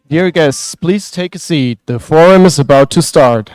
Dear guests, please take a seat. The forum is about to start.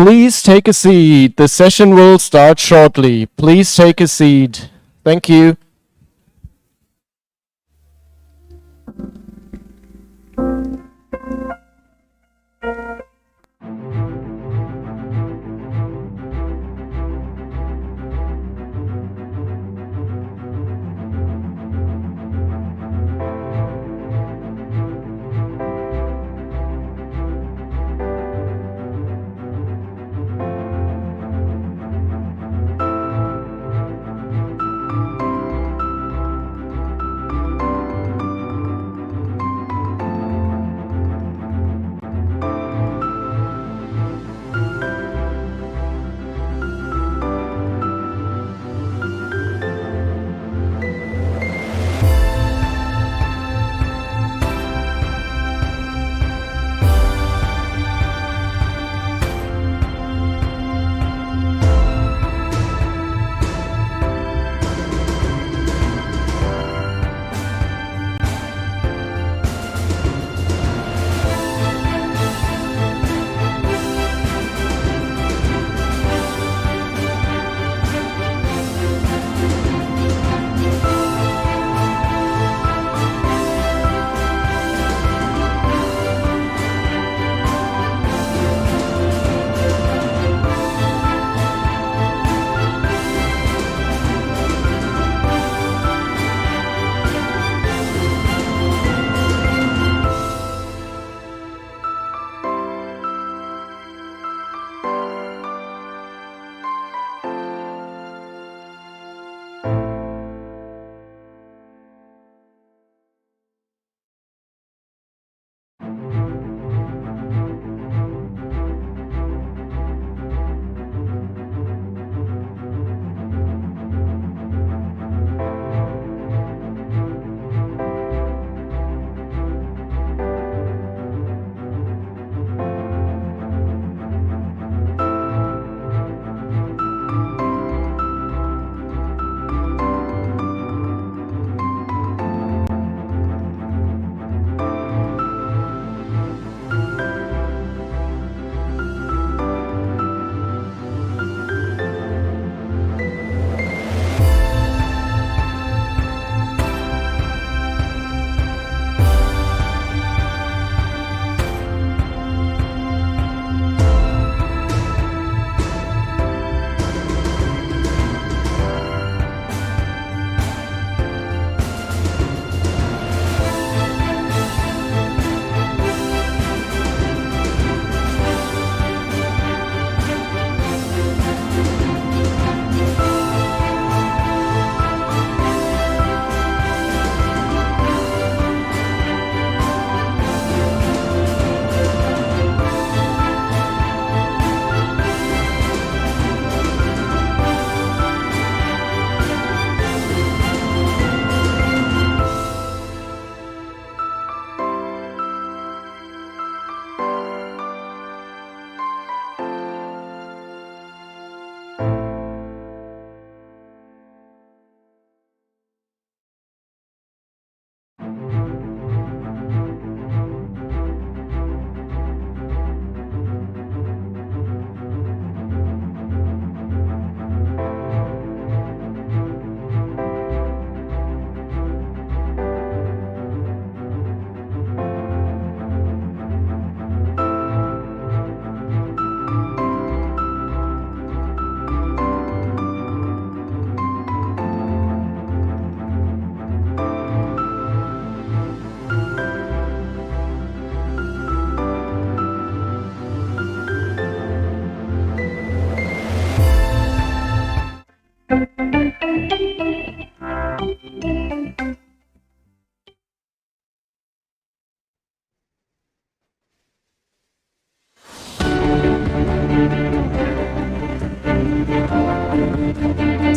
Please take a seat. The session will start shortly. Please take a seat. Thank you.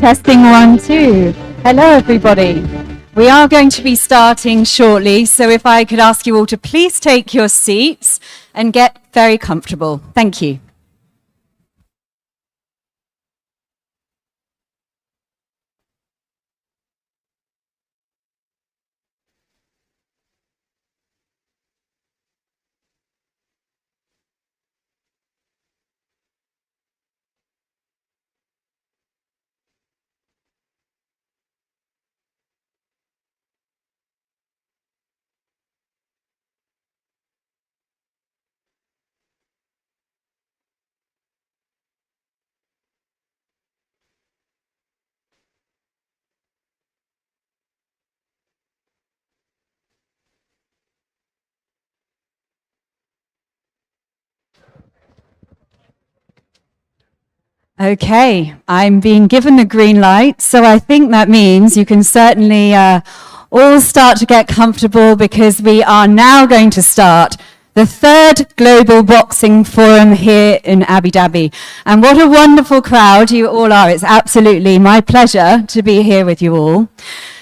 Testing 1, 2. Hello, everybody. We are going to be starting shortly, so if I could ask you all to please take your seats and get very comfortable. Thank you. Okay, I'm being given the green light, so I think that means you can certainly all start to get comfortable because we are now going to start the third Global Boxing Forum here in Abu Dhabi. And what a wonderful crowd you all are. It's absolutely my pleasure to be here with you all.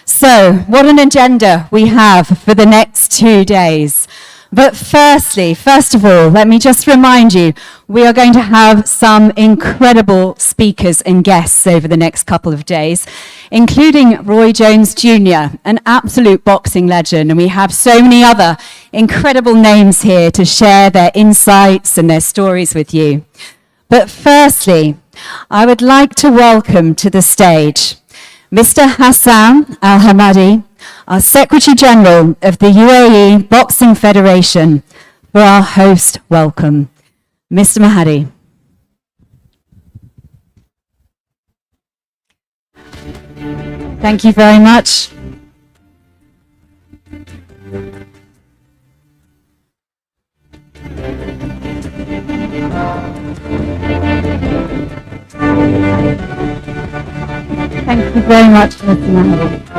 So, what an agenda we have for the next 2 days. But first of all, let me just remind you, we are going to have some incredible speakers and guests over the next couple of days, including Roy Jones Jr., an absolute boxing legend, and we have so many other incredible names here to share their insights and their stories with you. But firstly, I would like to welcome to the stage Mr. Hassan Al-Hamadi, our Secretary General of the UAE Boxing Federation, for our host welcome. Mr. Mahadi. Thank you very much. Thank you very much, Mr. Mahadi.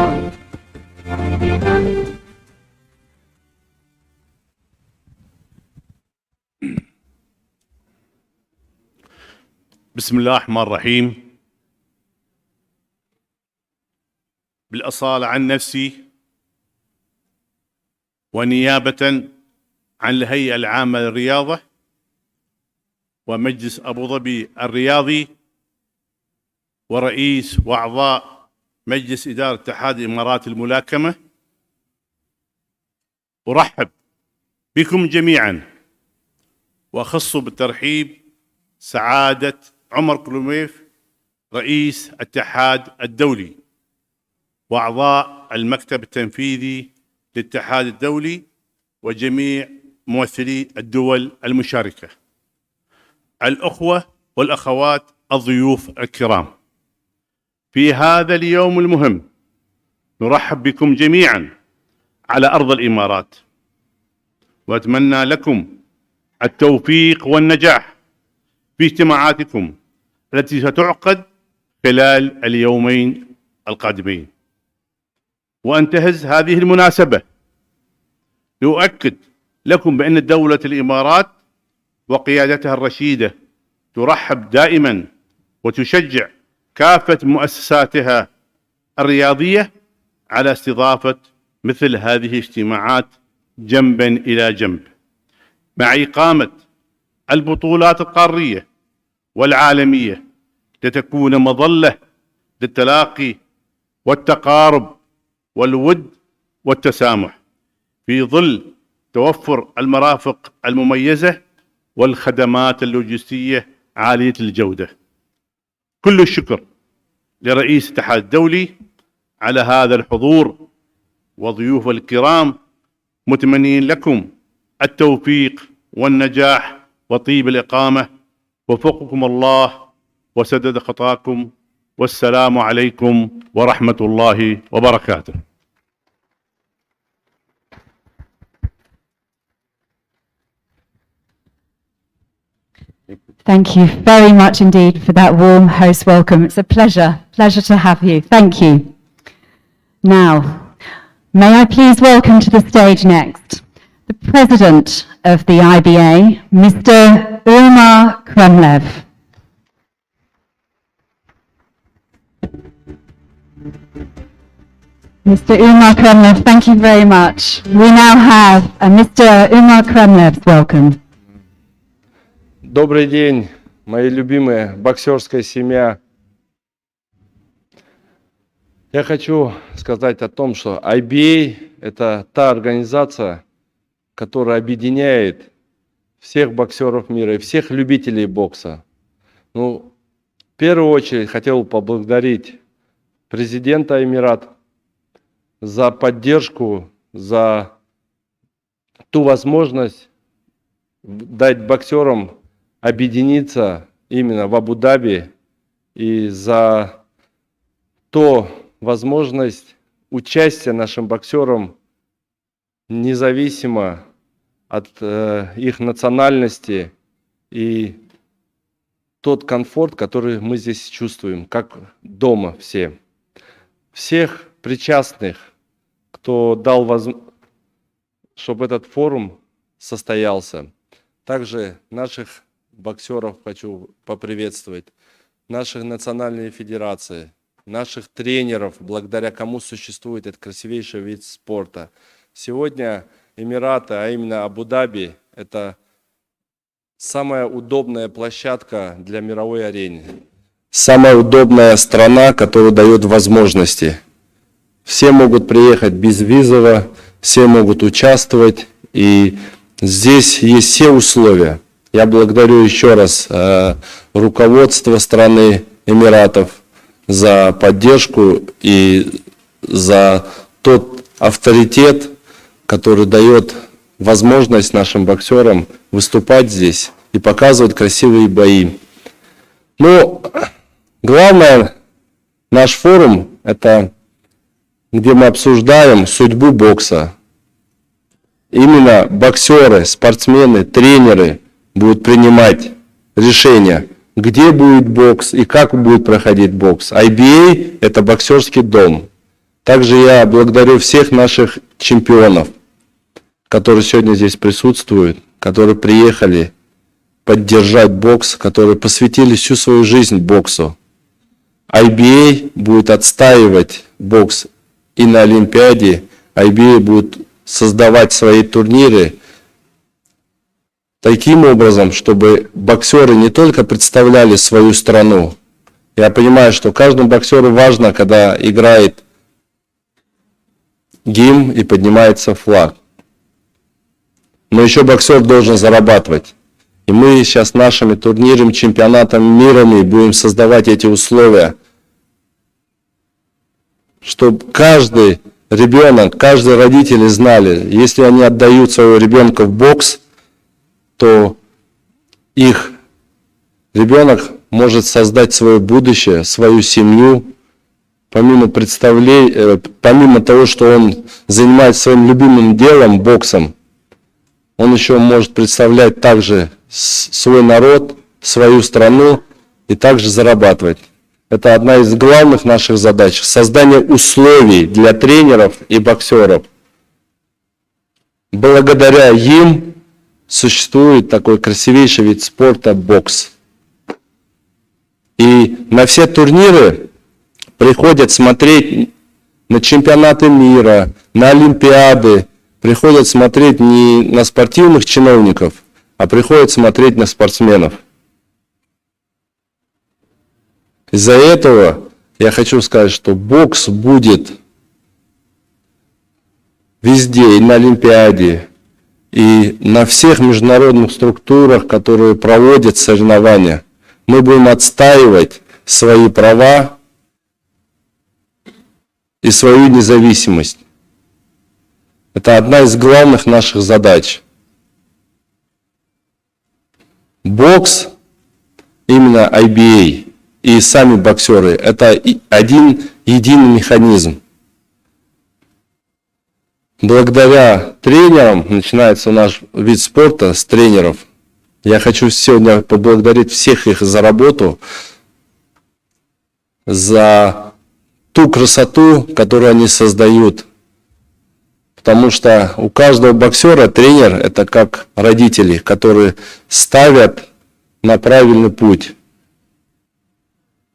بسم الله الرحمن الرحيم. بالأصالة عن نفسي ونيابة عن الهيئة العامة للرياضة ومجلس أبو ظبي الرياضي ورئيس وأعضاء مجلس إدارة اتحاد إمارات الملاكمة، أرحب بكم جميعا، وأخص بالترحيب سعادة عمر كلوميف رئيس الاتحاد الدولي وأعضاء المكتب التنفيذي للاتحاد الدولي وجميع ممثلي الدول المشاركة، الأخوة والأخوات الضيوف الكرام. في هذا اليوم المهم نرحب بكم جميعا على أرض الإمارات، وأتمنى لكم التوفيق والنجاح في اجتماعاتكم التي ستعقد خلال اليومين القادمين. وأنتهز هذه المناسبة لأؤكد لكم بأن دولة الإمارات وقيادتها الرشيدة ترحب دائما وتشجع كافة مؤسساتها الرياضية على استضافة مثل هذه الاجتماعات جنبا إلى جنب، مع إقامة البطولات القارية والعالمية لتكون مظلة للتلاقي والتقارب والود والتسامح في ظل توفر المرافق المميزة والخدمات اللوجستية عالية الجودة. كل الشكر لرئيس الاتحاد الدولي على هذا الحضور وضيوف الكرام، متمنين لكم التوفيق والنجاح وطيب الإقامة، وفقكم الله وسدد خطاكم، والسلام عليكم ورحمة الله وبركاته. Thank you very much indeed for that warm host welcome. It's a pleasure to have you. Thank you. Now, may I please welcome to the stage next the President of the IBA, Mr. Umar Kremlev. Mr. Umar Kremlev, thank you very much. We now have Mr. Umar Kremlev's welcome. Добрый день, моя любимая боксерская семья. Я хочу сказать о том, что IBA – это та организация, которая объединяет всех боксеров мира и всех любителей бокса. Ну, в первую очередь хотел поблагодарить президента Эмират за поддержку, за ту возможность дать боксерам объединиться именно в Абу-Даби и за ту возможность участия нашим боксерам независимо от их национальности и тот комфорт, который мы здесь чувствуем, как дома все. Всех причастных, кто дал возможность, чтобы этот форум состоялся. Также наших боксеров хочу поприветствовать, наших национальные федерации, наших тренеров, благодаря кому существует этот красивейший вид спорта. Сегодня Эмираты, а именно Абу-Даби, это самая удобная площадка для мировой арены. Самая удобная страна, которая дает возможности. Все могут приехать безвизово, все могут участвовать, и здесь есть все условия. Я благодарю еще раз руководство страны Эмиратов за поддержку и за тот авторитет, который дает возможность нашим боксерам выступать здесь и показывать красивые бои. Но главное, наш форум – это где мы обсуждаем судьбу бокса. Именно боксеры, спортсмены, тренеры будут принимать решения, где будет бокс и как будет проходить бокс. IBA – это боксерский дом. Также я благодарю всех наших чемпионов, которые сегодня здесь присутствуют, которые приехали поддержать бокс, которые посвятили всю свою жизнь боксу. IBA будет отстаивать бокс и на Олимпиаде. IBA будет создавать свои турниры таким образом, чтобы боксеры не только представляли свою страну. Я понимаю, что каждому боксеру важно, когда играет гимн и поднимается флаг. Но еще боксер должен зарабатывать. И мы сейчас нашими турнирами, чемпионатами мира будем создавать эти условия, чтобы каждый ребенок, каждый родитель знали, если они отдают своего ребенка в бокс, то их ребенок может создать свое будущее, свою семью, помимо того, что он занимается своим любимым делом, боксом, он еще может представлять также свой народ, свою страну и также зарабатывать. Это одна из главных наших задач – создание условий для тренеров и боксеров. Благодаря им существует такой красивейший вид спорта – бокс. И на все турниры приходят смотреть на чемпионаты мира, на Олимпиады, приходят смотреть не на спортивных чиновников, а приходят смотреть на спортсменов. Из-за этого я хочу сказать, что бокс будет везде, и на Олимпиаде, и на всех международных структурах, которые проводят соревнования. Мы будем отстаивать свои права и свою независимость. Это одна из главных наших задач. Бокс, именно IBA и сами боксеры, это один единый механизм. Благодаря тренерам, начинается наш вид спорта с тренеров. Я хочу сегодня поблагодарить всех их за работу, за ту красоту, которую они создают. Потому что у каждого боксера тренер – это как родители, которые ставят на правильный путь.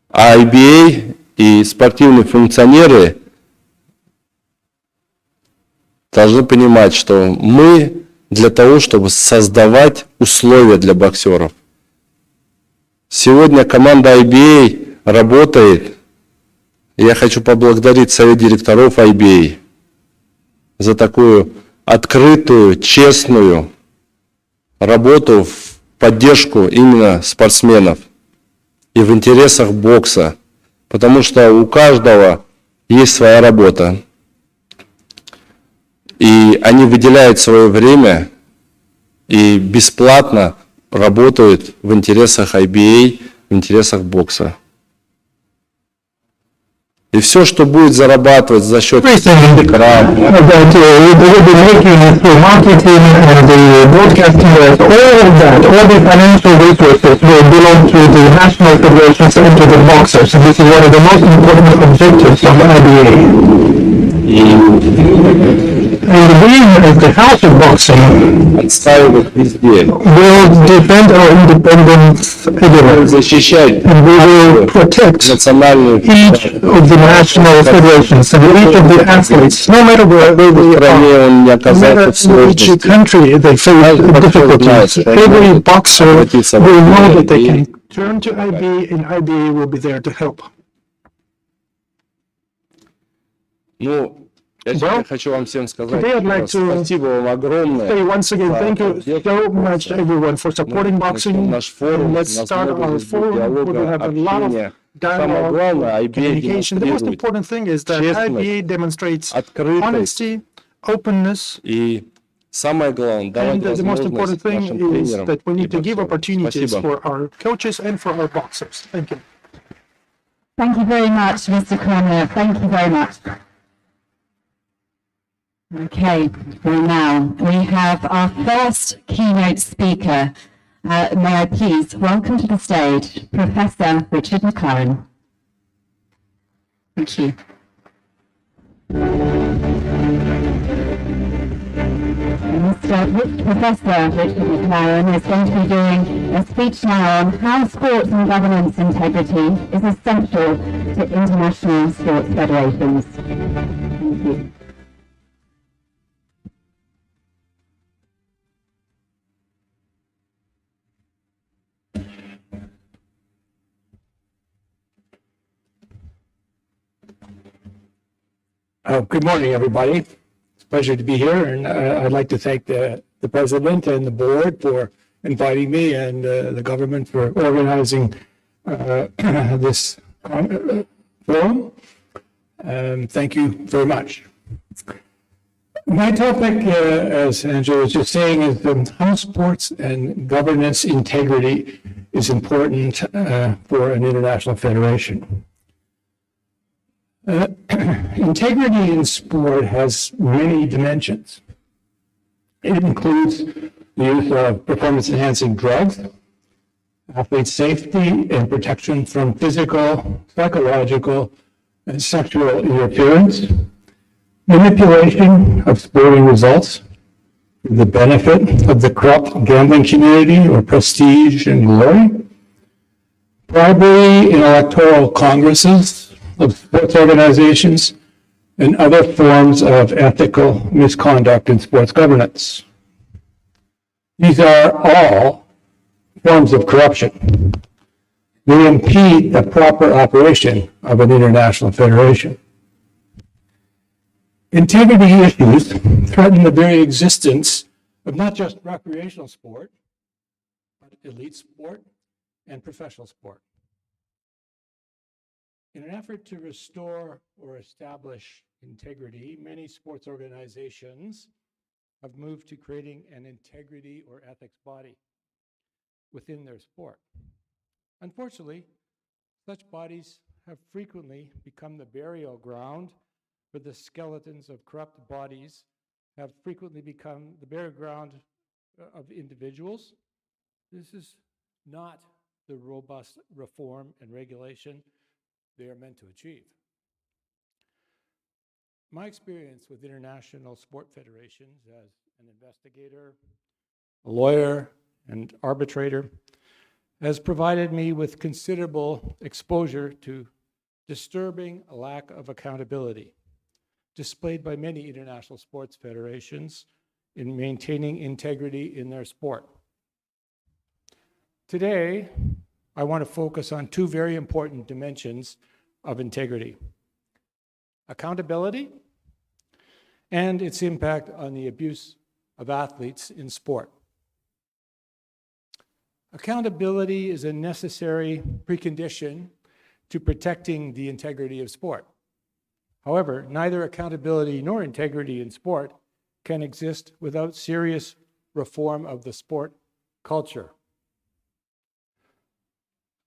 А IBA и спортивные функционеры должны понимать, что мы для того, чтобы создавать условия для боксеров. Сегодня команда IBA работает. Я хочу поблагодарить совет директоров IBA за такую открытую, честную работу в поддержку именно спортсменов и в интересах бокса, потому что у каждого есть своя работа, и они выделяют свое время и бесплатно работают в интересах IBA, в интересах бокса. И все, что будет зарабатывать за счет everything реклам, that they will be making through marketing and the broadcasting rights, all of that, all the financial resources will belong to the national federations and to the boxers. And this is one of the most important objectives of IBA. And we, as the House of Boxing, отстаивать везде. will defend our independence everywhere. Защищать And we will protect национальную each of the national federations and each of the athletes, no matter where they стране are, он не no matter оказался в in which сложности. country they face difficulties. Every boxer will know that they can turn to IB and IBA will be there to help. Ну, я сегодня хочу вам всем сказать, today I'd like to спасибо вам огромное. Say once again, thank you so much everyone for supporting boxing. Наш форум, And у let's нас start много our здесь forum. We will диалога, have a lot общения. of Самое dialogue, главное, IBA communication. The most демонстрирует important thing is that IBA demonstrates открытость. honesty, openness, И самое главное, давать and the most возможность important thing нашим is тренерам that we need и to give боксерам. opportunities Спасибо. for our coaches and for our boxers. Thank you. Thank you very much, Mr. Corner. Thank you very much. Okay, well now we have our first keynote speaker. May I please welcome to the stage Professor Richard McLaren. Thank you. Professor Richard McLaren is going to be doing a speech now on how sports and governance integrity is essential to international sports federations. Thank you. Good morning, everybody. It's a pleasure to be here, and I'd like to thank the president and the board for inviting me and the government for organizing this forum. Thank you very much. My topic, as Angela was just saying, is how sports and governance integrity is important for an international federation. Integrity in sport has many dimensions. It includes the use of performance-enhancing drugs, athlete safety and protection from physical, psychological, and sexual interference, manipulation of sporting results for the benefit of the corrupt gambling community or prestige and glory, bribery in electoral congresses of sports organizations, and other forms of ethical misconduct in sports governance. These are all forms of corruption. They impede the proper operation of an international federation. Integrity issues threaten the very existence of not just recreational sport, but elite sport and professional sport. In an effort to restore or establish integrity, many sports organizations have moved to creating an integrity or ethics body within their sport. Unfortunately, such bodies have frequently become the burial ground for the skeletons of corrupt bodies, have frequently become the burial ground of individuals. This is not the robust reform and regulation they are meant to achieve. My experience with international sport federations as an investigator, a lawyer, and arbitrator has provided me with considerable exposure to disturbing lack of accountability displayed by many international sports federations in maintaining integrity in their sport. Today, I want to focus on two very important dimensions of integrity: accountability and its impact on the abuse of athletes in sport. Accountability is a necessary precondition to protecting the integrity of sport. However, neither accountability nor integrity in sport can exist without serious reform of the sport culture.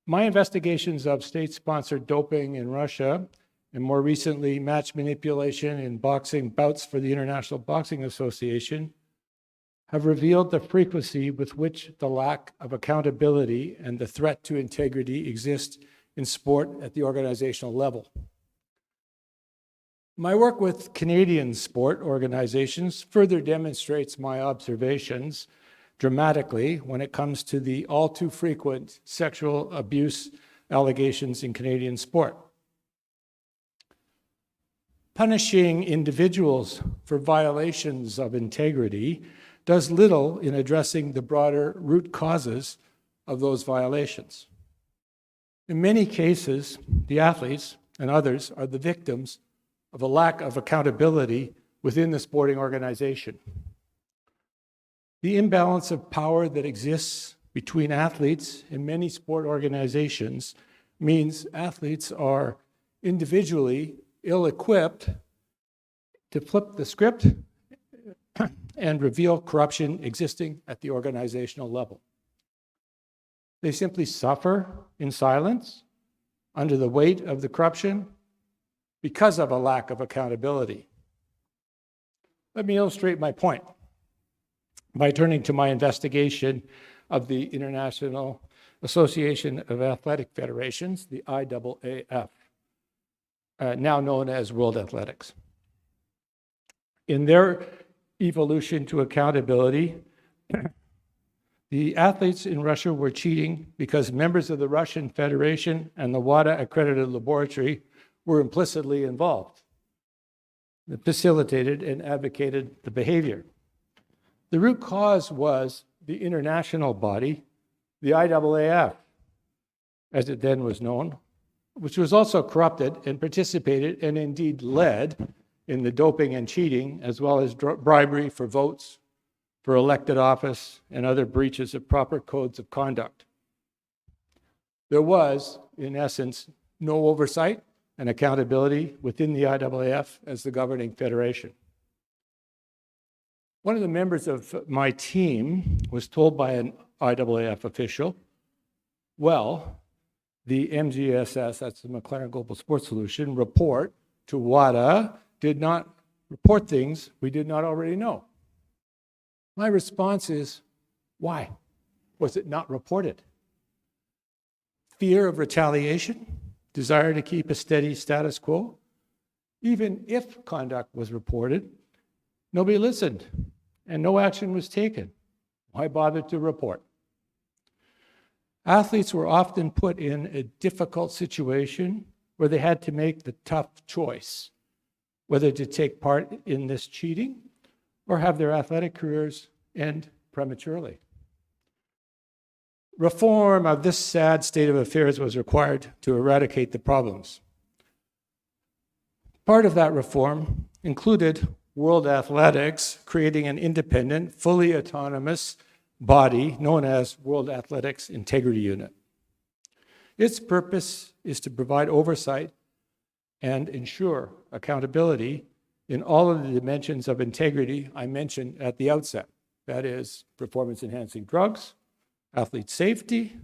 My investigations of state-sponsored doping in Russia and more recently, match manipulation in boxing bouts for the International Boxing Association, have revealed the frequency with which the lack of accountability and the threat to integrity exist in sport at the organizational level. My work with Canadian sport organizations further demonstrates my observations dramatically when it comes to the all too frequent sexual abuse allegations in Canadian sport. Punishing individuals for violations of integrity does little in addressing the broader root causes of those violations. In many cases, the athletes and others are the victims of a lack of accountability within the sporting organization. The imbalance of power that exists between athletes in many sport organizations means athletes are individually ill-equipped to flip the script and reveal corruption existing at the organizational level. They simply suffer in silence under the weight of the corruption because of a lack of accountability. Let me illustrate my point by turning to my investigation of the International Association of Athletic Federations, the IAAF, now known as World Athletics. In their evolution to accountability, the athletes in Russia were cheating because members of the Russian Federation and the WADA accredited laboratory were implicitly involved. They facilitated and advocated the behavior. The root cause was the international body, the IAAF, as it then was known, which was also corrupted and participated and indeed led in the doping and cheating, as well as bribery for votes, for elected office, and other breaches of proper codes of conduct. There was, in essence, no oversight and accountability within the IAAF as the governing federation. One of the members of my team was told by an IAAF official, well, the MGSS, that's the McLaren Global Sports Solution, report to WADA did not report things we did not already know. My response is, why was it not reported? Fear of retaliation? Desire to keep a steady status quo? Even if conduct was reported, nobody listened and no action was taken. Why bother to report? Athletes were often put in a difficult situation where they had to make the tough choice, whether to take part in this cheating or have their athletic careers end prematurely. Reform of this sad state of affairs was required to eradicate the problems. Part of that reform included World Athletics creating an independent, fully autonomous body known as World Athletics Integrity Unit. Its purpose is to provide oversight and ensure accountability in all of the dimensions of integrity I mentioned at the outset. That is, performance-enhancing drugs, athlete safety,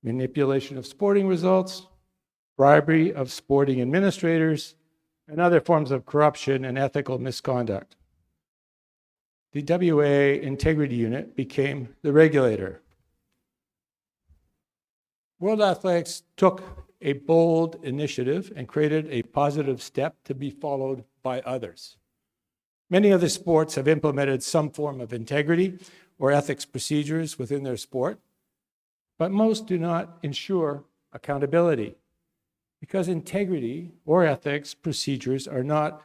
manipulation of sporting results, bribery of sporting administrators, and other forms of corruption and ethical misconduct. The WA Integrity Unit became the regulator. World Athletics took a bold initiative and created a positive step to be followed by others. Many other sports have implemented some form of integrity or ethics procedures within their sport, but most do not ensure accountability because integrity or ethics procedures are not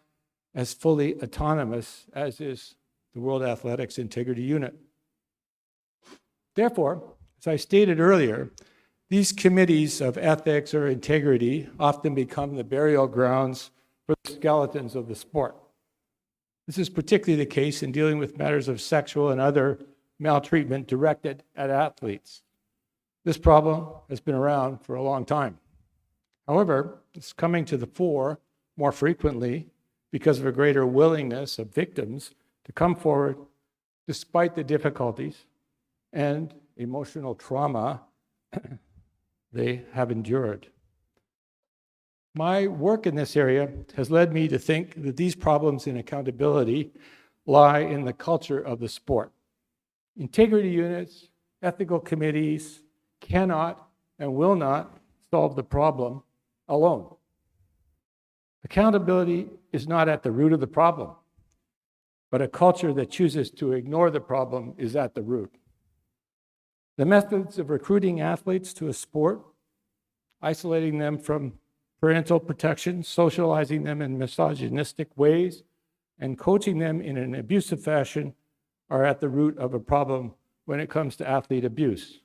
as fully autonomous as is the World Athletics Integrity Unit. Therefore, as I stated earlier, these committees of ethics or integrity often become the burial grounds for the skeletons of the sport. This is particularly the case in dealing with matters of sexual and other maltreatment directed at athletes. This problem has been around for a long time. However, it's coming to the fore more frequently because of a greater willingness of victims to come forward despite the difficulties and emotional trauma they have endured. My work in this area has led me to think that these problems in accountability lie in the culture of the sport. Integrity units, ethical committees cannot and will not solve the problem alone. Accountability is not at the root of the problem, but a culture that chooses to ignore the problem is at the root. The methods of recruiting athletes to a sport, isolating them from parental protection, socializing them in misogynistic ways, and coaching them in an abusive fashion are at the root of a problem when it comes to athlete abuse.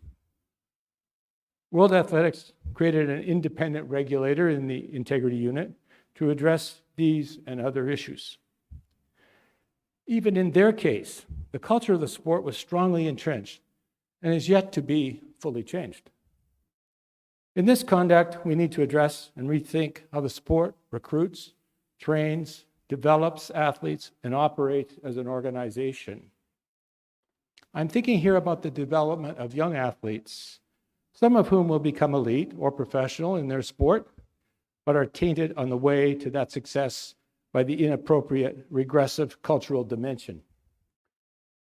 World Athletics created an independent regulator in the integrity unit to address these and other issues. Even in their case, the culture of the sport was strongly entrenched and is yet to be fully changed. In this conduct, we need to address and rethink how the sport recruits, trains, develops athletes, and operates as an organization. I'm thinking here about the development of young athletes, some of whom will become elite or professional in their sport, but are tainted on the way to that success by the inappropriate, regressive cultural dimension.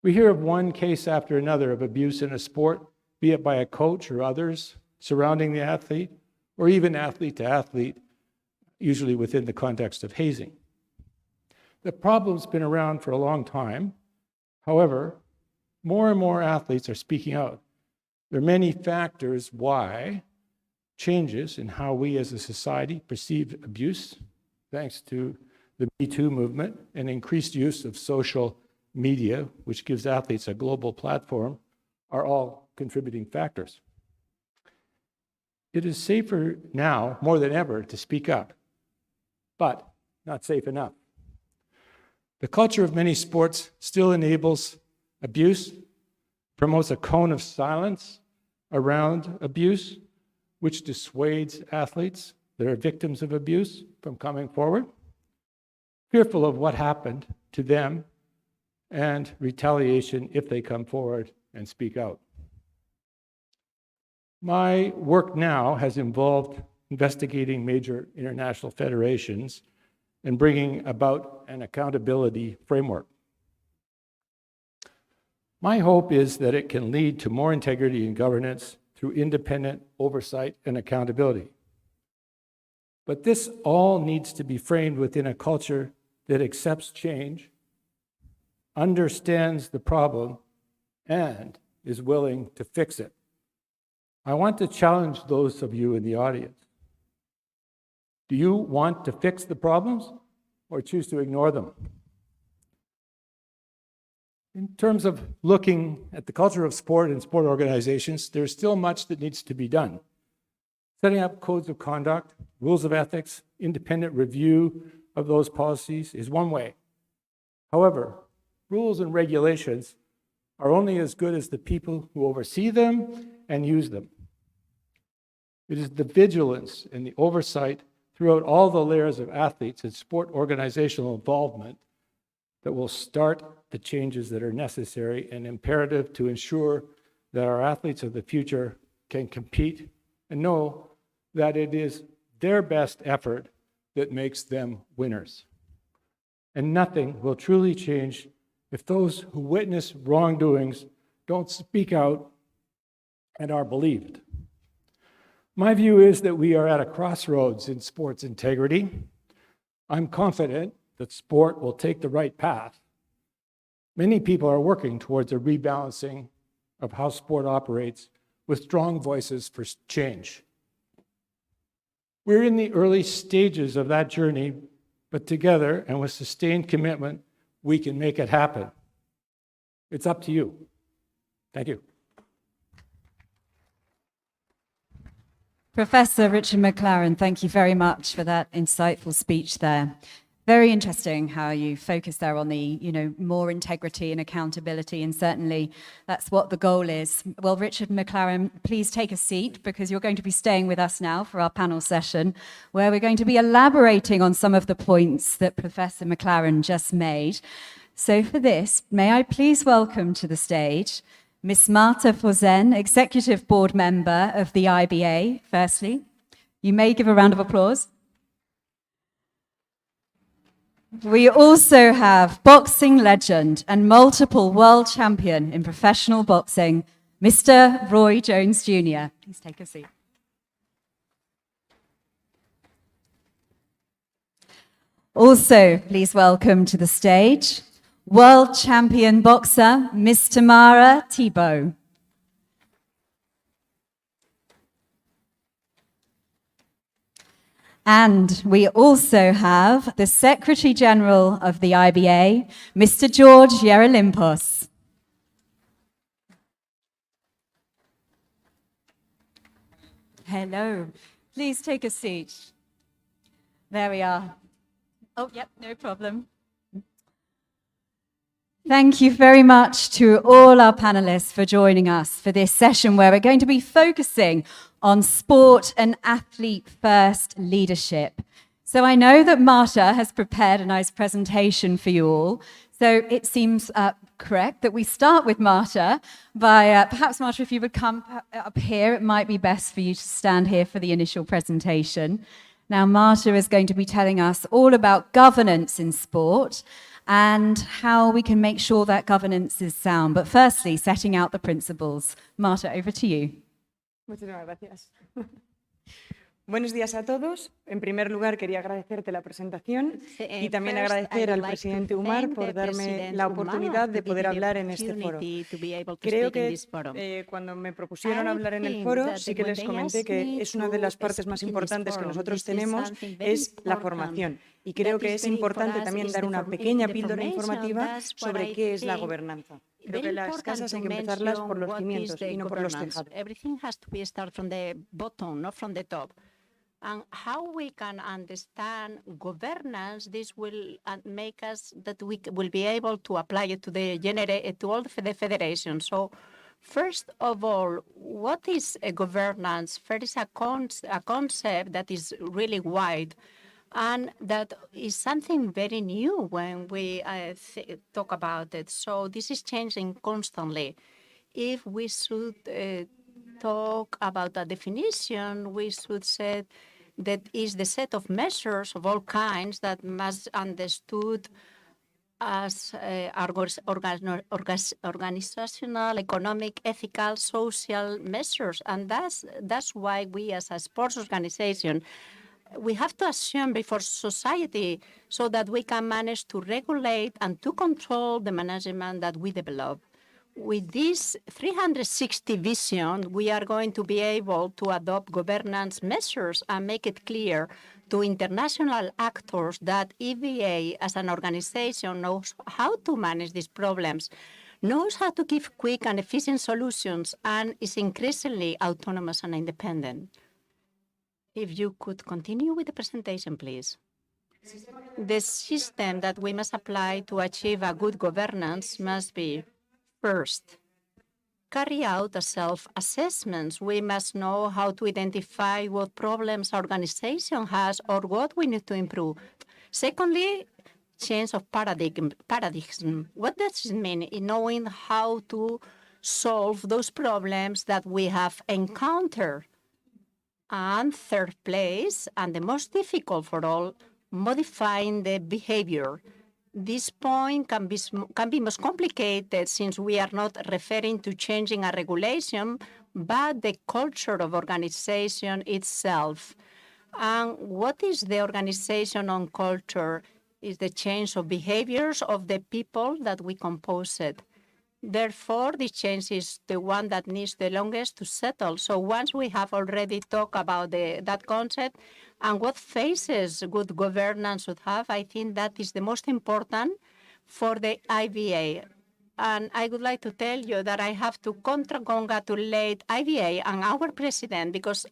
We hear of one case after another of abuse in a sport, be it by a coach or others surrounding the athlete, or even athlete to athlete, usually within the context of hazing. The problem's been around for a long time. However, more and more athletes are speaking out. There are many factors why changes in how we as a society perceive abuse, thanks to the Me Too movement and increased use of social media, which gives athletes a global platform, are all contributing factors. It is safer now, more than ever, to speak up, but not safe enough. The culture of many sports still enables abuse, promotes a cone of silence around abuse, which dissuades athletes that are victims of abuse from coming forward, fearful of what happened to them and retaliation if they come forward and speak out. My work now has involved investigating major international federations and bringing about an accountability framework. My hope is that it can lead to more integrity and governance through independent oversight and accountability. But this all needs to be framed within a culture that accepts change, understands the problem, and is willing to fix it. I want to challenge those of you in the audience. Do you want to fix the problems or choose to ignore them? In terms of looking at the culture of sport and sport organizations, there's still much that needs to be done. Setting up codes of conduct, rules of ethics, independent review of those policies is one way. However, rules and regulations are only as good as the people who oversee them and use them. It is the vigilance and the oversight throughout all the layers of athletes and sport organizational involvement that will start the changes that are necessary and imperative to ensure that our athletes of the future can compete and know that it is their best effort that makes them winners. And nothing will truly change if those who witness wrongdoings don't speak out and are believed. My view is that we are at a crossroads in sports integrity. I'm confident that sport will take the right path. Many people are working towards a rebalancing of how sport operates with strong voices for change. We're in the early stages of that journey, but together and with sustained commitment, we can make it happen. It's up to you. Thank you. Professor Richard McLaren, thank you very much for that insightful speech there. Very interesting how you focus there on the, more integrity and accountability, and certainly that's what the goal is. Well, Richard McLaren, please take a seat because you're going to be staying with us now for our panel session, where we're going to be elaborating on some of the points that Professor McLaren just made. So for this, may I please welcome to the stage Ms. Marta Forzen, Executive Board Member of the IBA, firstly. You may give a round of applause. We also have boxing legend and multiple world champion in professional boxing, Mr. Roy Jones Jr. Please take a seat. Also, please welcome to the stage, world champion boxer, Miss Tamara Thibault. And we also have the Secretary General of the IBA, Mr. George Yerolimpos. Hello. Please take a seat. There we are. Oh, yep, no problem. Thank you very much to all our panelists for joining us for this session where we're going to be focusing on sport and athlete-first leadership. So I know that Marta has prepared a nice presentation for you all. So it seems correct that we start with Marta by, perhaps Marta, if you would come up here, it might be best for you to stand here for the initial presentation. Now, Marta is going to be telling us all about governance in sport and how we can make sure that governance is sound. But firstly, setting out the principles. Marta, over to you. Muchísimas gracias. Buenos días a todos. En primer lugar, quería agradecerte la presentación y también agradecer al presidente Umar por darme la oportunidad de poder hablar en este foro. Creo que cuando me propusieron hablar en el foro, sí que les comenté que es una de las partes más importantes que nosotros tenemos, es la formación. Y creo que es importante también dar una pequeña píldora informativa sobre qué es la gobernanza. Creo que las casas hay que empezarlas por los cimientos y no por los tejados. Everything has to be started from the bottom, not from the top. And how we can understand governance, this will make us that we will be able to apply it to to all the federation. So, first of all, what is a governance? First is a concept that is really wide, and that is something very new when we talk about it. So this is changing constantly. If we should talk about a definition, we should say that is the set of measures of all kinds that must understood as organizational, economic, ethical, social measures. And that's why we as a sports organization, we have to assume before society so that we can manage to regulate and to control the management that we develop. With this 360 vision, we are going to be able to adopt governance measures and make it clear to international actors that EBA as an organization knows how to manage these problems, knows how to give quick and efficient solutions, and is increasingly autonomous and independent. If you could continue with the presentation, please. The system that we must apply to achieve a good governance must be, first, carry out a self-assessment. We must know how to identify what problems our organization has or what we need to improve. Secondly, change of paradigm. What does it mean in knowing how to solve those problems that we have encountered? And third place, and the most difficult for all, modifying the behavior. This point can be most complicated since we are not referring to changing a regulation, but the culture of organization itself. And what is the organization on culture? Is the change of behaviors of the people that we compose it. Therefore, this change is the one that needs the longest to settle. So once we have already talked about that concept and what phases good governance should have, I think that is the most important for the IBA. And I would like to tell you that I have to congratulate IBA and our president because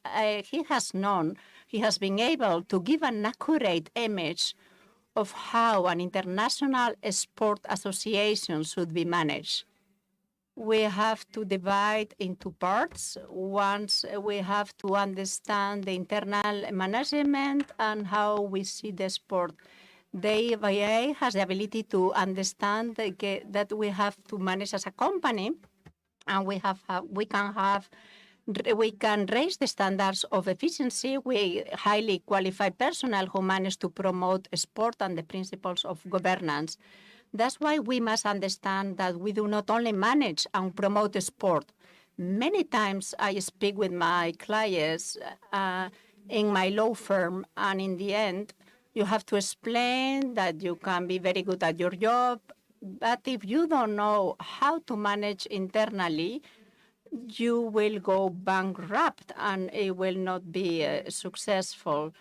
he has been able to give an accurate image of how an international sport association should be managed. We have to divide into parts. Once we have to understand the internal management and how we see the sport. The IBA has the ability to understand that we have to manage as a company, and we can have we can raise the standards of efficiency with highly qualified personnel who manage to promote sport and the principles of governance. That's why we must understand that we do not only manage and promote sport. Many times I speak with my clients in my law firm, and in the end, you have to explain that you can be very good at your job, but if you don't know how to manage internally, you will go bankrupt and it will not be successful.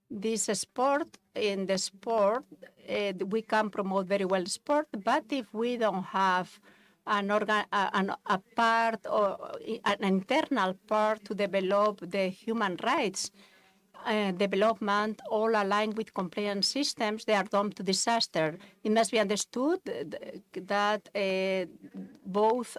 This sport, in the sport, we can promote very well sport, but if we don't have a part or an internal part to develop the human rights development, all aligned with compliance systems, they are doomed to disaster. It must be understood that both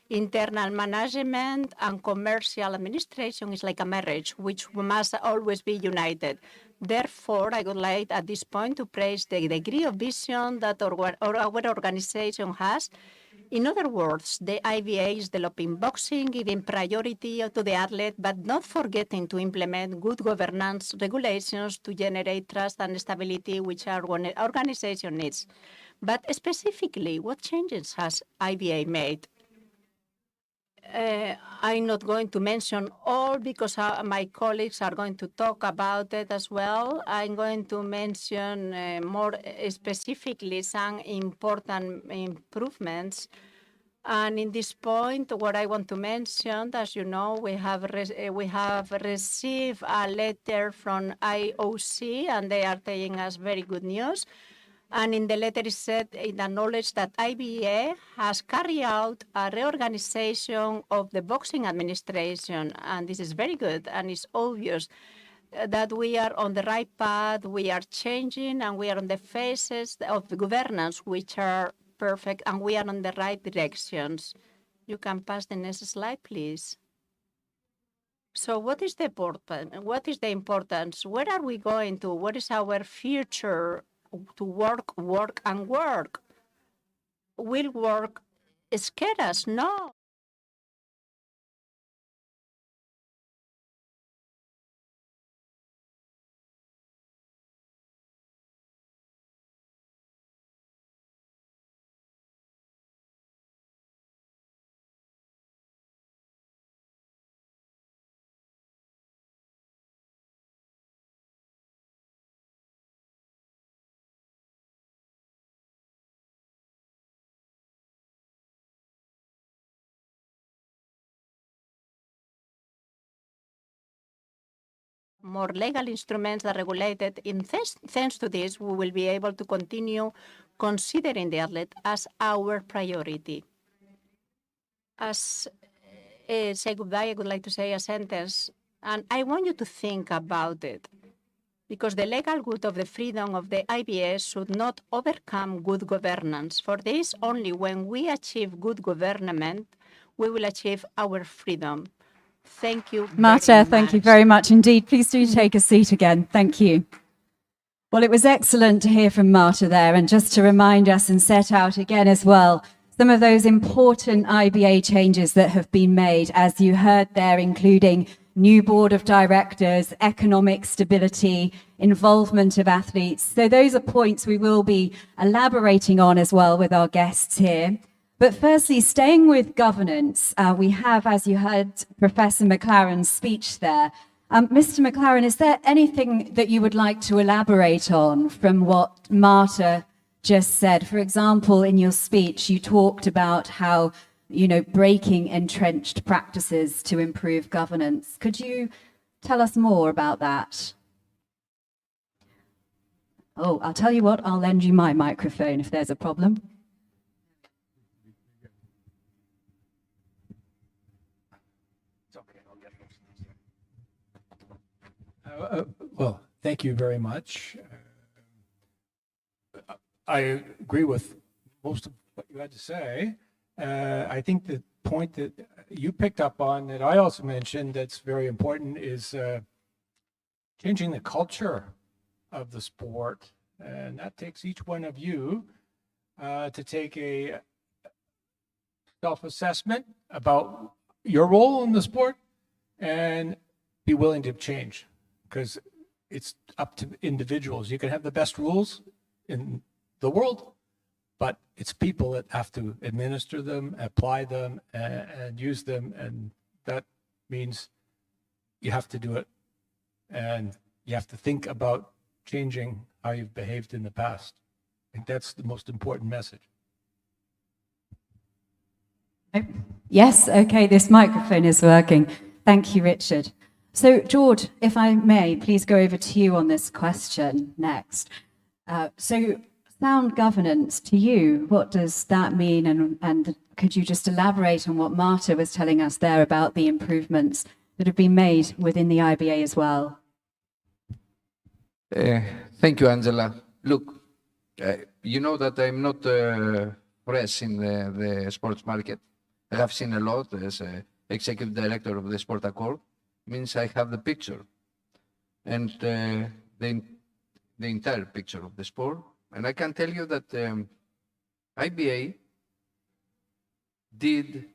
internal management and commercial administration is like a marriage, which must always be united. Therefore, I would like at this point to praise the degree of vision that our organization has. In other words, the IBA is developing boxing, giving priority to the athlete, but not forgetting to implement good governance regulations to generate trust and stability, which our organization needs. But specifically, what changes has IBA made? I'm not going to mention all because my colleagues are going to talk about it as well. I'm going to mention more specifically some important improvements. And in this point, what I want to mention, as you know, we have received a letter from IOC, and they are telling us very good news. And in the letter it said, it acknowledged that IBA has carried out a reorganization of the boxing administration. And this is very good, and it's obvious that we are on the right path, we are changing, and we are on the phases of the governance, which are perfect, and we are on the right directions. You can pass the next slide, please. So what is the importance? Where are we going to? What is our future? To work, work, and work. Will work scare us? No. More legal instruments that regulate it. Thanks to this, we will be able to continue considering the athlete as our priority. As say goodbye, I would like to say a sentence, and I want you to think about it, because the legal good of the freedom of the IBA should not overcome good governance. For this, only when we achieve good government, we will achieve our freedom. Thank you, Marta, thank you very much indeed. Please do take a seat again. Thank you. Well, it was excellent to hear from Marta there, and just to remind us and set out again as well some of those important IBA changes that have been made, as you heard there, including new board of directors, economic stability, involvement of athletes. So those are points we will be elaborating on as well with our guests here. But firstly, staying with governance, we have, as you heard, Professor McLaren's speech there. Mr. McLaren, is there anything that you would like to elaborate on from what Marta just said? For example, in your speech, you talked about how, breaking entrenched practices to improve governance. Could you tell us more about that? Oh, I'll tell you what, I'll lend you my microphone if there's a problem. Well, thank you very much. I agree with most of what you had to say. I think the point that you picked up on that I also mentioned that's very important is changing the culture of the sport. And that takes each one of you to take a self-assessment about your role in the sport and be willing to change, because it's up to individuals. You can have the best rules in the world, but it's people that have to administer them, apply them, and use them, and that means you have to do it, and you have to think about changing how you've behaved in the past. I think that's the most important message. Yes, okay, this microphone is working. Thank you, Richard. So, George, if I may, please go over to you on this question next. So, sound governance, to you, what does that mean? And could you just elaborate on what Marta was telling us there about the improvements that have been made within the IBA as well? Thank you, Angela. Look, you know that I'm not fresh in the sports market. I have seen a lot as executive director of the Sport Accord. Means I have the picture and the entire picture of the sport. And I can tell you that IBA did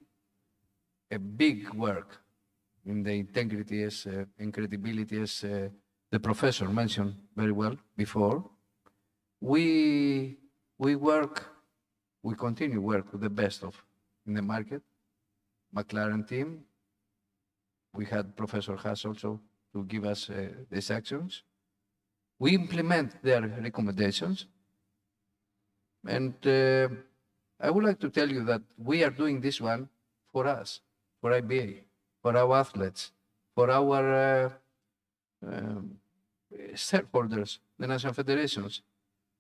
a big work in the integrity and credibility, as the professor mentioned very well before. We continue work with the best of in the market, McLaren team. We had Professor Haas also to give us these actions. We implement their recommendations. And I would like to tell you that we are doing this one for us, for IBA, for our athletes, for our shareholders, the national federations,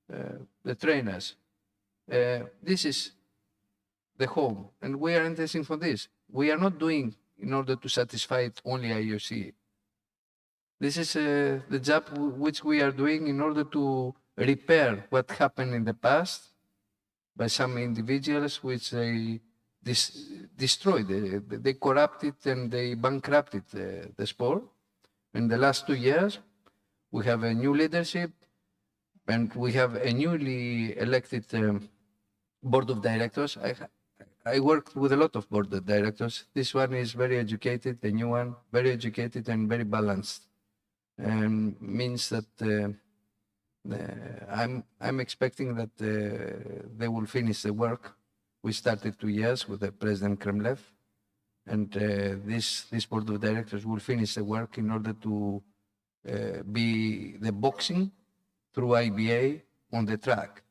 the trainers. This is the home, and we are interested for this. We are not doing in order to satisfy only IOC. This is the job which we are doing in order to repair what happened in the past by some individuals which they destroyed, they corrupted and they bankrupted the sport. In the last 2 years, we have a new leadership and we have a newly elected board of directors. I worked with a lot of board of directors. This one is very educated, the new one, very educated and very balanced. And means that I'm expecting that they will finish the work. We started 2 years with the President Kremlev, and this board of directors will finish the work in order to be the boxing through IBA on the track.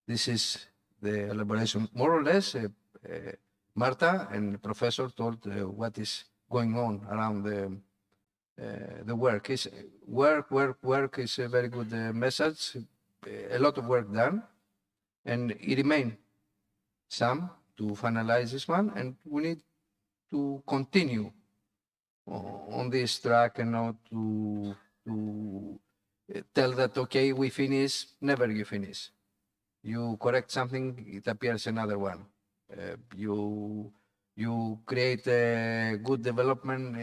This is the elaboration, more or less. Marta and the professor told what is going on around the work. Work is a very good message. A lot of work done, and it remains some to finalize this one, and we need to continue on this track and not to tell that, okay, we finish. Never you finish. You correct something, it appears another one. You create a good development,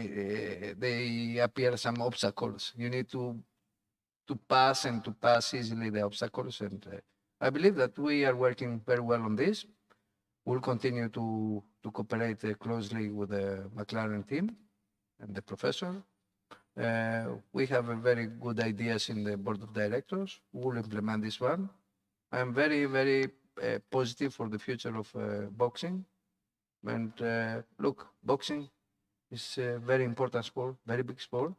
they appear some obstacles. You need to pass and to pass easily the obstacles. And I believe that we are working very well on this. We'll continue to cooperate closely with the McLaren team and the professor. We have a very good ideas in the board of directors. We'll implement this one. I'm very, very positive for the future of boxing. And look, boxing is a very important sport, very big sport,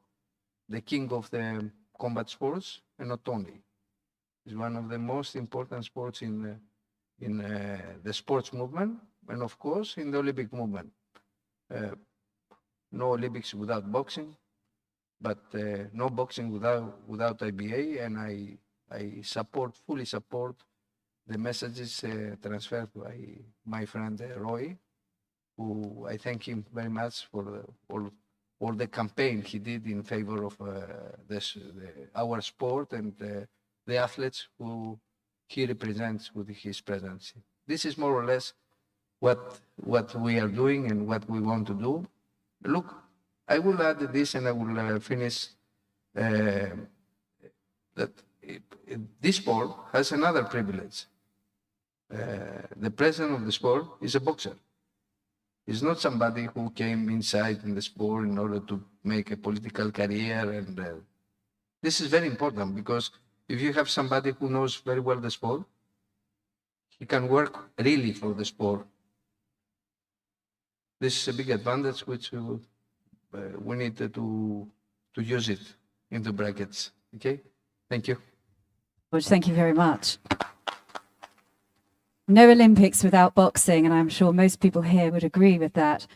the king of the combat sports, and not only. It's one of the most important sports in the sports movement, and of course in the Olympic movement. No Olympics without boxing, but no boxing without IBA, and I fully support the messages transferred by my friend Roy, who I thank him very much for all the campaign he did in favor of our sport and the athletes who he represents with his presence. This is more or less what we are doing and what we want to do. Look, I will add this and I will finish that this sport has another privilege. The president of the sport is a boxer. It's not somebody who came inside in the sport in order to make a political career. And this is very important, because if you have somebody who knows very well the sport, he can work really for the sport. This is a big advantage which we need to use it in the brackets. Okay, thank you. George, thank you very much. No Olympics without boxing, and I'm sure most people here would agree with that.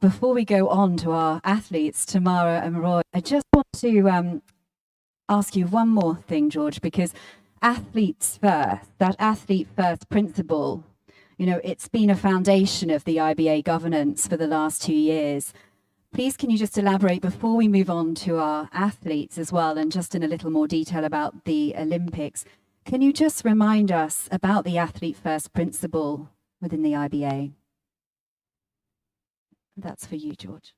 Before we go on to our athletes, Tamara and Roy, I just want to ask you one more thing, George, because athletes first, that athlete first principle, you know, it's been a foundation of the IBA governance for the last 2 years. Please, can you just elaborate before we move on to our athletes as well, and just in a little more detail about the Olympics? Can you just remind us about the athlete first principle within the IBA? That's for you, George.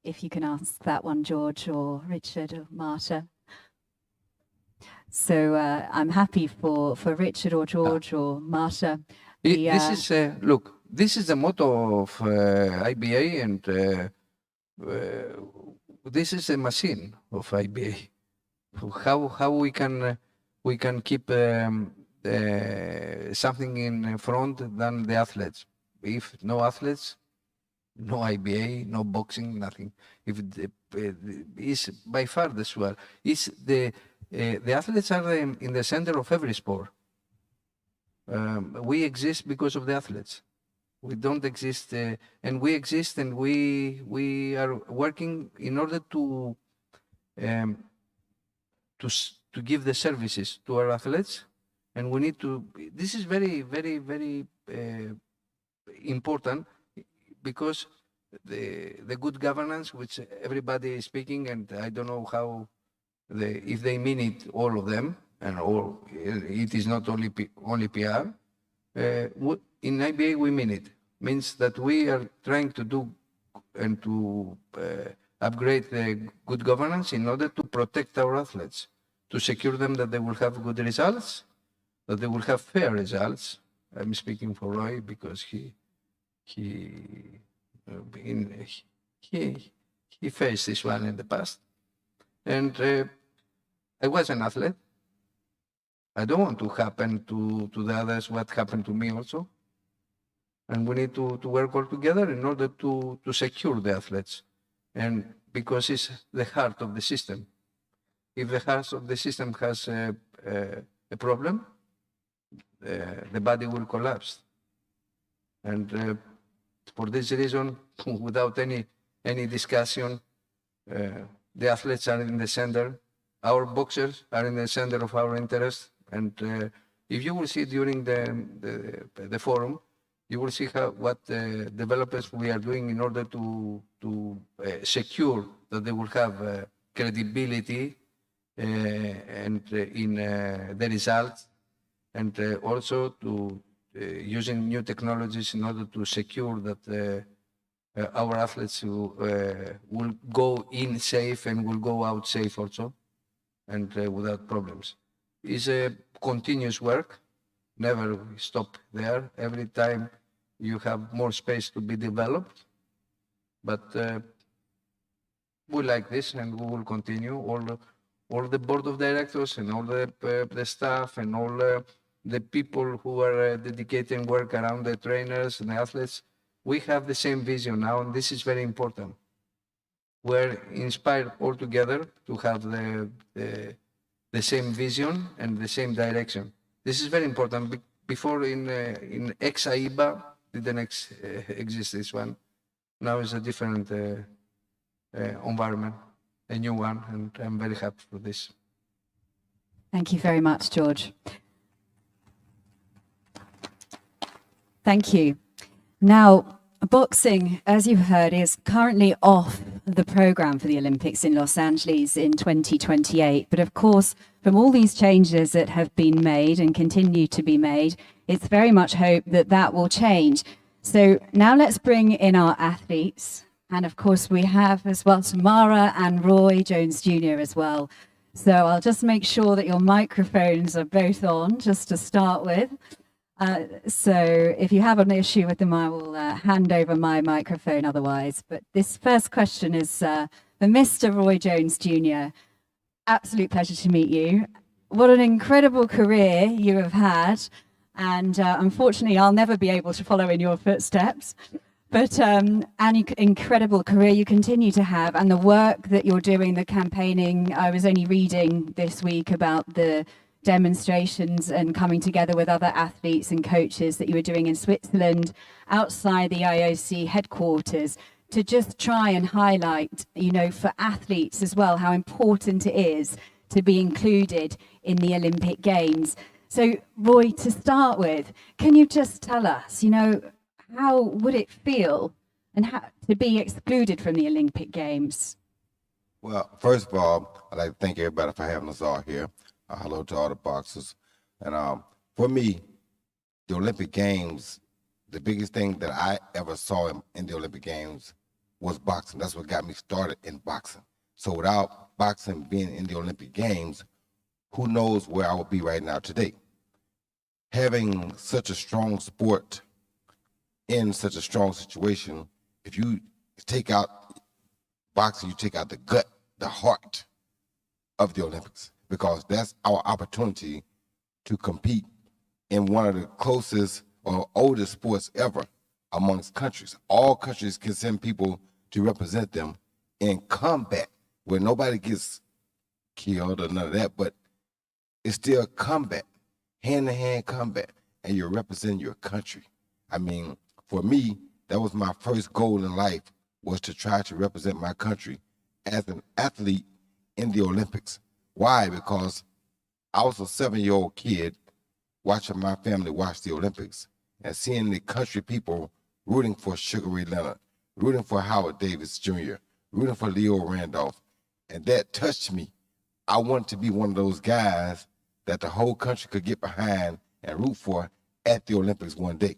If you can ask that one, George, or Richard, or Marta. So I'm happy for Richard or George or Marta. This is, look, this is the motto of IBA, and this is a machine of IBA. How we can keep something in front than the athletes. If no athletes, no IBA, no boxing, nothing. If is by far the swear. Is the athletes are in the center of every sport. We exist because of the athletes. We don't exist, and we exist, and we are working in order to give the services to our athletes, and we need to. This is very, very, very important, because the good governance, which everybody is speaking, and I don't know how if they mean it, all of them, and all it is not only PR. In IBA we mean it. Means that we are trying to do and to upgrade the good governance in order to protect our athletes, to secure them that they will have good results, that they will have fair results. I'm speaking for Roy because he faced this one in the past. And I was an athlete. I don't want to happen to the others what happened to me also. And we need to work all together in order to secure the athletes. And because it's the heart of the system. If the heart of the system has a problem, the body will collapse. And for this reason, without any discussion, the athletes are in the center. Our boxers are in the center of our interest. And if you will see during the forum, you will see what developers we are doing in order to secure that they will have credibility and in the results, and also to using new technologies in order to secure that our athletes will go in safe and will go out safe also, and without problems. It's a continuous work, never stop there. Every time you have more space to be developed, but we like this and we will continue. All the board of directors and all the staff and all the people who are dedicating work around the trainers and the athletes, we have the same vision now, and this is very important. We're inspired all together to have the same vision and the same direction. This is very important. Before in ex-AIBA didn't exist this one. Now it's a different environment, a new one, and I'm very happy for this. Thank you very much, George. Thank you. Now, boxing, as you've heard, is currently off the program for the Olympics in Los Angeles in 2028. But of course, from all these changes that have been made and continue to be made, it's very much hoped that that will change. So now let's bring in our athletes. And of course, we have as well Tamara and Roy Jones Jr. as well. So I'll just make sure that your microphones are both on, just to start with. So if you have an issue with them, I will hand over my microphone otherwise. But this first question is for Mr. Roy Jones Jr. Absolute pleasure to meet you. What an incredible career you have had. And unfortunately, I'll never be able to follow in your footsteps. But an incredible career you continue to have, and the work that you're doing, the campaigning. I was only reading this week about the demonstrations and coming together with other athletes and coaches that you were doing in Switzerland, outside the IOC headquarters, to just try and highlight, you know, for athletes as well, how important it is to be included in the Olympic Games. So, Roy, to start with, can you just tell us, you know, how would it feel and how to be excluded from the Olympic Games? Well, first of all, I'd like to thank everybody for having us all here. Hello to all the boxers. And for me, the Olympic Games, the biggest thing that I ever saw in the Olympic Games was boxing. That's what got me started in boxing. So without boxing being in the Olympic Games, who knows where I would be right now today. Having such a strong sport in such a strong situation, if you take out boxing, you take out the gut, the heart of the Olympics, because that's our opportunity to compete in one of the closest or oldest sports ever amongst countries. All countries can send people to represent them in combat, where nobody gets killed or none of that, but it's still combat, hand-to-hand combat, and you're representing your country. I mean, for me, that was my first goal in life, was to try to represent my country as an athlete in the Olympics. Why? Because I was a 7-year-old kid watching my family watch the Olympics and seeing the country people rooting for Sugar Ray Leonard, rooting for Howard Davis Jr., rooting for Leo Randolph. And that touched me. I wanted to be one of those guys that the whole country could get behind and root for at the Olympics one day.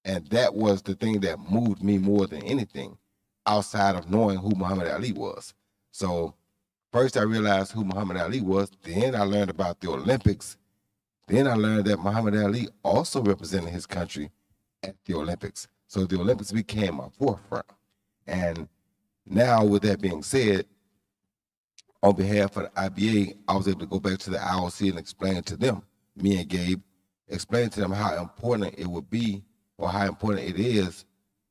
And that was the thing that moved me more than anything, outside of knowing who Muhammad Ali was. So first I realized who Muhammad Ali was, then I learned about the Olympics, then I learned that Muhammad Ali also represented his country at the Olympics. So the Olympics became my forefront. And now with that being said, on behalf of the IBA, I was able to go back to the IOC and explain to them, me and Gabe, explain to them how important it would be, or how important it is,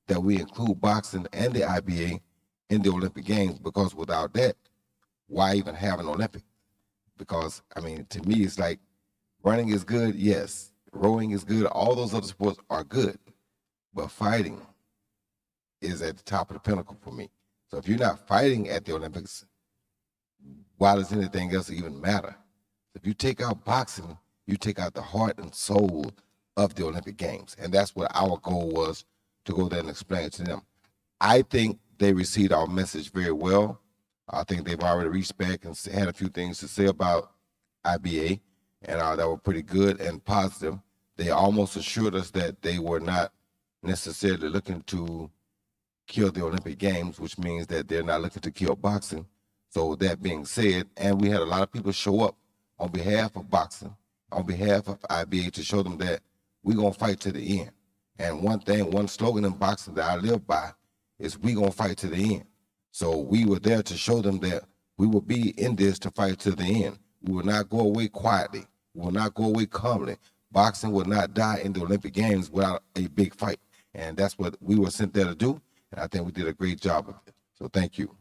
that we include boxing and the IBA in the Olympic Games, because without that, why even have an Olympic? Because, I mean, to me, it's like running is good, yes. Rowing is good. All those other sports are good. But fighting is at the top of the pinnacle for me. So if you're not fighting at the Olympics, why does anything else even matter? If you take out boxing, you take out the heart and soul of the Olympic Games. And that's what our goal was, to go there and explain it to them. I think they received our message very well. I think they've already reached back and had a few things to say about IBA, and that were pretty good and positive. They almost assured us that they were not necessarily looking to kill the Olympic Games, which means that they're not looking to kill boxing. So that being said, and we had a lot of people show up on behalf of boxing, on behalf of IBA, to show them that we're going to fight to the end. And one slogan in boxing that I live by is, we going to fight to the end. So we were there to show them that we will be in this to fight to the end. We will not go away quietly. We will not go away calmly. Boxing will not die in the Olympic Games without a big fight. And that's what we were sent there to do. And I think we did a great job of it. So thank you.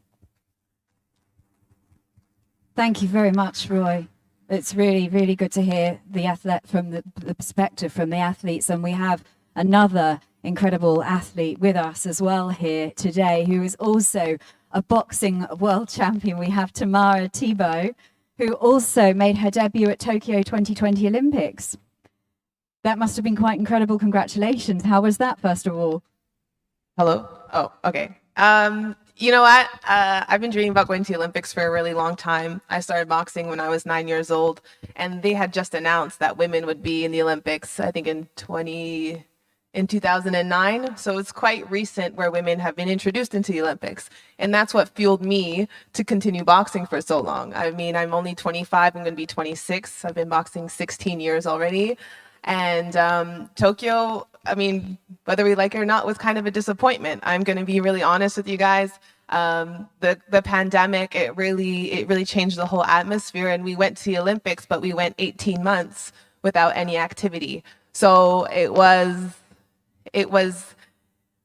Thank you very much, Roy. It's really, really good to hear the athlete from the perspective from the athletes. And we have another incredible athlete with us as well here today, who is also a boxing world champion. We have Tamara Thibault, who also made her debut at Tokyo 2020 Olympics. That must have been quite incredible. Congratulations. How was that, first of all? Hello? Oh, okay. You know what? I've been dreaming about going to the Olympics for a really long time. I started boxing when I was 9 years old, and they had just announced that women would be in the Olympics, I think in 2009. So it's quite recent where women have been introduced into the Olympics. And that's what fueled me to continue boxing for so long. I mean, I'm only 25, I'm going to be 26. I've been boxing 16 years already. And Tokyo, I mean, whether we like it or not, was kind of a disappointment. I'm going to be really honest with you guys. The pandemic, it really changed the whole atmosphere, and we went to the Olympics, but we went 18 months without any activity. So it was,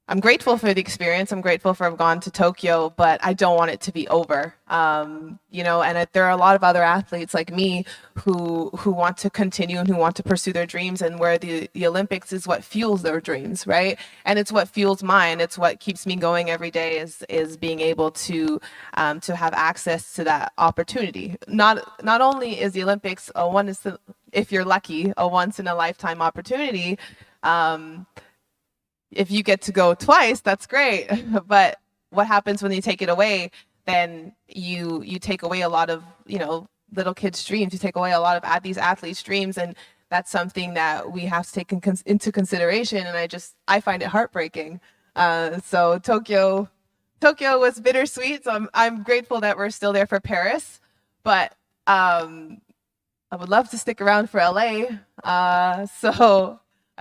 I'm grateful for the experience. I'm grateful for have gone to Tokyo, but I don't want it to be over. You know, and there are a lot of other athletes like me who want to continue and who want to pursue their dreams, and where the Olympics is what fuels their dreams, right? And it's what fuels mine. It's what keeps me going every day is being able to have access to that opportunity. Not only is the Olympics if you're lucky, a once in a lifetime opportunity. If you get to go twice, that's great. But what happens when you take it away? Then you take away a lot of, you know, little kids' dreams. You take away a lot of these athletes' dreams, and that's something that we have to take into consideration. And I find it heartbreaking. So Tokyo was bittersweet. So I'm grateful that we're still there for Paris, but I would love to stick around for LA.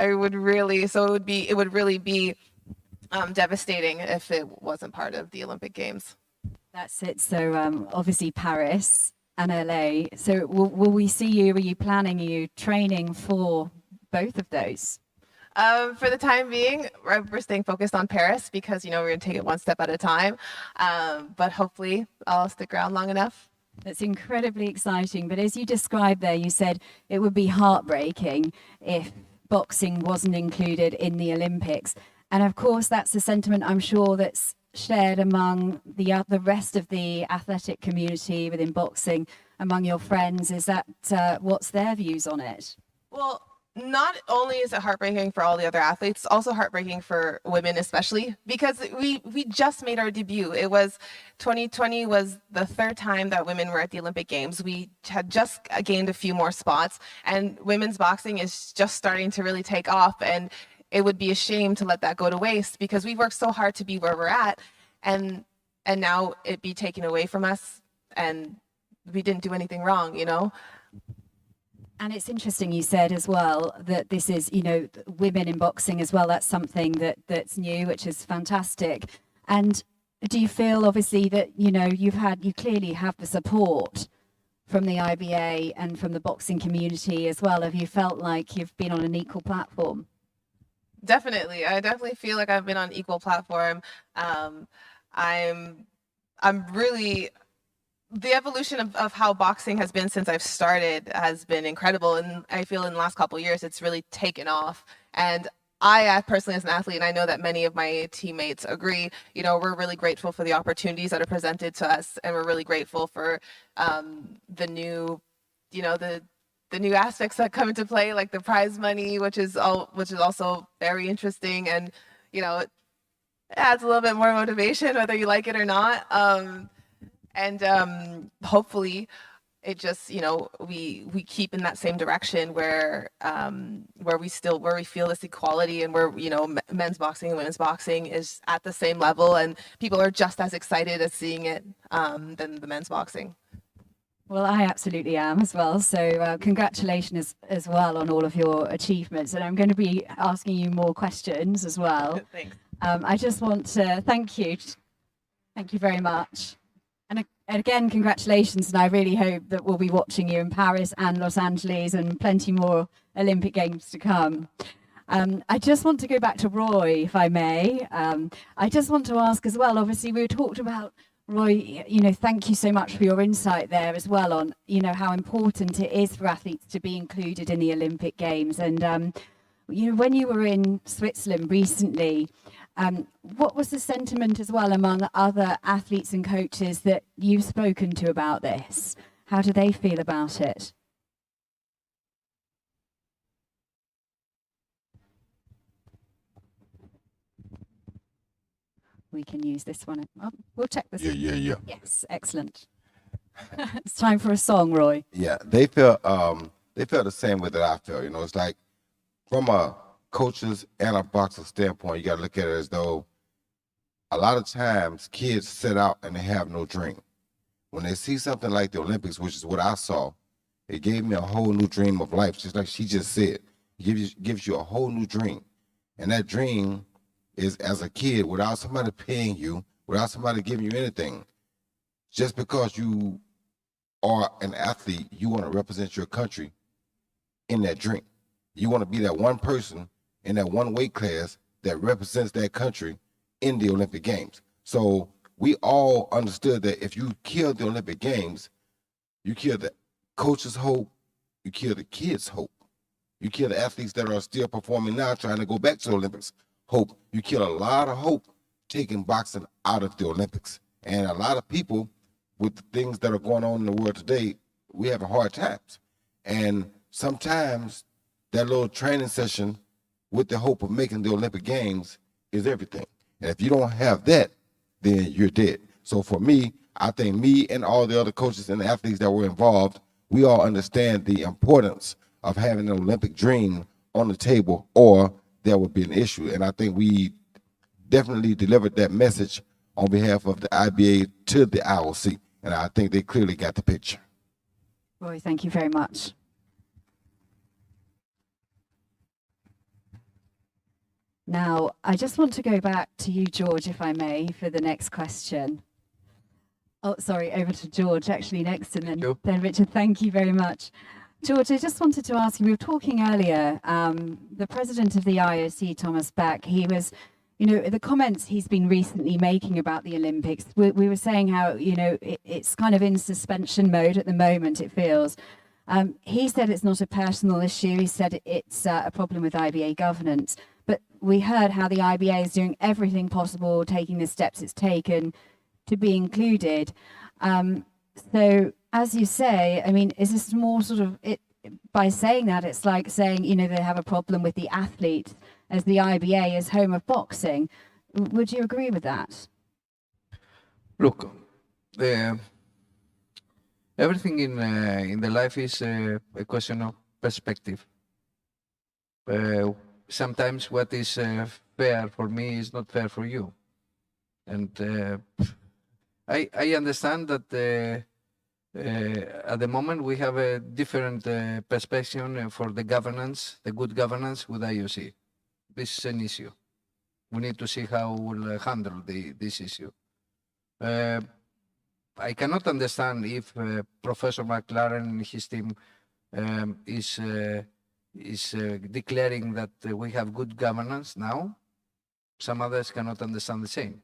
It would really be devastating if it wasn't part of the Olympic Games. That's it. So obviously Paris and LA. So will we see you? Are you planning? Are you training for both of those? For the time being, we're staying focused on Paris because, you know, we're going to take it one step at a time. But hopefully I'll stick around long enough. That's incredibly exciting. But as you described there, you said it would be heartbreaking if boxing wasn't included in the Olympics. And of course, that's a sentiment I'm sure that's shared among the rest of the athletic community within boxing, among your friends. Is that what's their views on it? Well, not only is it heartbreaking for all the other athletes, it's also heartbreaking for women, especially because we just made our debut. 2020 was the third time that women were at the Olympic Games. We had just gained a few more spots, and women's boxing is just starting to really take off. And it would be a shame to let that go to waste because we worked so hard to be where we're at, and now it be taken away from us, and we didn't do anything wrong, you know? And it's interesting you said as well that this is, you know, women in boxing as well. That's something that's new, which is fantastic. And do you feel obviously that, you know, you clearly have the support from the IBA and from the boxing community as well? Have you felt like you've been on an equal platform? Definitely. I definitely feel like I've been on equal platform. I'm really, the evolution of how boxing has been since I've started has been incredible. And I feel in the last couple of years, it's really taken off. And I personally, as an athlete, and I know that many of my teammates agree, you know, we're really grateful for the opportunities that are presented to us. And we're really grateful for the new, you know, the new aspects that come into play, like the prize money, which is also very interesting. And, you know, it adds a little bit more motivation, whether you like it or not. And hopefully it just, you know, we keep in that same direction where we feel this equality, and where, you know, men's boxing and women's boxing is at the same level, and people are just as excited as seeing it than the men's boxing. Well, I absolutely am as well. So congratulations as well on all of your achievements. And I'm going to be asking you more questions as well. Thanks. I just want to thank you. Thank you very much. And again, congratulations. And I really hope that we'll be watching you in Paris and Los Angeles and plenty more Olympic Games to come. I just want to go back to Roy, if I may. I just want to ask as well, obviously we talked about, Roy, you know, thank you so much for your insight there as well on, you know, how important it is for athletes to be included in the Olympic Games. And, you know, when you were in Switzerland recently, what was the sentiment as well among other athletes and coaches that you've spoken to about this? How do they feel about it? We can use this one. Oh, we'll check this. Yeah. Yes, excellent. It's time for a song, Roy. Yeah, they felt the same way that I felt. You know, it's like from a coach's and a boxer standpoint, you got to look at it as though a lot of times kids set out and they have no dream. When they see something like the Olympics, which is what I saw, it gave me a whole new dream of life, just like she just said. gives you a whole new dream. And that dream is, as a kid, without somebody paying you, without somebody giving you anything, just because you are an athlete, you want to represent your country in that dream. You want to be that one person in that one weight class that represents that country in the Olympic Games. So we all understood that if you kill the Olympic Games, you kill the coach's hope, you kill the kids' hope, you kill the athletes that are still performing now trying to go back to the Olympics hope. You kill a lot of hope taking boxing out of the Olympics. And a lot of people, with the things that are going on in the world today, we have hard times. And sometimes that little training session with the hope of making the Olympic Games is everything. And if you don't have that, then you're dead. So for me, I think me and all the other coaches and athletes that were involved, we all understand the importance of having an Olympic dream on the table, or there would be an issue. And I think we definitely delivered that message on behalf of the IBA to the IOC. And I think they clearly got the picture. Roy, thank you very much. Now, I just want to go back to you, George, if I may, for the next question. Oh, sorry, over to George, actually next, and then Richard, thank you very much. George, I just wanted to ask you, we were talking earlier, the president of the IOC, Thomas Bach, he was, you know, the comments he's been recently making about the Olympics, we were saying how, you know, it's kind of in suspension mode at the moment, it feels. He said it's not a personal issue. He said it's a problem with IBA governance. But we heard how the IBA is doing everything possible, taking the steps it's taken to be included. So, as you say, I mean, is this more sort of, by saying that, it's like saying, you know, they have a problem with the athletes as the IBA is home of boxing. Would you agree with that? Look, everything in the life is a question of perspective. Sometimes what is fair for me is not fair for you. And I understand that at the moment we have a different perspective for the governance, the good governance with IOC. This is an issue. We need to see how we'll handle this issue. I cannot understand if Professor McLaren and his team is declaring that we have good governance now. Some others cannot understand the same.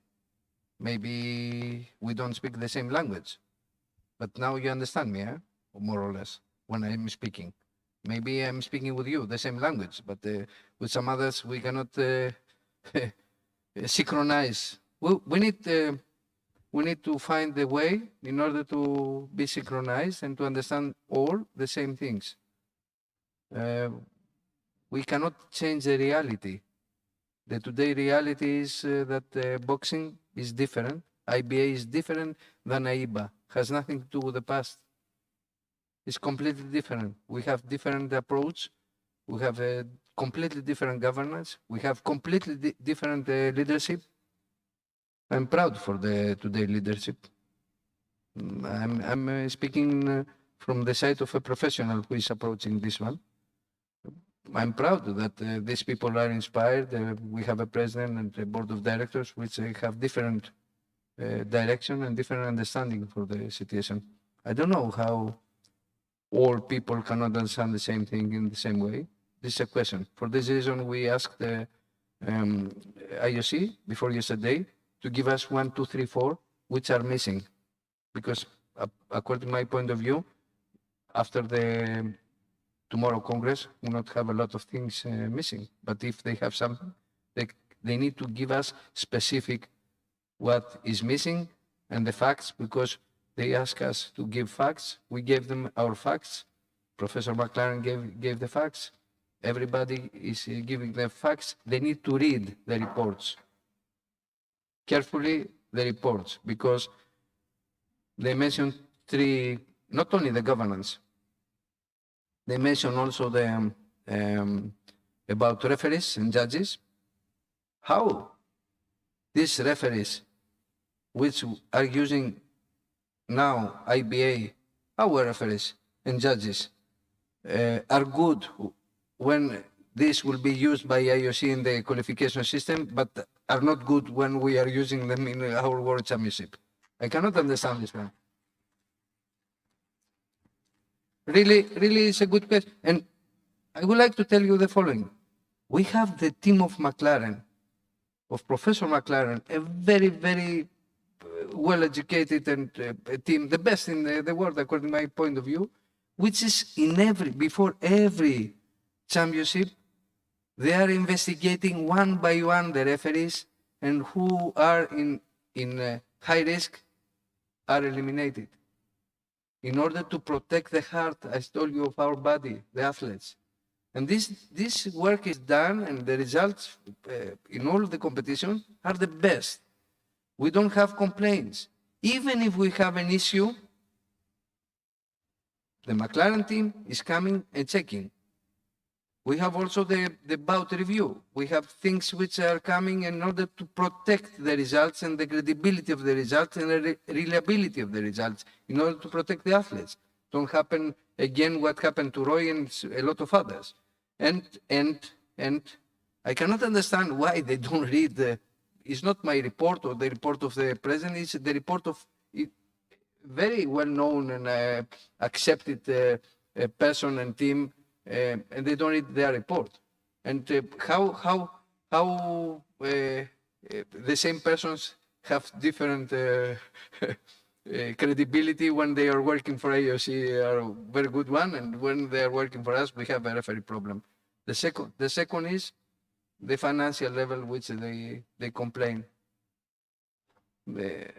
Maybe we don't speak the same language, but now you understand me, more or less, when I'm speaking. Maybe I'm speaking with you the same language, but with some others we cannot synchronize. We need to find the way in order to be synchronized and to understand all the same things. We cannot change the reality. The today reality is that boxing is different. IBA is different than AIBA. Has nothing to do with the past. It's completely different. We have different approach. We have a completely different governance. We have completely different leadership. I'm proud for the today leadership. I'm speaking from the side of a professional who is approaching this one. I'm proud that these people are inspired. We have a president and a board of directors which have different direction and different understanding for the situation. I don't know how all people cannot understand the same thing in the same way. This is a question. For this reason, we asked the IOC before yesterday to give us 1, 2, 3, 4, which are missing. Because according to my point of view, after the tomorrow Congress, we will not have a lot of things missing. But if they have something, they need to give us specific what is missing and the facts, because they ask us to give facts. We gave them our facts. Professor McLaren gave the facts. Everybody is giving the facts. They need to read the reports carefully, the reports, because they mentioned three, not only the governance, they mentioned also the about referees and judges. How these referees, which are using now IBA, our referees and judges, are good when this will be used by IOC in the qualification system, but are not good when we are using them in our World Championship. I cannot understand this one. Really, it's a good question. And I would like to tell you the following. We have the team of McLaren, of Professor McLaren, a very, very well-educated and team, the best in the world, according to my point of view, which is before every championship, they are investigating one by one the referees, and who are in high risk are eliminated. In order to protect the heart, I told you, of our body, the athletes. And this work is done, and the results in all the competitions are the best. We don't have complaints. Even if we have an issue, the McLaren team is coming and checking. We have also the bout review. We have things which are coming in order to protect the results and the credibility of the results and the reliability of the results in order to protect the athletes. Don't happen again what happened to Roy and a lot of others. And I cannot understand why they don't read it's not my report or the report of the president, it's the report of very well-known and accepted person and team, and they don't read their report. And how the same persons have different credibility when they are working for AOC are a very good one, and when they are working for us, we have a referee problem. The second is the financial level which they complain. They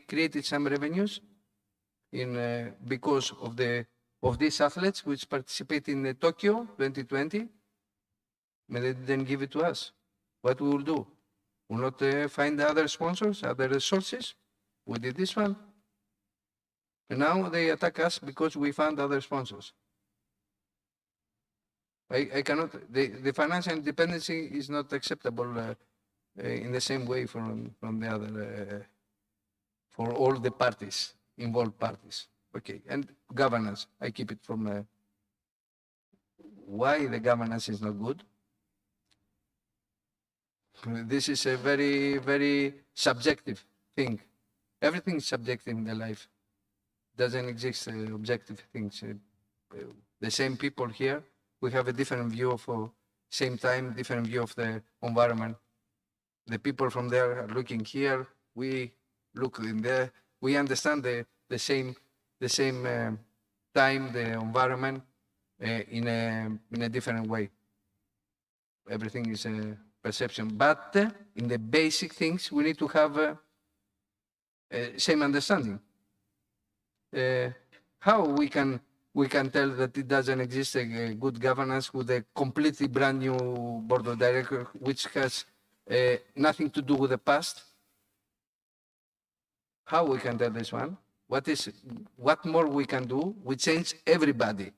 created some revenues because of these athletes which participate in Tokyo 2020, but they didn't give it to us. What we will do? We'll not find other sponsors, other resources. We did this one. And now they attack us because we found other sponsors. I cannot, the financial independency is not acceptable in the same way from the other, for all the parties, involved parties. Okay, and governance, I keep it from why the governance is not good. This is a very, very subjective thing. Everything is subjective in the life. Doesn't exist objective things. The same people here, we have a different view of, same time, different view of the environment. The people from there are looking here, we look in there. We understand the same time, the environment in a different way. Everything is a perception. But in the basic things, we need to have same understanding. How we can tell that it doesn't exist a good governance with a completely brand new board of directors, which has nothing to do with the past? How we can tell this one? What more we can do? We change everybody,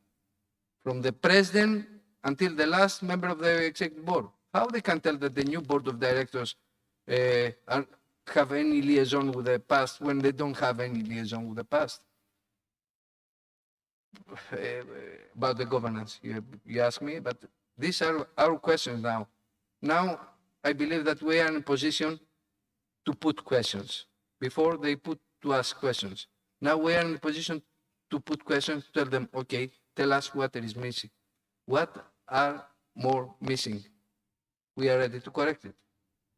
from the president until the last member of the executive board. How they can tell that the new board of directors have any liaison with the past when they don't have any liaison with the past? About the governance, you ask me, but these are our questions now. Now, I believe that we are in a position to put questions. Before, they put to ask questions. Now we are in a position to put questions, tell them, okay, tell us what is missing. What are more missing? We are ready to correct it.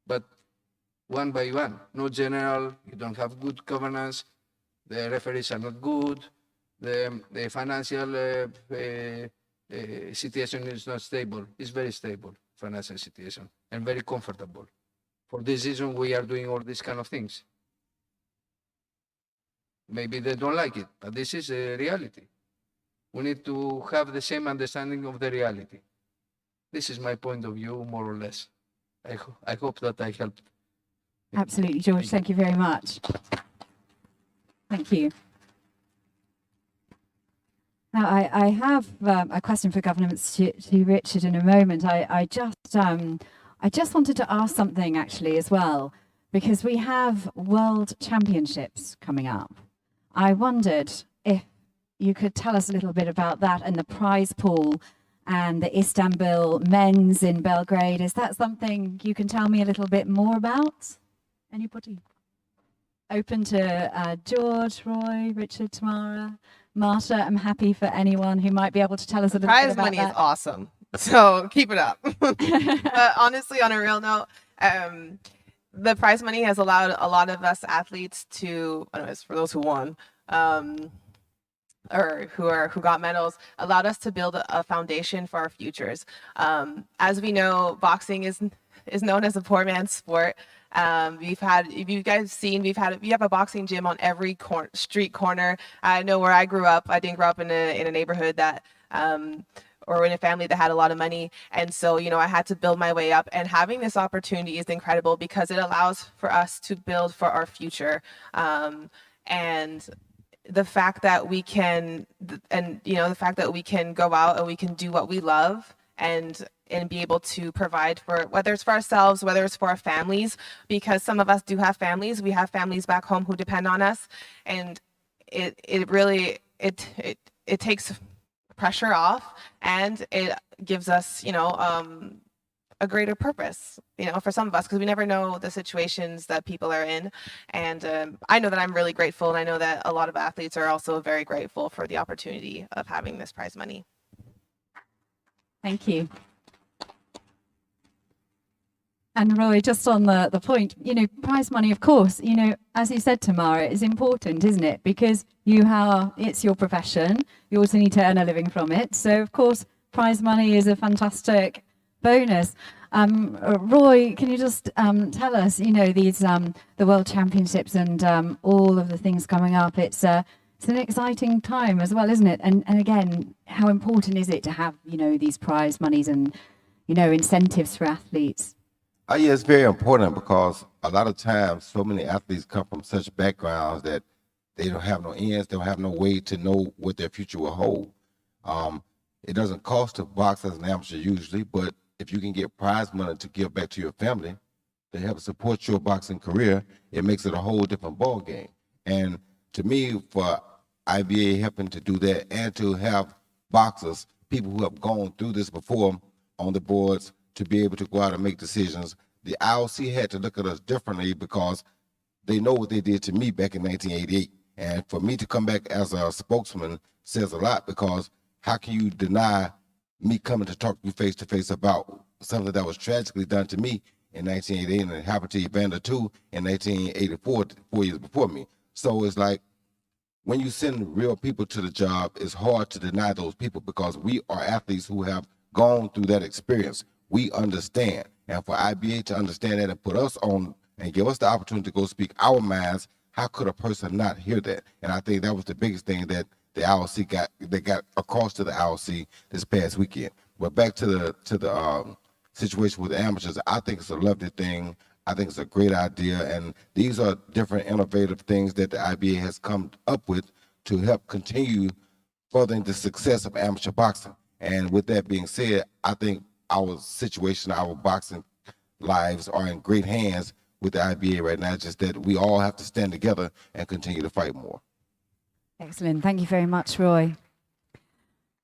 But one by one, no general, you don't have good governance, the referees are not good, the financial situation is not stable. It's very stable, financial situation, and very comfortable. For this reason, we are doing all these kind of things. Maybe they don't like it, but this is a reality. We need to have the same understanding of the reality. This is my point of view, more or less. I hope that I helped. Absolutely, George. Thank you very much. Thank you. Now, I have a question for governance to Richard in a moment. I just wanted to ask something actually as well, because we have World Championships coming up. I wondered if you could tell us a little bit about that and the prize pool and the Istanbul men's in Belgrade. Is that something you can tell me a little bit more about? Anybody? Open to George, Roy, Richard, Tamara, Marta. I'm happy for anyone who might be able to tell us a little bit Prize about money that. is awesome. So keep it up. But honestly, on a real note, the prize money has allowed a lot of us athletes to, anyways, for those who won, or who got medals, allowed us to build a foundation for our futures. As we know, boxing is known as a poor man's sport. We've had, if you guys seen, we have a boxing gym on every street corner. I know where I grew up. I didn't grow up in a neighborhood that, or in a family that had a lot of money. And so, you know, I had to build my way up, and having this opportunity is incredible because it allows for us to build for our future. And the fact that we can, the fact that we can go out and we can do what we love and be able to provide for, whether it's for ourselves, whether it's for our families, because some of us do have families. We have families back home who depend on us, and it really takes pressure off, and it gives us, a greater purpose, for some of us, because we never know the situations that people are in. And I know that I'm really grateful, and I know that a lot of athletes are also very grateful for the opportunity of having this prize money. Thank you. And Roy, just on the point, prize money, of course, as you said, Tamara, is important, isn't it? Because it's your profession. You also need to earn a living from it. So, of course, prize money is a fantastic bonus. Roy, can you just tell us, these the World Championships and all of the things coming up? It's an exciting time as well, isn't it? And again, how important is it to have, these prize monies and, incentives for athletes? Yeah, it's very important because a lot of times so many athletes come from such backgrounds that they don't have no ends, they don't have no way to know what their future will hold. It doesn't cost to box as an amateur usually, but if you can get prize money to give back to your family to help support your boxing career, it makes it a whole different ball game. And to me, for IBA helping to do that and to have boxers, people who have gone through this before on the boards, to be able to go out and make decisions, the IOC had to look at us differently because they know what they did to me back in 1988. And for me to come back as a spokesman says a lot, because how can you deny me coming to talk to you face to face about something that was tragically done to me in 1988 and it happened to Evander too in 1984, 4 years before me. So it's like, when you send real people to the job, it's hard to deny those people because we are athletes who have gone through that experience. We understand. And for IBA to understand that and put us on and give us the opportunity to go speak our minds, how could a person not hear that? And I think that was the biggest thing that the IOC got across to the IOC this past weekend. But back to the situation with the amateurs, I think it's a lovely thing. I think it's a great idea. And these are different innovative things that the IBA has come up with to help continue furthering the success of amateur boxing. And with that being said, I think our situation, our boxing lives are in great hands with the IBA right now, just that we all have to stand together and continue to fight more. Excellent. Thank you very much, Roy.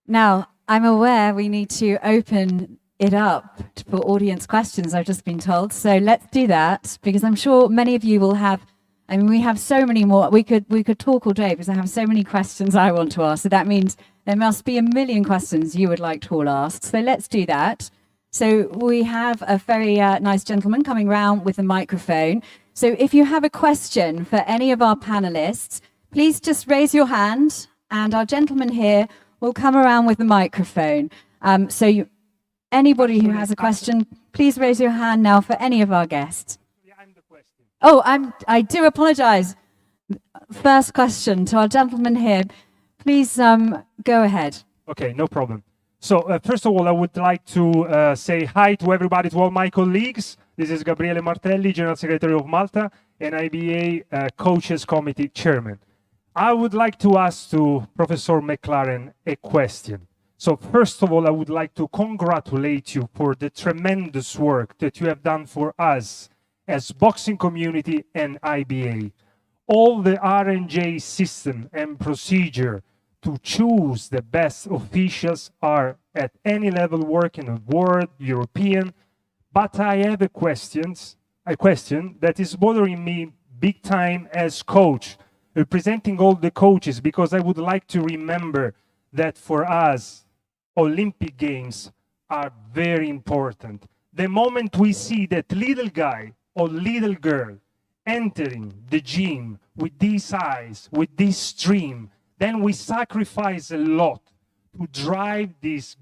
Now, I'm aware we need to open it up for audience questions, I've just been told. So let's do that, because I'm sure many of you will have, we have so many more. We could talk all day because I have so many questions I want to ask. So that means there must be a million questions you would like to all ask. So let's do that. So we have a very nice gentleman coming round with a microphone. So if you have a question for any of our panelists, please just raise your hand and our gentleman here will come around with the microphone. Anybody who has a question, please raise your hand now for any of our guests. I'm the question. Oh, I do apologize. First question to our gentleman here. Please go ahead. Okay, no problem. So first of all, I would like to say hi to everybody, to all my colleagues. This is Gabriele Martelli, General Secretary of Malta and IBA Coaches Committee Chairman. I would like to ask to Professor McLaren a question. So first of all, I would like to congratulate you for the tremendous work that you have done for us as boxing community and IBA. All the R&J system and procedure to choose the best officials are at any level working in world, European. But I have a question that is bothering me big time as coach, representing all the coaches, because I would like to remember that for us, Olympic Games are very important. The moment we see that little guy or little girl entering the gym with these eyes, with this dream, then we sacrifice a lot to drive this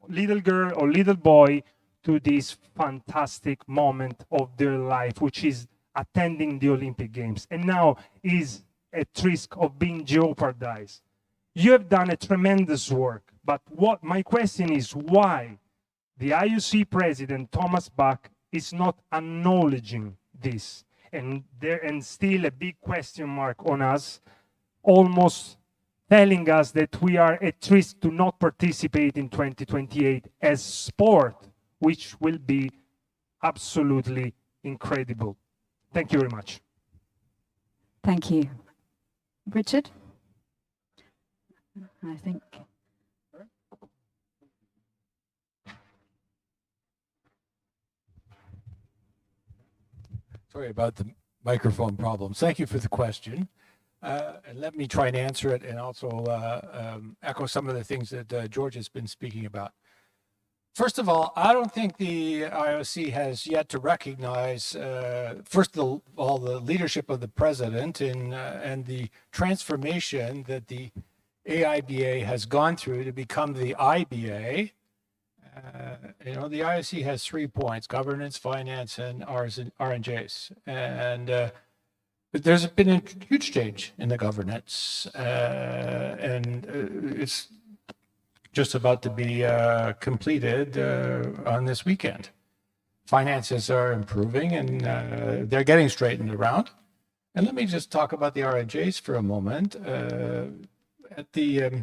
little girl or little boy to this fantastic moment of their life, which is attending the Olympic Games, and now is at risk of being jeopardized. You have done a tremendous work, but what my question is why the IOC president, Thomas Bach, is not acknowledging this? And still a big question mark on us, almost telling us that we are at risk to not participate in 2028 as sport, which will be absolutely incredible. Thank you very much. Thank you. Richard? I think. Sorry about the microphone problems. Thank you for the question. And let me try and answer it and also echo some of the things that George has been speaking about. First of all, I don't think the IOC has yet to recognize, first of all, the leadership of the president and the transformation that the AIBA has gone through to become the IBA. The IOC has 3 points: governance, finance, and R&Js. And but there's been a huge change in the governance, and it's just about to be completed on this weekend. Finances are improving, and they're getting straightened around. And let me just talk about the R&Js for a moment. At the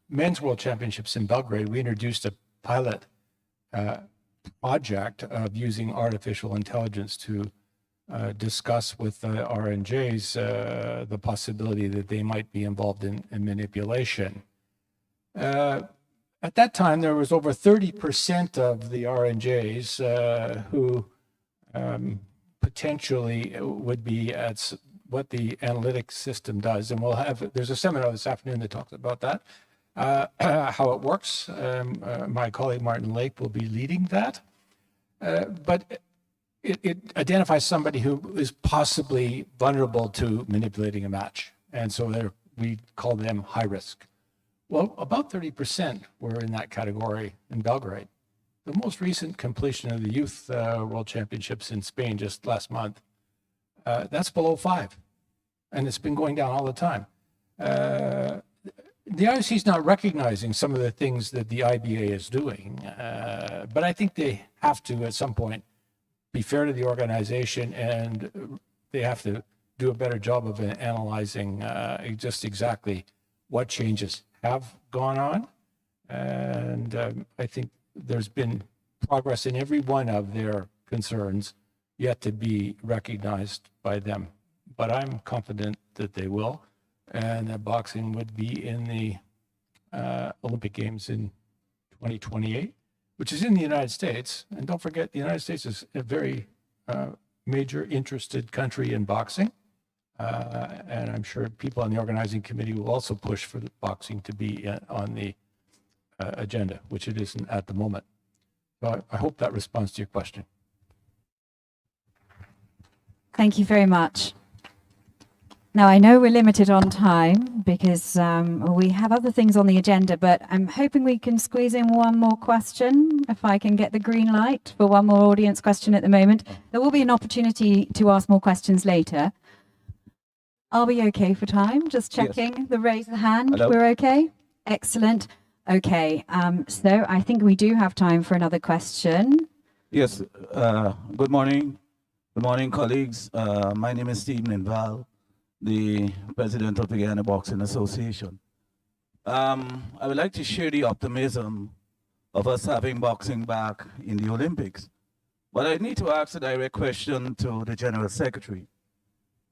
Men's World Championships in Belgrade, we introduced a pilot project of using artificial intelligence to discuss with R&Js the possibility that they might be involved in manipulation. At that time, there was over 30% of the R&Js who potentially would be at what the analytics system does. And there's a seminar this afternoon that talks about that, how it works. My colleague Martin Lake will be leading that. But it identifies somebody who is possibly vulnerable to manipulating a match. And so we call them high risk. Well, about 30% were in that category in Belgrade. The most recent completion of the Youth World Championships in Spain just last month, that's below 5. And it's been going down all the time. The IOC is not recognizing some of the things that the IBA is doing, but I think they have to, at some point, be fair to the organization, and they have to do a better job of analyzing just exactly what changes have gone on. And I think there's been progress in every one of their concerns yet to be recognized by them. But I'm confident that they will, and that boxing would be in the Olympic Games in 2028, which is in the United States. And don't forget, the United States is a very major interested country in boxing. And I'm sure people on the organizing committee will also push for the boxing to be on the agenda, which it isn't at the moment. So I hope that responds to your question. Thank you very much. Now, I know we're limited on time because we have other things on the agenda, but I'm hoping we can squeeze in one more question, if I can get the green light for one more audience question at the moment. There will be an opportunity to ask more questions later. Are we okay for time? Just checking. Yes. The raise of hand. Hello. We're okay? Excellent. Okay. So I think we do have time for another question. Yes. Good morning. Good morning, colleagues. My name is Stephen Inval, the president of the Guyana Boxing Association. I would like to share the optimism of us having boxing back in the Olympics. But I need to ask a direct question to the General Secretary.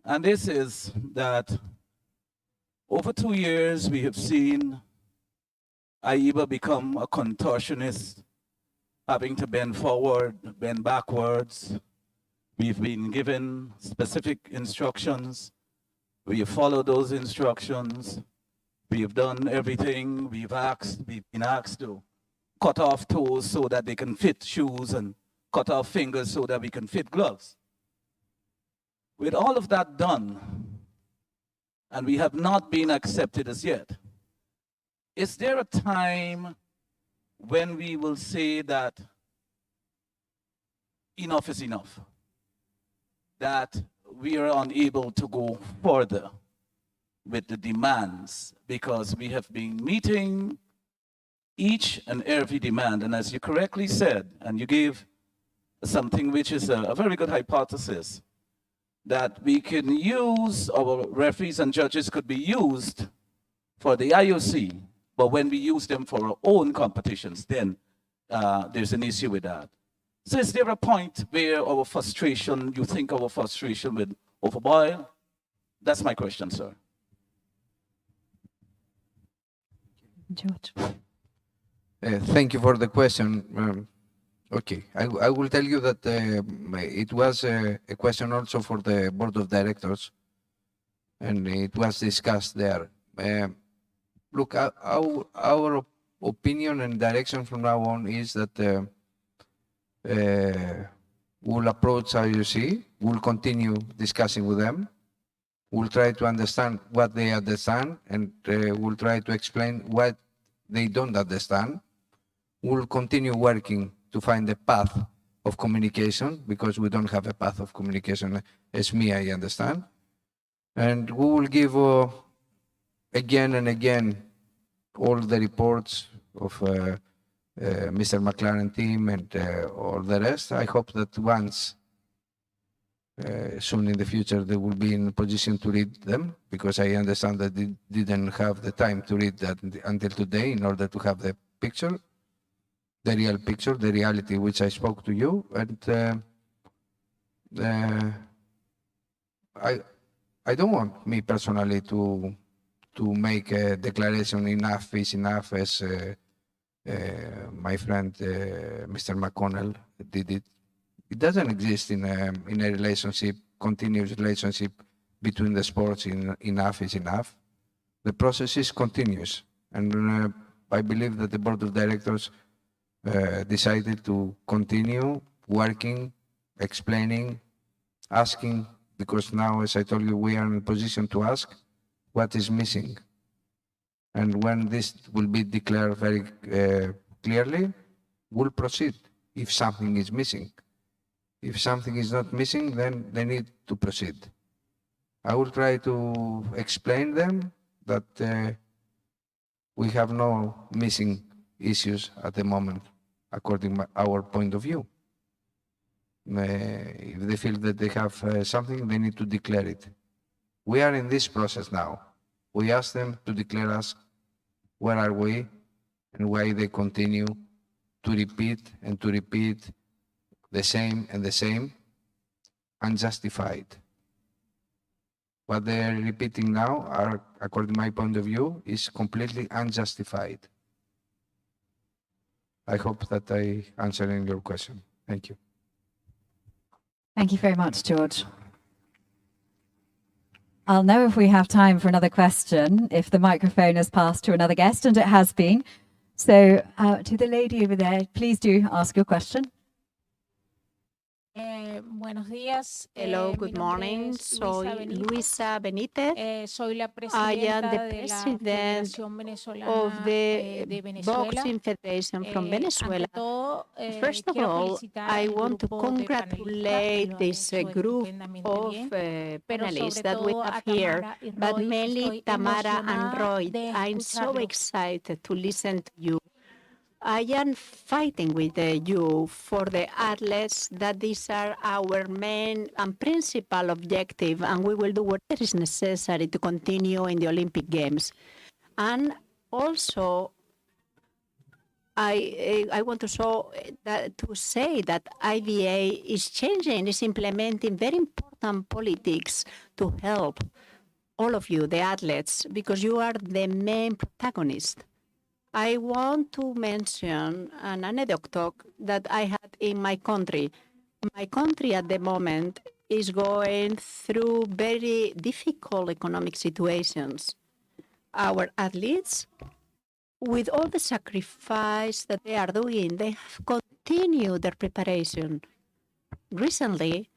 And this is that Over 2 years, we have seen IBA become a contortionist, having to bend forward, bend backwards. We've been given specific instructions. We have followed those instructions. We have done everything. We've been asked to cut off toes so that they can fit shoes and cut off fingers so that we can fit gloves. With all of that done, and we have not been accepted as yet, is there a time when we will say that enough is enough? That we are unable to go further with the demands because we have been meeting each and every demand. And as you correctly said, and you gave something which is a very good hypothesis, that we can use, our referees and judges could be used for the IOC, but when we use them for our own competitions, then there's an issue with that. So is there a point where our frustration, you think our frustration will overboil? That's my question, sir. George. Thank you for the question. Okay, I will tell you that it was a question also for the board of directors, and it was discussed there. Look, our opinion and direction from now on is that we'll approach IOC, we'll continue discussing with them, we'll try to understand what they understand, and we'll try to explain what they don't understand. We'll continue working to find a path of communication, because we don't have a path of communication, as I understand. And we will give again and again all the reports of Mr. McLaren team and all the rest. I hope that once, soon in the future, they will be in a position to read them, because I understand that they didn't have the time to read that until today in order to have the picture. The real picture, the reality which I spoke to you, and I don't want me personally to make a declaration enough is enough, as my friend Mr. McConnell did it. It doesn't exist in a relationship, continuous relationship between the sports. Enough is enough. The process is continuous, and I believe that the board of directors decided to continue working, explaining, asking, because now, as I told you, we are in a position to ask what is missing. And when this will be declared very clearly, we'll proceed if something is missing. If something is not missing, then they need to proceed. I will try to explain them that we have no missing issues at the moment, according to our point of view. If they feel that they have something, they need to declare it. We are in this process now. We ask them to declare us where are we and why they continue to repeat and to repeat the same and the same, unjustified. What they are repeating now are, according to my point of view, is completely unjustified. I hope that I answered your question. Thank you. Thank you very much, George. I'll know if we have time for another question if the microphone is passed to another guest, and it has been. So to the lady over there, please do ask your question. Buenos días. Hello, good morning. Soy Luisa Benítez. I am the president of the Boxing Federation from Venezuela. First of all, I want to congratulate this group of panelists that we have here, but mainly Tamara and Roy. I'm so excited to listen to you. I am fighting with you for the athletes, that these are our main and principal objective, and we will do whatever is necessary to continue in the Olympic Games. And also, I want to say that IBA is changing, is implementing very important politics to help all of you, the athletes, because you are the main protagonist. I want to mention an anecdote that I had in my country. My country at the moment is going through very difficult economic situations. Our athletes, with all the sacrifice that they are doing, they have continued their preparation. Recently,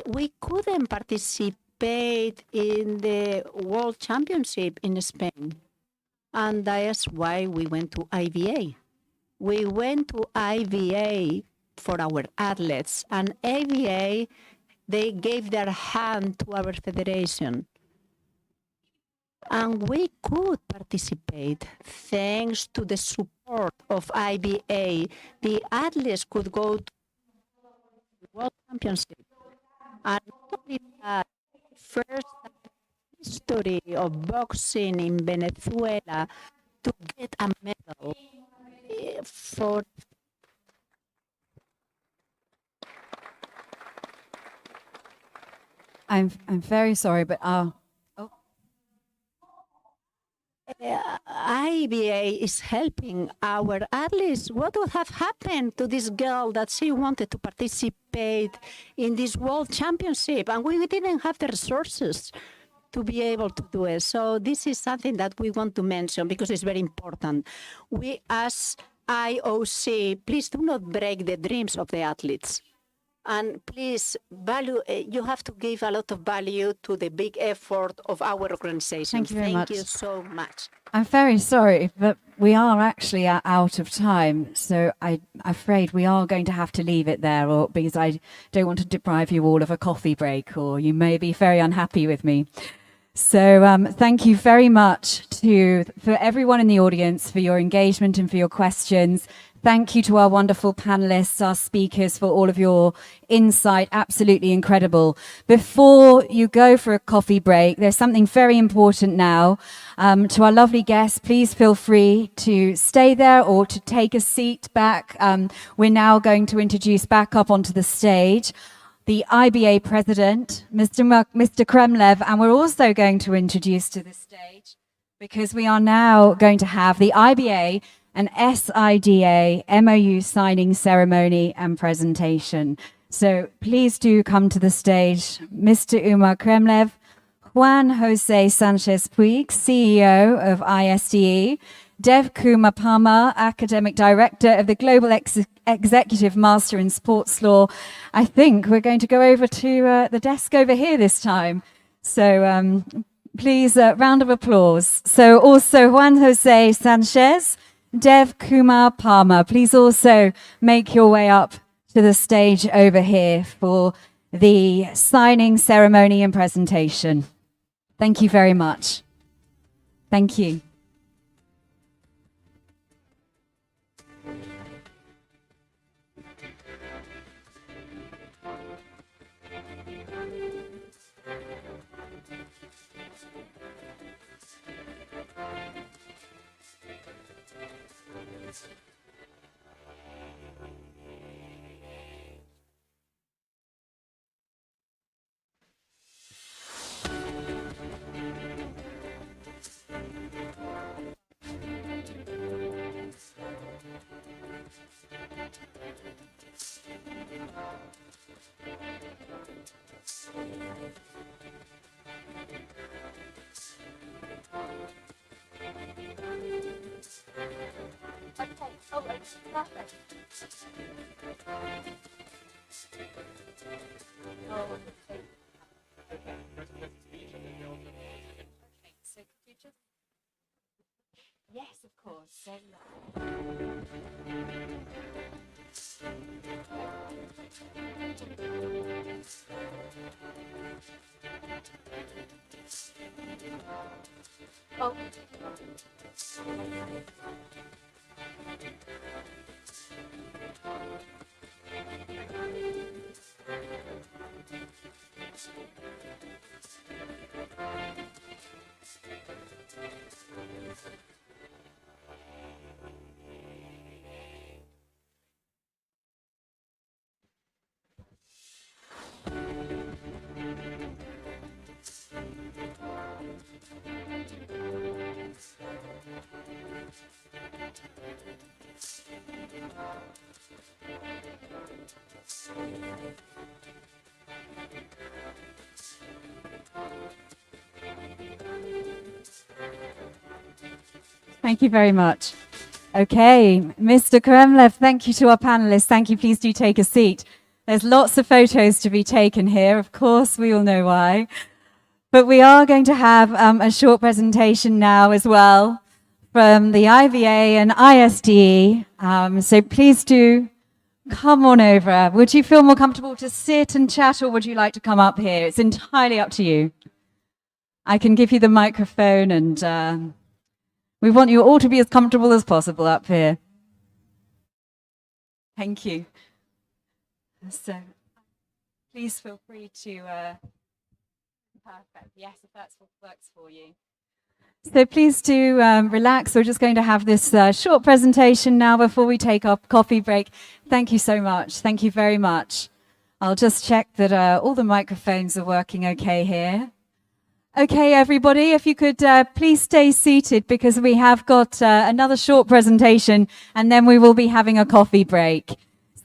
we couldn't participate in the World Championship in Spain. And that's why we went to IBA. We went to IBA for our athletes, and IBA, they gave their hand to our federation. And we could participate thanks to the support of IBA. The athletes could go to the World Championship. And not only that, first history of boxing in Venezuela to get a medal for I'm very sorry, but IBA is helping our athletes. What would have happened to this girl that she wanted to participate in this World Championship, and we didn't have the resources to be able to do it. So this is something that we want to mention because it's very important. We, as IOC, please do not break the dreams of the athletes. And please, you have to give a lot of value to the big effort of our organization. Thank you very much. Thank you so much. I'm very sorry, but we are actually out of time. So I'm afraid we are going to have to leave it there, or because I don't want to deprive you all of a coffee break, or you may be very unhappy with me. So thank you very much for everyone in the audience for your engagement and for your questions. Thank you to our wonderful panelists, our speakers, for all of your insight. Absolutely incredible. Before you go for a coffee break, there's something very important now. To our lovely guests, please feel free to stay there or to take a seat back. We're now going to introduce back up onto the stage the IBA president, Mr. Kremlev, and we're also going to introduce to the stage, because we are now going to have the IBA and ISDE MOU signing ceremony and presentation. So please do come to the stage, Mr. Umar Kremlev, Juan Jose Sanchez Puig, CEO of ISDE, Dev Kumar Parmar, Academic Director of the Global Executive Master in Sports Law. I think we're going to go over to the desk over here this time. So please, round of applause. So also Juan Jose Sanchez, Dev Kumar Parmar, please also make your way up to the stage over here for the signing ceremony and presentation. Thank you very much. Thank you. Yes, of course. Oh. Thank you very much. Okay, Mr. Kremlev, thank you to our panelists. Thank you. Please do take a seat. There's lots of photos to be taken here. Of course, we all know why. But we are going to have a short presentation now as well from the IBA and ISDE. So please do come on over. Would you feel more comfortable to sit and chat, or would you like to come up here? It's entirely up to you. I can give you the microphone, and we want you all to be as comfortable as possible up here. Thank you. So please feel free to... Perfect. Yes, if that's what works for you. So please do relax. We're just going to have this short presentation now before we take our coffee break. Thank you so much. Thank you very much. I'll just check that all the microphones are working okay here. Okay, everybody, if you could please stay seated, because we have got another short presentation and then we will be having a coffee break.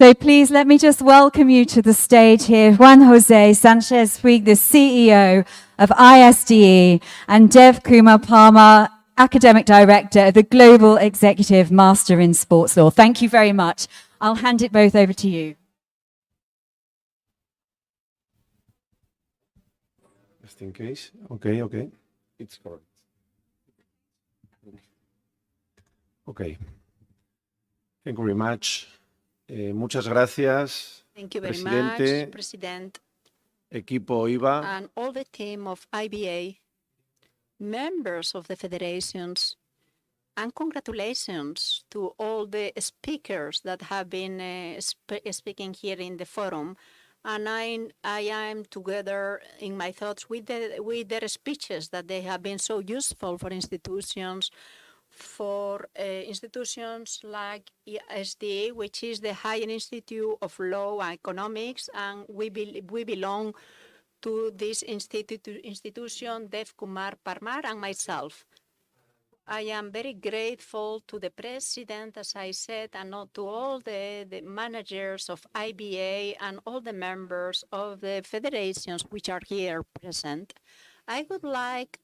So please let me just welcome you to the stage here, Juan Jose Sanchez Puig, the CEO of ISDE, and Dev Kumar Palmer, Academic Director of the Global Executive Master in Sports Law. Thank you very much. I'll hand it both over to you. Just in case. Okay. It's correct. Okay. Thank you very much. Muchas gracias, Thank you very Presidente, much, President, equipo IBA, and all the team of IBA, members of the federations, and congratulations to all the speakers that have been speaking here in the forum. And I am together in my thoughts with their speeches, that they have been so useful for institutions, like ISDE, which is the Higher Institute of Law and Economics, and we belong to this institution, Dev Kumar Parmar and myself. I am very grateful to the president, as I said, and to all the managers of IBA and all the members of the federations which are here present. I would like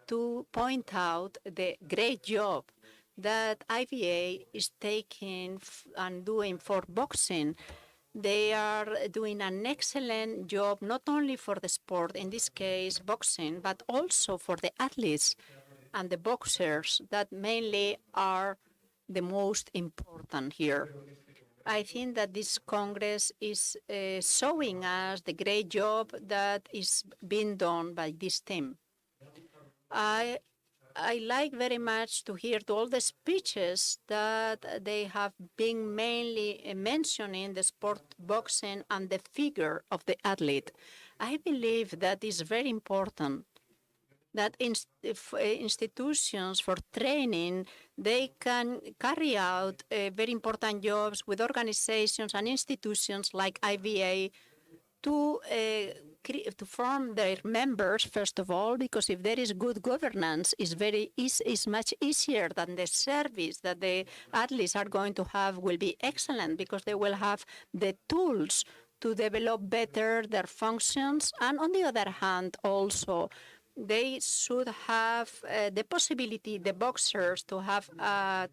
to point out the great job that IBA is taking and doing for boxing. They are doing an excellent job, not only for the sport, in this case boxing, but also for the athletes and the boxers that mainly are the most important here. I think that this Congress is showing us the great job that is being done by this team. I like very much to hear all the speeches that they have been mainly mentioning the sport boxing and the figure of the athlete. I believe that is very important, that institutions for training, they can carry out very important jobs with organizations and institutions like IBA to form their members, first of all, because if there is good governance, it's much easier than the service that the athletes are going to have will be excellent, because they will have the tools to develop better their functions. And on the other hand, also, they should have the possibility, the boxers, to have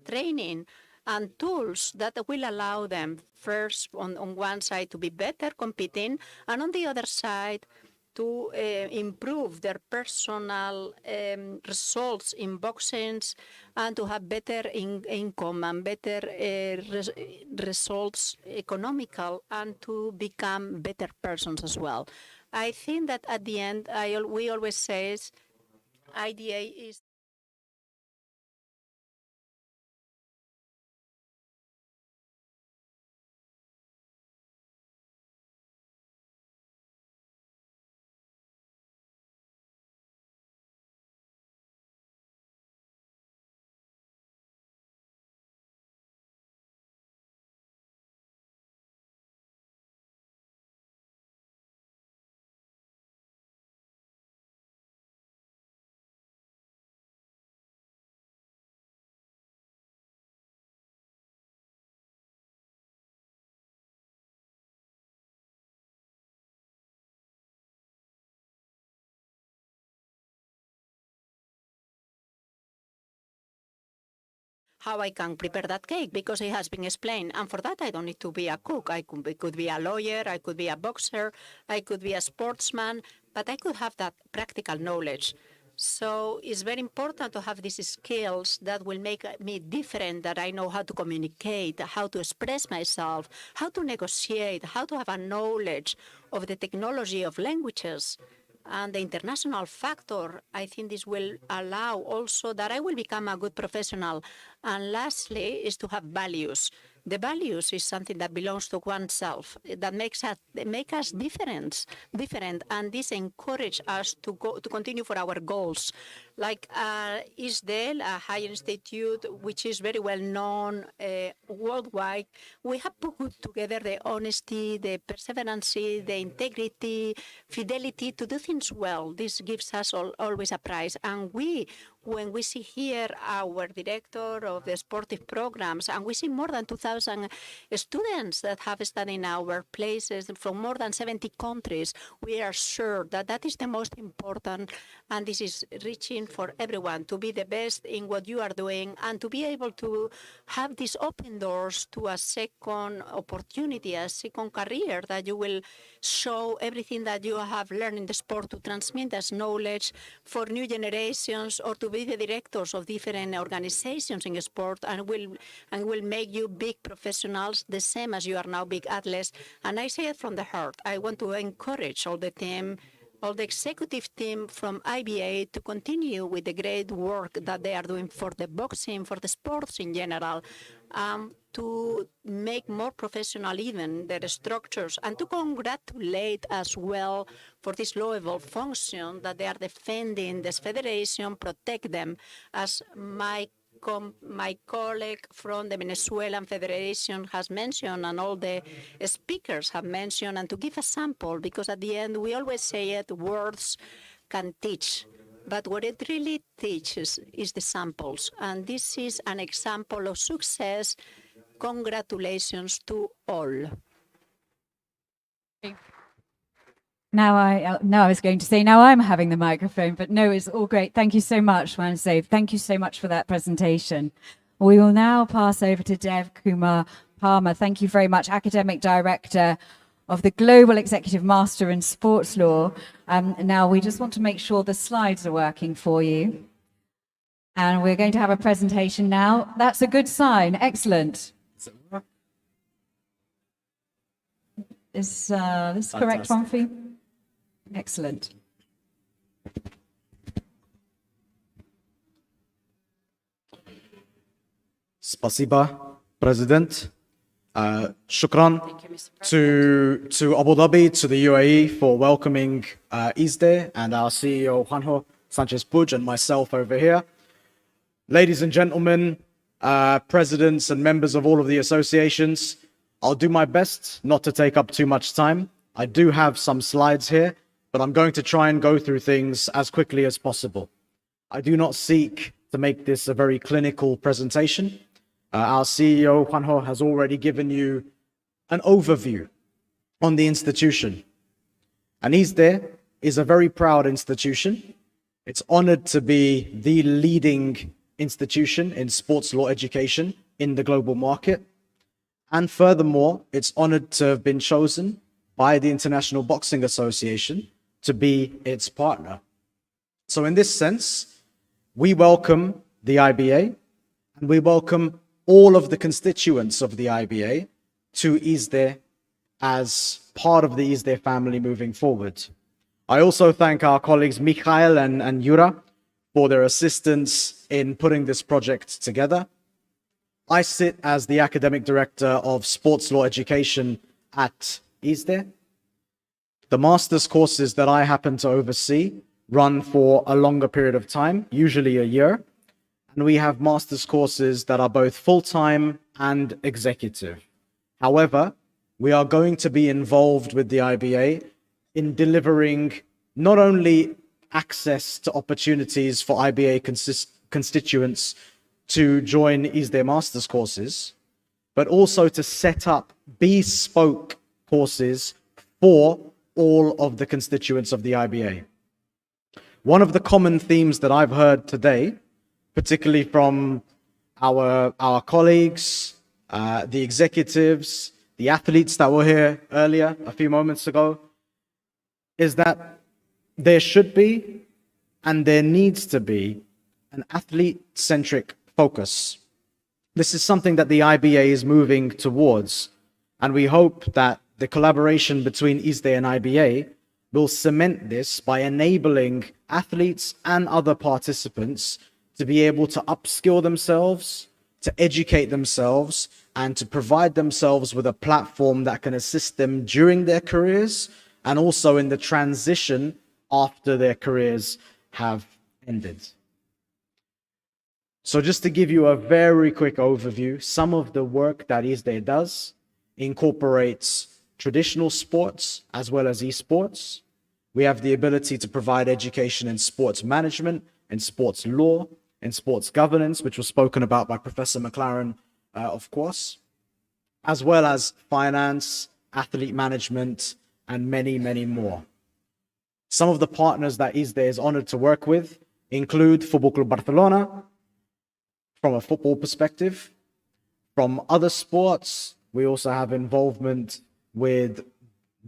training and tools that will allow them, first, on one side, to be better competing, and on the other side, to improve their personal results in boxing, and to have better income and better results economical, and to become better persons as well. I think that at the end, we always say IDA is how I can prepare that cake because it has been explained. And for that, I don't need to be a cook. I could be a lawyer, I could be a boxer, I could be a sportsman, but I could have that practical knowledge. So it's very important to have these skills that will make me different, that I know how to communicate, how to express myself, how to negotiate, how to have a knowledge of the technology of languages. And the international factor, I think this will allow also that I will become a good professional. And lastly, is to have values. The values is something that belongs to oneself, that makes us different, and this encourage us to continue for our goals. Like ISDE, a higher institute, which is very well known worldwide, we have put together the honesty, the perseverance, the integrity, fidelity to do things well. This gives us always a prize. And when we see here our director of the sportive programs, and we see more than 2,000 students that have studied in our places from more than 70 countries, we are sure that that is the most important, and this is reaching for everyone to be the best in what you are doing and to be able to have these open doors to a second opportunity, a second career, that you will show everything that you have learned in the sport to transmit as knowledge for new generations, or to be the directors of different organizations in sport, and will make you big professionals, the same as you are now big athletes. And I say it from the heart. I want to encourage all the team, all the executive team from IBA to continue with the great work that they are doing for the boxing, for the sports in general, to make more professional even their structures, and to congratulate as well for this laudable function that they are defending this federation, protect them, as my colleague from the Venezuelan Federation has mentioned, and all the speakers have mentioned, and to give a sample, because at the end we always say it, words can teach, but what it really teaches is the samples, and this is an example of success. Congratulations to all. Now I was going to say, now I'm having the microphone, but no, it's all great. Thank you so much, Manasave. Thank you so much for that presentation. We will now pass over to Dev Kumar Palmer. Thank you very much, Academic Director of the Global Executive Master in Sports Law. Now we just want to make sure the slides are working for you. And we're going to have a presentation now. That's a good sign. Excellent. Is this the correct one for you? Excellent. Spasiba, President. Shukran to Abu Dhabi, to the UAE for welcoming ISDE and our CEO Juanjo Sanchez-Puig and myself over here. Ladies and gentlemen, presidents and members of all of the associations, I'll do my best not to take up too much time. I do have some slides here, but I'm going to try and go through things as quickly as possible. I do not seek to make this a very clinical presentation. Our CEO, Juanjo, has already given you an overview on the institution. And ISDE is a very proud institution. It's honored to be the leading institution in sports law education in the global market. And furthermore, it's honored to have been chosen by the International Boxing Association to be its partner. So in this sense, we welcome the IBA, and we welcome all of the constituents of the IBA to ISDE as part of the ISDE family moving forward. I also thank our colleagues Mikhail and Yura for their assistance in putting this project together. I sit as the Academic Director of Sports Law Education at ISDE. The master's courses that I happen to oversee run for a longer period of time, usually a year. And we have master's courses that are both full-time and executive. However, we are going to be involved with the IBA in delivering not only access to opportunities for IBA constituents to join ISDE master's courses, but also to set up bespoke courses for all of the constituents of the IBA. One of the common themes that I've heard today, particularly from our colleagues, the executives, the athletes that were here earlier, a few moments ago, is that there should be and there needs to be an athlete-centric focus. This is something that the IBA is moving towards, and we hope that the collaboration between ISDE and IBA will cement this by enabling athletes and other participants to be able to upskill themselves, to educate themselves, and to provide themselves with a platform that can assist them during their careers and also in the transition after their careers have ended. So just to give you a very quick overview, some of the work that ISDE does incorporates traditional sports as well as esports. We have the ability to provide education in sports management, in sports law, in sports governance, which was spoken about by Professor McLaren, of course, as well as finance, athlete management, and many, many more. Some of the partners that ISDE is honored to work with include Football Club Barcelona, from a football perspective. From other sports, we also have involvement with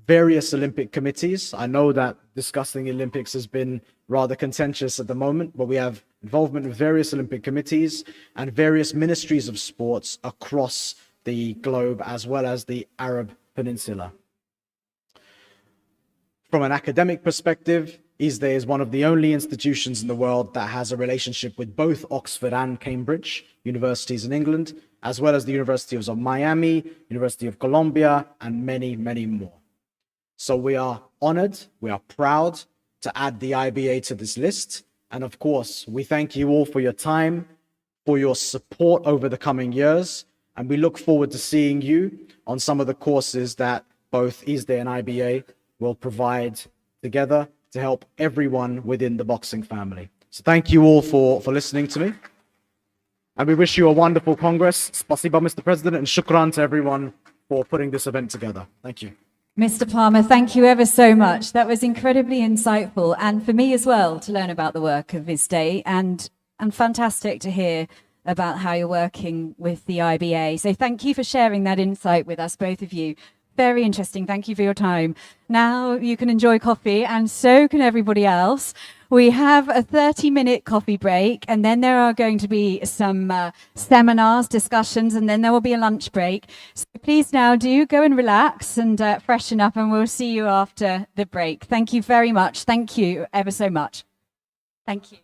various Olympic committees. I know that discussing the Olympics has been rather contentious at the moment, but we have involvement with various Olympic committees and various ministries of sports across the globe, as well as the Arab Peninsula. From an academic perspective, ISDE is one of the only institutions in the world that has a relationship with both Oxford and Cambridge universities in England, as well as the University of Miami, University of Columbia, and many, many more. So we are honored, we are proud to add the IBA to this list. And of course, we thank you all for your time, for your support over the coming years. And we look forward to seeing you on some of the courses that both ISDE and IBA will provide together to help everyone within the boxing family. So thank you all for listening to me. And we wish you a wonderful Congress. Spasiba, Mr. President, and shukran to everyone for putting this event together. Thank you. Mr. Palmer, thank you ever so much. That was incredibly insightful, and for me as well, to learn about the work of ISDE, and fantastic to hear about how you're working with the IBA. So thank you for sharing that insight with us, both of you. Very interesting. Thank you for your time. Now you can enjoy coffee, and so can everybody else. We have a 30-minute coffee break, and then there are going to be some seminars, discussions, and then there will be a lunch break. So please now do go and relax and freshen up, and we'll see you after the break. Thank you very much. Thank you ever so much. Thank you.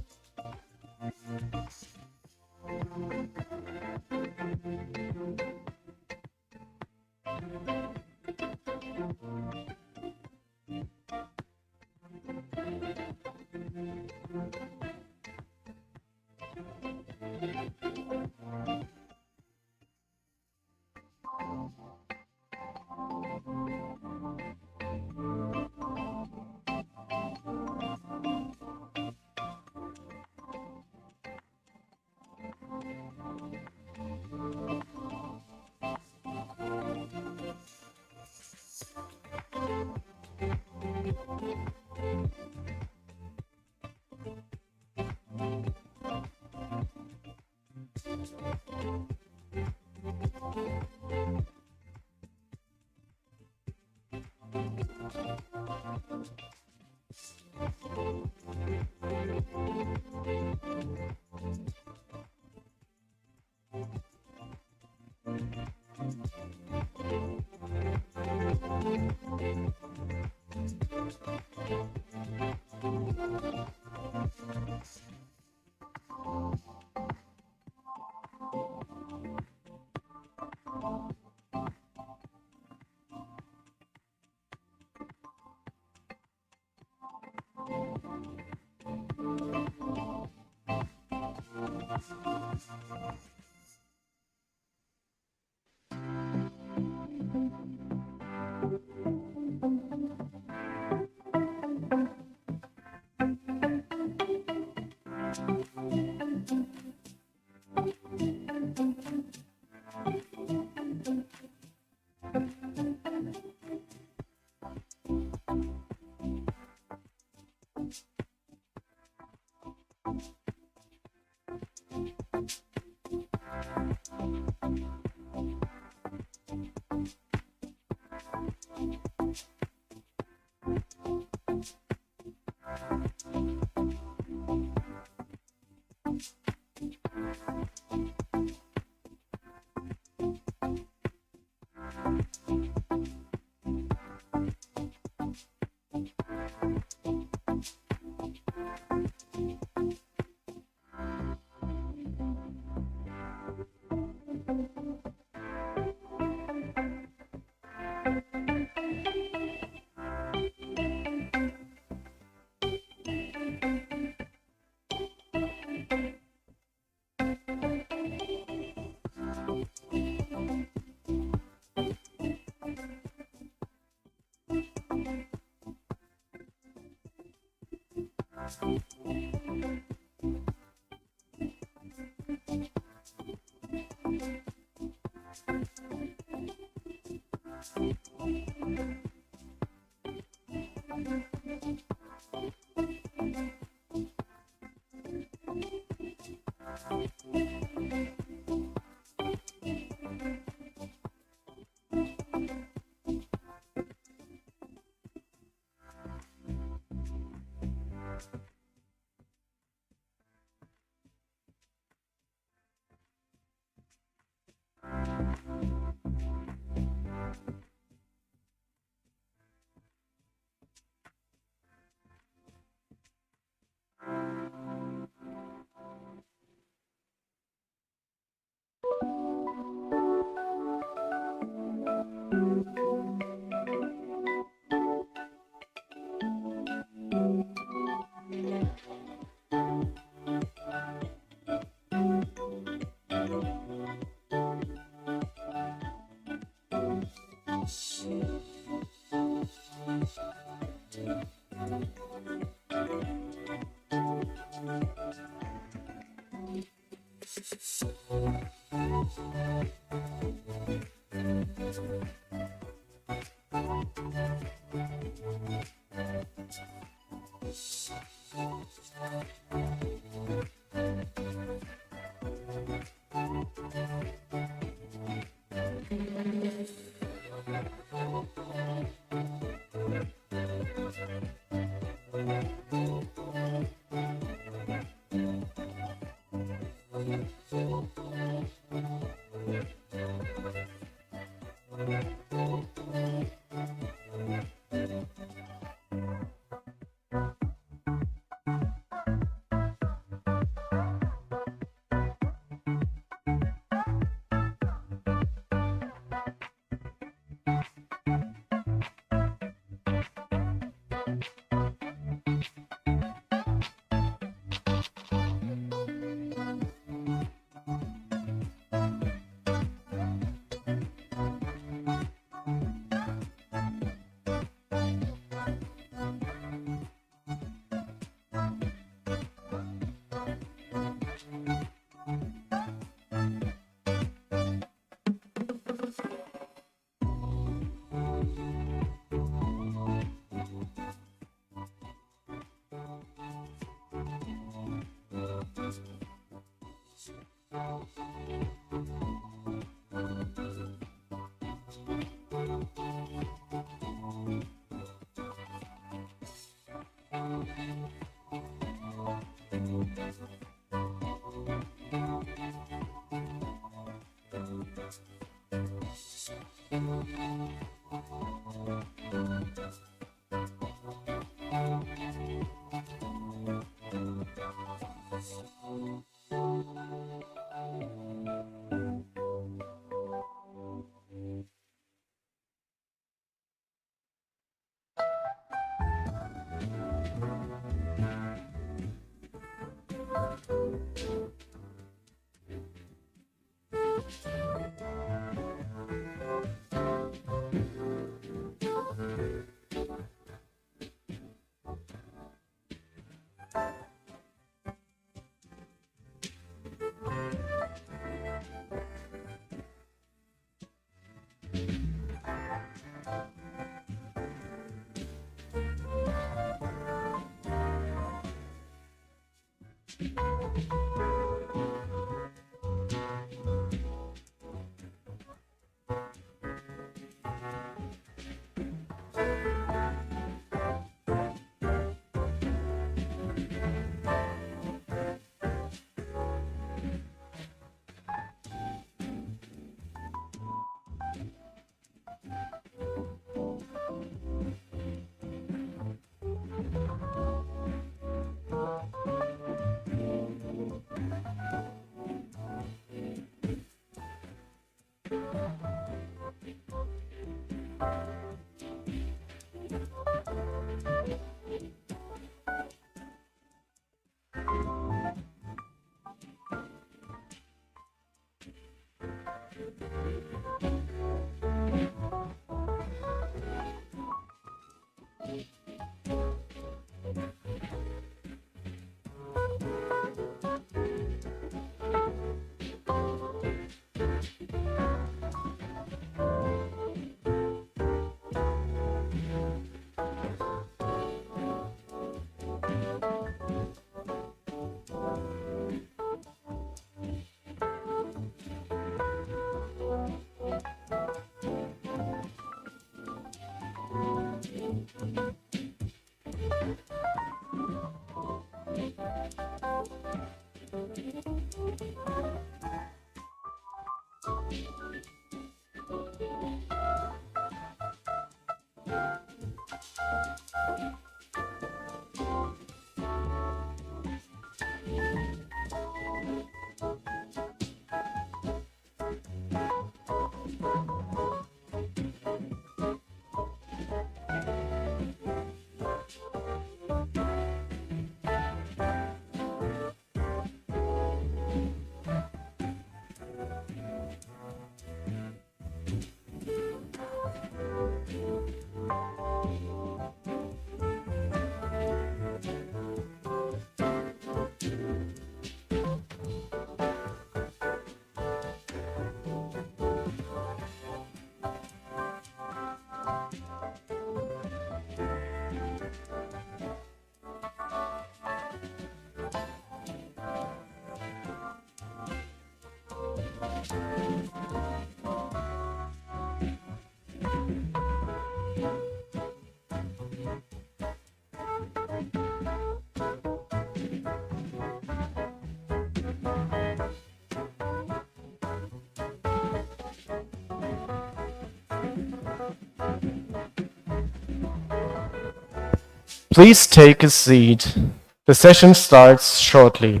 Please take a seat. The session starts shortly.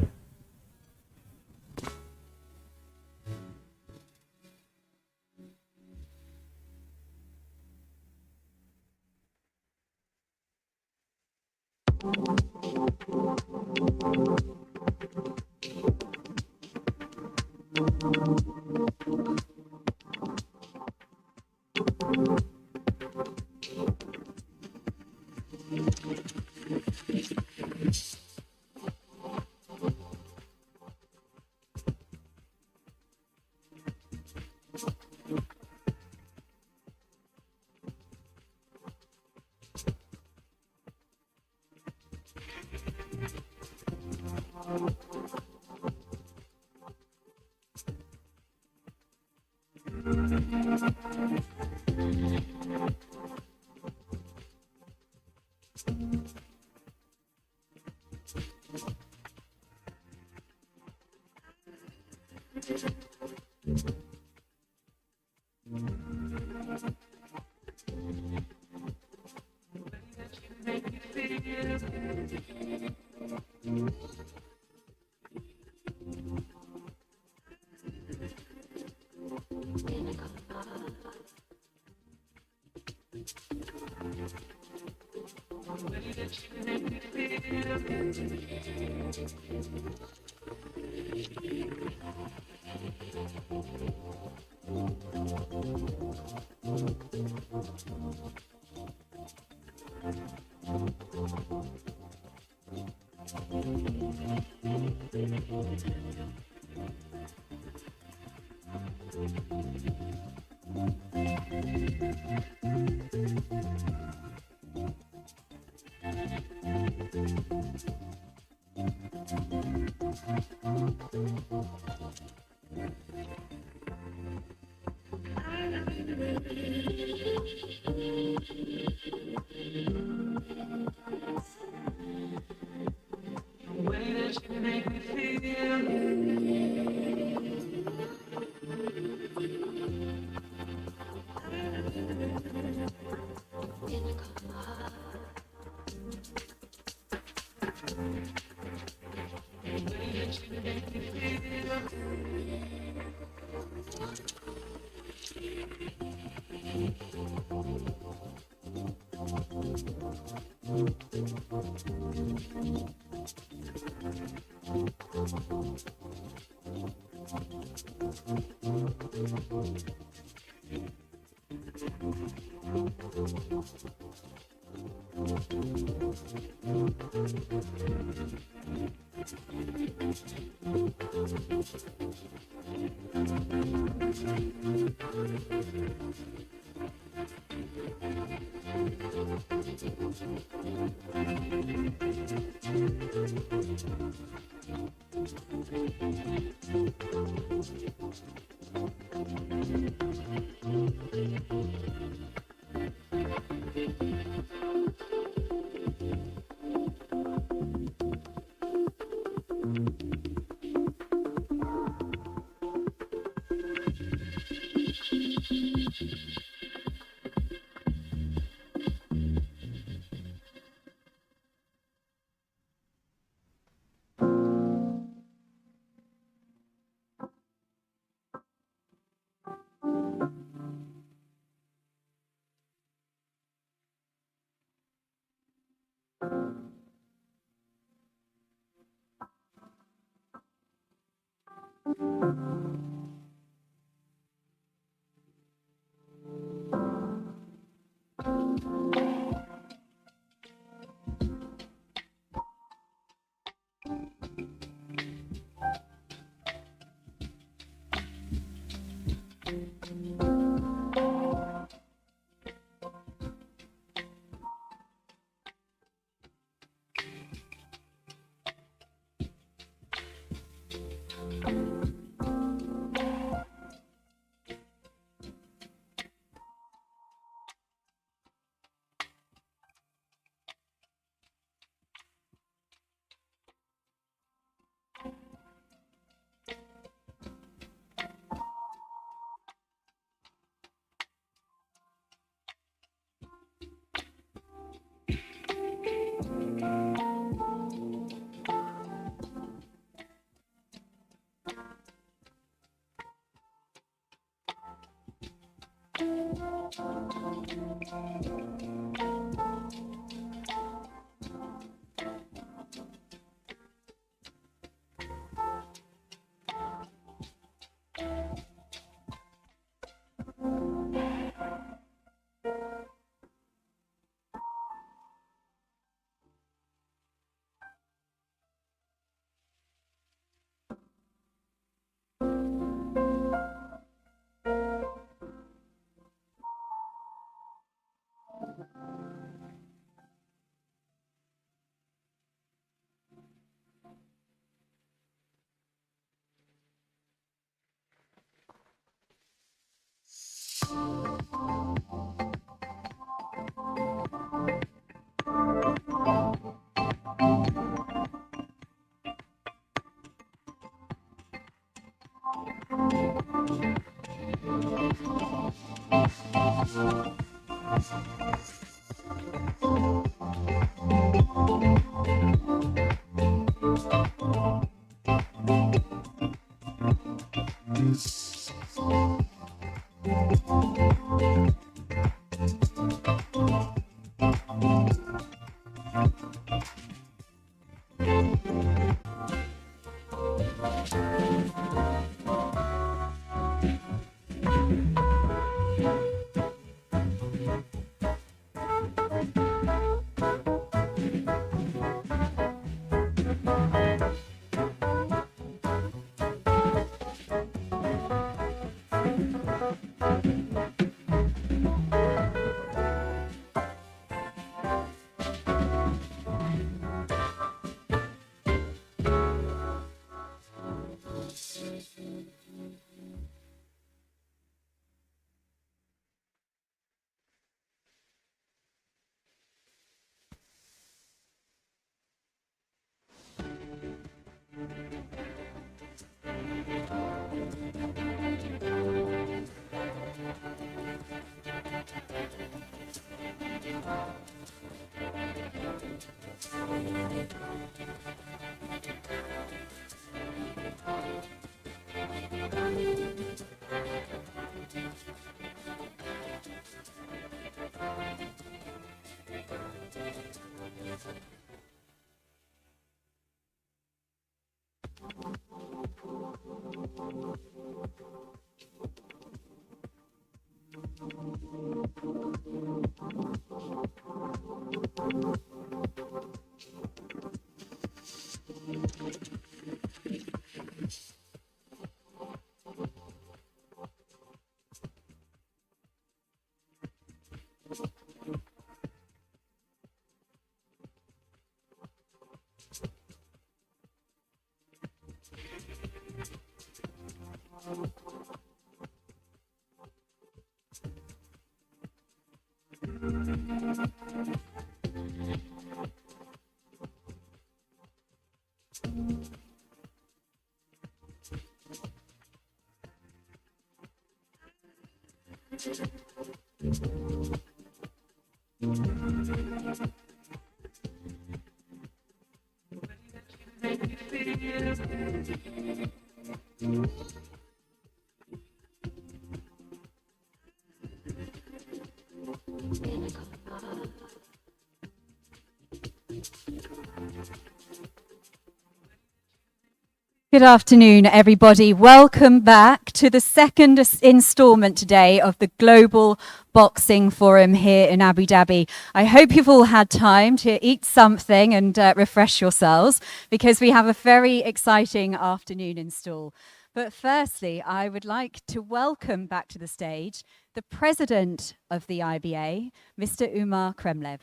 Good afternoon, everybody. Welcome back to the second installment today of the Global Boxing Forum here in Abu Dhabi. I hope you've all had time to eat something and refresh yourselves, because we have a very exciting afternoon in store. But firstly, I would like to welcome back to the stage the president of the IBA, Mr. Umar Kremlev.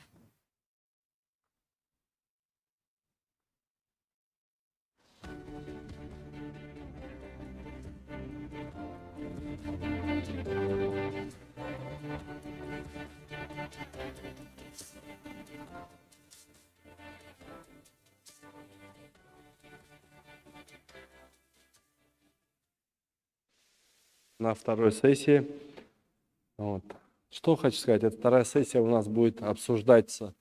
На второй сессии. Вот. Что хочу сказать, эта вторая сессия у нас будет обсуждаться.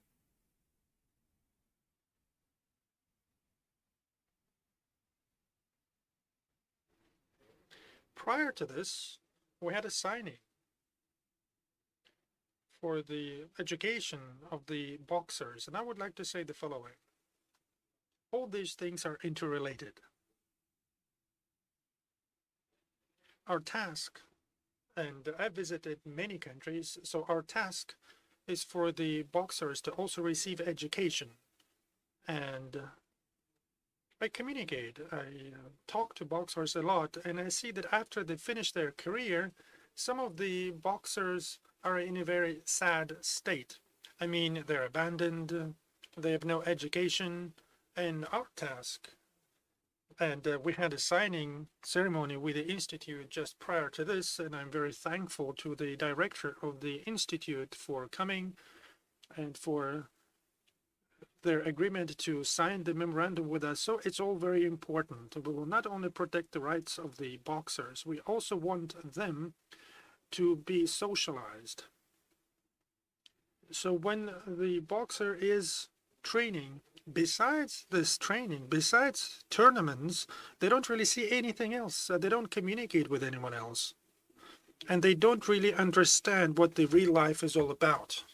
Prior to this, we had a signing for the education of the boxers, and I would like to say the following. All these things are interrelated. Our task, and I visited many countries, so our task is for the boxers to also receive education. And I communicate, I talk to boxers a lot, and I see that after they finish their career, some of the boxers are in a very sad state. I mean, they're abandoned, they have no education, and our task, and we had a signing ceremony with the Institute just prior to this, and I'm very thankful to the director of the Institute for coming and for their agreement to sign the memorandum with us. So it's all very important. We will not only protect the rights of the boxers, we also want them to be socialized. So when the boxer is training, besides this training, besides tournaments, they don't really see anything else. They don't communicate with anyone else. And they don't really understand what the real life is all about.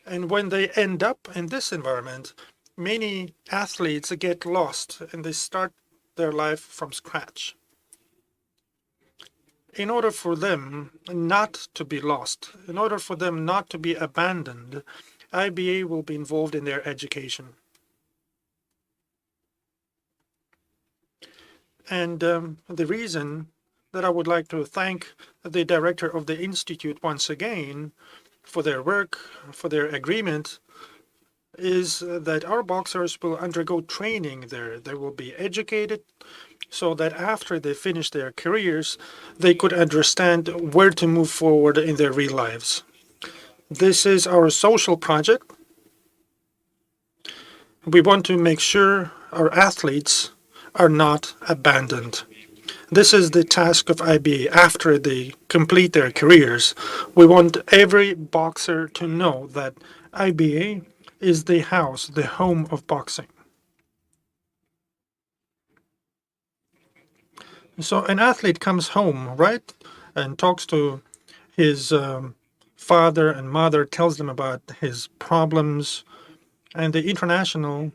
And when they end up in this environment, many athletes get lost and they start their life from scratch. In order for them not to be lost, in order for them not to be abandoned, IBA will be involved in their education. And the reason that I would like to thank the director of the Institute once again for their work, for their agreement, is that our boxers will undergo training there. They will be educated so that after they finish their careers, they could understand where to move forward in their real lives. This is our social project. We want to make sure our athletes are not abandoned. This is the task of IBA. After they complete their careers, we want every boxer to know that IBA is the house, the home of boxing. So an athlete comes home, right, and talks to his father and mother, tells them about his problems, and the International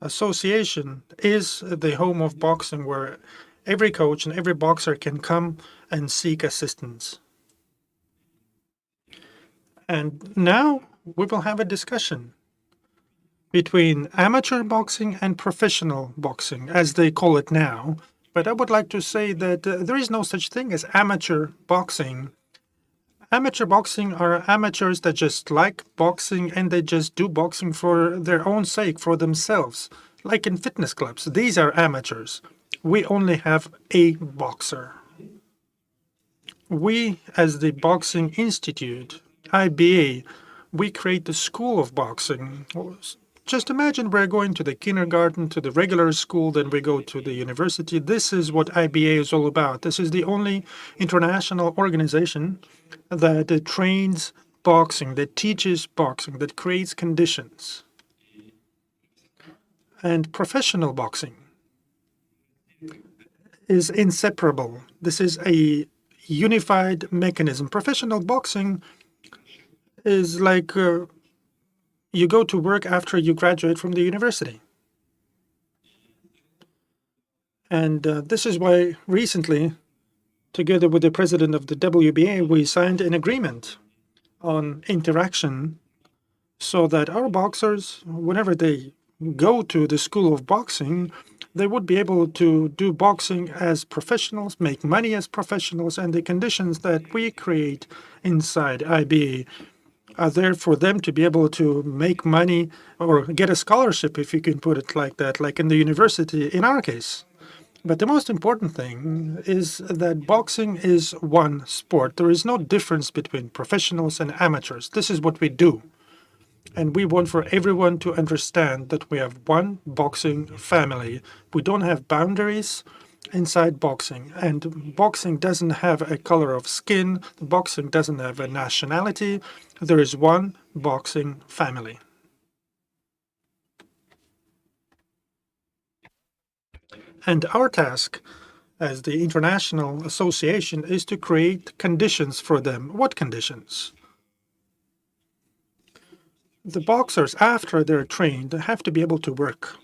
Association is the home of boxing, where every coach and every boxer can come and seek assistance. And now we will have a discussion between amateur boxing and professional boxing, as they call it now. But I would like to say that there is no such thing as amateur boxing. Amateur boxing are amateurs that just like boxing and they just do boxing for their own sake, for themselves, like in fitness clubs. These are amateurs. We only have a boxer. We, as the Boxing Institute, IBA, we create the School of Boxing Just imagine we're going to the kindergarten, to the regular school, then we go to the university. This is what IBA is all about. This is the only international organization that trains boxing, that teaches boxing, that creates conditions. And professional boxing is inseparable. This is a unified mechanism. Professional boxing is like you go to work after you graduate from the university. And this is why recently, together with the president of the WBA, we signed an agreement on interaction so that our boxers, whenever they go to the school of boxing, they would be able to do boxing as professionals, make money as professionals, and the conditions that we create inside IBA are there for them to be able to make money or get a scholarship, if you can put it like that, like in the university in our case. But the most important thing is that boxing is one sport. There is no difference between professionals and amateurs. This is what we do. And we want for everyone to understand that we have one boxing family. We don't have boundaries inside boxing. And boxing doesn't have a color of skin. Boxing doesn't have a nationality. There is one boxing family. And our task as the International Association is to create conditions for them. What conditions? The boxers, after they're trained, have to be able to work.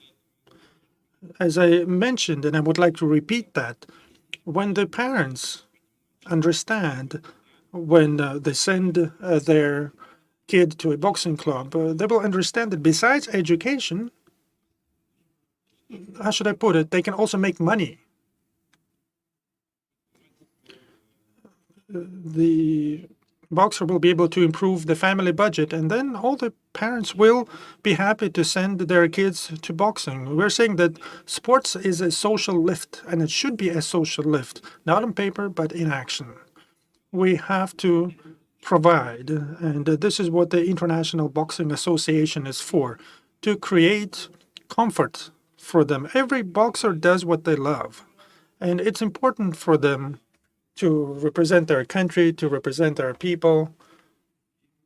As I mentioned, and I would like to repeat that, when the parents understand, when they send their kid to a boxing club, they will understand that besides education, how should I put it, they can also make money. The boxer will be able to improve the family budget, and then all the parents will be happy to send their kids to boxing. We're saying that sports is a social lift, and it should be a social lift, not on paper, but in action. We have to provide, and this is what the International Boxing Association is for, to create comfort for them. Every boxer does what they love, and it's important for them to represent their country, to represent their people.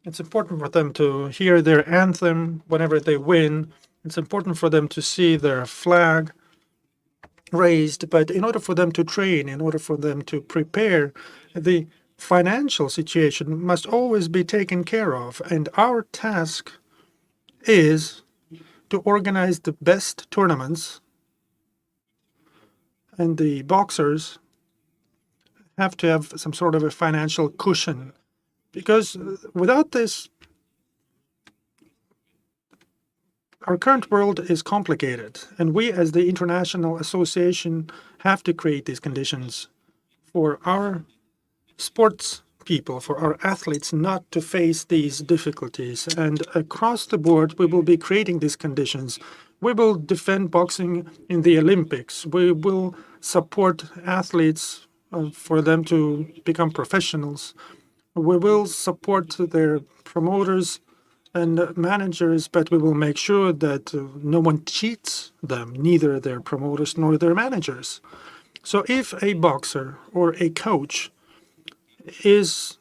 It's important for them to hear their anthem whenever they win. It's important for them to see their flag raised. But in order for them to train, in order for them to prepare, the financial situation must always be taken care of. And our task is to organize the best tournaments, and the boxers have to have some sort of a financial cushion, because without this, our current world is complicated, and we as the International Association have to create these conditions for our sports people, for our athletes not to face these difficulties. And across the board, we will be creating these conditions. We will defend boxing in the Olympics. We will support athletes for them to become professionals. We will support their promoters and managers, but we will make sure that no one cheats them, neither their promoters nor their managers. So if a boxer or a coach is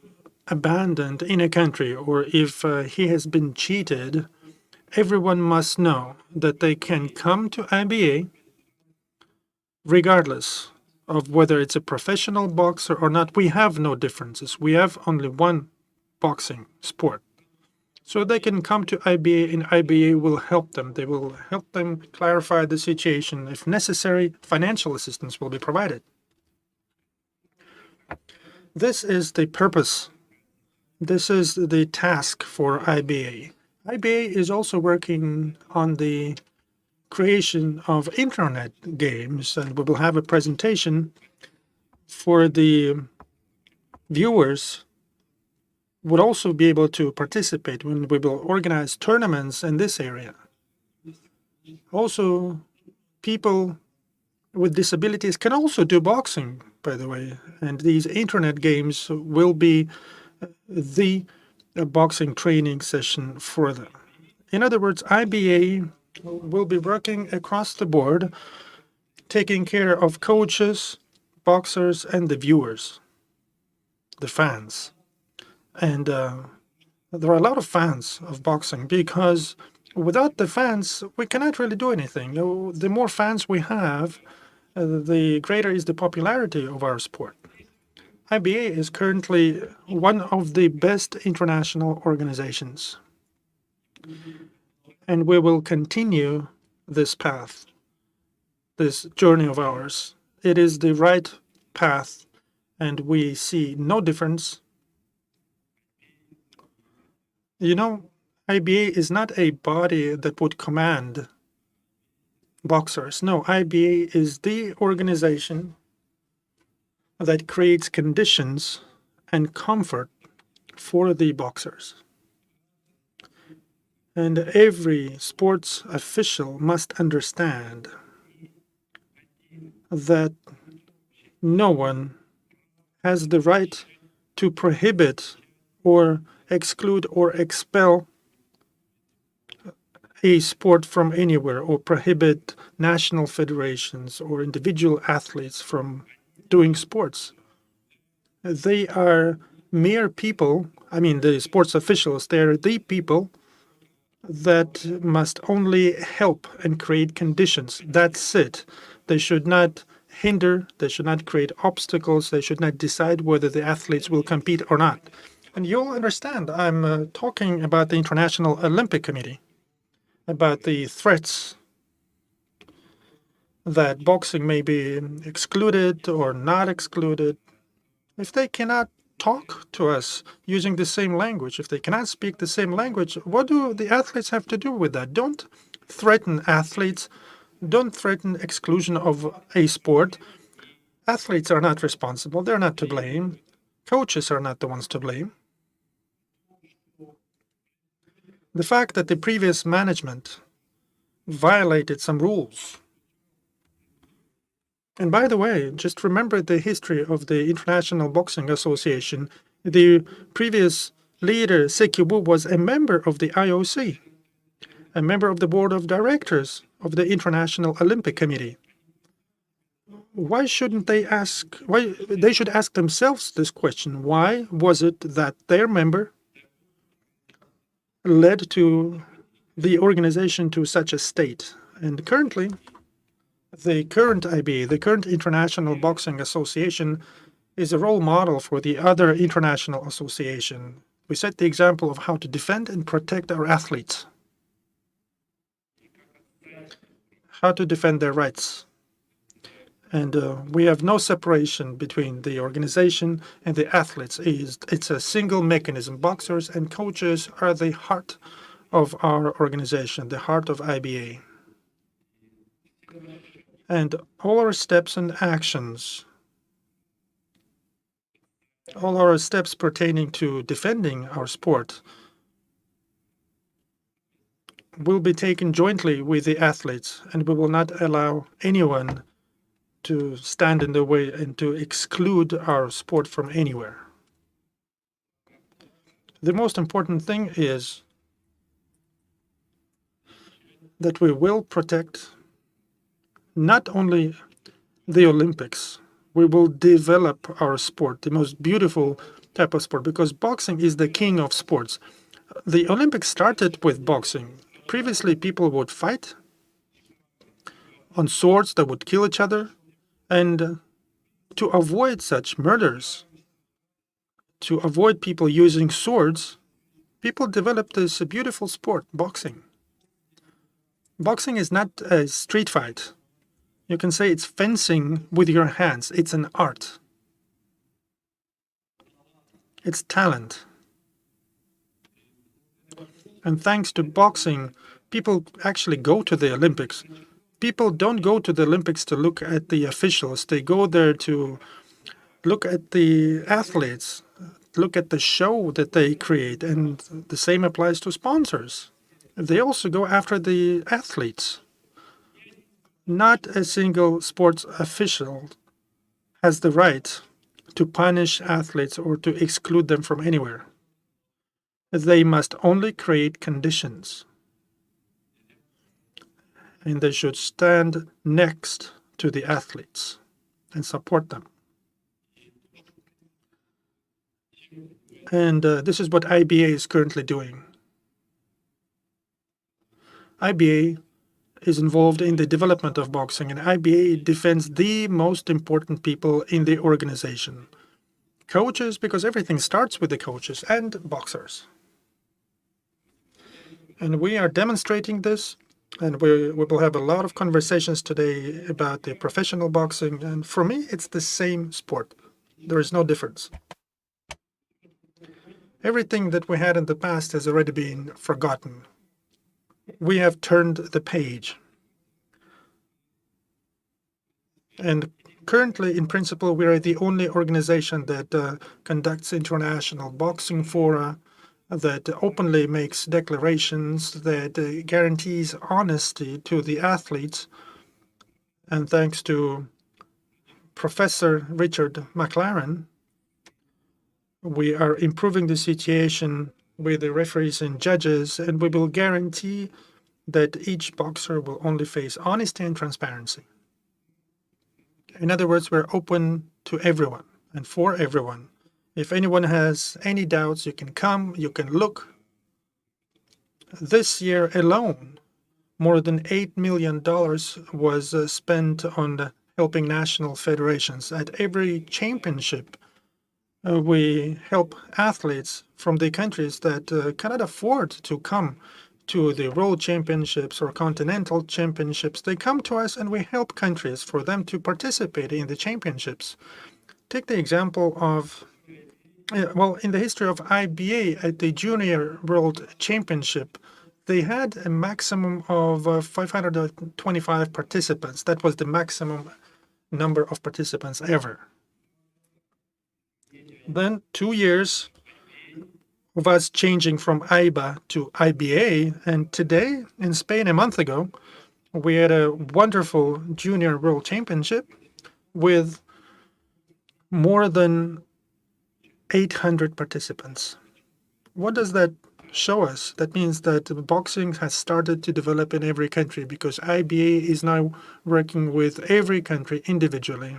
abandoned in a country, or if he has been cheated, everyone must know that they can come to IBA regardless of whether it's a professional boxer or not. We have no differences. We have only one boxing sport. So they can come to IBA, and IBA will help them. They will help them clarify the situation. If necessary, financial assistance will be provided. This is the purpose. This is the task for IBA. IBA is also working on the creation of internet games, and we will have a presentation for the viewers would also be able to participate when we will organize tournaments in this area. Also, people with disabilities can also do boxing, by the way, and these internet games will be the boxing training session for them. In other words, IBA will be working across the board, taking care of coaches, boxers, and the viewers, the fans. And there are a lot of fans of boxing because without the fans, we cannot really do anything. The more fans we have, the greater is the popularity of our sport. IBA is currently one of the best international organizations, and we will continue this path, this journey of ours. It is the right path, and we see no difference. You know, IBA is not a body that would command boxers. No, IBA is the organization that creates conditions and comfort for the boxers. And every sports official must understand that no one has the right to prohibit or exclude or expel a sport from anywhere, or prohibit national federations or individual athletes from doing sports. They are mere people. I mean, the sports officials, they're the people that must only help and create conditions. That's it. They should not hinder, they should not create obstacles, they should not decide whether the athletes will compete or not. And you'll understand, I'm talking about the International Olympic Committee, about the threats that boxing may be excluded or not excluded. If they cannot talk to us using the same language, if they cannot speak the same language, what do the athletes have to do with that? Don't threaten athletes. Don't threaten exclusion of a sport. Athletes are not responsible. They're not to blame. Coaches are not the ones to blame. The fact that the previous management violated some rules. And by the way, just remember the history of the International Boxing Association. The previous leader, Sekibu, was a member of the IOC, a member of the board of directors of the International Olympic Committee. Why shouldn't they ask, why they should ask themselves this question? Why was it that their member led to the organization to such a state? And currently, the current IBA, the current International Boxing Association, is a role model for the other international association. We set the example of how to defend and protect our athletes, how to defend their rights. And we have no separation between the organization and the athletes. It's a single mechanism. Boxers and coaches are the heart of our organization, the heart of IBA. And all our steps and actions, all our steps pertaining to defending our sport will be taken jointly with the athletes, and we will not allow anyone to stand in the way and to exclude our sport from anywhere. The most important thing is that we will protect not only the Olympics, we will develop our sport, the most beautiful type of sport, because boxing is the king of sports. The Olympics started with boxing. Previously, people would fight on swords that would kill each other, and to avoid such murders, to avoid people using swords, people developed this beautiful sport, boxing. Boxing is not a street fight. You can say it's fencing with your hands. It's an art. It's talent. And thanks to boxing, people actually go to the Olympics. People don't go to the Olympics to look at the officials. They go there to look at the athletes, look at the show that they create, and the same applies to sponsors. They also go after the athletes. Not a single sports official has the right to punish athletes or to exclude them from anywhere. They must only create conditions. and they should stand next to the athletes and support them. And this is what IBA is currently doing. IBA is involved in the development of boxing, and IBA defends the most important people in the organization. Coaches, because everything starts with the coaches, and boxers. And we are demonstrating this, and we will have a lot of conversations today about the professional boxing, and for me, it's the same sport. There is no difference. Everything that we had in the past has already been forgotten. We have turned the page. And currently, in principle, we are the only organization that conducts international boxing fora, that openly makes declarations, that guarantees honesty to the athletes. And thanks to Professor Richard McLaren, we are improving the situation with the referees and judges, and we will guarantee that each boxer will only face honesty and transparency. In other words, we're open to everyone and for everyone. If anyone has any doubts, you can come, you can look. This year alone, more than $8 million was spent on helping national federations. At every championship, we help athletes from the countries that cannot afford to come to the World Championships or Continental Championships. They come to us and we help countries for them to participate in the championships. Take the example of, well, in the history of IBA at the Junior World Championship, they had a maximum of 525 participants. That was the maximum number of participants ever. Then 2 years of us changing from IBA to IBA, and today in Spain a month ago, we had a wonderful Junior World Championship with more than 800 participants. What does that show us? That means that boxing has started to develop in every country because IBA is now working with every country individually.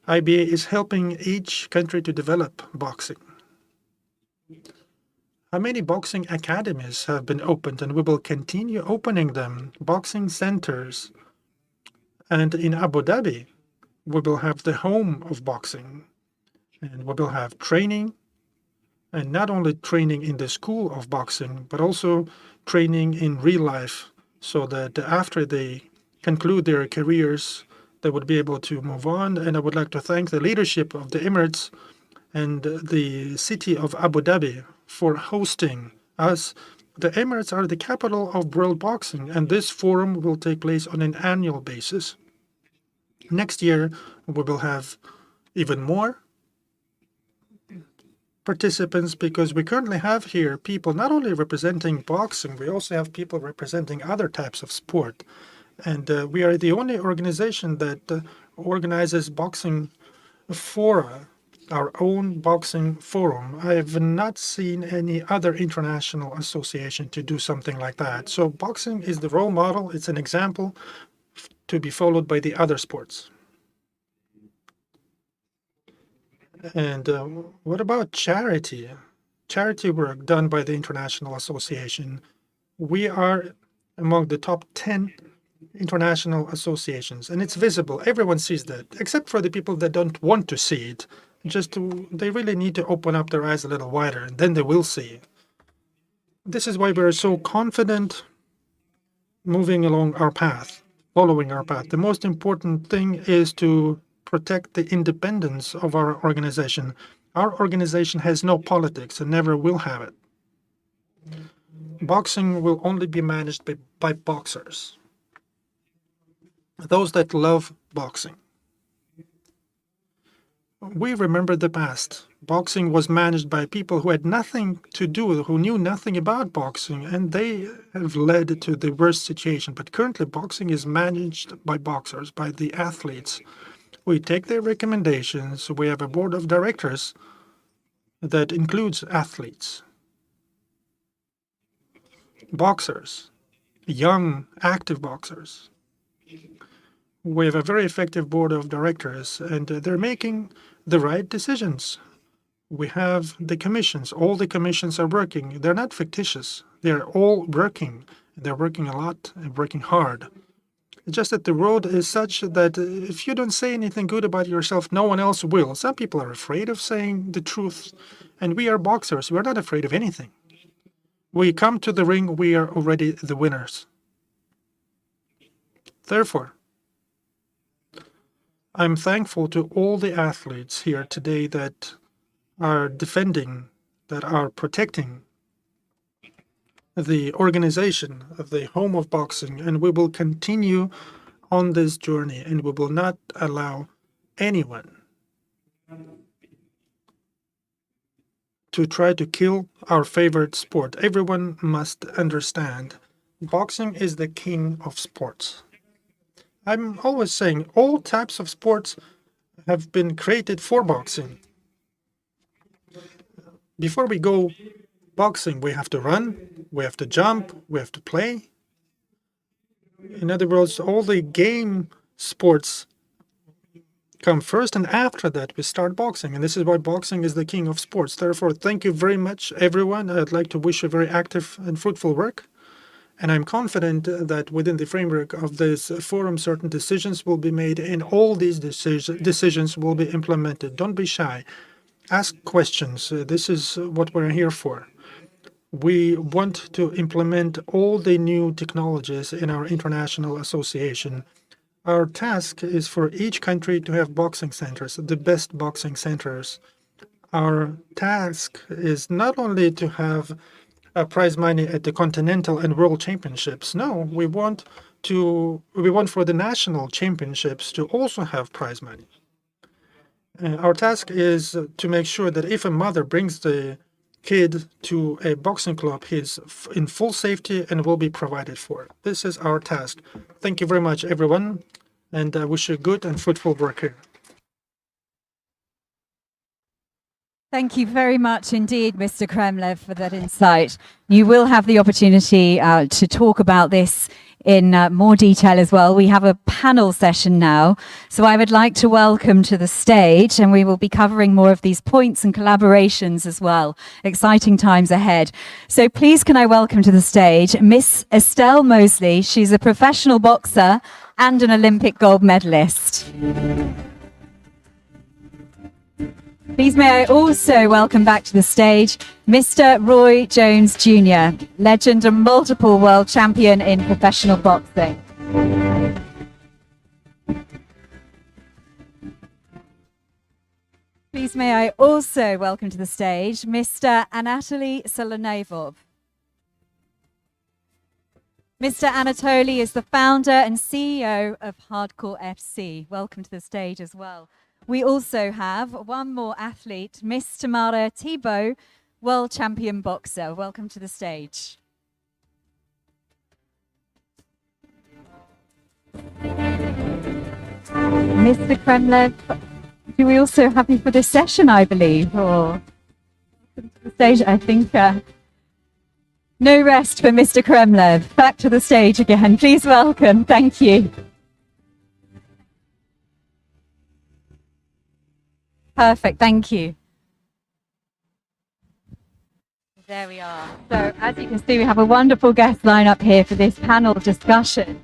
IBA is helping each country to develop boxing. How many boxing academies have been opened, and we will continue opening them, boxing centers. And in Abu Dhabi, we will have the home of boxing, and we will have training, and not only training in the school of boxing, but also training in real life, so that after they conclude their careers, they would be able to move on. And I would like to thank the leadership of the Emirates and the city of Abu Dhabi for hosting us. The Emirates are the capital of world boxing, and this forum will take place on an annual basis. Next year, we will have even more participants because we currently have here people not only representing boxing, we also have people representing other types of sport. And we are the only organization that organizes boxing fora, our own boxing forum. I have not seen any other international association to do something like that. So boxing is the role model. It's an example to be followed by the other sports. And what about charity? Charity work done by the International Association. We are among the top 10 international associations, and it's visible. Everyone sees that, except for the people that don't want to see it. They really need to open up their eyes a little wider, and then they will see. This is why we're so confident moving along our path, following our path. The most important thing is to protect the independence of our organization. Our organization has no politics and never will have it. Boxing will only be managed by boxers, those that love boxing. We remember the past. Boxing was managed by people who had nothing to do, who knew nothing about boxing, and they have led to the worst situation. But currently, boxing is managed by boxers, by the athletes. We take their recommendations. We have a board of directors that includes athletes, boxers, young, active boxers. We have a very effective board of directors, and they're making the right decisions. We have the commissions. All the commissions are working. They're not fictitious. They're all working. They're working a lot and working hard. It's just that the world is such that if you don't say anything good about yourself, no one else will. Some people are afraid of saying the truth, and we are boxers. We're not afraid of anything. We come to the ring, we are already the winners. Therefore, I'm thankful to all the athletes here today that are defending, that are protecting the organization of the home of boxing, and we will continue on this journey, and we will not allow anyone to try to kill our favorite sport. Everyone must understand boxing is the king of sports. I'm always saying all types of sports have been created for boxing. Before we go boxing, we have to run, we have to jump, we have to play. In other words, all the game sports come first, and after that we start boxing. And this is why boxing is the king of sports. Therefore, thank you very much, everyone. I'd like to wish you very active and fruitful work. And I'm confident that within the framework of this forum, certain decisions will be made, and all these decisions will be implemented. Don't be shy. Ask questions. This is what we're here for. We want to implement all the new technologies in our international association. Our task is for each country to have boxing centers, the best boxing centers. Our task is not only to have prize money at the continental and world championships. No, we want for the national championships to also have prize money. Our task is to make sure that if a mother brings the kid to a boxing club, he's in full safety and will be provided for. This is our task. Thank you very much, everyone, and I wish you good and fruitful work here. Thank you very much indeed, Mr. Kremlev, for that insight. You will have the opportunity to talk about this in more detail as well. We have a panel session now, so I would like to welcome to the stage, and we will be covering more of these points and collaborations as well. Exciting times ahead. So please can I welcome to the stage Miss Estelle Mosley. She's a professional boxer and an Olympic gold medalist. Please may I also welcome back to the stage Mr. Roy Jones Jr., legend and multiple world champion in professional boxing. Please may I also welcome to the stage Mr. Anatoly Solonevov. Mr. Anatoly is the founder and CEO of Hardcore FC. Welcome to the stage as well. We also have one more athlete, Miss Tamara Thibault, world champion boxer. Welcome to the stage. Mr. Kremlev, do we also have you for this session, I believe? Or the stage, I think. No rest for Mr. Kremlev. Back to the stage again. Please welcome. Thank you. Perfect, thank you. There we are. So as you can see, we have a wonderful guest lineup here for this panel discussion.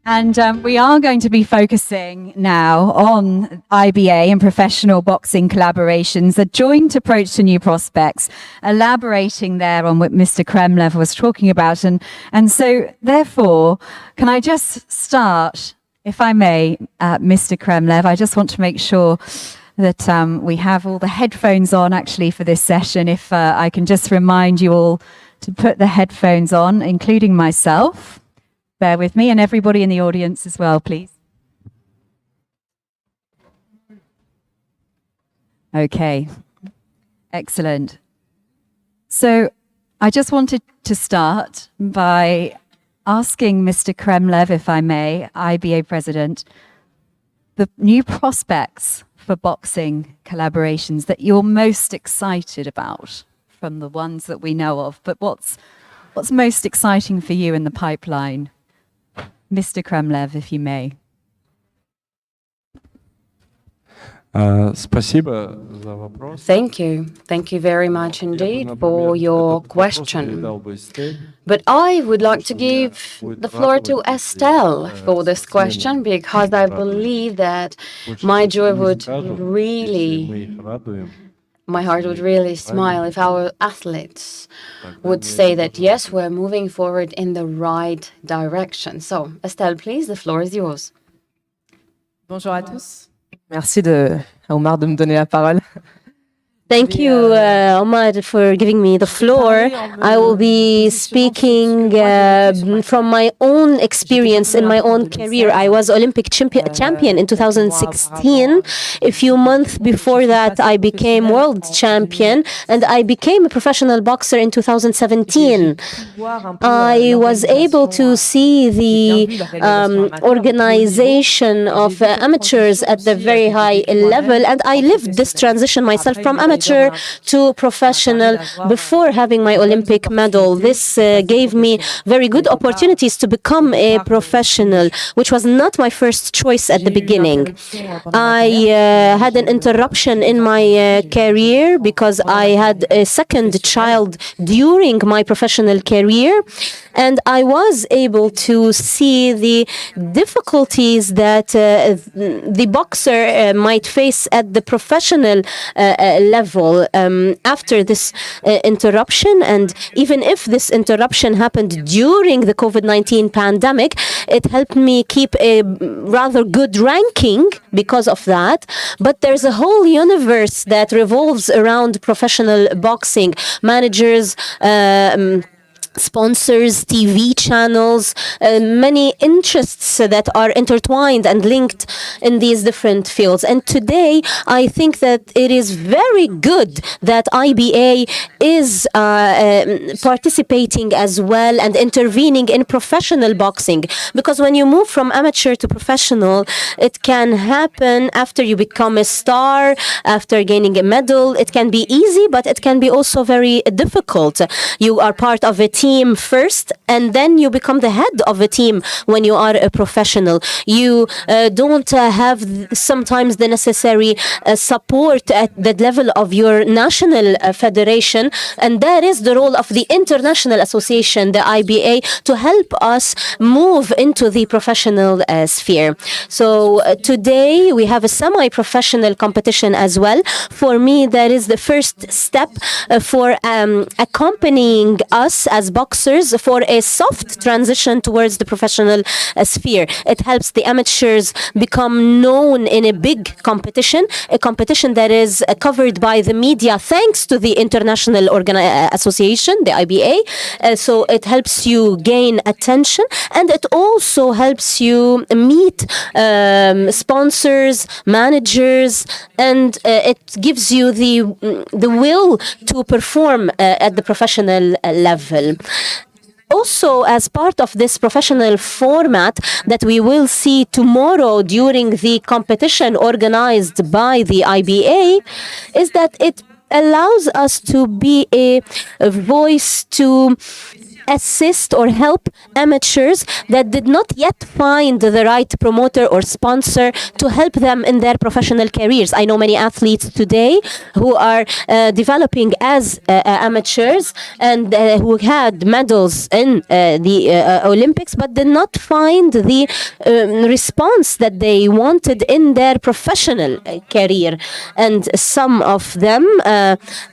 And we are going to be focusing now on IBA and professional boxing collaborations, a joint approach to new prospects, elaborating there on what Mr. Kremlev was talking about. And so therefore, can I just start, if I may, Mr. Kremlev, I just want to make sure that we have all the headphones on actually for this session. If I can just remind you all to put the headphones on, including myself. Bear with me, and everybody in the audience as well, please. Okay, excellent. So I just wanted to start by asking Mr. Kremlev, if I may, IBA president, the new prospects for boxing collaborations that you're most excited about from the ones that we know of, but what's What's most exciting for you in the pipeline? Mr. Kremlev, if you may. Спасибо за вопрос. Thank you. Thank you very much indeed for your question. But I would like to give the floor to Estelle for this question because I believe that my heart would really smile if our athletes would say that, yes, we're moving forward in the right direction. So, Estelle, please, the floor is yours. Bonjour à tous. Merci à Omar de me donner la parole. Thank you, Omar, for giving me the floor. I will be speaking from my own experience in my own career. I was Olympic champion in 2016. A few months before that, I became world champion, and I became a professional boxer in 2017. I was able to see the organization of amateurs at the very high level, and I lived this transition myself from amateur to professional before having my Olympic medal. This gave me very good opportunities to become a professional, which was not my first choice at the beginning. I had an interruption in my career because I had a second child during my professional career, and I was able to see the difficulties that the boxer might face at the professional level after this interruption. And even if this interruption happened during the COVID-19 pandemic, it helped me keep a rather good ranking because of that. But there's a whole universe that revolves around professional boxing, managers, sponsors, TV channels, many interests that are intertwined and linked in these different fields. And today, I think that it is very good that IBA is participating as well and intervening in professional boxing. Because when you move from amateur to professional, it can happen after you become a star, after gaining a medal. It can be easy, but it can be also very difficult. You are part of a team first, and then you become the head of a team when you are a professional. You don't have sometimes the necessary support at the level of your national federation, and that is the role of the international association, the IBA, to help us move into the professional sphere. So today we have a semi-professional competition as well. For me, that is the first step for accompanying us as boxers for a soft transition towards the professional sphere. It helps the amateurs become known in a big competition, a competition that is covered by the media thanks to the international association, the IBA. So it helps you gain attention, and it also helps you meet sponsors, managers, and it gives you the will to perform at the professional level. Also, as part of this professional format that we will see tomorrow during the competition organized by the IBA, is that it allows us to be a voice to assist or help amateurs that did not yet find the right promoter or sponsor to help them in their professional careers. I know many athletes today who are developing as amateurs and who had medals in the Olympics but did not find the response that they wanted in their professional career. And some of them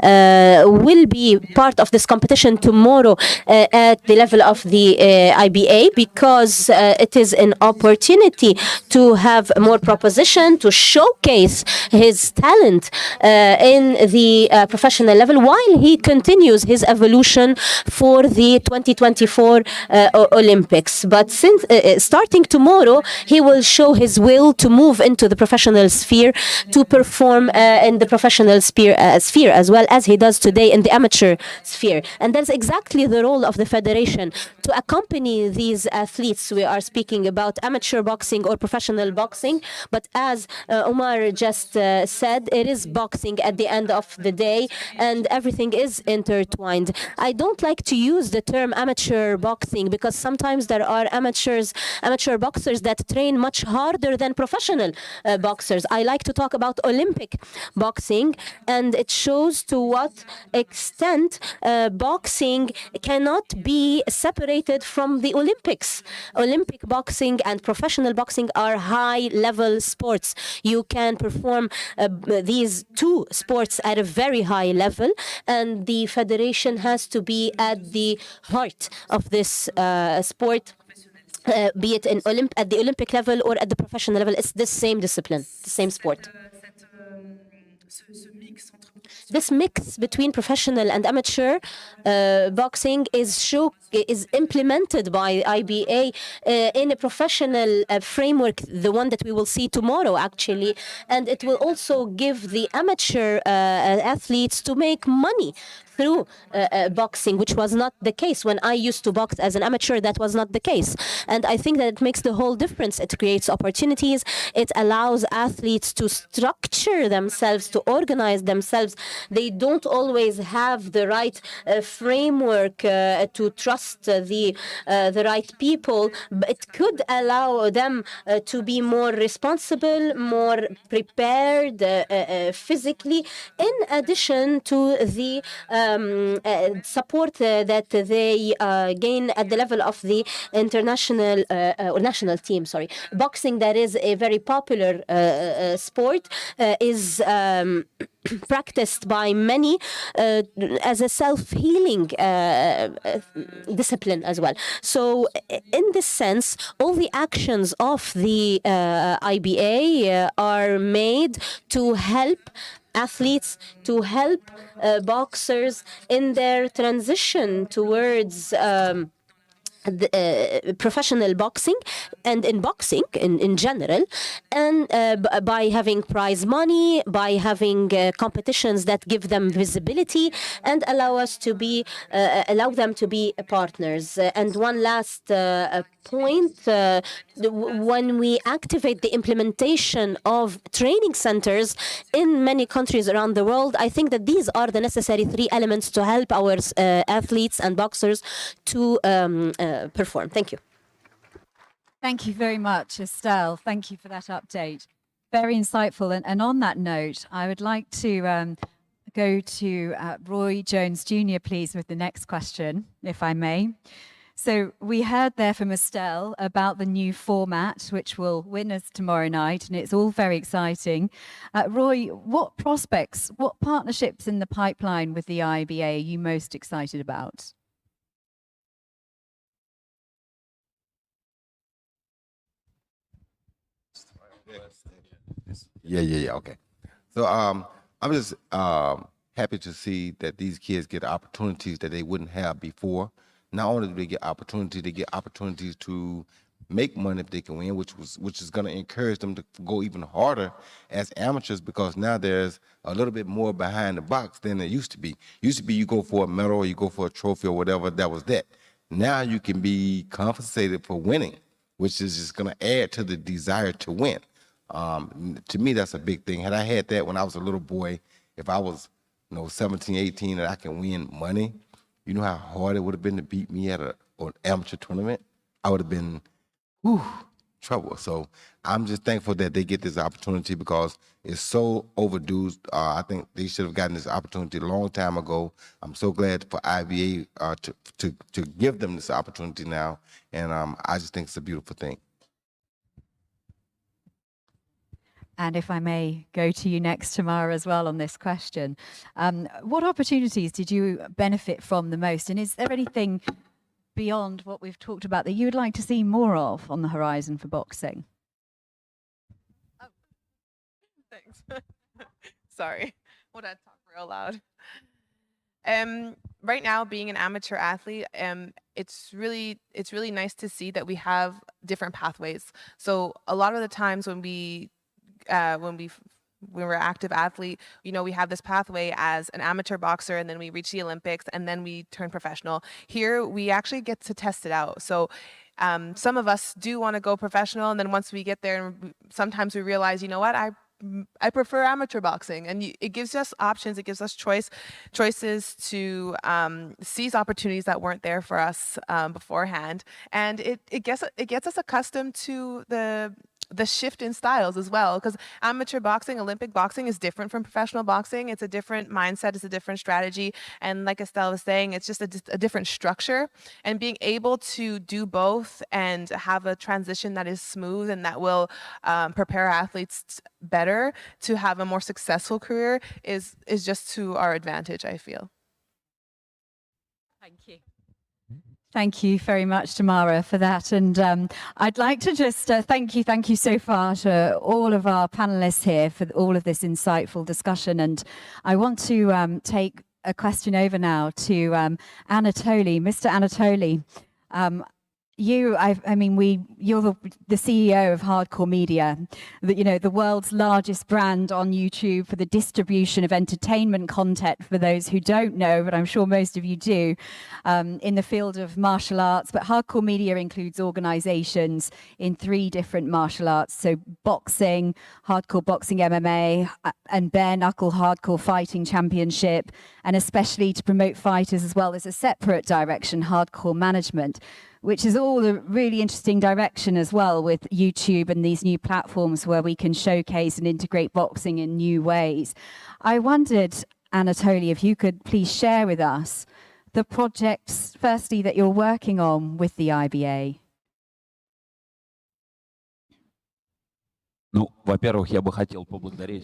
will be part of this competition tomorrow at the level of the IBA, because it is an opportunity to have more proposition, to showcase his talent in the professional level while he continues his evolution for the 2024 Olympics. But since starting tomorrow, he will show his will to move into the professional sphere, to perform in the professional sphere as well as he does today in the amateur sphere. And that's exactly the role of the federation to accompany these athletes. We are speaking about amateur boxing or professional boxing, but as Omar just said, it is boxing at the end of the day, and everything is intertwined. I don't like to use the term amateur boxing because sometimes there are amateur boxers that train much harder than professional boxers. I like to talk about Olympic boxing, and it shows to what extent boxing cannot be separated from the Olympics. Olympic boxing and professional boxing are high-level sports. You can perform these two sports at a very high level, and the federation has to be at the heart of this sport. Be it at the Olympic level or at the professional level, it's the same discipline, the same sport. This mix between professional and amateur boxing is implemented by IBA in a professional framework, the one that we will see tomorrow actually, and it will also give the amateur athletes to make money through boxing, which was not the case when I used to box as an amateur. That was not the case, and I think that it makes the whole difference. It creates opportunities. It allows athletes to structure themselves, to organize themselves. They don't always have the right framework to trust the right people, but it could allow them to be more responsible, more prepared physically, in addition to the support that they gain at the level of the international or national team. Sorry, boxing, that is a very popular sport, is practiced by many as a self-healing discipline as well. So in this sense, all the actions of the IBA are made to help athletes, to help boxers in their transition towards professional boxing and in boxing in general, and by having prize money, by having competitions that give them visibility and allow them to be partners. And one last point, when we activate the implementation of training centers in many countries around the world, I think that these are the necessary three elements to help our athletes and boxers to perform. Thank you. Thank you very much, Estelle. Thank you for that update. Very insightful. And on that note, I would like to go to Roy Jones Jr., please, with the next question, if I may. So we heard there from Estelle about the new format, which will win us tomorrow night, and it's all very exciting. Roy, what prospects, what partnerships in the pipeline with the IBA are you most excited about? Yeah. Okay. So I'm just happy to see that these kids get opportunities that they wouldn't have before. Not only do they get opportunities, they get opportunities to make money if they can win, which is going to encourage them to go even harder as amateurs, because now there's a little bit more behind the box than it used to be. Used to be you go for a medal or you go for a trophy or whatever, that was that. Now you can be compensated for winning, which is just going to add to the desire to win. To me, that's a big thing. Had I had that when I was a little boy, if I was 17, 18, and I can win money, you know how hard it would have been to beat me at an amateur tournament? I would have been, trouble. So I'm just thankful that they get this opportunity because it's so overdue. I think they should have gotten this opportunity a long time ago. I'm so glad for IBA to give them this opportunity now, and I just think it's a beautiful thing. And if I may go to you next, Tamara, as well on this question. What opportunities did you benefit from the most? And is there anything beyond what we've talked about that you would like to see more of on the horizon for boxing? Oh, thanks. Sorry, would I talk real loud? Right now, being an amateur athlete, it's really nice to see that we have different pathways. So a lot of the times when we when we're an active athlete, we have this pathway as an amateur boxer, and then we reach the Olympics, and then we turn professional. Here, we actually get to test it out. So some of us do want to go professional, and then once we get there, sometimes we realize, you know what, I prefer amateur boxing, and it gives us options. It gives us choices to seize opportunities that weren't there for us beforehand, and it gets us accustomed to the shift in styles as well, because amateur boxing, Olympic boxing is different from professional boxing. It's a different mindset, it's a different strategy, and like Estelle was saying, it's just a different structure, and being able to do both and have a transition that is smooth and that will prepare athletes better to have a more successful career is just to our advantage, I feel. Thank you. Thank you very much, Tamara, for that. And I'd like to just thank you so far to all of our panelists here for all of this insightful discussion. And I want to take a question over now to Anatoly. Mr. Anatoly, you're the CEO of Hardcore Media, the world's largest brand on YouTube for the distribution of entertainment content, for those who don't know, but I'm sure most of you do, in the field of martial arts. But Hardcore Media includes organizations in 3 different martial arts. So boxing, Hardcore Boxing MMA, and Bare Knuckle Hardcore Fighting Championship, and especially to promote fighters as well as a separate direction, Hardcore Management, which is all a really interesting direction as well with YouTube and these new platforms where we can showcase and integrate boxing in new ways. I wondered, Anatoly, if you could please share with us the projects, firstly, that you're working on with the IBA.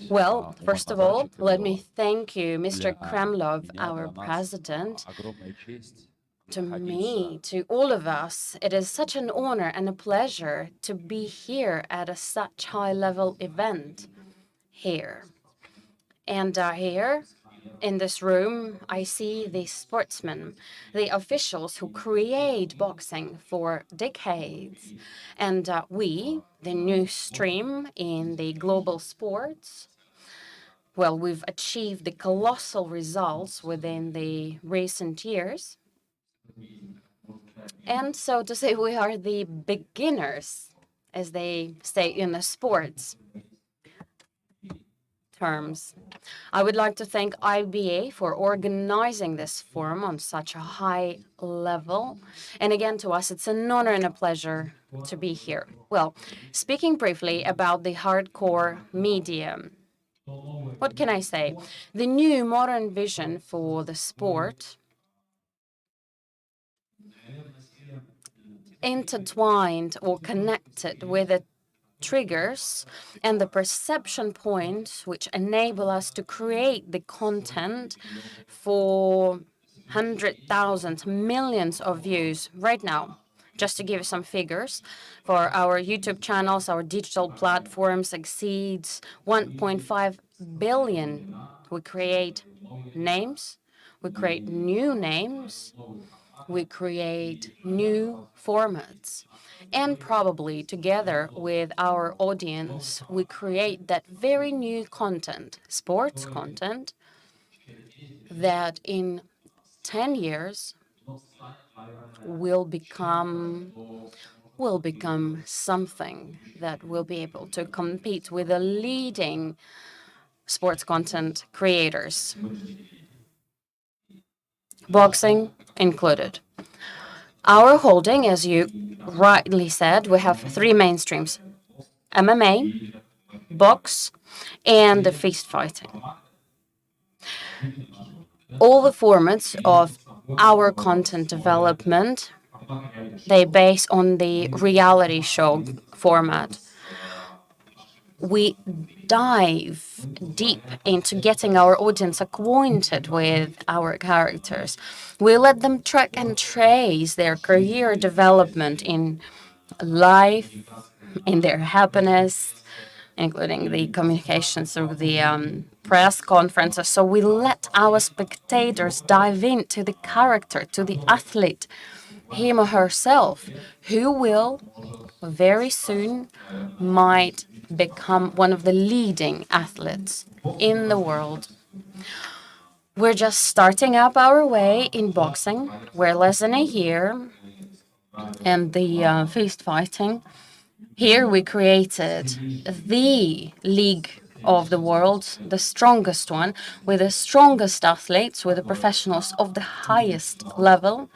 Well, first of all, let me thank you, Mr. Kremlov, our president. To me, to all of us, it is such an honor and a pleasure to be here at such high-level event here. And here, in this room, I see the sportsmen, the officials who create boxing for decades. And we, the new stream in the global sports, well, we've achieved the colossal results within the recent years. And so to say, we are the beginners, as they say in the sports terms. I would like to thank IBA for organizing this forum on such a high level. And again, to us, it's an honor and a pleasure to be here. Well, speaking briefly about the hardcore media, what can I say? The new modern vision for the sport intertwined or connected with the triggers and the perception points which enable us to create the content for 100,000, millions of views right now. Just to give you some figures, for our YouTube channels, our digital platforms exceeds 1.5 billion. We create names, we create new names, we create new formats, and probably together with our audience, we create that very new content, sports content, that in 10 years will become something that will be able to compete with the leading sports content creators, boxing included. Our holding, as you rightly said, we have 3 mainstreams: MMA, box, and the fist fighting. All the formats of our content development, they base on the reality show format. We dive deep into getting our audience acquainted with our characters. We let them track and trace their career development in life, in their happiness, including the communications through the press conferences. So we let our spectators dive into the character, to the athlete, him or herself, who will very soon might become one of the leading athletes in the world. We're just starting up our way in boxing. We're less than a year, and the fist fighting. Here we created the league of the world, the strongest one, with the strongest athletes, with the professionals of the highest level,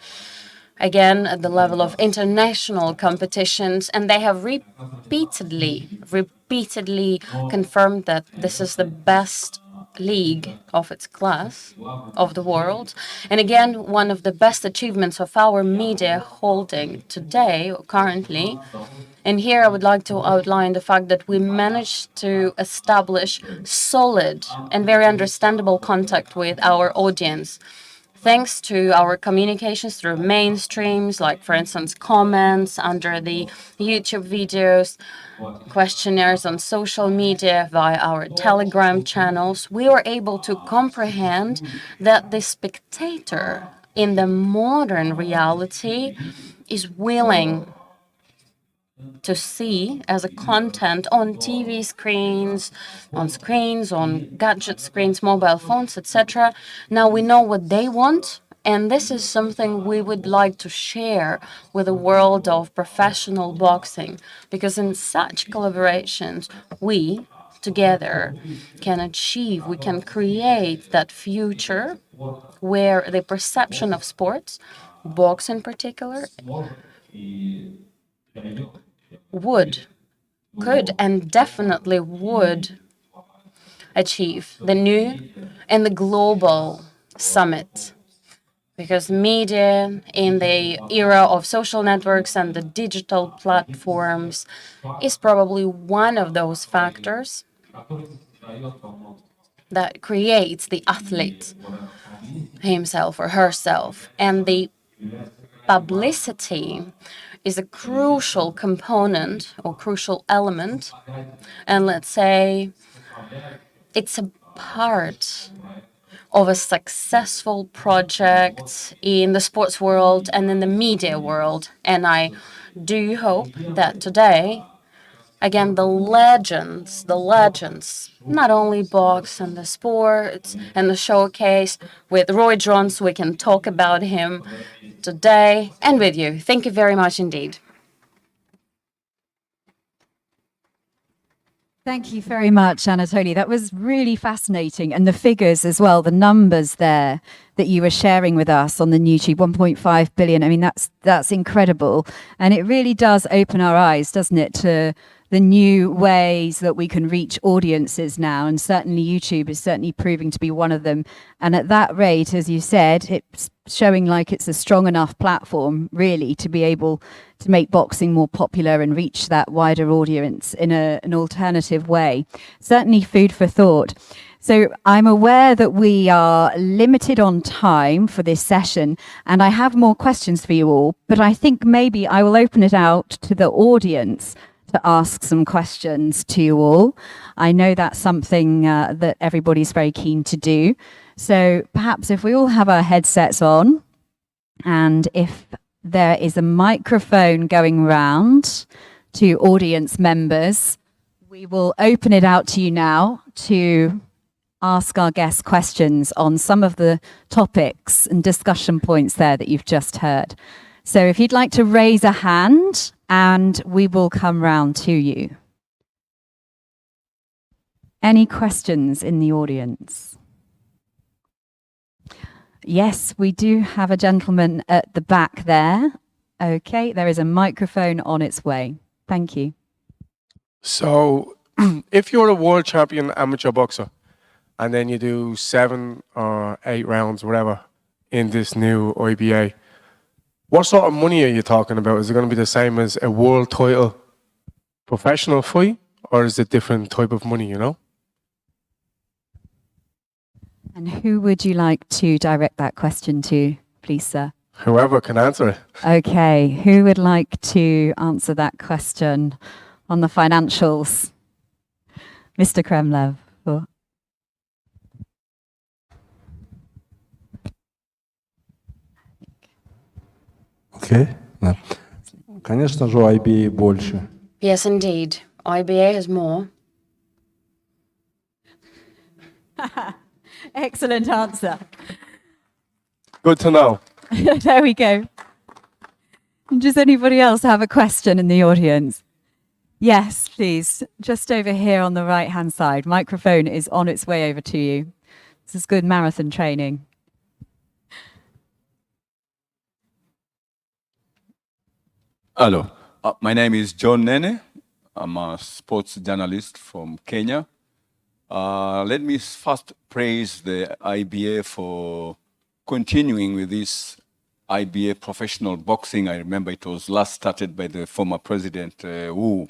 again at the level of international competitions, and they have repeatedly confirmed that this is the best league of its class of the world. And again, one of the best achievements of our media holding today, or currently. And here I would like to outline the fact that we managed to establish solid and very understandable contact with our audience. Thanks to our communications through mainstreams, like, for instance, comments under the YouTube videos, questionnaires on social media, via our Telegram channels, we were able to comprehend that the spectator in the modern reality is willing to see as a content on TV screens, on gadget screens, mobile phones, etc. Now we know what they want, and this is something we would like to share with the world of professional boxing, because in such collaborations, we together can achieve, we can create that future where the perception of sports, boxing in particular, could and definitely would achieve the new and the global summit. Because media in the era of social networks and the digital platforms is probably one of those factors that creates the athlete himself or herself. And the publicity is a crucial component or crucial element. And let's say it's a part of a successful project in the sports world and in the media world. And I do hope that today, again, the legends, not only box and the sports and the showcase, with Roy Jones, we can talk about him today and with you. Thank you very much indeed. Thank you very much, Anatoly. That was really fascinating. And the figures as well, the numbers there that you were sharing with us on the YouTube, 1.5 billion. I mean, that's incredible. And it really does open our eyes, doesn't it, to the new ways that we can reach audiences now. And certainly YouTube is certainly proving to be one of them. And at that rate, as you said, it's showing like it's a strong enough platform, really, to be able to make boxing more popular and reach that wider audience in an alternative way. Certainly food for thought. So I'm aware that we are limited on time for this session, and I have more questions for you all, but I think maybe I will open it out to the audience to ask some questions to you all. I know that's something that everybody's very keen to do. So perhaps if we all have our headsets on, and if there is a microphone going round to audience members, we will open it out to you now to ask our guests questions on some of the topics and discussion points there that you've just heard. So if you'd like to raise a hand, and we will come round to you. Any questions in the audience? Yes, we do have a gentleman at the back there. Okay, there is a microphone on its way. Thank you. So, if you're a world champion amateur boxer, and then you do 7 or 8 rounds, whatever, in this new IBA, what sort of money are you talking about? Is it going to be the same as a world title professional fight, or is it different type of money, you know? And who would you like to direct that question to, please, sir? Whoever can answer it. Okay, who would like to answer that question on the financials? Mr. Kremlev. Or... Окей. Да. Конечно же, у IBA больше. Yes, indeed. IBA has more. Excellent answer. Good to know. There we go. Does anybody else have a question in the audience? Yes, please. Just over here on the right-hand side. Microphone is on its way over to you. This is good marathon training. Hello, my name is John Nene. I'm a sports journalist from Kenya. Let me first praise the IBA for continuing with this IBA professional boxing. I remember it was last started by the former president, Wu.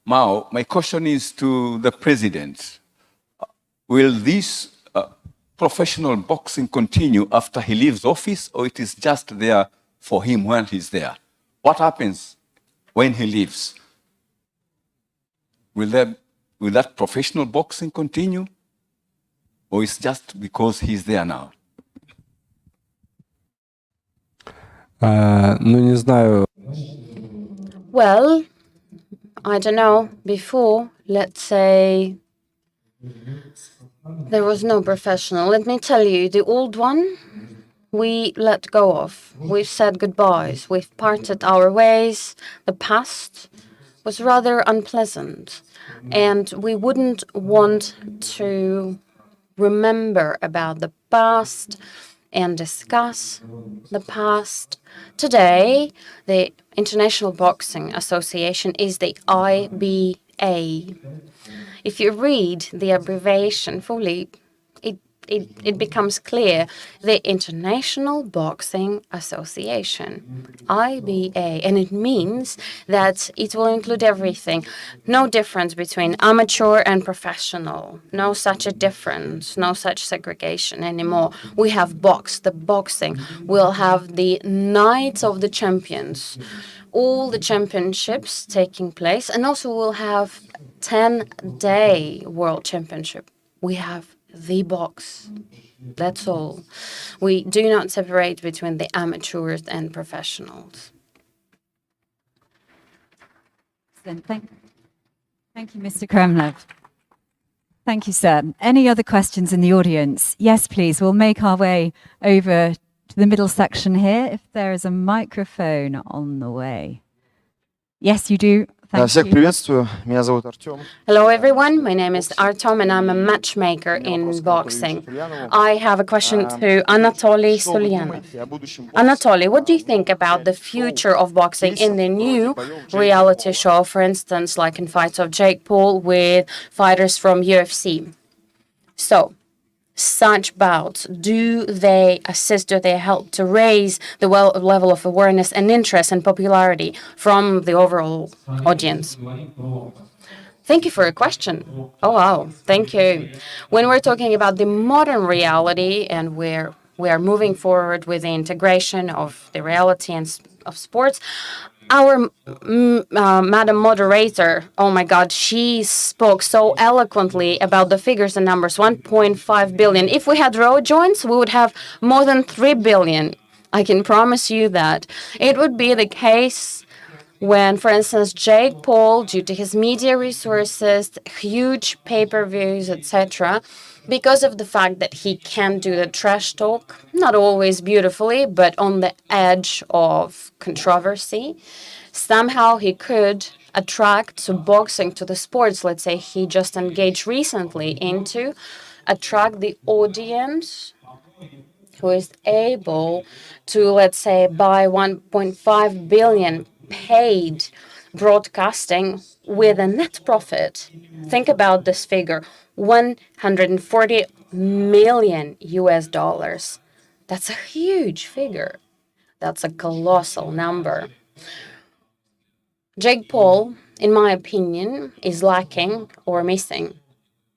Now, my question is to the president. Will this professional boxing continue after he leaves office, or it is just there for him when he's there? What happens when he leaves? Will that professional boxing continue, or it's just because he's there now? Ну, не знаю. Well, I don't know. Before, let's say, there was no professional. Let me tell you, the old one, we let go of. We've said goodbyes. We've parted our ways. The past was rather unpleasant, and we wouldn't want to remember about the past and discuss the past. Today, the International Boxing Association is the IBA. If you read the abbreviation fully, it becomes clear. The International Boxing Association, IBA, and it means that it will include everything. No difference between amateur and professional. No such a difference, no such segregation anymore. We have the boxing. We'll have the Nights of the Champions, all the championships taking place, and also we'll have 10-day World Championship. We have the box. That's all. We do not separate between the amateurs and professionals. Excellent. Thank you, Mr. Kremlev. Thank you, sir. Any other questions in the audience? Yes, please. We'll make our way over to the middle section here. If there is a microphone on the way. Yes, you do. Всех приветствую. Меня зовут Артем. Hello, everyone. My name is Artem, and I'm a matchmaker in boxing. I have a question to Anatoly Sulyanov. Anatoly, what do you think about the future of boxing in the new reality show, for instance, like in fights of Jake Paul with fighters from UFC? So, such bouts, do they assist, do they help to raise the level of awareness and interest and popularity from the overall audience? Thank you for your question. Oh, wow. Thank you. When we're talking about the modern reality and where we are moving forward with the integration of the reality and of sports, our Madam Moderator, oh my God, she spoke so eloquently about the figures and numbers, 1.5 billion. If we had road joints, we would have more than 3 billion. I can promise you that. It would be the case when, for instance, Jake Paul, due to his media resources, huge pay-per-views, etc., because of the fact that he can do the trash talk, not always beautifully, but on the edge of controversy, somehow he could attract to boxing, to the sports, let's say he just engaged recently into, attract the audience who is able to, let's say, buy 1.5 billion paid broadcasting with a net profit. Think about this figure, 140 million US dollars. That's a huge figure. That's a colossal number. Jake Paul, in my opinion, is lacking or missing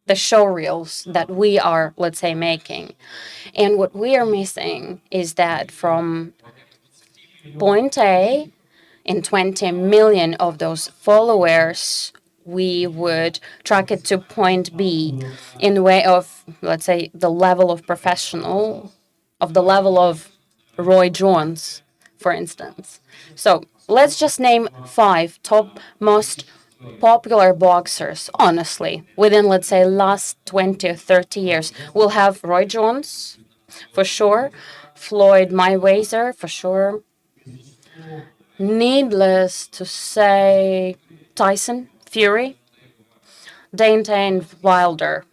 the show reels that we are, let's say, making. And what we are missing is that from point A, in 20 million of those followers, we would track it to point B in the way of, let's say, the level of professional, of the level of Roy Jones, for instance. So let's just name 5 top most popular boxers, honestly, within, let's say, last 20 or 30 years. We'll have Roy Jones, for sure, Floyd Mayweather, for sure. Needless to say, Tyson Fury, Deontay Wilder,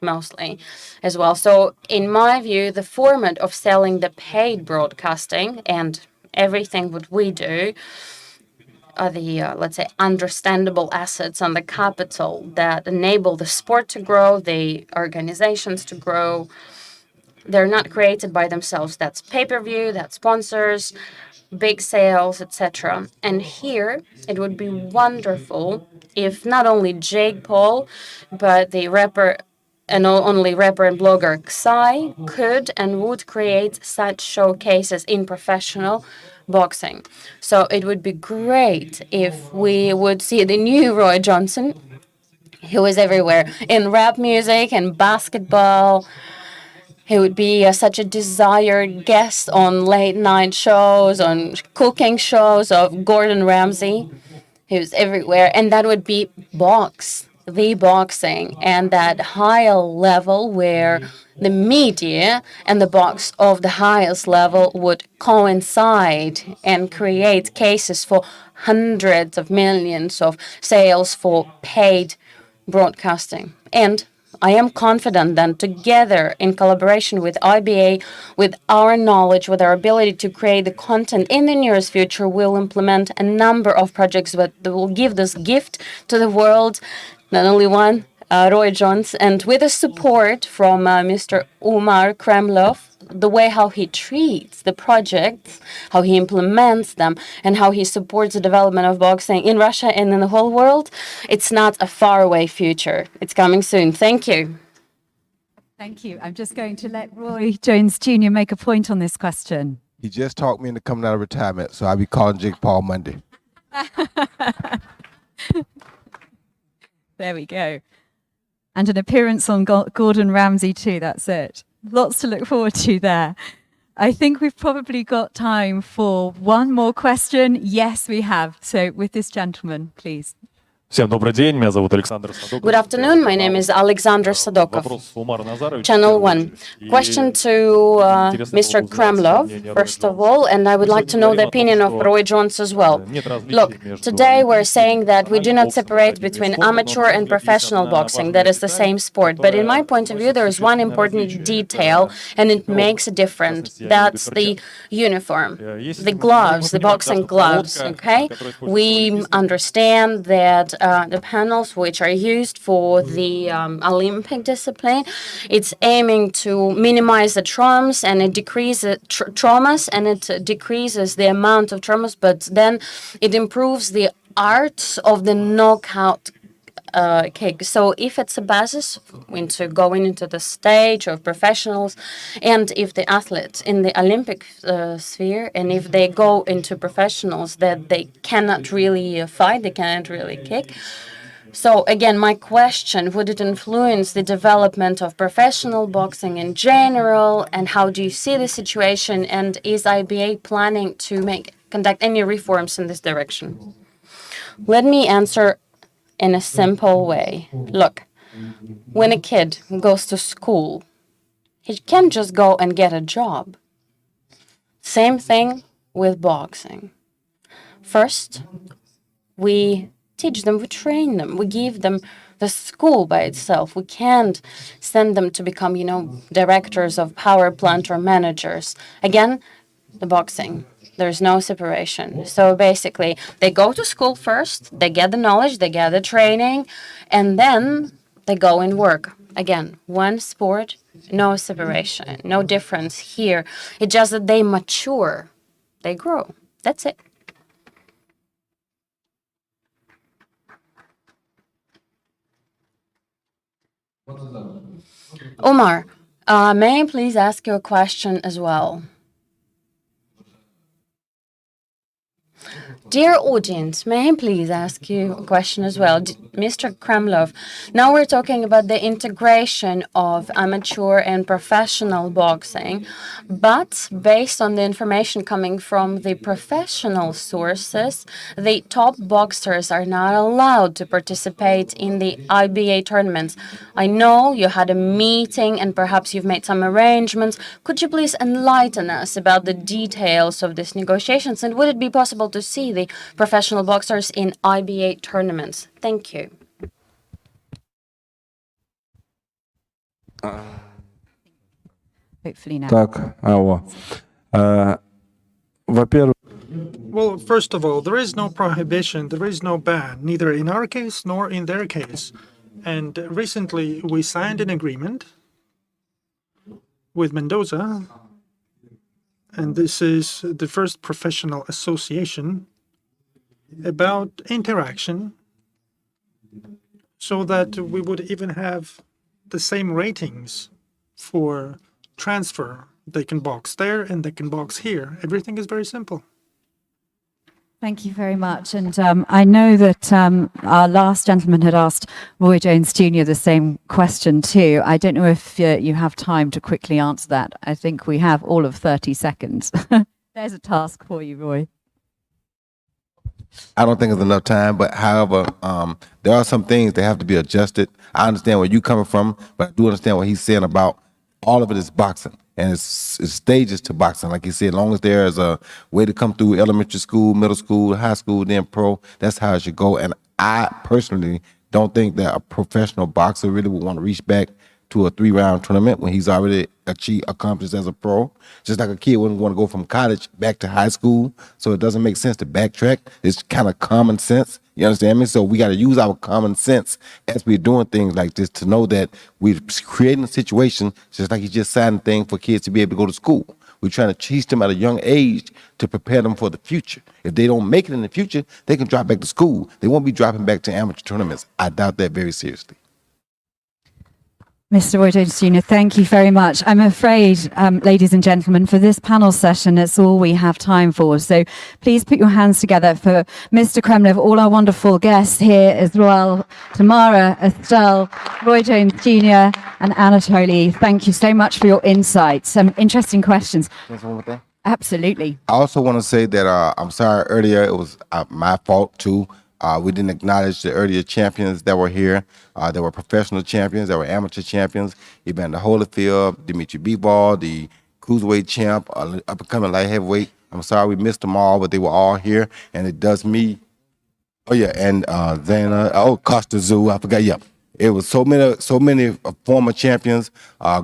mostly as well. So in my view, the format of selling the paid broadcasting and everything what we do are the, let's say, understandable assets and the capital that enable the sport to grow, the organizations to grow. They're not created by themselves. That's pay-per-view, that's sponsors, big sales, etc. And here, it would be wonderful if not only Jake Paul, but the rapper and not only rapper and blogger Psy could and would create such showcases in professional boxing. So it would be great if we would see the new Roy Johnson, who is everywhere in rap music and basketball. He would be such a desired guest on late night shows, on cooking shows of Gordon Ramsay. He was everywhere. And that would be the boxing, and that higher level where the media and the box of the highest level would coincide and create cases for hundreds of millions of sales for paid broadcasting. And I am confident that together, in collaboration with IBA, with our knowledge, with our ability to create the content in the nearest future, we'll implement a number of projects that will give this gift to the world, not only one, Roy Jones, and with the support from Mr. Umar Kremlov, the way how he treats the projects, how he implements them, and how he supports the development of boxing in Russia and in the whole world, it's not a faraway future. It's coming soon. Thank you. Thank you. I'm just going to let Roy Jones Jr. make a point on this question. He just talked me into coming out of retirement, so I'll be calling Jake Paul Monday. There we go. And an appearance on Gordon Ramsay too, that's it. Lots to look forward to there. I think we've probably got time for one more question. Yes, we have. So with this gentleman, please. Всем добрый день, меня зовут Александр Садоков. Good afternoon, my name is Alexander Sadokov, Channel 1. Question to Mr. Kremlov, first of all, and I would like to know the opinion of Roy Jones as well. Look, today we're saying that we do not separate between amateur and professional boxing, that is the same sport. But in my point of view, there is one important detail, and it makes a difference. That's the uniform, the gloves, the boxing gloves, okay? We understand that the panels which are used for the Olympic discipline, it's aiming to minimize the traumas and it decreases the amount of traumas, but then it improves the art of the knockout kick. So if it's a basis into going into the stage of professionals, and if the athletes in the Olympic sphere, and if they go into professionals that they cannot really fight, they cannot really kick. So again, my question, would it influence the development of professional boxing in general, and how do you see the situation, and is IBA planning to conduct any reforms in this direction? Let me answer in a simple way. Look, when a kid goes to school, he can't just go and get a job. Same thing with boxing. First, we teach them, we train them, we give them the school by itself. We can't send them to become, directors of power plant or managers. Again, the boxing. There's no separation. So basically, they go to school first, they get the knowledge, they get the training, and then they go and work. Again, one sport, no separation, no difference here. It's just that they mature, they grow. That's it. Omar, may I please ask you a question as well? Dear audience, may I please ask you a question as well? Mr. Kremlov, now we're talking about the integration of amateur and professional boxing, but based on the information coming from the professional sources, the top boxers are not allowed to participate in the IBA tournaments. I know you had a meeting and perhaps you've made some arrangements. Could you please enlighten us about the details of these negotiations, and would it be possible to see the professional boxers in IBA tournaments? Thank you. Hopefully now. Так, алло. Во-первых, Well, first of all, there is no prohibition, there is no ban, neither in our case nor in their case. And recently we signed an agreement with Mendoza, and this is the first professional association about interaction, so that we would even have the same ratings for transfer. They can box there and they can box here. Everything is very simple. Thank you very much. And I know that our last gentleman had asked Roy Jones Jr. the same question too. I don't know if you have time to quickly answer that. I think we have all of 30 seconds. There's a task for you, Roy. I don't think it's enough time, but however, there are some things that have to be adjusted. I understand where you're coming from, but I do understand what he's saying about all of it is boxing. And it's stages to boxing. Like he said, as long as there is a way to come through elementary school, middle school, high school, then pro, that's how it should go. And I personally don't think that a professional boxer really would want to reach back to a 3-round tournament when he's already accomplished as a pro. Just like a kid wouldn't want to go from college back to high school. So it doesn't make sense to backtrack. It's kind of common sense. You understand me? So we got to use our common sense as we're doing things like this to know that we're creating a situation, just like he just signed a thing for kids to be able to go to school. We're trying to teach them at a young age to prepare them for the future. If they don't make it in the future, they can drop back to school. They won't be dropping back to amateur tournaments. I doubt that very seriously. Mr. Roy Jones Jr., thank you very much. I'm afraid, ladies and gentlemen, for this panel session, it's all we have time for. So please put your hands together for Mr. Kremlov, all our wonderful guests here as well, Tamara, Estelle, Roy Jones Jr., and Anatoly. Thank you so much for your insights. Some interesting questions. Just one more thing. Absolutely. I also want to say that I'm sorry earlier, it was my fault too. We didn't acknowledge the earlier champions that were here. There were professional champions, there were amateur champions. Evander Holyfield, Dimitri Bivol, the cruiserweight champ, up-and-coming light heavyweight. I'm sorry we missed them all, but they were all here. And it does me, oh yeah, and Zana, Costa Zoo, I forgot, yeah. It was so many former champions,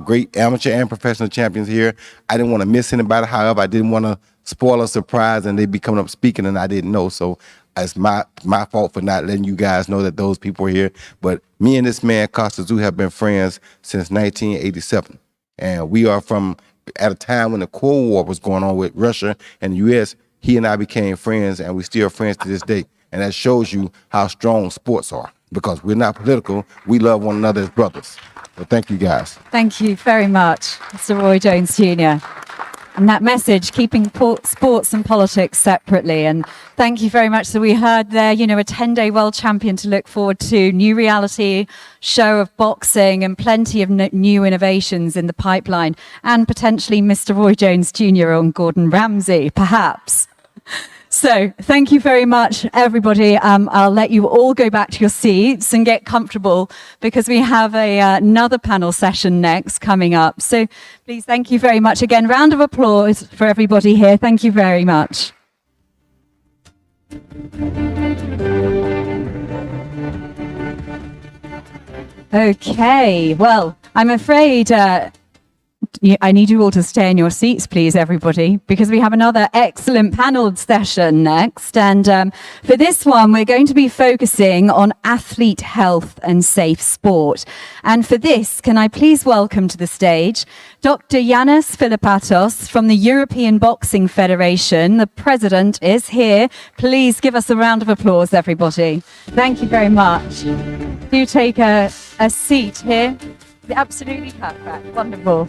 great amateur and professional champions here. I didn't want to miss anybody. However, I didn't want to spoil a surprise and they'd be coming up speaking and I didn't know. So it's my fault for not letting you guys know that those people were here. But me and this man, Costa Zoo, have been friends since 1987. And we are from, at a time when the Cold War was going on with Russia and the U.S., he and I became friends and we're still friends to this day. And that shows you how strong sports are. Because we're not political, we love one another as brothers. So thank you guys. Thank you very much, Mr. Roy Jones Jr. And that message, keeping sports and politics separately. And thank you very much. So we heard there, you know, a 10-day world champion to look forward to, new reality show of boxing and plenty of new innovations in the pipeline, and potentially Mr. Roy Jones Jr. on Gordon Ramsay, perhaps. So thank you very much, everybody. I'll let you all go back to your seats and get comfortable because we have another panel session next coming up. So please, thank you very much. Again, round of applause for everybody here. Thank you very much. Okay, well, I'm afraid I need you all to stay in your seats, please, everybody, because we have another excellent panel session next. And for this one, we're going to be focusing on athlete health and safe sport. And for this, can I please welcome to the stage Dr. Yannis Philippatos from the European Boxing Federation. The president is here. Please give us a round of applause, everybody. Thank you very much. Do take a seat here. Absolutely perfect. Wonderful.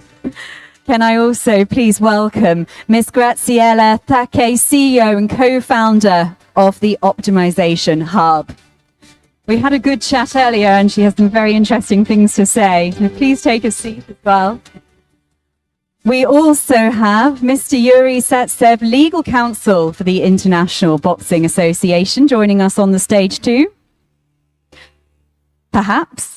can I also please welcome Ms. Graziella Thake, CEO and co-founder of the Optimization Hub. We had a good chat earlier and she has some very interesting things to say. So please take a seat as well. We also have Mr. Yuri Satsev, legal counsel for the International Boxing Association, joining us on the stage too. Perhaps?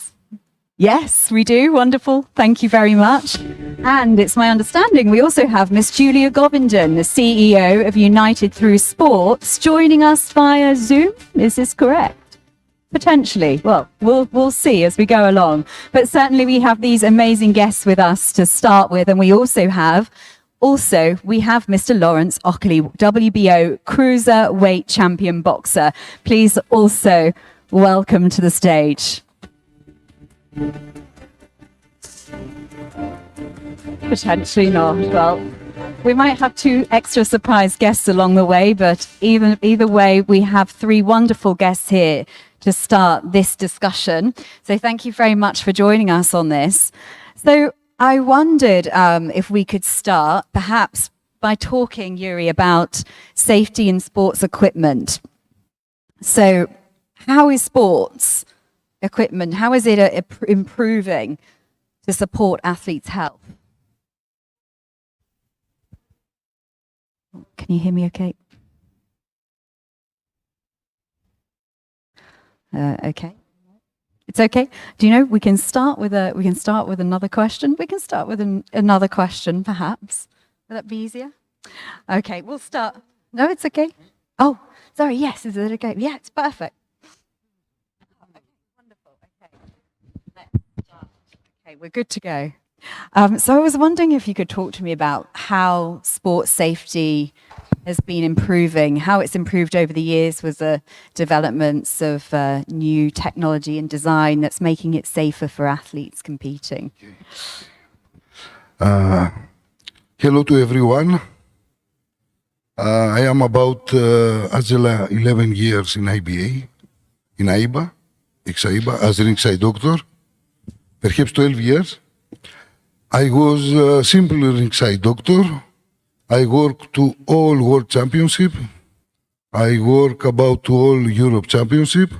Yes, we do. Wonderful. Thank you very much. And it's my understanding we also have Miss Julia Govindan, the CEO of United Through Sports, joining us via Zoom. Is this correct? Potentially. Well, we'll see as we go along. But certainly we have these amazing guests with us to start with. And we have Mr. Lawrence Ockley, WBO cruiserweight champion boxer. Please also welcome to the stage. Potentially not. Well, we might have 2 extra surprise guests along the way, but either way, we have 3 wonderful guests here to start this discussion. So thank you very much for joining us on this. So I wondered if we could start perhaps by talking, Yuri, about safety in sports equipment. So how is sports equipment, how is it improving to support athletes' health? Can you hear me okay? Okay. It's okay. Do you know we can start with another question? We can start with another question, perhaps. Would that be easier? Okay, we'll start. No, it's okay. Oh, sorry. Yes, is it okay? Yeah, it's perfect. Okay, wonderful. Okay, let's start. Okay, we're good to go. So I was wondering if you could talk to me about how sports safety has been improving, how it's improved over the years with the developments of new technology and design that's making it safer for athletes competing. Hello to everyone. I am about 11 years in IBA, in IBA, ex-IBA, as ringside doctor, perhaps 12 years. I was a simple ringside doctor. I work to all World Championship. I work about to all Europe Championship.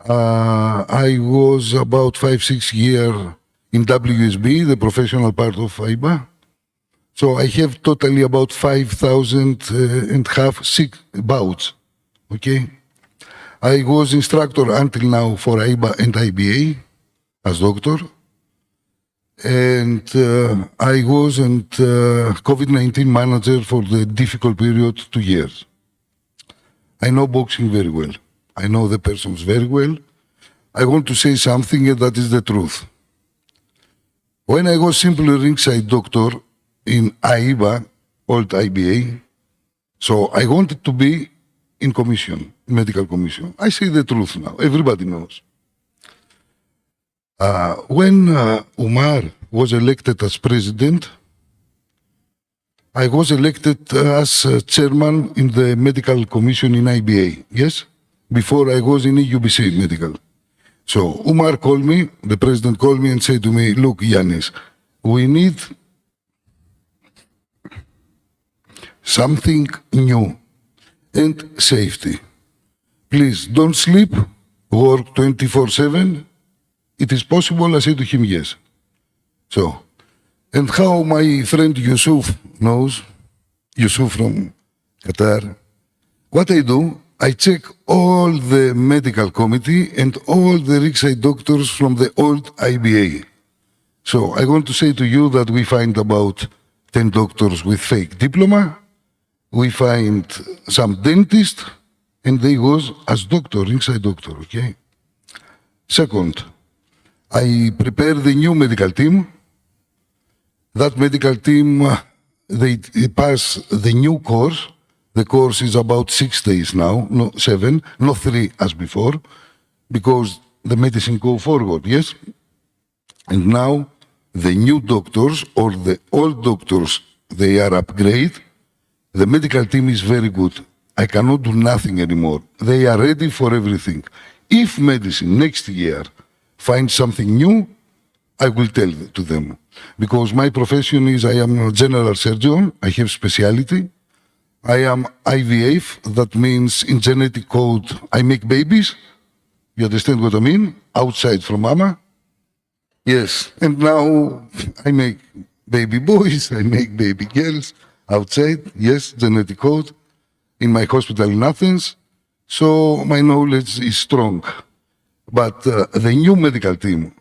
I was about 5-6 years in WSB, the professional part of IBA. So I have totally about 5,500 bouts. Okay. I was instructor until now for IBA and IBA as doctor. And I was COVID-19 manager for the difficult period 2 years. I know boxing very well. I know the persons very well. I want to say something, and that is the truth. When I was simply ringside doctor in IBA, old IBA, so I wanted to be in commission, medical commission. I say the truth now. Everybody knows. When Umar was elected as president, I was elected as chairman in the medical commission in IBA, yes? Before I was in EUBC medical. So Umar called me, the president called me and said to me, look, Yanis, we need something new and safety. Please don't sleep, work 24/7. It is possible, I said to him, yes. So, and how my friend Yusuf knows, Yusuf from Qatar, what I do, I check all the medical committee and all the ringside doctors from the old IBA. So I want to say to you that we find about 10 doctors with fake diploma, we find some dentists, and they was as doctor, ringside doctor, okay? Second, I prepare the new medical team. That medical team, they pass the new course. The course is about 6 days now, no 7, not 3 as before, because the medicine go forward, yes? And now the new doctors or the old doctors, they are upgrade. The medical team is very good. I cannot do nothing anymore. They are ready for everything. If medicine next year find something new, I will tell to them. because my profession is I am a general surgeon, I have specialty. I am IVF, that means in genetic code, I make babies. You understand what I mean? Outside from mama. Yes, and now I make baby boys, I make baby girls outside. Yes, genetic code in my hospital in Athens. So my knowledge is strong. But the new medical team,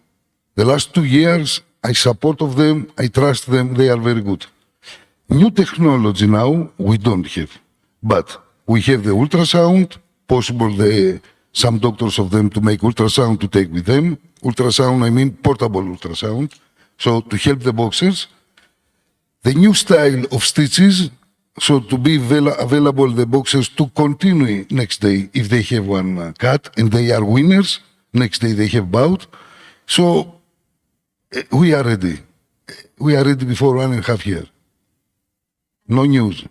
the last 2 years, I support of them, I trust them, they are very good. New technology now, we don't have. But we have the ultrasound, possible some doctors of them to make ultrasound to take with them. Ultrasound, I mean portable ultrasound. So to help the boxers. The new style of stitches, so to be available the boxers to continue next day if they have one cut and they are winners. Next day they have bout. So we are ready. We are ready before 1.5 years. No news.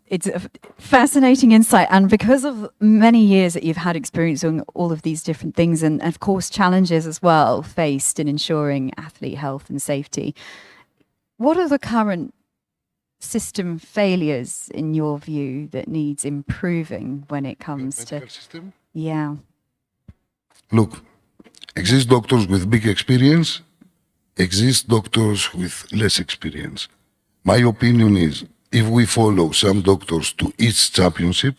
It's a fascinating insight. And because of many years that you've had experience doing all of these different things and of course challenges as well faced in ensuring athlete health and safety, what are the current system failures in your view that needs improving when it comes to... System? Yeah. Look, exist doctors with big experience, exist doctors with less experience. My opinion is, if we follow some doctors to each championship,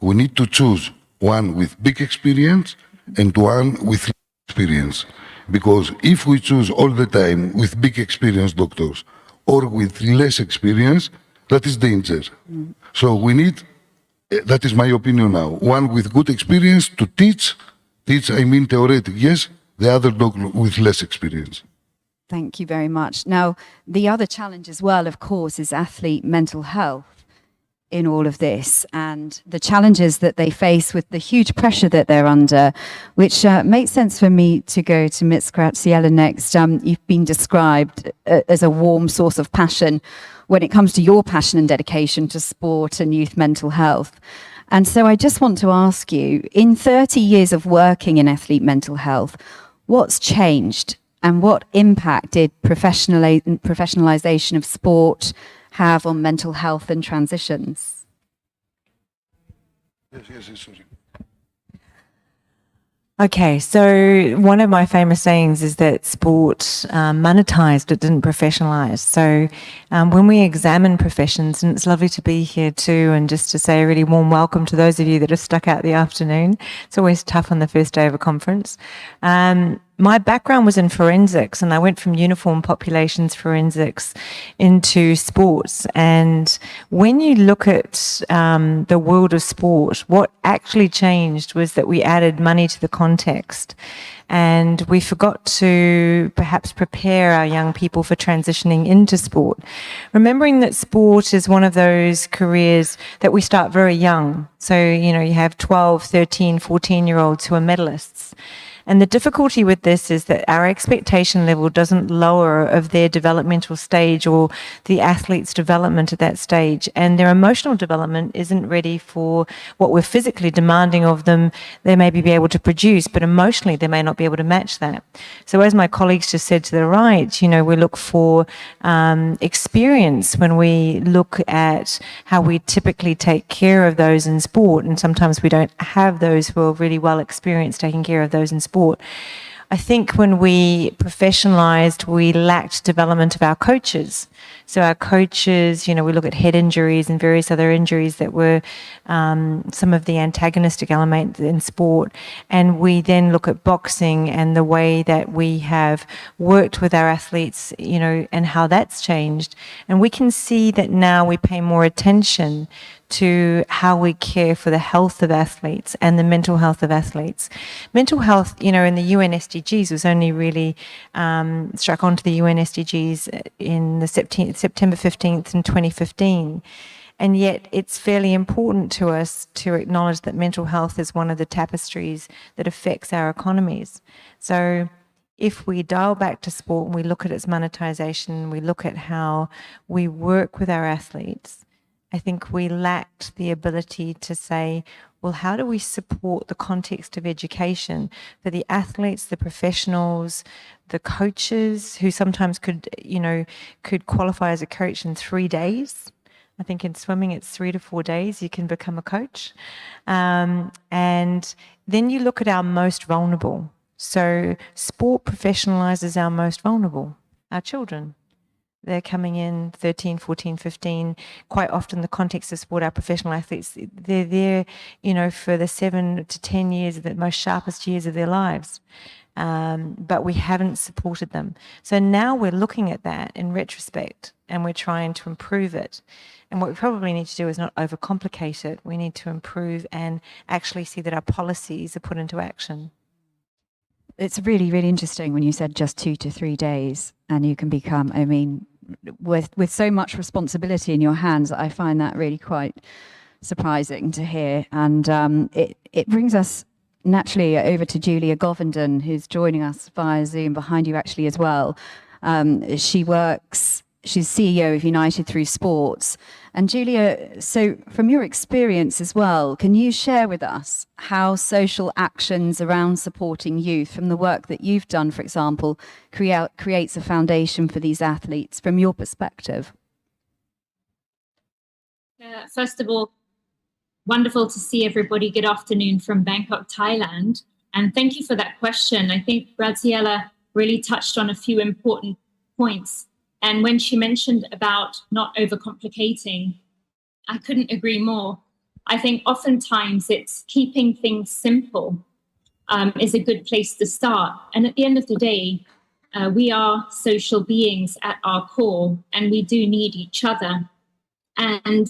we need to choose one with big experience and one with less experience. Because if we choose all the time with big experience doctors or with less experience, that is danger. So we need, that is my opinion now, one with good experience to teach, I mean theoretic, yes, the other doctor with less experience. Thank you very much. Now, the other challenge as well, of course, is athlete mental health in all of this and the challenges that they face with the huge pressure that they're under, which makes sense for me to go to Ms. Graziella next. You've been described as a warm source of passion when it comes to your passion and dedication to sport and youth mental health. And so I just want to ask you, in 30 years of working in athlete mental health, what's changed? And what impact did professionalization of sport have on mental health and transitions? Yes, sorry. Okay, so one of my famous sayings is that sport monetized, it didn't professionalize. So when we examine professions, and it's lovely to be here too, and just to say a really warm welcome to those of you that have stuck out the afternoon. It's always tough on the first day of a conference. My background was in forensics, and I went from uniform populations forensics into sports. And when you look at the world of sport, what actually changed was that we added money to the context. And we forgot to perhaps prepare our young people for transitioning into sport. Remembering that sport is one of those careers that we start very young. So, you know, you have 12, 13, 14-year-olds who are medalists. And the difficulty with this is that our expectation level doesn't lower of their developmental stage or the athlete's development at that stage. And their emotional development isn't ready for what we're physically demanding of them. They may be able to produce, but emotionally they may not be able to match that. So as my colleagues just said to the right, you know, we look for experience when we look at how we typically take care of those in sport. And sometimes we don't have those who are really well experienced taking care of those in sport. I think when we professionalized, we lacked development of our coaches. So our coaches, you know, we look at head injuries and various other injuries that were some of the antagonistic elements in sport. And we then look at boxing and the way that we have worked with our athletes, you know, and how that's changed. And we can see that now we pay more attention to how we care for the health of athletes and the mental health of athletes. Mental health, you know, in the UN SDGs was only really struck onto the UN SDGs in the September 15th in 2015. And yet it's fairly important to us to acknowledge that mental health is one of the tapestries that affects our economies. So if we dial back to sport and we look at its monetization, we look at how we work with our athletes, I think we lacked the ability to say, well, how do we support the context of education for the athletes, the professionals, the coaches who sometimes could qualify as a coach in 3 days? I think in swimming, it's 3 to 4 days you can become a coach. And then you look at our most vulnerable. So sport professionalizes our most vulnerable, our children. They're coming in 13, 14, 15. Quite often the context of sport, our professional athletes, they're there, for the 7 to 10 years, the most sharpest years of their lives. But we haven't supported them. So now we're looking at that in retrospect and we're trying to improve it. And what we probably need to do is not overcomplicate it. We need to improve and actually see that our policies are put into action. It's really, really interesting when you said just 2 to 3 days and you can become, with so much responsibility in your hands, I find that really quite surprising to hear. And it brings us naturally over to Julia Govenden, who's joining us via Zoom behind you actually as well. She's CEO of United Through Sports. And Julia, so from your experience as well, can you share with us how social actions around supporting youth from the work that you've done, for example, creates a foundation for these athletes from your perspective? First of all, wonderful to see everybody. Good afternoon from Bangkok, Thailand. And thank you for that question. I think Graziella really touched on a few important points. And when she mentioned about not overcomplicating, I couldn't agree more. I think oftentimes it's keeping things simple is a good place to start. And at the end of the day, we are social beings at our core, and we do need each other. And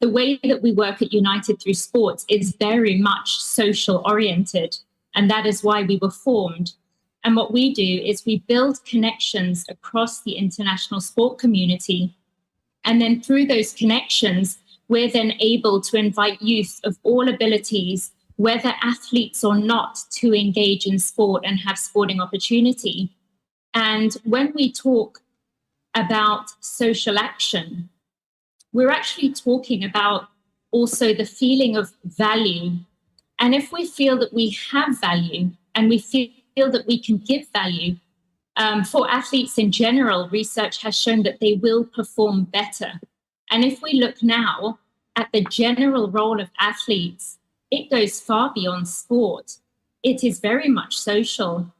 the way that we work at United Through Sports is very much social oriented. And that is why we were formed. And what we do is we build connections across the international sport community. And then through those connections, we're then able to invite youth of all abilities, whether athletes or not, to engage in sport and have sporting opportunity. And when we talk about social action, we're actually talking about also the feeling of value. And if we feel that we have value and we feel that we can give value, for athletes in general, research has shown that they will perform better. And if we look now at the general role of athletes, it goes far beyond sport. It is very much social.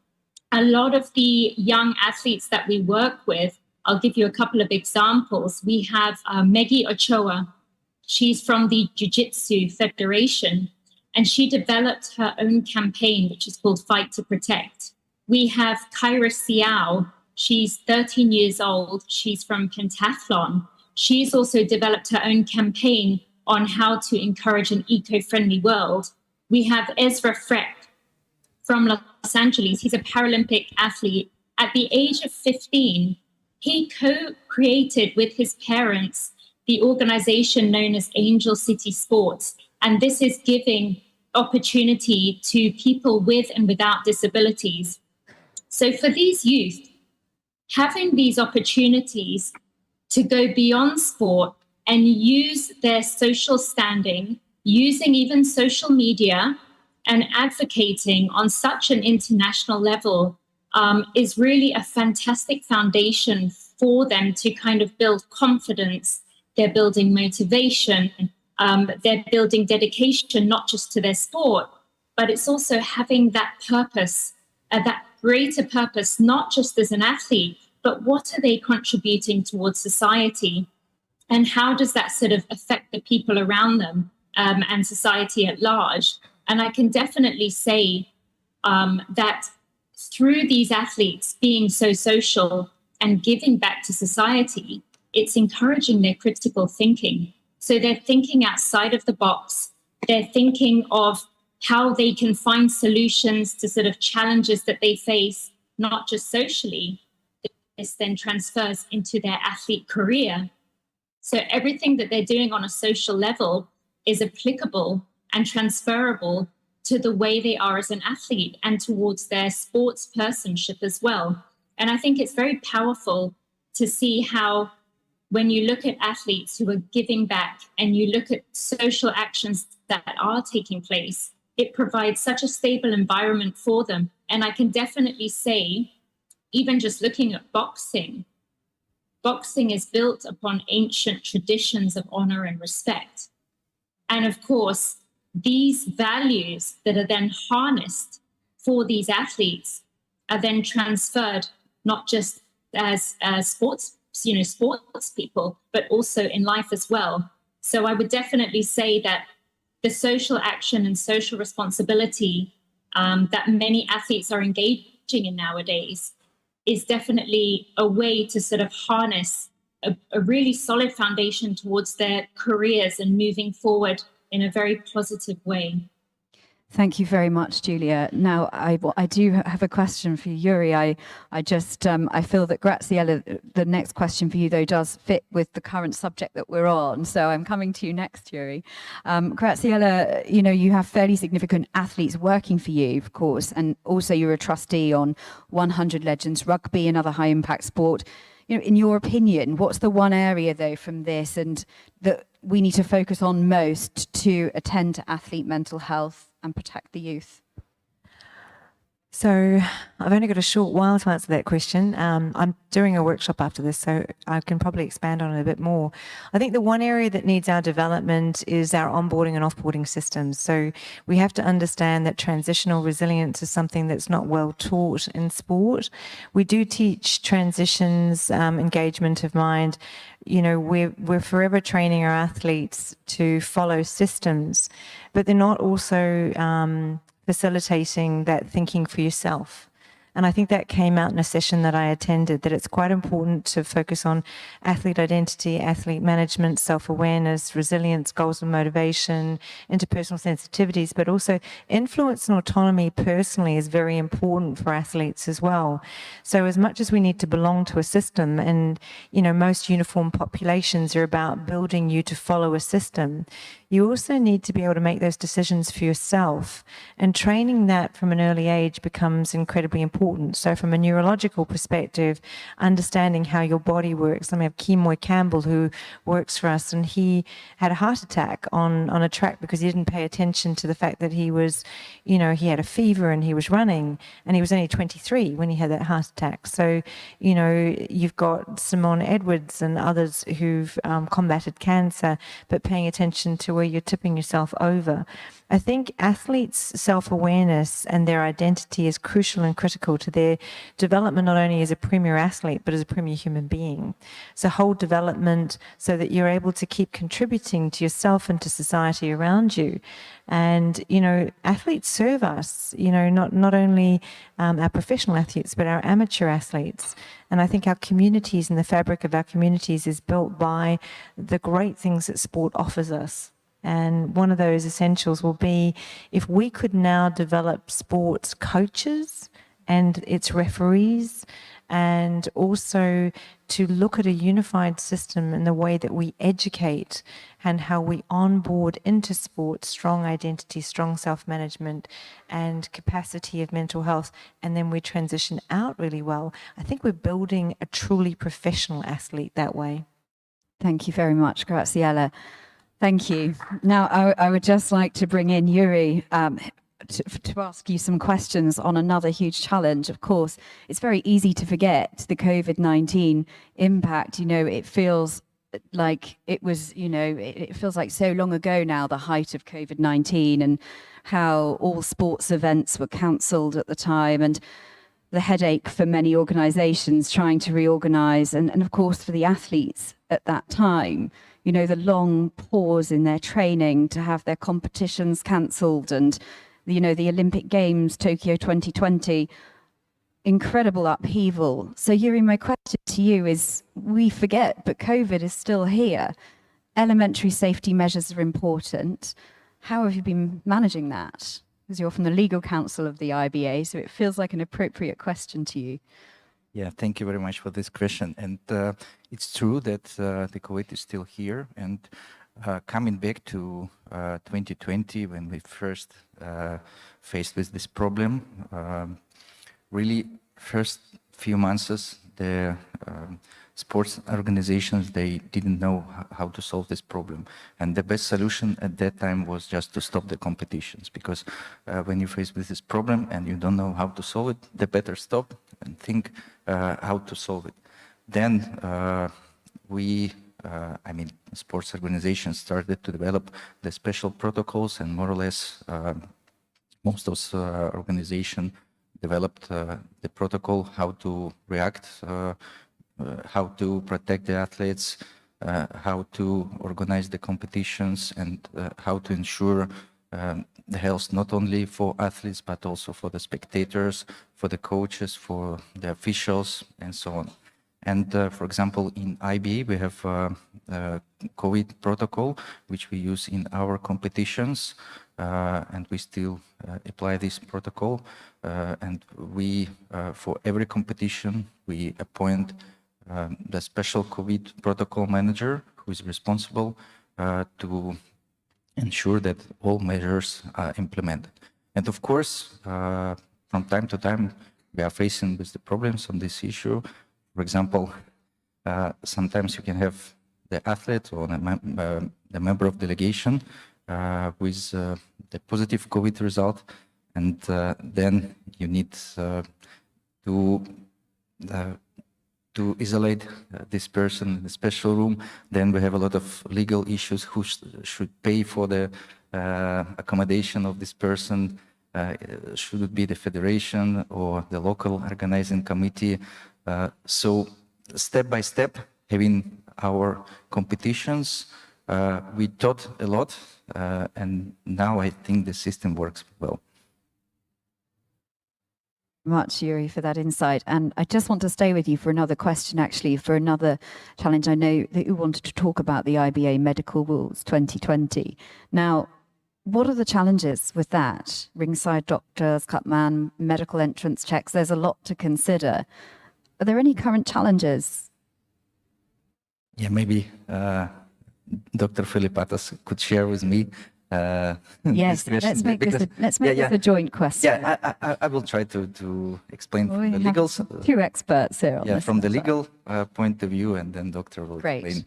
A lot of the young athletes that we work with, I'll give you a couple of examples. We have Meggie Ochoa. She's from the Jiu-Jitsu Federation, and she developed her own campaign, which is called Fight to Protect. We have Kyra Siao. She's 13 years old. She's from pentathlon. She's also developed her own campaign on how to encourage an eco-friendly world. We have Ezra Freck from Los Angeles. He's a Paralympic athlete. At the age of 15, he co-created with his parents the organization known as Angel City Sports. And this is giving opportunity to people with and without disabilities. So for these youth, having these opportunities to go beyond sport and use their social standing, using even social media and advocating on such an international level is really a fantastic foundation for them to kind of build confidence. They're building motivation. They're building dedication, not just to their sport, but it's also having that purpose, that greater purpose, not just as an athlete, but what are they contributing towards society? And how does that sort of affect the people around them and society at large? And I can definitely say that through these athletes being so social and giving back to society, it's encouraging their critical thinking. So they're thinking outside of the box. They're thinking of how they can find solutions to sort of challenges that they face, not just socially. This then transfers into their athlete career. So everything that they're doing on a social level is applicable and transferable to the way they are as an athlete and towards their sports personship as well. And I think it's very powerful to see how when you look at athletes who are giving back and you look at social actions that are taking place, it provides such a stable environment for them. And I can definitely say, even just looking at boxing, boxing is built upon ancient traditions of honor and respect. And of course, these values that are then harnessed for these athletes are then transferred not just as sports people, but also in life as well. So I would definitely say that the social action and social responsibility that many athletes are engaging in nowadays is definitely a way to sort of harness a really solid foundation towards their careers and moving forward in a very positive way. Thank you very much, Julia. Now, I do have a question for you, Yuri. I feel that Graziella, the next question for you, though, does fit with the current subject that we're on. So I'm coming to you next, Yuri. Graziella, you have fairly significant athletes working for you, of course, and also you're a trustee on 100 Legends Rugby, another high-impact sport. In your opinion, what's the one area, though, from this and that we need to focus on most to attend to athlete mental health and protect the youth? So I've only got a short while to answer that question. I'm doing a workshop after this, so I can probably expand on it a bit more. I think the one area that needs our development is our onboarding and offboarding systems. So we have to understand that transitional resilience is something that's not well taught in sport. We do teach transitions, engagement of mind. We're forever training our athletes to follow systems, but they're not also facilitating that thinking for yourself. And I think that came out in a session that I attended, that it's quite important to focus on athlete identity, athlete management, self-awareness, resilience, goals and motivation, interpersonal sensitivities, but also influence and autonomy personally is very important for athletes as well. So as much as we need to belong to a system, and most uniform populations are about building you to follow a system, you also need to be able to make those decisions for yourself, and training that from an early age becomes incredibly important. So from a neurological perspective, understanding how your body works. We have Kemoy Campbell, who works for us, and he had a heart attack on a track because he didn't pay attention to the fact that he was, he had a fever and he was running, and he was only 23 when he had that heart attack. So, you've got Simone Edwards and others who've combated cancer, but paying attention to where you're tipping yourself over. I think athletes' self-awareness and their identity is crucial and critical to their development, not only as a premier athlete, but as a premier human being. So whole development so that you're able to keep contributing to yourself and to society around you. And, athletes serve us, not only our professional athletes, but our amateur athletes. And I think our communities and the fabric of our communities is built by the great things that sport offers us. And one of those essentials will be if we could now develop sports coaches and its referees, and also to look at a unified system in the way that we educate and how we onboard into sport strong identity, strong self-management and capacity of mental health, and then we transition out really well. I think we're building a truly professional athlete that way. Thank you very much, Graziella. Thank you. Now, I would just like to bring in Yuri to ask you some questions on another huge challenge. Of course, it's very easy to forget the COVID-19 impact. It feels like it was, it feels like so long ago now, the height of COVID-19, and how all sports events were cancelled at the time, and the headache for many organizations trying to reorganize, and of course for the athletes at that time, the long pause in their training to have their competitions cancelled, and the Olympic Games, Tokyo 2020, incredible upheaval. So Yuri, my question to you is, we forget, but COVID is still here. Elementary safety measures are important. How have you been managing that? Because you're from the legal counsel of the IBA, so it feels like an appropriate question to you. Yeah, thank you very much for this question. And it's true that the COVID is still here. And coming back to 2020, when we first faced with this problem, really first few months, the sports organizations, they didn't know how to solve this problem. And the best solution at that time was just to stop the competitions, because when you're faced with this problem and you don't know how to solve it, the better stop and think how to solve it. Then sports organizations started to develop the special protocols, and more or less most of those organizations developed the protocol, how to react, how to protect the athletes, how to organize the competitions, and how to ensure the health not only for athletes but also for the spectators, for the coaches, for the officials, and so on. And for example, in IBA, we have a COVID protocol, which we use in our competitions, and we still apply this protocol. And we, for every competition, we appoint the special COVID protocol manager who is responsible to ensure that all measures are implemented. And of course, from time to time, we are facing with the problems on this issue. For example, sometimes you can have the athlete or the member of delegation with the positive COVID result, and then you need to isolate this person in a special room. Then we have a lot of legal issues. Who should pay for the accommodation of this person? Should it be the federation or the local organizing committee? So step by step, having our competitions, we taught a lot, and now I think the system works well. Much, Yuri, for that insight. And I just want to stay with you for another question, actually, for another challenge. I know that you wanted to talk about the IBA Medical Rules 2020. Now, what are the challenges with that? Ringside doctors, cutman, medical entrance checks, there's a lot to consider. Are there any current challenges? Yeah, maybe Dr. Filipatos could share with me. Yes, let's make this a joint question. Yeah, I will try to explain We the have legal. two experts here on this From the matter. legal point of view, and then Doctor will Great. explain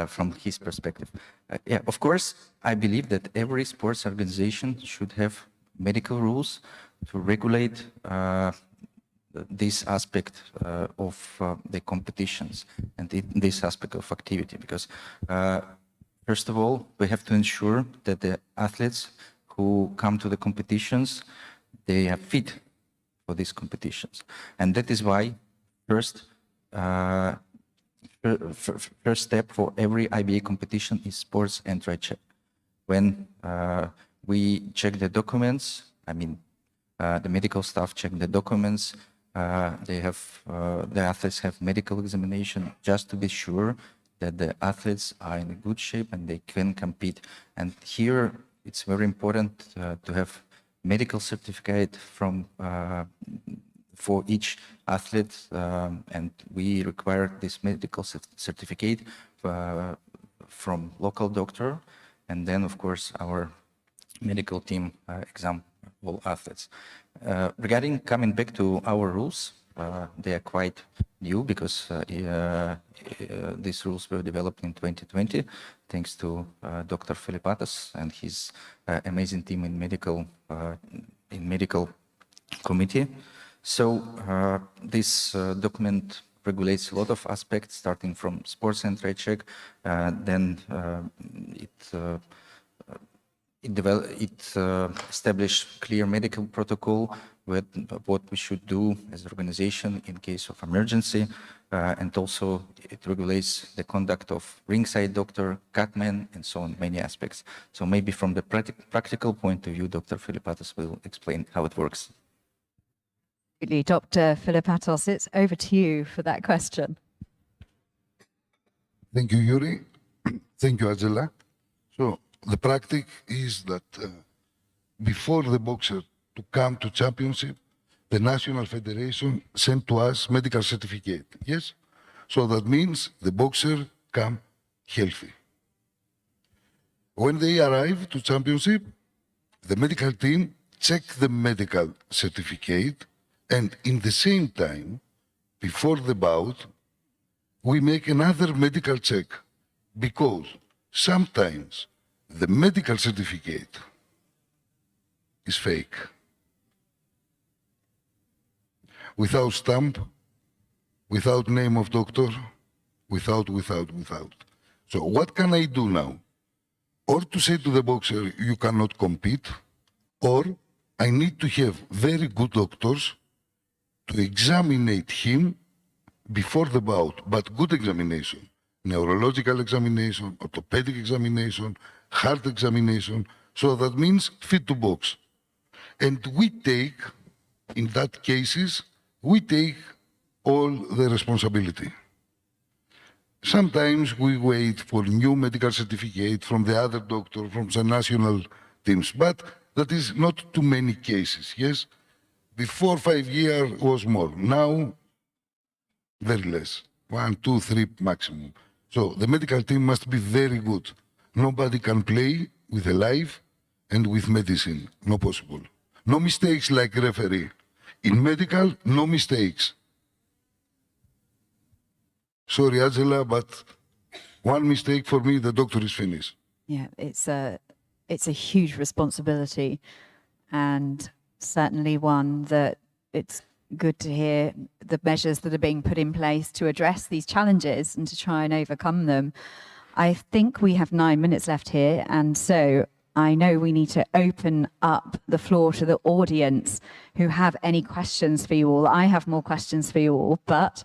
from his perspective. Yeah, of course, I believe that every sports organization should have medical rules to regulate this aspect of the competitions and this aspect of activity, because first of all, we have to ensure that the athletes who come to the competitions, they are fit for these competitions. And that is why first step for every IBA competition is sports entry check. When we check the documents, the medical staff check the documents, the athletes have medical examination just to be sure that the athletes are in good shape and they can compete. And here it's very important to have medical certificate from for each athlete, and we require this medical certificate from local doctor, and then of course our medical team exam all athletes. Regarding coming back to our rules, they are quite new because these rules were developed in 2020, thanks to Dr. Filipatos and his amazing team in medical committee. So this document regulates a lot of aspects, starting from sports entry check, then it established clear medical protocol with what we should do as organization in case of emergency, and also it regulates the conduct of ringside doctor, cutman, and so on, many aspects. So maybe from the practical point of view, Dr. Filipatos will explain how it works. Dr. Filipatos, it's over to you for that question. Thank you, Yuri. Thank you, Angela. So the practice is that before the boxer to come to championship, the National Federation sent to us medical certificate, yes? So that means the boxer come healthy. When they arrive to championship, the medical team check the medical certificate, and in the same time, before the bout, we make another medical check, because sometimes the medical certificate is fake. Without stamp, without name of doctor, without. So what can I do now? Or to say to the boxer, you cannot compete, or I need to have very good doctors to examine him before the bout, but good examination. Neurological examination, orthopedic examination, heart examination. So that means fit to box. And we take, in that cases, we take all the responsibility. Sometimes we wait for new medical certificate from the other doctor, from the national teams, but that is not too many cases, yes? Before 5 years was more. Now, very less. 1, 2, 3 maximum. So the medical team must be very good. Nobody can play with a life and with medicine. No possible. No mistakes like referee. In medical, no mistakes. Sorry, Angela, but one mistake for me, the doctor is finished. Yeah, it's a huge responsibility, and certainly one that it's good to hear the measures that are being put in place to address these challenges and to try and overcome them. I think we have 9 minutes left here, and so I know we need to open up the floor to the audience who have any questions for you all. I have more questions for you all, but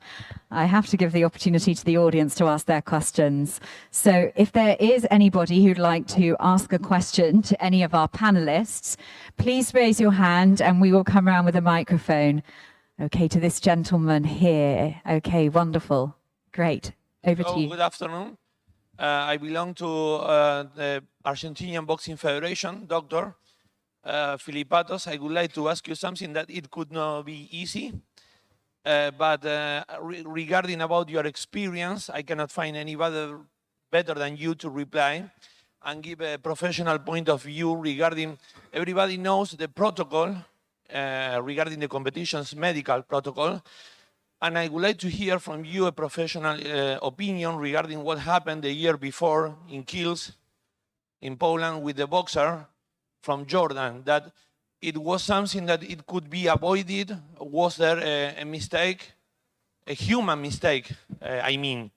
I have to give the opportunity to the audience to ask their questions. So if there is anybody who'd like to ask a question to any of our panelists, please raise your hand and we will come around with a microphone. Okay, to this gentleman here. Okay, wonderful. Great. Over to you. Good afternoon. I belong to the Argentinian Boxing Federation, Dr. Filipatos. I would like to ask you something that it could not be easy, but regarding about your experience, I cannot find anybody better than you to reply and give a professional point of view regarding, everybody knows the protocol regarding the competition's medical protocol. And I would like to hear from you a professional opinion regarding what happened the year before in Kielce, in Poland, with the boxer from Jordan, that it was something that it could be avoided. Was there a mistake, a human mistake, I mean?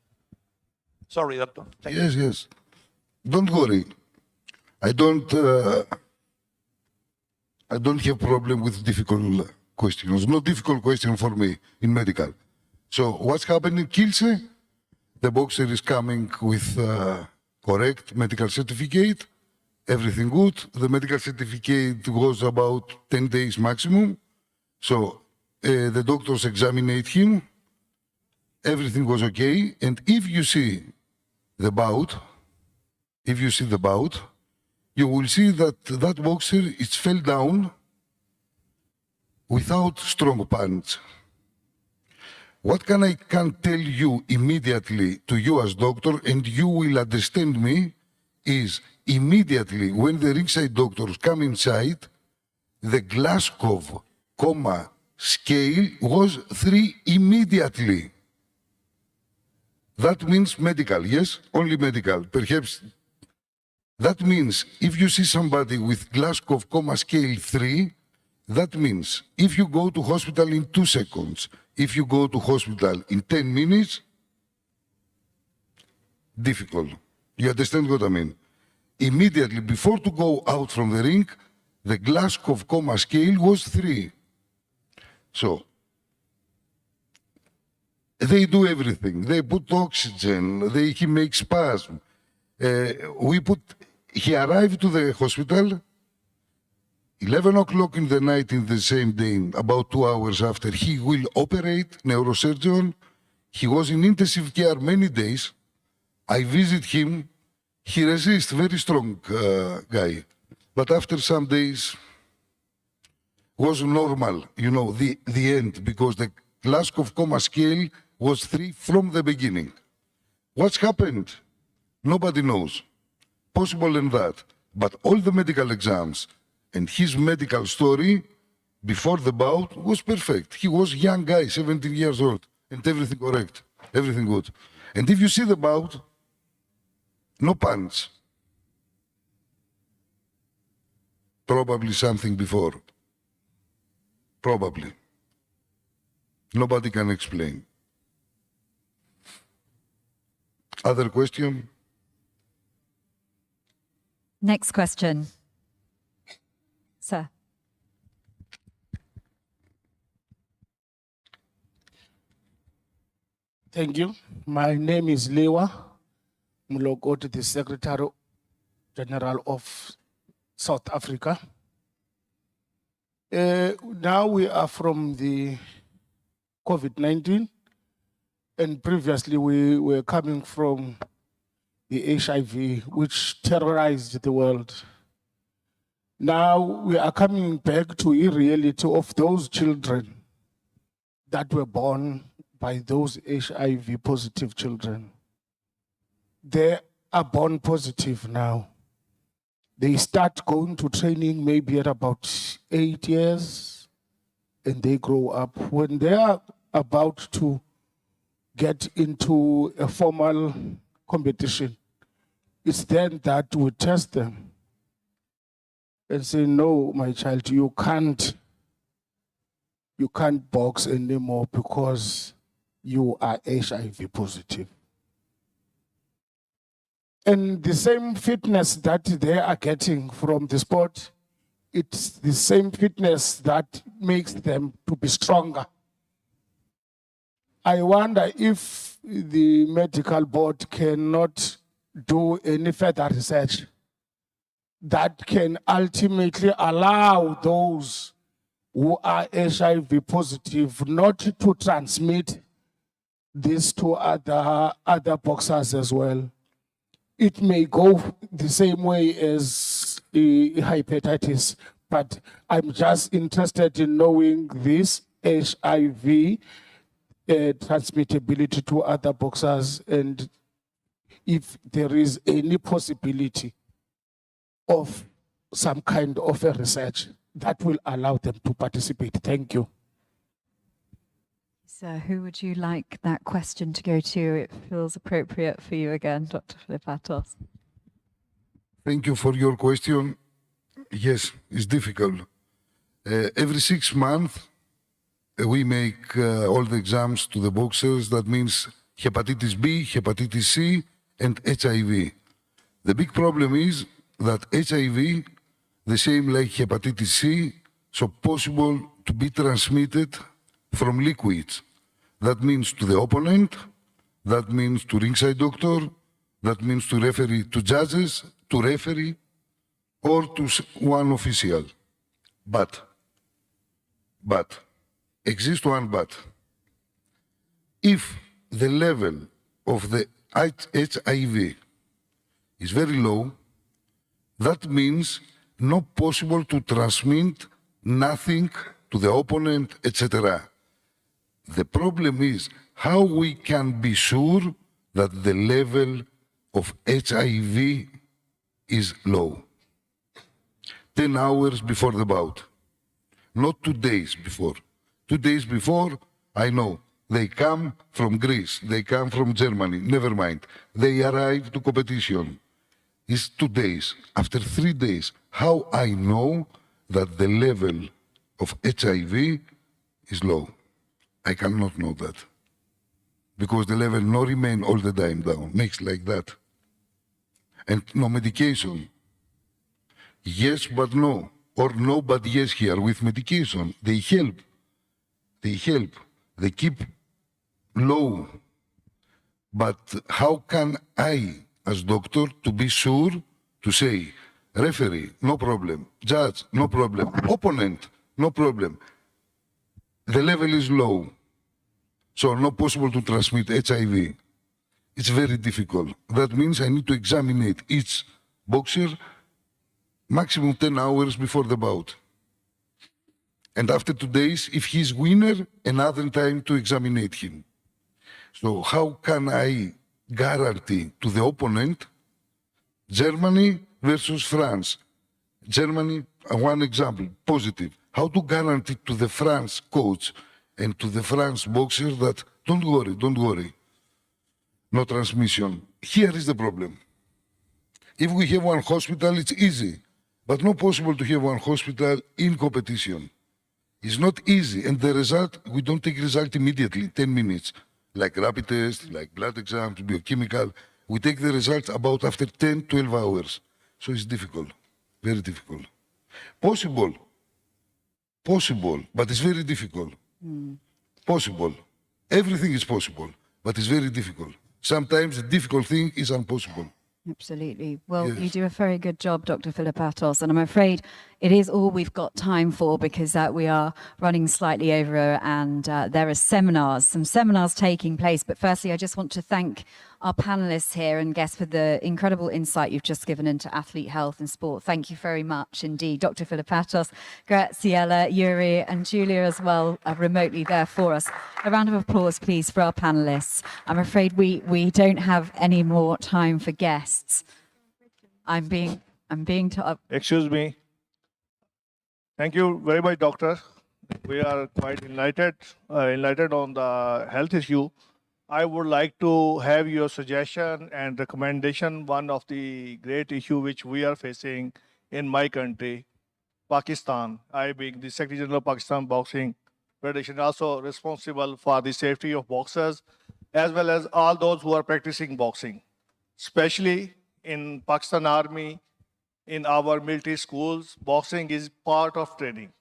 Sorry, doctor. Thank you. Yes. Don't worry. I don't have problem with difficult questions. No difficult question for me in medical. So what's happening in Kielce? The boxer is coming with correct medical certificate, everything good. The medical certificate was about 10 days maximum. So the doctors examined him, everything was okay. And if you see the bout, you will see that that boxer is fell down without strong punch. What I can tell you immediately to you as doctor, and you will understand me, is immediately when the ringside doctors come inside, the Glasgow comma scale was 3 immediately. That means medical, yes? Only medical. Perhaps that means if you see somebody with Glasgow comma scale 3, that means if you go to hospital in 2 seconds, if you go to hospital in 10 minutes, difficult. You understand what I mean? Immediately before to go out from the ring, the Glasgow comma scale was 3. So they do everything. They put oxygen. He makes spasm. He arrived to the hospital 11 o'clock in the night in the same day, about 2 hours after. He will operate, neurosurgeon. He was in intensive care many days. I visit him. He resists, very strong guy. But after some days, was normal, the end, because the Glasgow comma scale was 3 from the beginning. What's happened? Nobody knows. Possible in that. But all the medical exams and his medical story before the bout was perfect. He was a young guy, 17 years old, and everything correct, everything good. And if you see the bout, no punch. Probably something before. Probably. Nobody can explain. Other question? Next question. Sir. Thank you. My name is Lewa Mulokoti, the Secretary General of South Africa. Now we are from the COVID-19, and previously we were coming from the HIV, which terrorized the world. Now we are coming back to a reality of those children that were born by those HIV positive children. They are born positive now. They start going to training maybe at about 8 years, and they grow up. When they are about to get into a formal competition, it's then that we test them and say, no, my child, you can't box anymore because you are HIV positive. And the same fitness that they are getting from the sport, it's the same fitness that makes them to be stronger. I wonder if the medical board cannot do any further research that can ultimately allow those who are HIV positive not to transmit this to other boxers as well. It may go the same way as hepatitis, but I'm just interested in knowing this HIV transmittability to other boxers, and if there is any possibility of some kind of a research that will allow them to participate. Thank you. So who would you like that question to go to? It feels appropriate for you again, Dr. Filipatos. Thank you for your question. Yes, it's difficult. Every 6 months, we make all the exams to the boxers. That means hepatitis B, hepatitis C, and HIV. The big problem is that HIV, the same like hepatitis C, so possible to be transmitted from liquids. That means to the opponent, that means to ringside doctor, that means to referee, to judges, to referee, or to one official. But, exists one but. If the level of the HIV is very low, that means not possible to transmit nothing to the opponent, etc. The problem is how we can be sure that the level of HIV is low. 10 hours before the bout, not 2 days before. 2 days before, I know, they come from Greece, they come from Germany, never mind. They arrive to competition. It's 2 days. After 3 days, how I know that the level of HIV is low? I cannot know that. Because the level no remain all the time down, makes like that. And no medication. Yes, but no. Or no, but yes here with medication. They help. They help. They keep low. But how can I, as doctor, to be sure to say, referee, no problem. Judge, no problem. Opponent, no problem. The level is low, so not possible to transmit HIV. It's very difficult. That means I need to examine each boxer maximum 10 hours before the bout. And after 2 days, if he's winner, another time to examine him. So how can I guarantee to the opponent, Germany versus France? Germany, one example, positive. How to guarantee to the France coach and to the France boxer that don't worry, no transmission. Here is the problem. If we have one hospital, it's easy, but not possible to have one hospital in competition. It's not easy, and the result, we don't take result immediately, 10 minutes, like rapid test, like blood exams, biochemical. We take the results about after 10, 12 hours. So it's difficult, very difficult. Possible, but it's very difficult. Possible. Everything is possible, but it's very difficult. Sometimes the difficult thing is impossible. Absolutely. Well, Yes. you do a very good job, Dr. Philippatos, and I'm afraid it is all we've got time for because we are running slightly over and there are some seminars taking place. But firstly, I just want to thank our panelists here and guests for the incredible insight you've just given into athlete health and sport. Thank you very much indeed. Dr. Philippatos, Graziella, Yuri and Julia as well remotely there for us. A round of applause, please, for our panelists. I'm afraid we don't have any more time for guests. I'm being told. Excuse me. Thank you very much, doctor. We are quite enlightened on the health issue. I would like to have your suggestion and recommendation. One of the great issue which we are facing in my country, Pakistan. I being the Secretary General of Pakistan Boxing Federation, also responsible for the safety of boxers, as well as all those who are practicing boxing, especially in Pakistan Army, in our military schools. Boxing is part of training,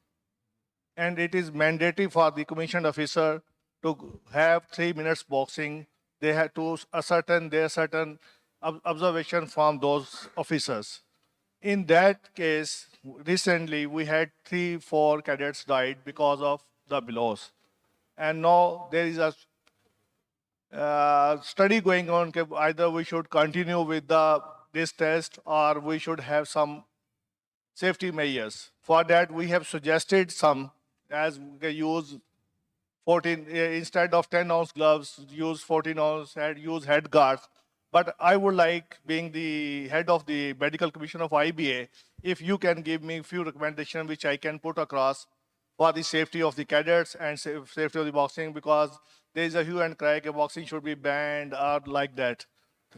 and it is mandatory for the commissioned officer to have 3 minutes boxing. They have to ascertain their certain observation from those officers. In that case, recently we had 3-4 cadets died because of the blows. And now there is a study going on. Either we should continue with this test or we should have some safety measures. For that, we have suggested some, as we use 14, instead of 10-ounce gloves, use 14-ounce, use head guards. But I would like, being the head of the Medical Commission of IBA, if you can give me a few recommendations which I can put across for the safety of the cadets and safety of the boxing, because there is a hue and cry that boxing should be banned or like that.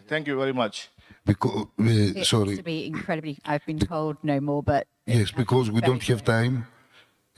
Thank you very much. Because, It sorry. has to be incredibly, I've been told no more, but Yes, because we don't have time.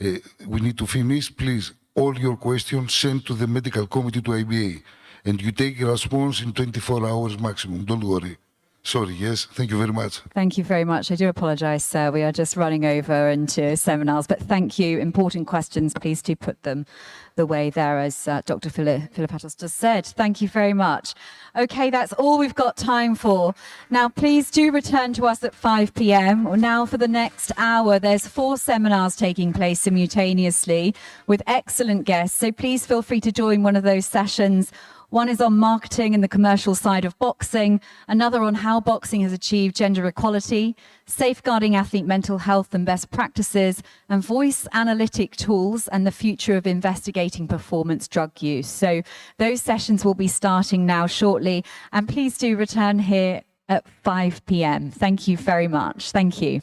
We need to finish. Please, all your questions sent to the medical committee to IBA, and you take a response in 24 hours maximum. Don't worry. Sorry, yes, thank you very much. thank you very much. I do apologise, sir. We are just running over into seminars, but thank you. Important questions. Please do put them the way there, as Dr. Philippatos just said. Thank you very much. Okay, that's all we've got time for. Now, please do return to us at 5 p.m. Now, for the next hour, there's 4 seminars taking place simultaneously with excellent guests. So please feel free to join one of those sessions. One is on marketing and the commercial side of boxing, another on how boxing has achieved gender equality, safeguarding athlete mental health and best practices, and voice analytic tools and the future of investigating performance drug use. So those sessions will be starting now shortly, and please do return here at 5 p.m. Thank you very much. Thank you.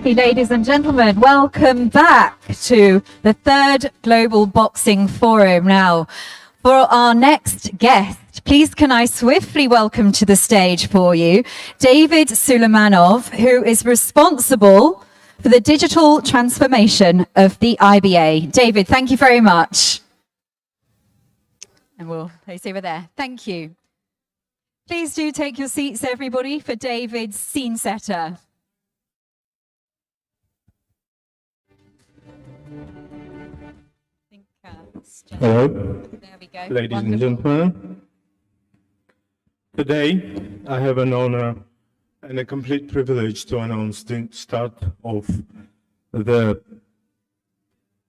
Hey, ladies and gentlemen, welcome back to the third Global Boxing Forum. Now, for our next guest, please can I swiftly welcome to the stage for you David Suleimanov, who is responsible for the digital transformation of the IBA. David, thank you very much. And we'll place over there. Thank you. Please do take your seats, everybody, for David's scene setter. Hello, There we go. ladies Wonderful. and gentlemen. Today, I have an honor and a complete privilege to announce the start of the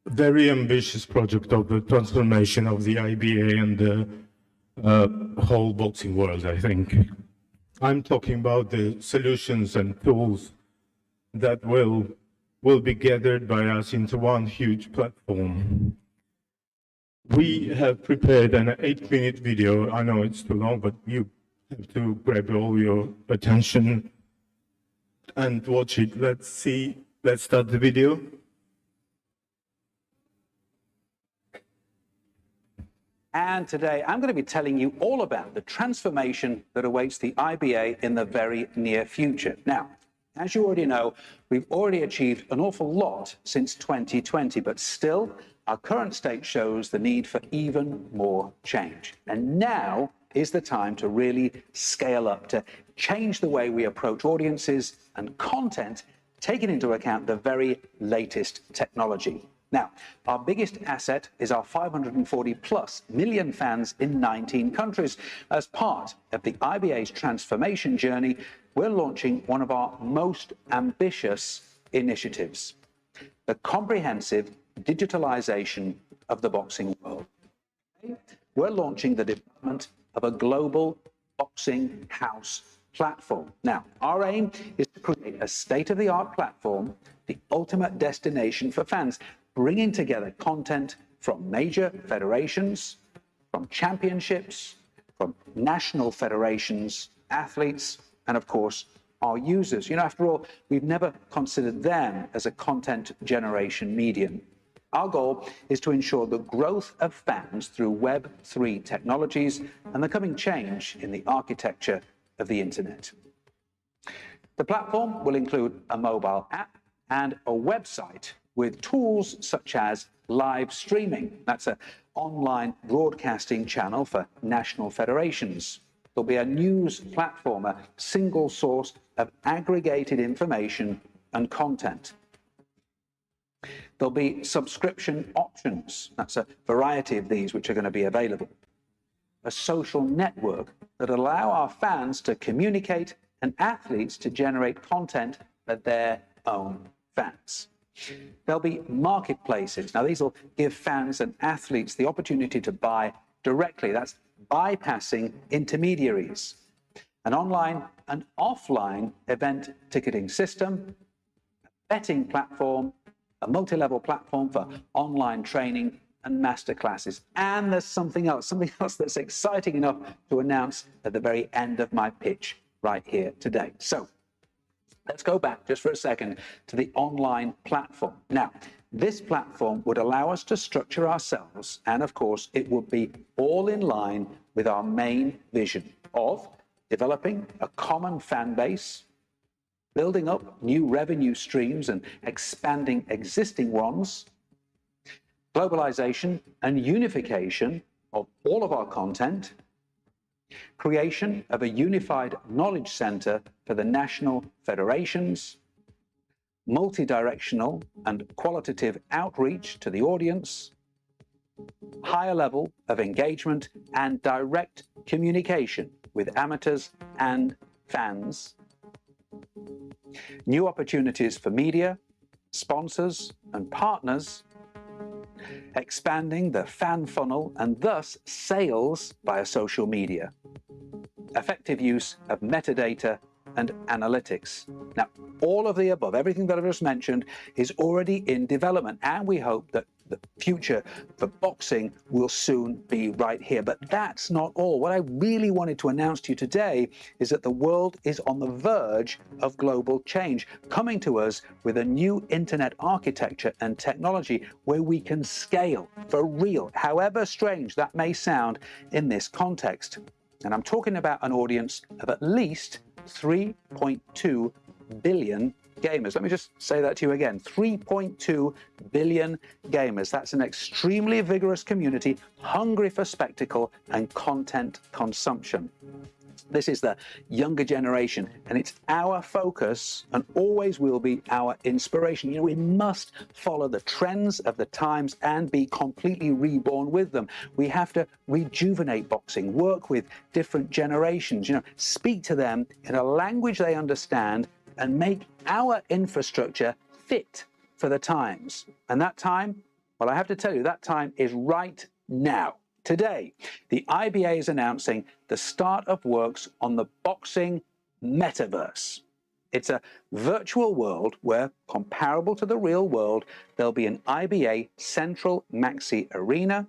very ambitious project of the transformation of the IBA and the whole boxing world, I think. I'm talking about the solutions and tools that will be gathered by us into one huge platform. We have prepared an 8-minute video. I know it's too long, but you have to grab all your attention and watch it. Let's start the video. And today I'm going to be telling you all about the transformation that awaits the IBA in the very near future. Now, as you already know, we've already achieved an awful lot since 2020, but still, our current state shows the need for even more change. And now is the time to really scale up, to change the way we approach audiences and content, taking into account the very latest technology. Now, our biggest asset is our 540+ million fans in 19 countries. As part of the IBA's transformation journey, we're launching one of our most ambitious initiatives, the comprehensive digitalization of the boxing world. We're launching the development of a global boxing house platform. Now, our aim is to create a state-of-the-art platform, the ultimate destination for fans, bringing together content from major federations, from championships, from national federations, athletes, and of course, our users. You know, after all, we've never considered them as a content generation medium. Our goal is to ensure the growth of fans through Web3 technologies and the coming change in the architecture of the internet. The platform will include a mobile app and a website with tools such as live streaming. That's an online broadcasting channel for national federations. There'll be a news platform, a single source of aggregated information and content. There'll be subscription options. That's a variety of these which are going to be available. A social network that allow our fans to communicate and athletes to generate content for their own fans. There'll be marketplaces. Now, these will give fans and athletes the opportunity to buy directly. That's bypassing intermediaries. An online and offline event ticketing system, a betting platform, a multi-level platform for online training and masterclasses. And there's something else that's exciting enough to announce at the very end of my pitch right here today. So let's go back just for a second to the online platform. Now, this platform would allow us to structure ourselves, and of course, it would be all in line with our main vision of developing a common fan base, building up new revenue streams and expanding existing ones, globalization and unification of all of our content, creation of a unified knowledge center for the national federations, multi-directional and qualitative outreach to the audience, higher level of engagement and direct communication with amateurs and fans, new opportunities for media, sponsors and partners, expanding the fan funnel and thus sales via social media, effective use of metadata and analytics. Now, all of the above, everything that I've just mentioned, is already in development, and we hope that the future for boxing will soon be right here. But that's not all. What I really wanted to announce to you today is that the world is on the verge of global change, coming to us with a new internet architecture and technology where we can scale for real, however strange that may sound in this context. And I'm talking about an audience of at least 3.2 billion gamers. Let me just say that to you again. 3.2 billion gamers. That's an extremely vigorous community, hungry for spectacle and content consumption. This is the younger generation, and it's our focus and always will be our inspiration. You know, we must follow the trends of the times and be completely reborn with them. We have to rejuvenate boxing, work with different generations, you know, speak to them in a language they understand and make our infrastructure fit for the times. And that time, well, I have to tell you, that time is right now. Today, the IBA is announcing the start of works on the boxing metaverse. It's a virtual world where, comparable to the real world, there'll be an IBA Central Maxi Arena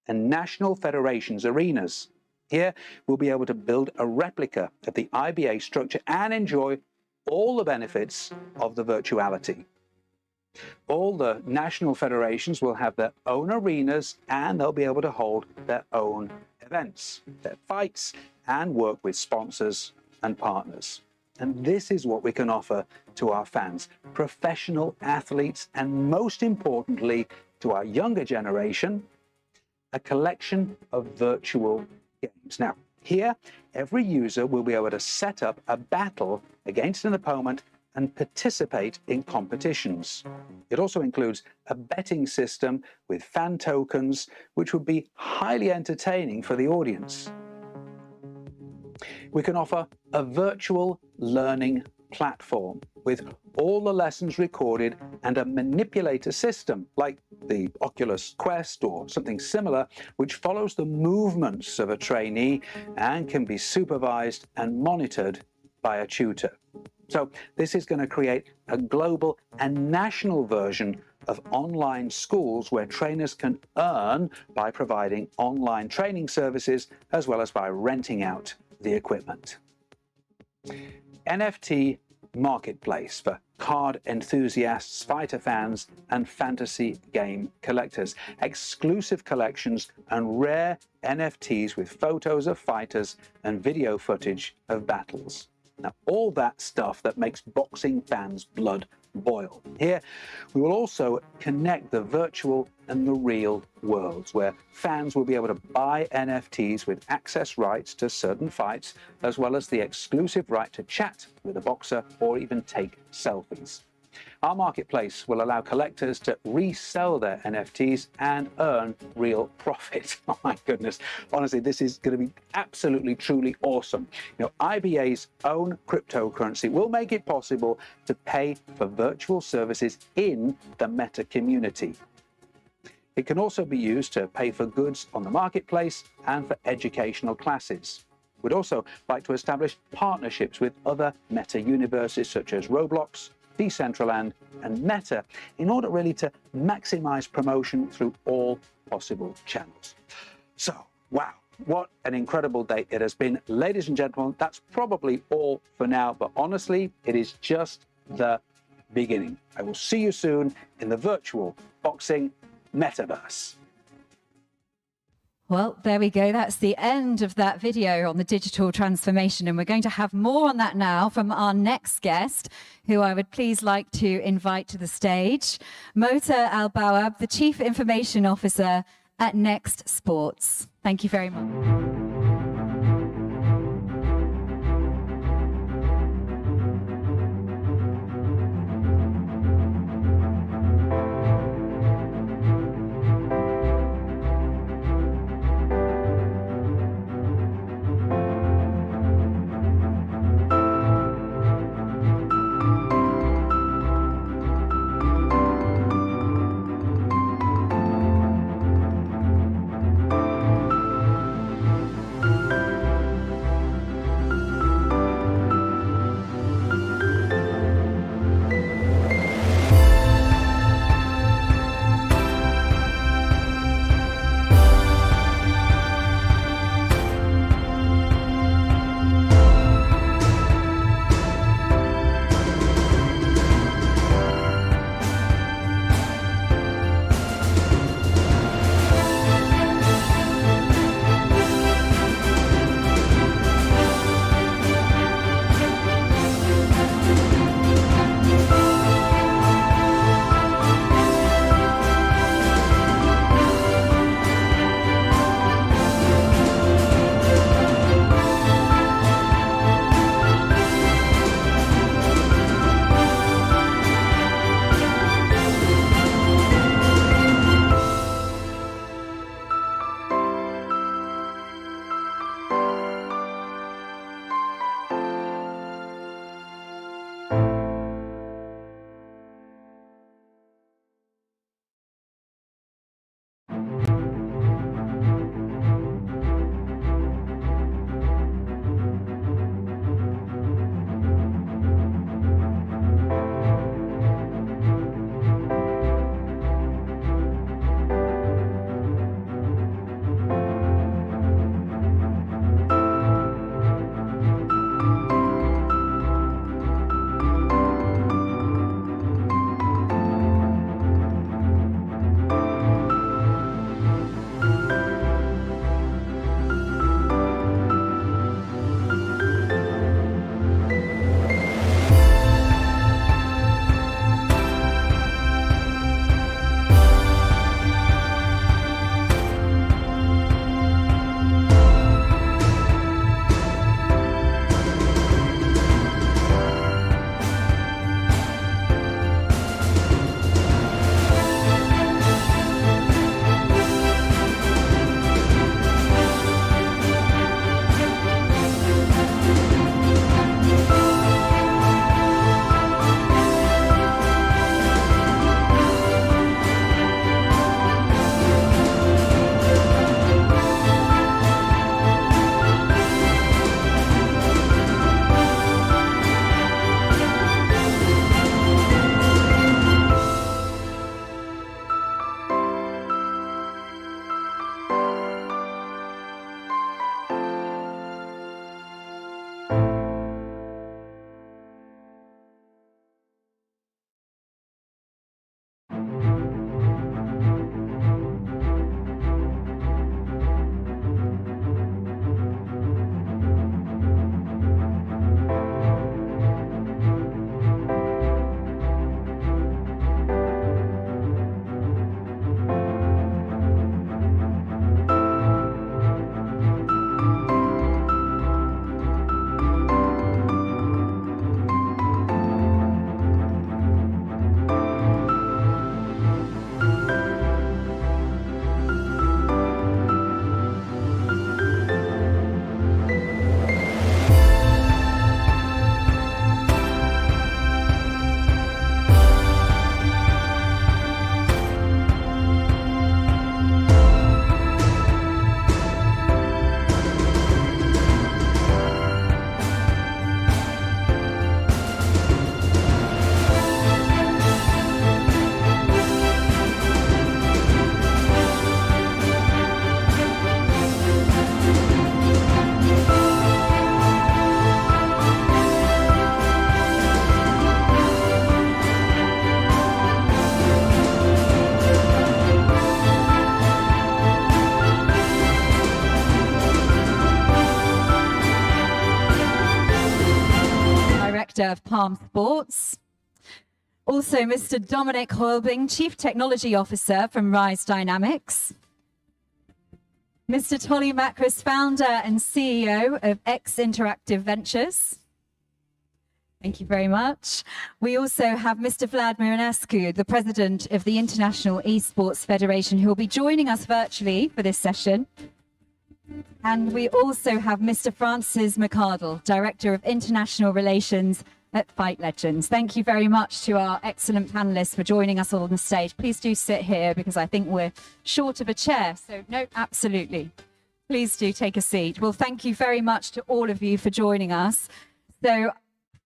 and National Federations arenas. Here, we'll be able to build a replica of the IBA structure and enjoy all the benefits of the virtuality. All the national federations will have their own arenas and they'll be able to hold their own events, their fights, and work with sponsors and partners. And this is what we can offer to our fans, professional athletes, and most importantly, to our younger generation, a collection of virtual games. Now, here, every user will be able to set up a battle against an opponent and participate in competitions. It also includes a betting system with fan tokens, which would be highly entertaining for the audience. We can offer a virtual learning platform with all the lessons recorded and a manipulator system like the Oculus Quest or something similar, which follows the movements of a trainee and can be supervised and monitored by a tutor. So this is going to create a global and national version of online schools where trainers can earn by providing online training services as well as by renting out the equipment. NFT marketplace for card enthusiasts, fighter fans, and fantasy game collectors. Exclusive collections and rare NFTs with photos of fighters and video footage of battles. Now, all that stuff that makes boxing fans' blood boil. Here, we will also connect the virtual and the real worlds, where fans will be able to buy NFTs with access rights to certain fights, as well as the exclusive right to chat with a boxer or even take selfies. Our marketplace will allow collectors to resell their NFTs and earn real profit. Oh my goodness. Honestly, this is going to be absolutely, truly awesome. You know, IBA's own cryptocurrency will make it possible to pay for virtual services in the meta community. It can also be used to pay for goods on the marketplace and for educational classes. We'd also like to establish partnerships with other meta universes such as Roblox, Decentraland, and Meta in order really to maximize promotion through all possible channels. So, wow, what an incredible day it has been. Ladies and gentlemen, that's probably all for now, but honestly, it is just the beginning. I will see you soon in the virtual boxing metaverse. Well, there we go. That's the end of that video on the digital transformation. And we're going to have more on that now from our next guest, who I would please like to invite to the stage, Mota Al-Bawab, the Chief Information Officer at Next Sports. Thank you very much. Director of Palm Sports. Also, Mr. Dominic Hoilbing, Chief Technology Officer from Rise Dynamics. Mr. Tolly Macris, Founder and CEO of X Interactive Ventures. Thank you very much. We also have Mr. Vlad Miranescu, the President of the International Esports Federation, who will be joining us virtually for this session. And we also have Mr. Francis McArdle, Director of International Relations at Fight Legends. Thank you very much to our excellent panelists for joining us all on the stage. Please do sit here because I think we're short of a chair. So no, absolutely. Please do take a seat. Well, thank you very much to all of you for joining us. So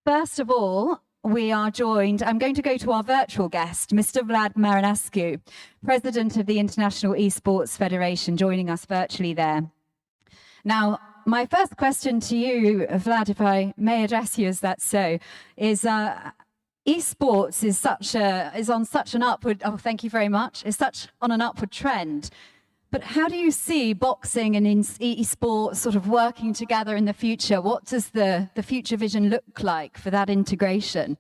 first of all, we are joined, I'm going to go to our virtual guest, Mr. Vlad Miranescu, President of the International Esports Federation, joining us virtually there. Now, my first question to you, Vlad, if I may address you as that so, is esports is on such an upward, oh, thank you very much, is such on an upward trend. But how do you see boxing and esports sort of working together in the future? What does the future vision look like for that integration?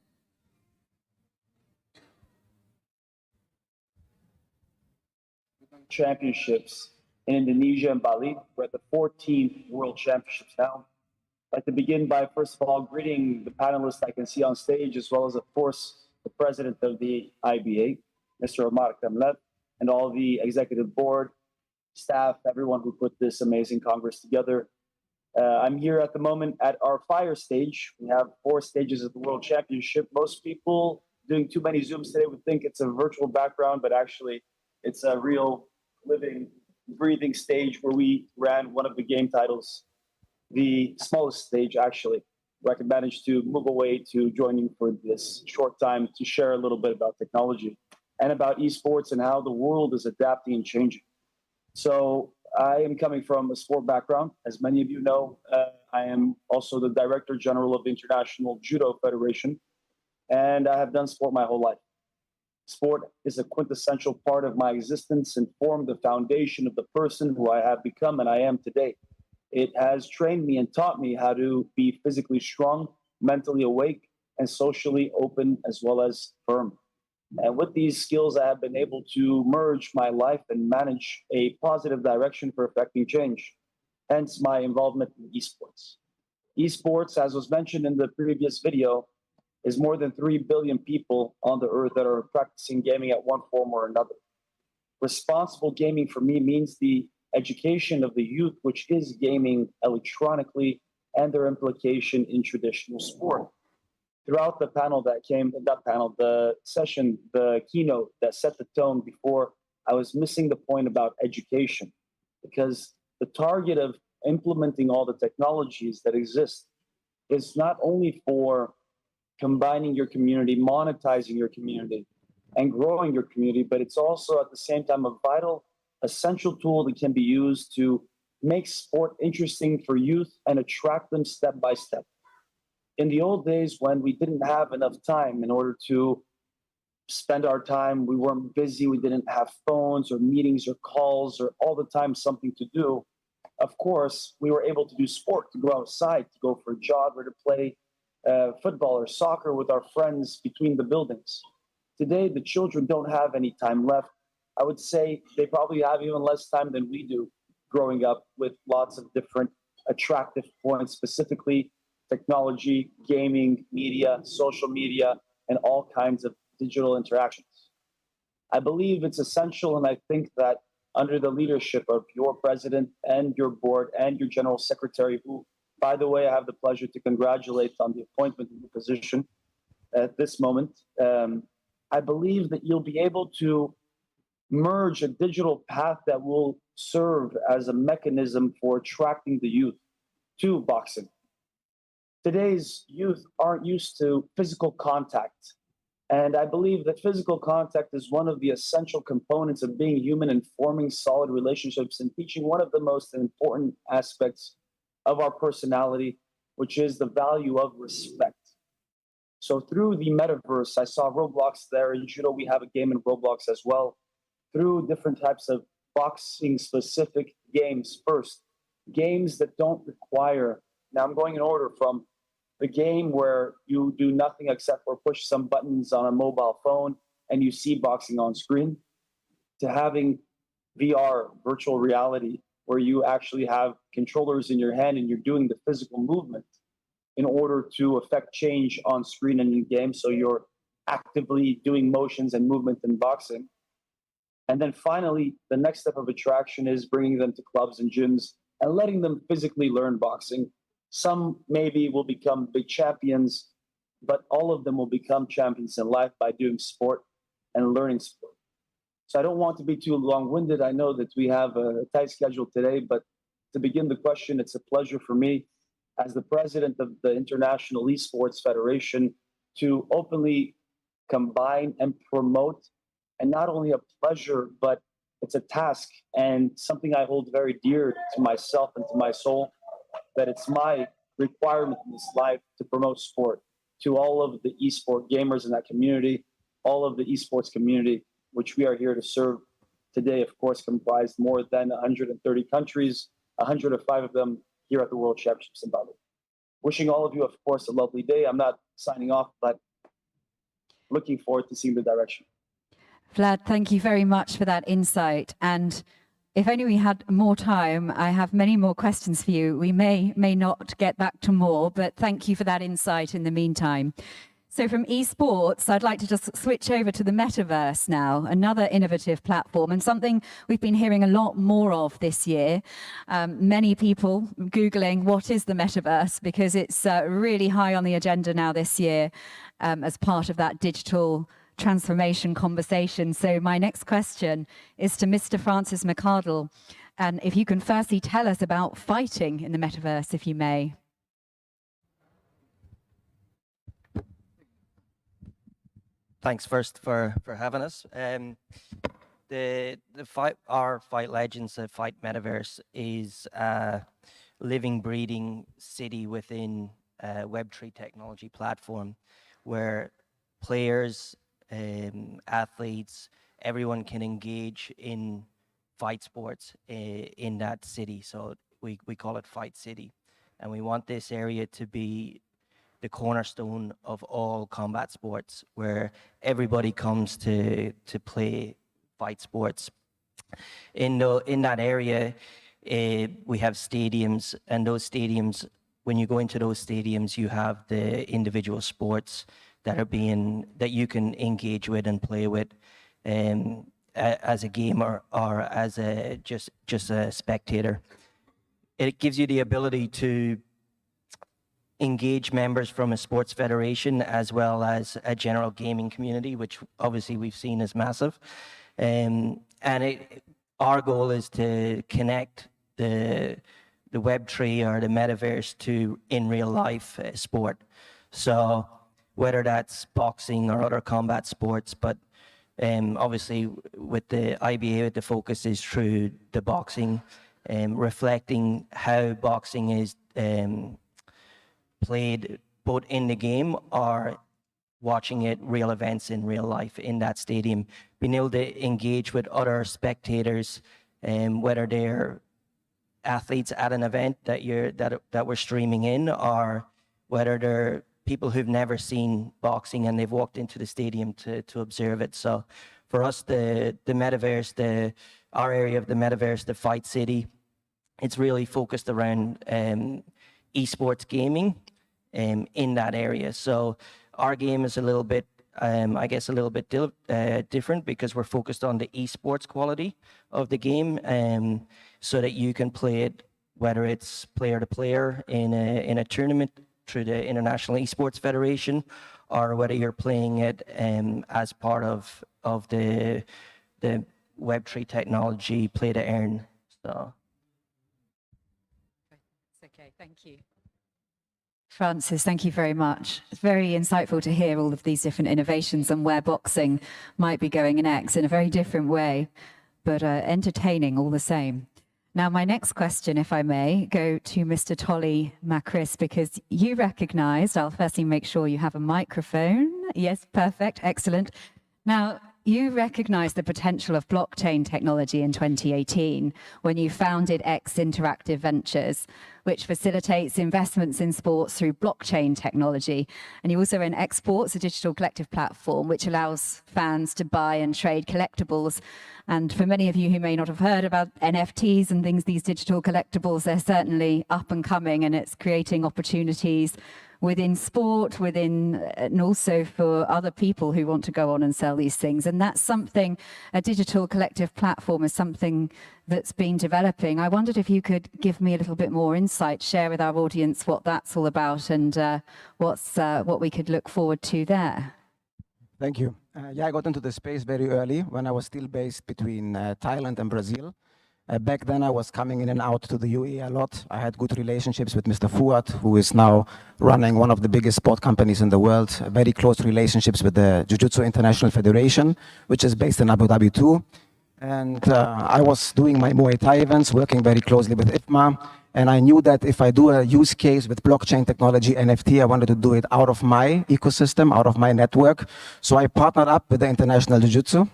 Championships in Indonesia and Bali. We're at the 14th World Championships now. I'd like to begin by, first of all, greeting the panelists I can see on stage, as well as, of course, the president of the IBA, Mr. Omar Kamlev, and all the executive board, staff, everyone who put this amazing Congress together. I'm here at the moment at our fire stage. We have 4 stages of the World Championship. Most people doing too many Zooms today would think it's a virtual background, but actually it's a real living, breathing stage where we ran one of the game titles, the smallest stage actually, where I could manage to move away to join you for this short time to share a little bit about technology and about esports and how the world is adapting and changing. So I am coming from a sport background. As many of you know, I am also the Director General of the International Judo Federation, and I have done sport my whole life. Sport is a quintessential part of my existence and formed the foundation of the person who I have become and I am today. It has trained me and taught me how to be physically strong, mentally awake, and socially open as well as firm. And with these skills, I have been able to merge my life and manage a positive direction for affecting change, hence my involvement in esports. Esports, as was mentioned in the previous video, is more than 3 billion people on the earth that are practicing gaming at one form or another. Responsible gaming for me means the education of the youth, which is gaming electronically, and their implication in traditional sport. Throughout the panel the session, the keynote that set the tone before, I was missing the point about education, because the target of implementing all the technologies that exist is not only for combining your community, monetizing your community, and growing your community, but it's also at the same time a vital, essential tool that can be used to make sport interesting for youth and attract them step by step. In the old days, when we didn't have enough time in order to spend our time, we weren't busy, we didn't have phones or meetings or calls or all the time something to do. Of course, we were able to do sport, to go outside, to go for a jog or to play football or soccer with our friends between the buildings. Today, the children don't have any time left. I would say they probably have even less time than we do growing up, with lots of different attractive points, specifically technology, gaming, media, social media, and all kinds of digital interactions. I believe it's essential, and I think that under the leadership of your president and your board and your general secretary, who, by the way, I have the pleasure to congratulate on the appointment in the position at this moment, I believe that you'll be able to merge a digital path that will serve as a mechanism for attracting the youth to boxing. Today's youth aren't used to physical contact. And I believe that physical contact is one of the essential components of being human and forming solid relationships and teaching one of the most important aspects of our personality, which is the value of respect. So through the metaverse, I saw Roblox there. In judo, we have a game in Roblox as well. Through different types of boxing-specific games first, games that don't require, now I'm going in order from the game where you do nothing except for push some buttons on a mobile phone and you see boxing on screen, to having VR, virtual reality, where you actually have controllers in your hand and you're doing the physical movement in order to affect change on screen and in game. So you're actively doing motions and movement in boxing. And then finally, the next step of attraction is bringing them to clubs and gyms and letting them physically learn boxing. Some maybe will become big champions, but all of them will become champions in life by doing sport and learning sport. So I don't want to be too long-winded. I know that we have a tight schedule today, but to begin the question, it's a pleasure for me as the president of the International Esports Federation to openly combine and promote, and not only a pleasure, but it's a task and something I hold very dear to myself and to my soul, that it's my requirement in this life to promote sport to all of the esport gamers in that community, all of the esports community, which we are here to serve today, of course, comprised more than 130 countries, 105 of them here at the World Championships in Bali. Wishing all of you, of course, a lovely day. I'm not signing off, but looking forward to seeing the direction. Vlad, thank you very much for that insight. And if only we had more time, I have many more questions for you. We may not get back to more, but thank you for that insight in the meantime. So from esports, I'd like to just switch over to the metaverse now, another innovative platform and something we've been hearing a lot more of this year. Many people Googling what is the metaverse, because it's really high on the agenda now this year as part of that digital transformation conversation. So my next question is to Mr. Francis McArdle. And if you can firstly tell us about fighting in the metaverse, if you may. Thanks first for having us. Our Fight Legends, Fight Metaverse is a living, breathing city within a Web3 technology platform where players, athletes, everyone can engage in fight sports in that city. So we call it Fight City. And we want this area to be the cornerstone of all combat sports, where everybody comes to play fight sports. In that area, we have stadiums, and those stadiums, when you go into those stadiums, you have the individual sports that you can engage with and play with as a gamer or as just a spectator. It gives you the ability to engage members from a sports federation as well as a general gaming community, which obviously we've seen is massive. Our goal is to connect the Web3 or the metaverse to in real life sport. So whether that's boxing or other combat sports, but obviously with the IBA, the focus is through the boxing, reflecting how boxing is played both in the game or watching it, real events in real life in that stadium, being able to engage with other spectators, whether they're athletes at an event that we're streaming in, or whether they're people who've never seen boxing and they've walked into the stadium to observe it. So for us, the metaverse, our area of the metaverse, the Fight City, it's really focused around esports gaming in that area. So our game is a little bit, I guess, a little bit different because we're focused on the esports quality of the game, so that you can play it, whether it's player to player in a tournament through the International Esports Federation, or whether you're playing it as part of the Web3 technology play to earn. So. It's okay, thank you. Francis, thank you very much. It's very insightful to hear all of these different innovations and where boxing might be going next in a very different way, but entertaining all the same. Now, my next question, if I may, go to Mr. Tolly Macris, because you recognized, I'll firstly make sure you have a microphone. Yes, perfect, excellent. Now, you recognized the potential of blockchain technology in 2018 when you founded X Interactive Ventures, which facilitates investments in sports through blockchain technology. And you also own Exports, a digital collective platform, which allows fans to buy and trade collectibles. And for many of you who may not have heard about NFTs and things, these digital collectibles, they're certainly up and coming, and it's creating opportunities within sport, and also for other people who want to go on and sell these things. And that's something, a digital collective platform is something that's been developing. I wondered if you could give me a little bit more insight, share with our audience what that's all about and what we could look forward to there. Thank you. Yeah, I got into the space very early when I was still based between Thailand and Brazil. Back then, I was coming in and out to the UAE a lot. I had good relationships with Mr. Fuad, who is now running one of the biggest sport companies in the world. Very close relationships with the Jiu-Jitsu International Federation, which is based in Abu Dhabi too. And I was doing my Muay Thai events, working very closely with IFMA. And I knew that if I do a use case with blockchain technology, NFT, I wanted to do it out of my ecosystem, out of my network. So I partnered up with the International Jiu-Jitsu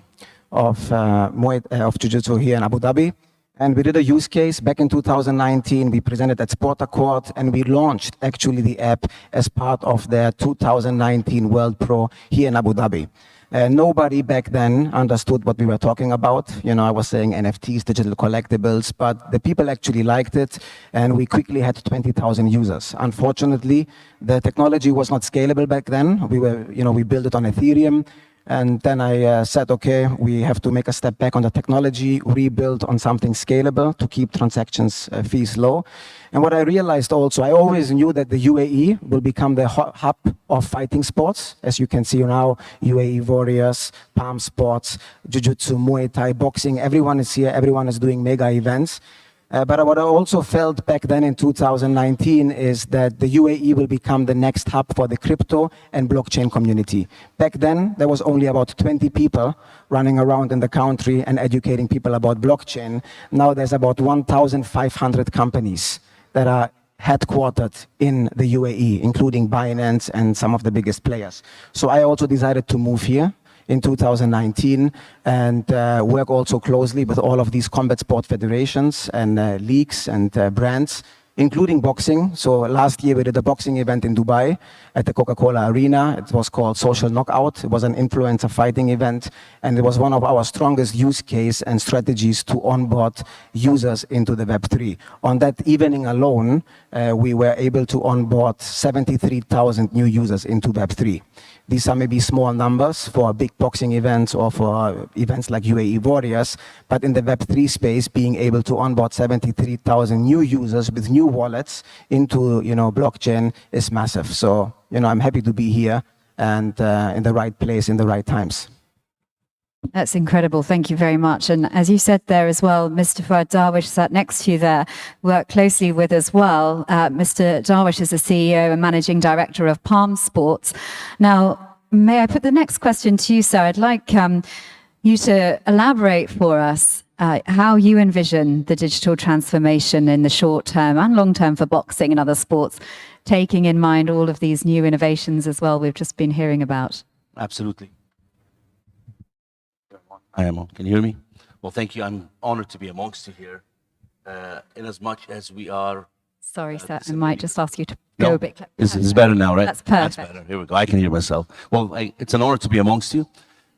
of Jiu-Jitsu here in Abu Dhabi. And we did a use case back in 2019. We presented at Sport Accord, and we launched actually the app as part of their 2019 World Pro here in Abu Dhabi. Nobody back then understood what we were talking about. You know, I was saying NFTs, digital collectibles, but the people actually liked it, and we quickly had 20,000 users. Unfortunately, the technology was not scalable back then. We built it on Ethereum. And then I said, okay, we have to make a step back on the technology, rebuild on something scalable to keep transactions fees low. And what I realized also, I always knew that the UAE will become the hub of fighting sports. As you can see now, UAE Warriors, Palm Sports, Jiu-Jitsu, Muay Thai, boxing, everyone is here, everyone is doing mega events. But what I also felt back then in 2019 is that the UAE will become the next hub for the crypto and blockchain community. Back then, there was only about 20 people running around in the country and educating people about blockchain. Now there's about 1,500 companies that are headquartered in the UAE, including Binance and some of the biggest players. So I also decided to move here in 2019 and work also closely with all of these combat sport federations and leagues and brands, including boxing. So last year we did a boxing event in Dubai at the Coca-Cola Arena. It was called Social Knockout. It was an influencer fighting event, and it was one of our strongest use case and strategies to onboard users into the Web3. On that evening alone, we were able to onboard 73,000 new users into Web3. These are maybe small numbers for big boxing events or for events like UAE Warriors, but in the Web3 space, being able to onboard 73,000 new users with new wallets into, blockchain is massive. So, I'm happy to be here and in the right place in the right times. That's incredible. Thank you very much. And as you said there as well, Mr. Fuad Darwish sat next to you there, worked closely with as well. Mr. Darwish is the CEO and Managing Director of Palm Sports. Now, may I put the next question to you, sir? I'd like you to elaborate for us how you envision the digital transformation in the short term and long term for boxing and other sports, taking in mind all of these new innovations as well we've just been hearing about. Absolutely. I am on. Can you hear me? Well, thank you. I'm honored to be amongst you here. In as much as we are... Sorry, sir. I might just ask you to go a bit... It's better now, right? That's perfect. That's better. Here we go. I can hear myself. Well, it's an honor to be amongst you.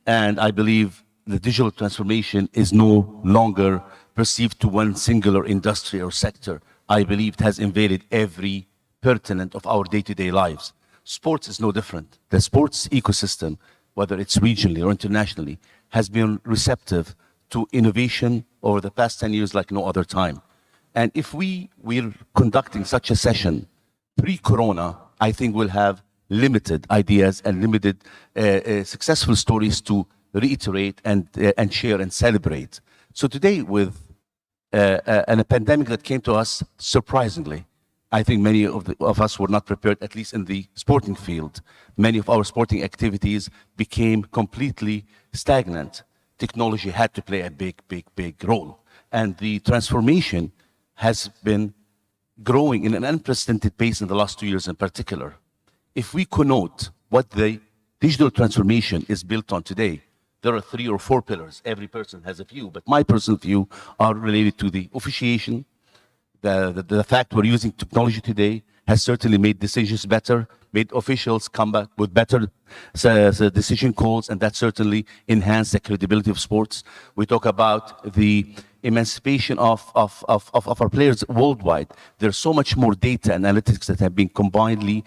And I believe the digital transformation is no longer perceived to one singular industry or sector. I believe it has invaded every pertinent of our day-to-day lives. Sports is no different. The sports ecosystem, whether it's regionally or internationally, has been receptive to innovation over the past 10 years like no other time. And if we're conducting such a session pre-corona, I think we'll have limited ideas and limited successful stories to reiterate and share and celebrate. So today with a pandemic that came to us surprisingly, I think many of us were not prepared, at least in the sporting field. Many of our sporting activities became completely stagnant. Technology had to play a big role. And the transformation has been growing in an unprecedented pace in the last 2 years in particular. If we connote what the digital transformation is built on today, there are 3 or 4 pillars. Every person has a few, but my personal view are related to the officiation. The fact we're using technology today has certainly made decisions better, made officials come back with better decision calls, and that certainly enhanced the credibility of sports. We talk about the emancipation of our players worldwide. There's so much more data analytics that have been compiled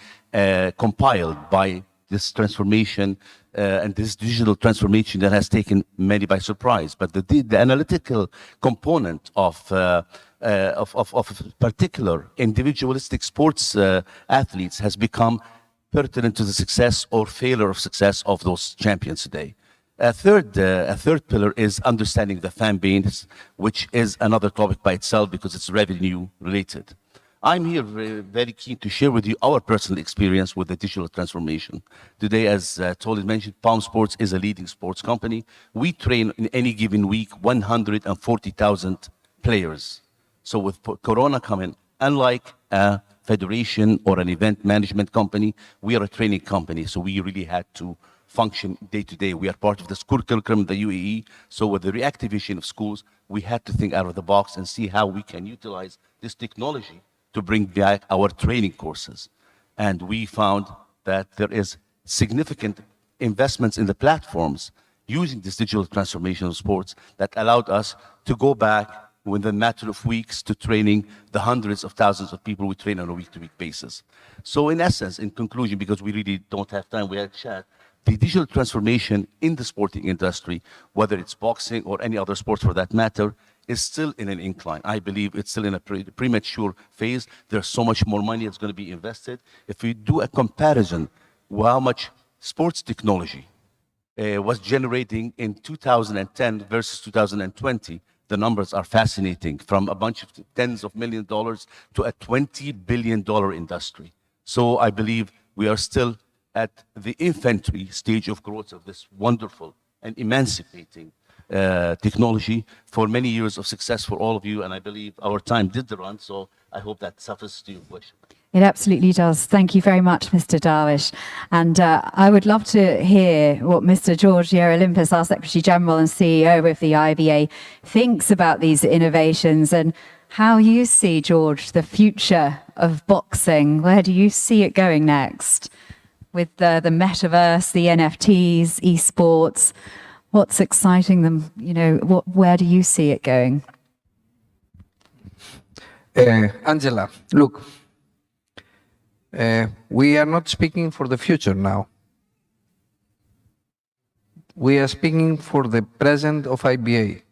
by this transformation and this digital transformation that has taken many by surprise. But the analytical component of particular individualistic sports athletes has become pertinent to the success or failure of success of those champions today. A third pillar is understanding the fan base, which is another topic by itself because it's revenue related. I'm here very keen to share with you our personal experience with the digital transformation. Today, as Tolly mentioned, Palm Sports is a leading sports company. We train in any given week 140,000 players. So with Corona coming, unlike a federation or an event management company, we are a training company. So we really had to function day to day. We are part of the school curriculum of the UAE. So with the reactivation of schools, we had to think out of the box and see how we can utilize this technology to bring back our training courses. And we found that there is significant investments in the platforms using this digital transformation of sports that allowed us to go back within a matter of weeks to training the hundreds of thousands of people we train on a week-to-week basis. So in essence, in conclusion, because we really don't have time, we had chat, the digital transformation in the sporting industry, whether it's boxing or any other sports for that matter, is still in an incline. I believe it's still in a premature phase. There's so much more money that's going to be invested. If we do a comparison, how much sports technology was generating in 2010 versus 2020, the numbers are fascinating, from a bunch of tens of millions of dollars to a $20 billion industry. So I believe we are still at the infantry stage of growth of this wonderful and emancipating technology for many years of success for all of you. And I believe our time did the run, so I hope that suffices to your question. It absolutely does. Thank you very much, Mr. Darwish. And I would love to hear what Mr. George Olympus, our Secretary General and CEO of the IBA, thinks about these innovations and how you see, George, the future of boxing. Where do you see it going next? With the metaverse, the NFTs, esports, what's exciting them? You know, where do you see it going? Angela, look, we are not speaking for the future now. We are speaking for the present of IBA.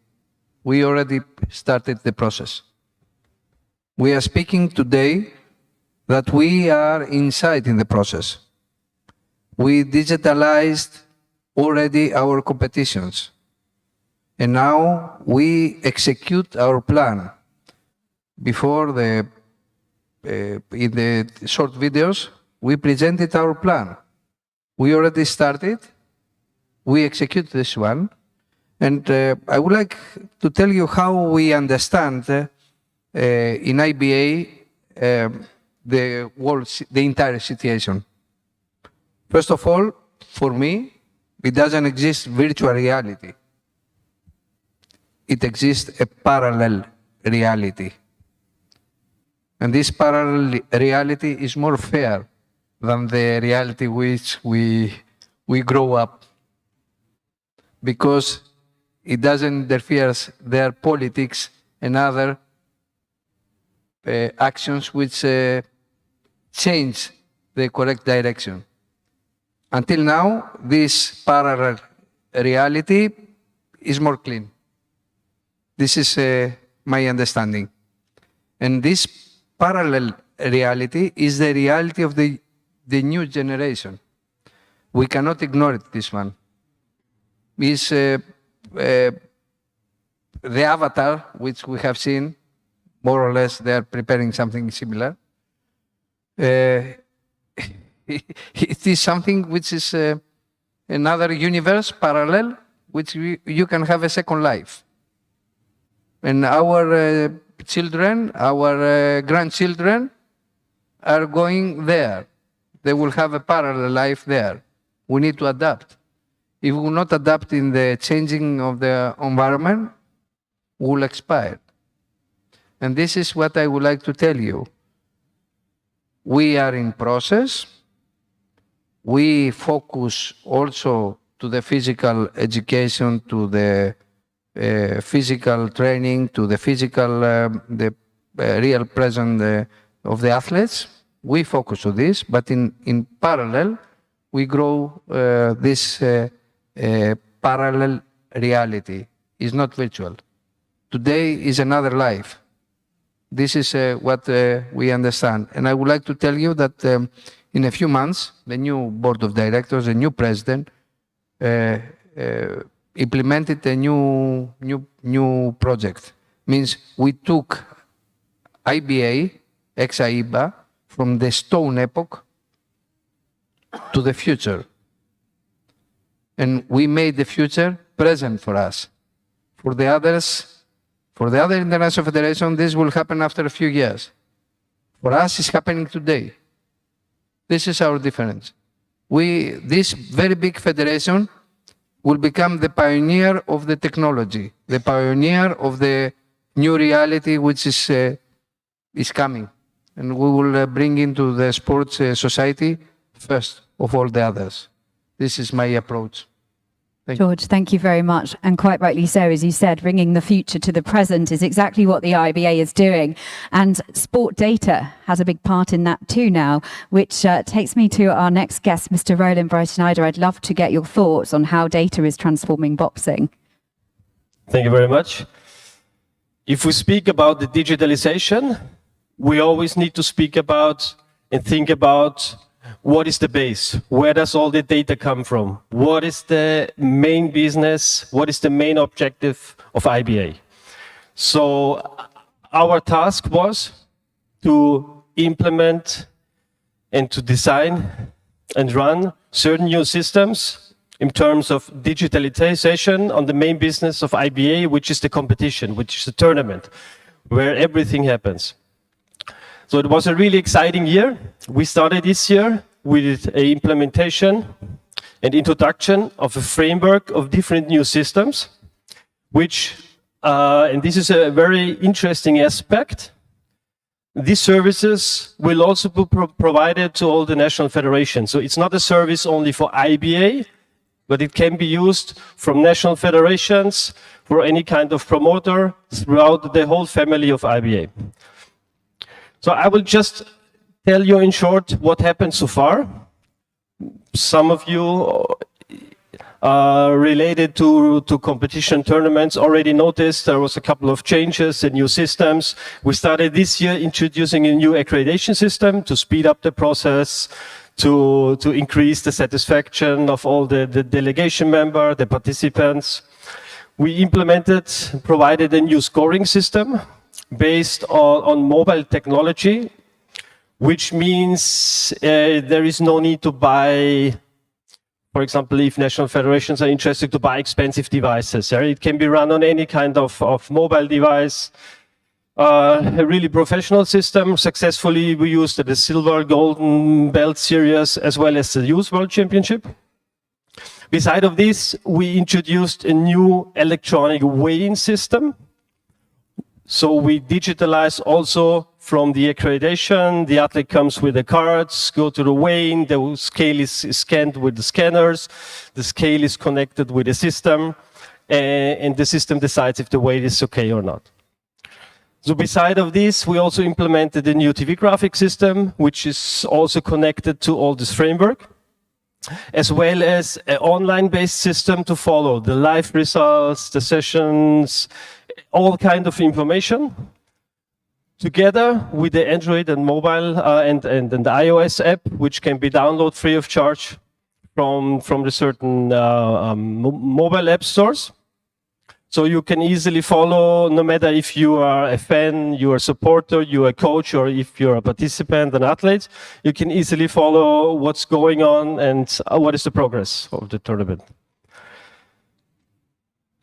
We already started the process. We are speaking today that we are inside in the process. We digitalized already our competitions. And now we execute our plan. Before in the short videos, we presented our plan. We already started. We execute this one. And I would like to tell you how we understand in IBA the entire situation. First of all, for me, it doesn't exist virtual reality. It exists a parallel reality. And this parallel reality is more fair than the reality which we grow up, because it doesn't interfere their politics and other actions which change the correct direction. Until now, this parallel reality is more clean. This is my understanding. And this parallel reality is the reality of the new generation. We cannot ignore it, this one. Is the avatar, which we have seen, more or less they are preparing something similar. It is something which is another universe, parallel, which you can have a second life. And our children, our grandchildren are going there. They will have a parallel life there. We need to adapt. if we will not adapt in the changing of the environment, we will expire. And this is what I would like to tell you. We are in process. We focus also to the physical education, to the physical training, to the physical, real presence of the athletes. We focus on this, but in parallel, we grow this parallel reality. It's not virtual. Today is another life. This is what we understand. And I would like to tell you that in a few months, the new board of directors, the new president, implemented a new project. Means we took IBA, ex-IBA, from the stone epoch to the future. And we made the future present for us. For the others, for the other international federation, this will happen after a few years. For us, it's happening today. This is our difference. This very big federation will become the pioneer of the technology, the pioneer of the new reality which is coming. And we will bring into the sports society first of all the others. This is my approach. George, thank you very much. And quite rightly so, as you said, bringing the future to the present is exactly what the IBA is doing. And sport data has a big part in that too now, which takes me to our next guest, Mr. Roland Breitenschneider. I'd love to get your thoughts on how data is transforming boxing. Thank you very much. If we speak about the digitalization, we always need to speak about and think about what is the base? Where does all the data come from? What is the main business? What is the main objective of IBA? So our task was to implement and to design and run certain new systems in terms of digitalization on the main business of IBA, which is the competition, which is the tournament, where everything happens. So it was a really exciting year. We started this year with an implementation and introduction of a framework of different new systems, which, and this is a very interesting aspect, these services will also be provided to all the national federations. So it's not a service only for IBA, but it can be used from national federations, for any kind of promoter throughout the whole family of IBA. So I will just tell you in short what happened so far. Some of you related to competition tournaments already noticed there was a couple of changes and new systems. We started this year introducing a new accreditation system to speed up the process, to increase the satisfaction of all the delegation members, the participants. We provided a new scoring system based on mobile technology, which means there is no need to buy, for example, if national federations are interested to buy expensive devices. It can be run on any kind of mobile device. A really professional system. Successfully, we used the silver, golden belt series, as well as the Youth World Championship. Beside of this, we introduced a new electronic weighing system. So we digitalize also from the accreditation. The athlete comes with the cards, go to the weighing, the scale is scanned with the scanners, the scale is connected with the system, and the system decides if the weight is okay or not. So beside of this, we also implemented a new TV graphic system, which is also connected to all this framework, as well as an online-based system to follow the live results, the sessions, all kind of information, together with the Android and mobile and the iOS app, which can be downloaded free of charge from the certain mobile app stores. So you can easily follow, no matter if you are a fan, you are a supporter, you are a coach, or if you're a participant, an athlete, you can easily follow what's going on and what is the progress of the tournament.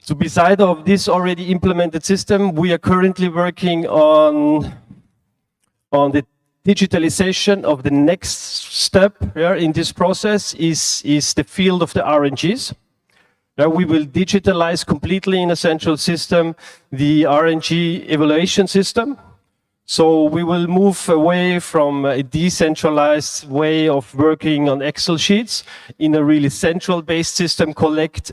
So beside of this already implemented system, we are currently working on the digitalization of the next step in this process is the field of the RNGs. We will digitalize completely in a central system the RNG evaluation system. So we will move away from a decentralized way of working on Excel sheets in a really central-based system, collect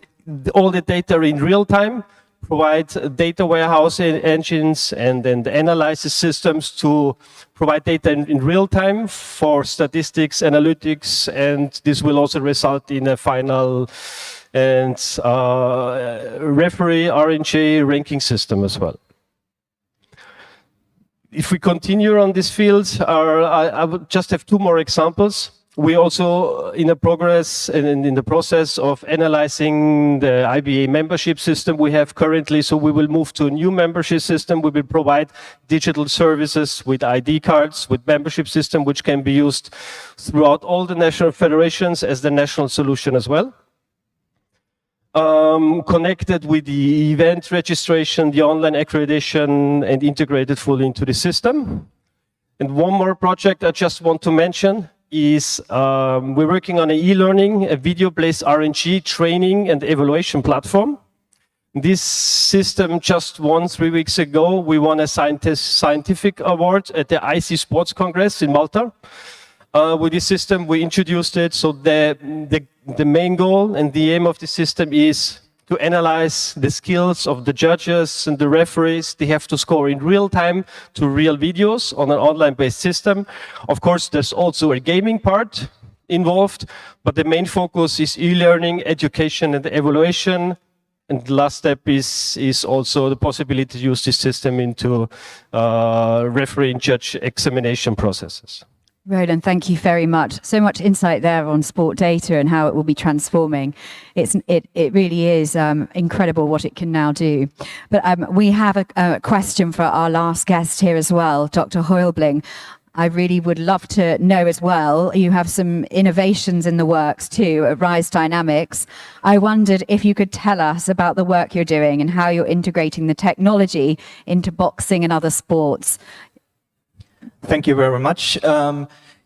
all the data in real time, provide data warehouse engines and then the analysis systems to provide data in real time for statistics, analytics, and this will also result in a final and referee RNG ranking system as well. If we continue on this field, I would just have two more examples. We also in the process of analyzing the IBA membership system we have currently. So we will move to a new membership system. We will provide digital services with ID cards, with membership system, which can be used throughout all the national federations as the national solution as well. Connected with the event registration, the online accreditation, and integrated fully into the system. And one more project I just want to mention is we're working on an e-learning, a video-based RNG training and evaluation platform. This system just won 3 weeks ago. We won a scientific award at the IC Sports Congress in Malta. With this system, we introduced it. So the main goal and the aim of the system is to analyze the skills of the judges and the referees. They have to score in real time to real videos on an online-based system. Of course, there's also a gaming part involved, but the main focus is e-learning, education, and evaluation. And the last step is also the possibility to use this system into referee and judge examination processes. Roland, thank you very much. So much insight there on sport data and how it will be transforming. It really is incredible what it can now do. But we have a question for our last guest here as well, Dr. Heubling. I really would love to know as well, you have some innovations in the works too at Rise Dynamics. I wondered if you could tell us about the work you're doing and how you're integrating the technology into boxing and other sports. Thank you very much.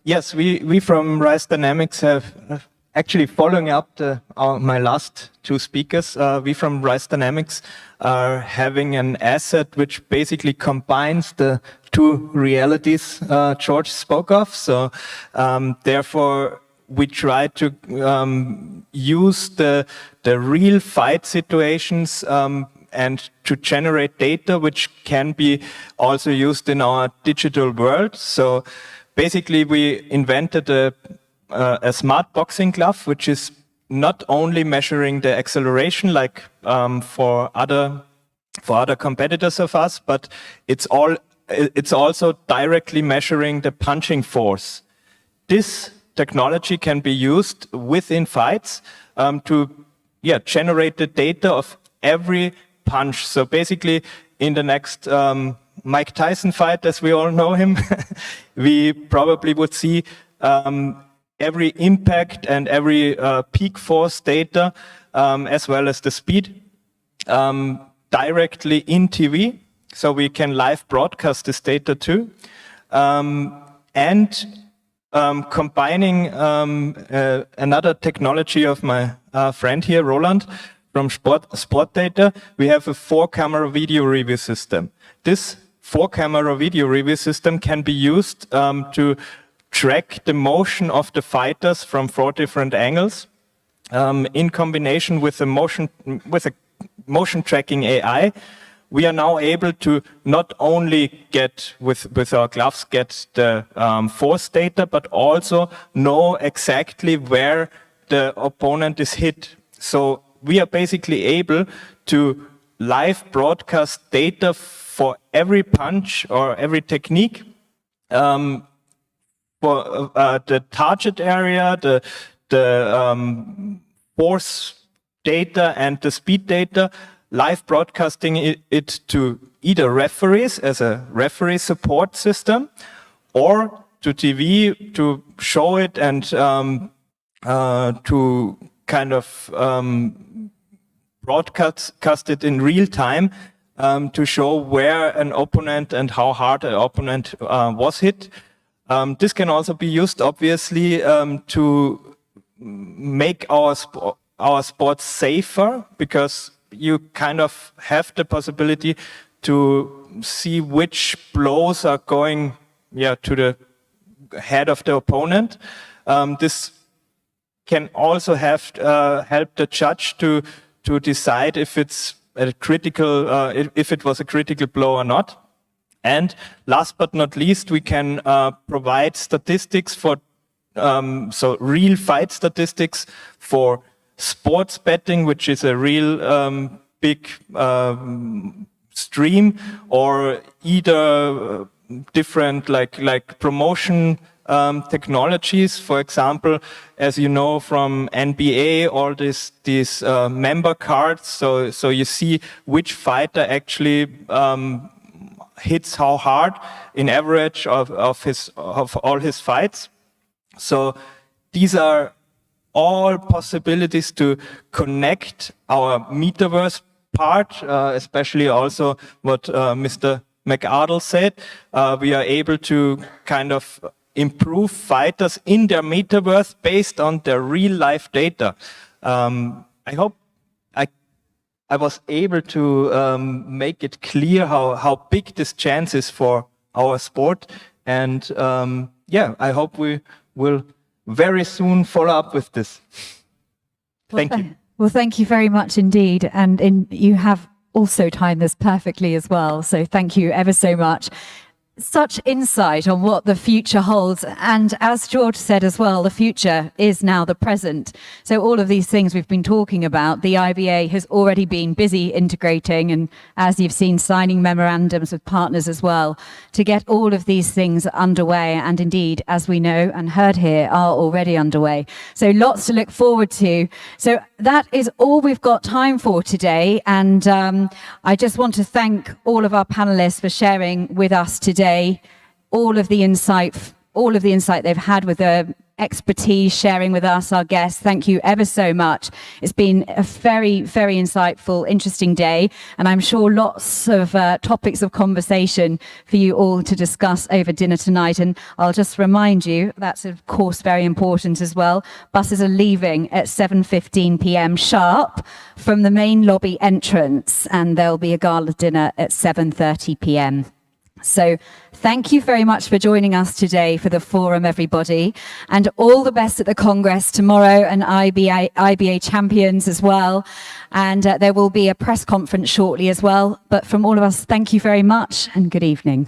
Yes, we from Rise Dynamics have actually following up my last two speakers. We from Rise Dynamics are having an asset which basically combines the two realities George spoke of. So therefore, we try to use the real fight situations and to generate data which can be also used in our digital world. So basically we invented a smart boxing glove, which is not only measuring the acceleration like for other competitors of us, but it's also directly measuring the punching force. This technology can be used within fights to generate the data of every punch. So basically in the next Mike Tyson fight, as we all know him, we probably would see every impact and every peak force data as well as the speed directly in TV. So we can live broadcast this data too. And combining another technology of my friend here, Roland, from Sport Data, we have a 4-camera video review system. This 4-camera video review system can be used to track the motion of the fighters from 4 different angles in combination with a motion tracking AI. We are now able to not only get with our gloves get the force data, but also know exactly where the opponent is hit. So we are basically able to live broadcast data for every punch or every technique, for the target area, the force data and the speed data, live broadcasting it to either referees as a referee support system or to TV to show it and to kind of broadcast it in real time to show where an opponent and how hard an opponent was hit. This can also be used, obviously, to make our our sports safer, because you kind of have the possibility to see which blows are going to the head of the opponent. This can also have help the judge to decide if it's a critical if it was a critical blow or not. And last but not least, we can provide statistics for so real fight statistics for sports betting, which is a real big stream, or either different like promotion technologies. For example, as you know from NBA, all these member cards. So you see which fighter actually hits how hard in average of all his fights. So these are all possibilities to connect our metaverse part, especially also what Mr. McArdle said. We are able to kind of improve fighters in their metaverse based on their real life data. I hope I was able to make it clear how big this chance is for our sport. And I hope we will very soon follow up with this. Thank you. Well, thank you very much indeed. And you have also timed this perfectly as well. So thank you ever so much. Such insight on what the future holds. And as George said as well, the future is now the present. So all of these things we've been talking about, the IBA has already been busy integrating, and as you've seen, signing memorandums with partners as well to get all of these things underway. And indeed, as we know and heard here, are already underway. So lots to look forward to. So that is all we've got time for today. And I just want to thank all of our panelists for sharing with us today all of the insight they've had with their expertise, sharing with us, our guests. Thank you ever so much. It's been a very, very insightful, interesting day, and I'm sure lots of topics of conversation for you all to discuss over dinner tonight. And I'll just remind you, that's of course very important as well. Buses are leaving at 7:15 p.m. sharp from the main lobby entrance, and there'll be a gala dinner at 7:30 p.m. So thank you very much for joining us today for the forum, everybody, and all the best at the Congress tomorrow, and IBA champions as well. And there will be a press conference shortly as well. But from all of us, thank you very much and good evening.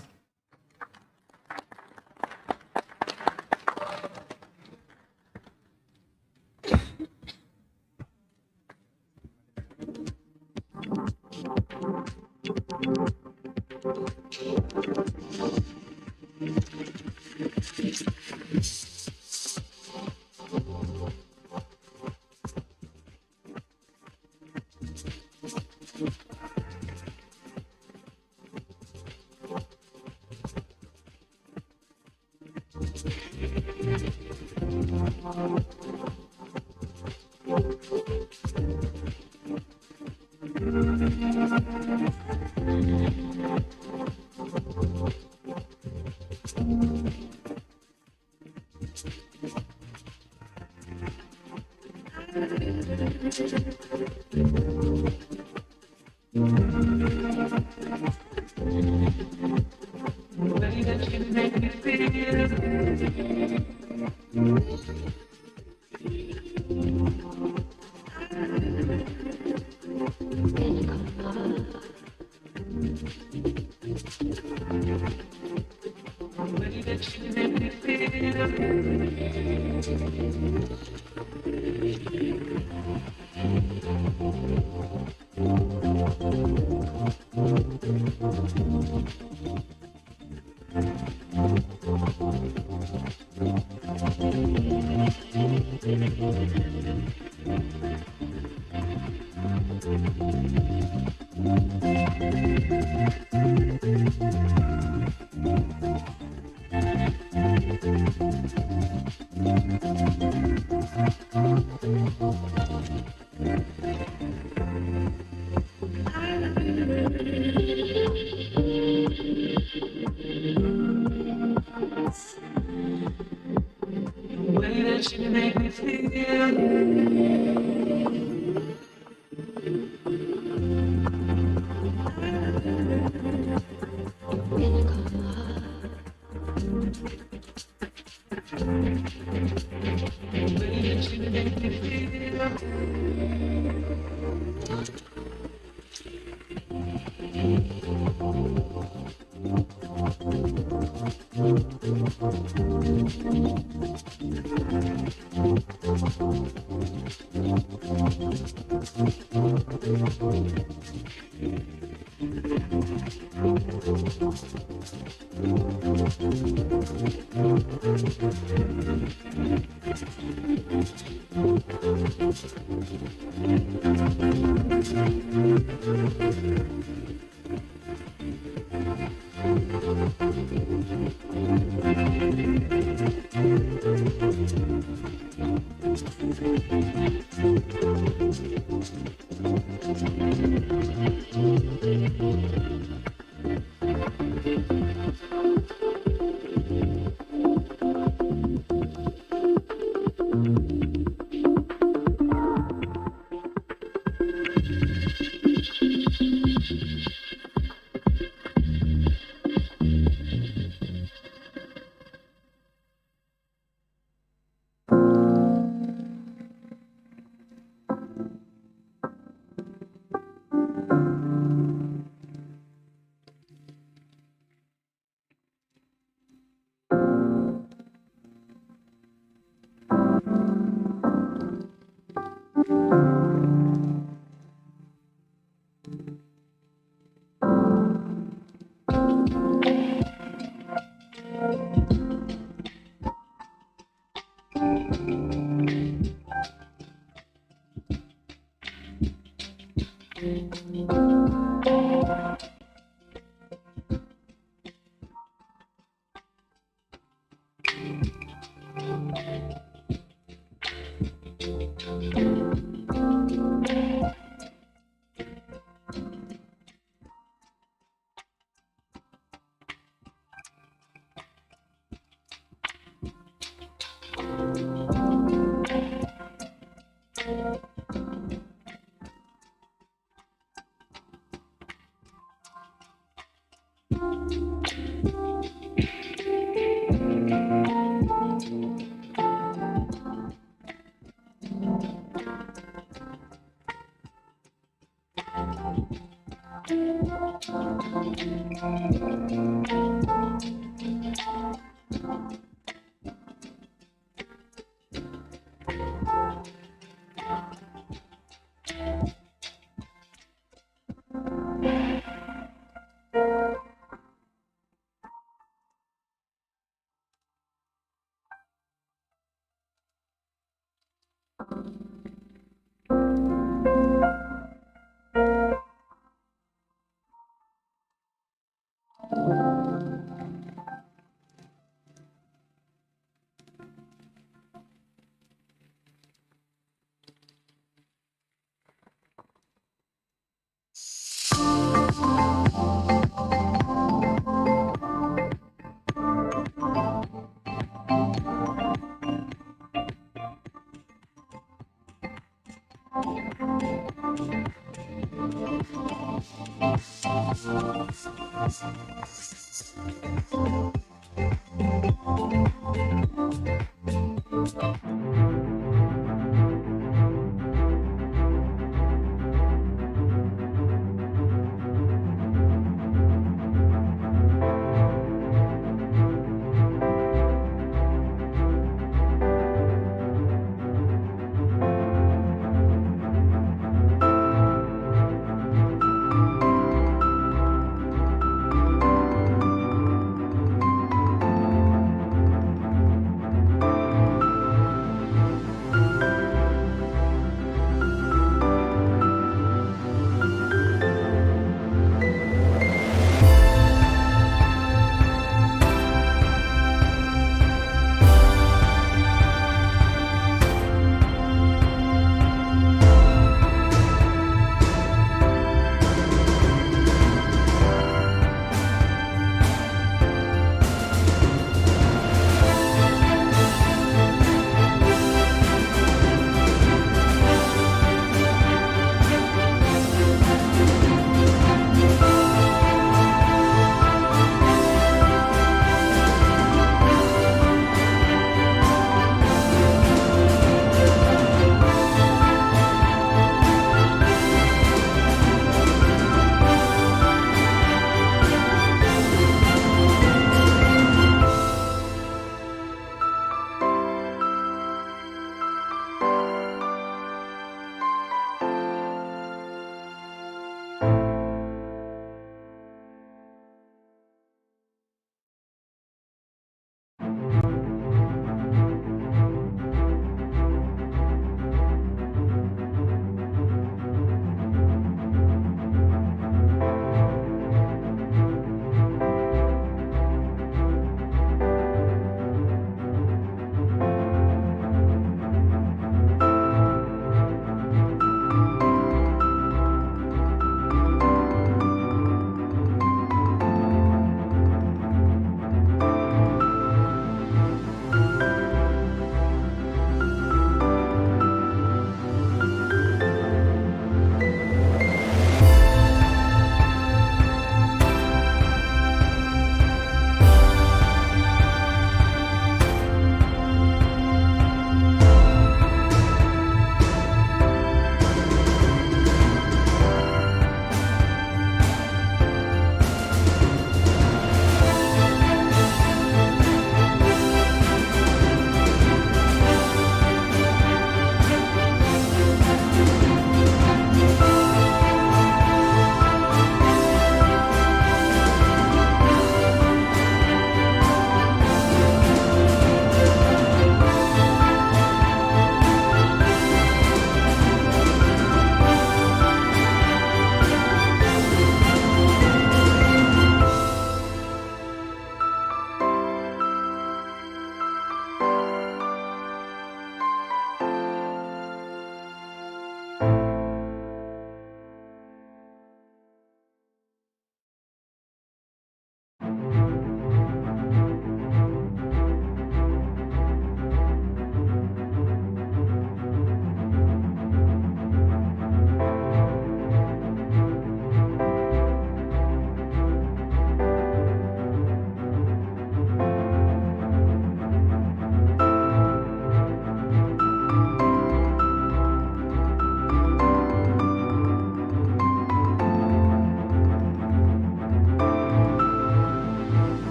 The way that you make me feel.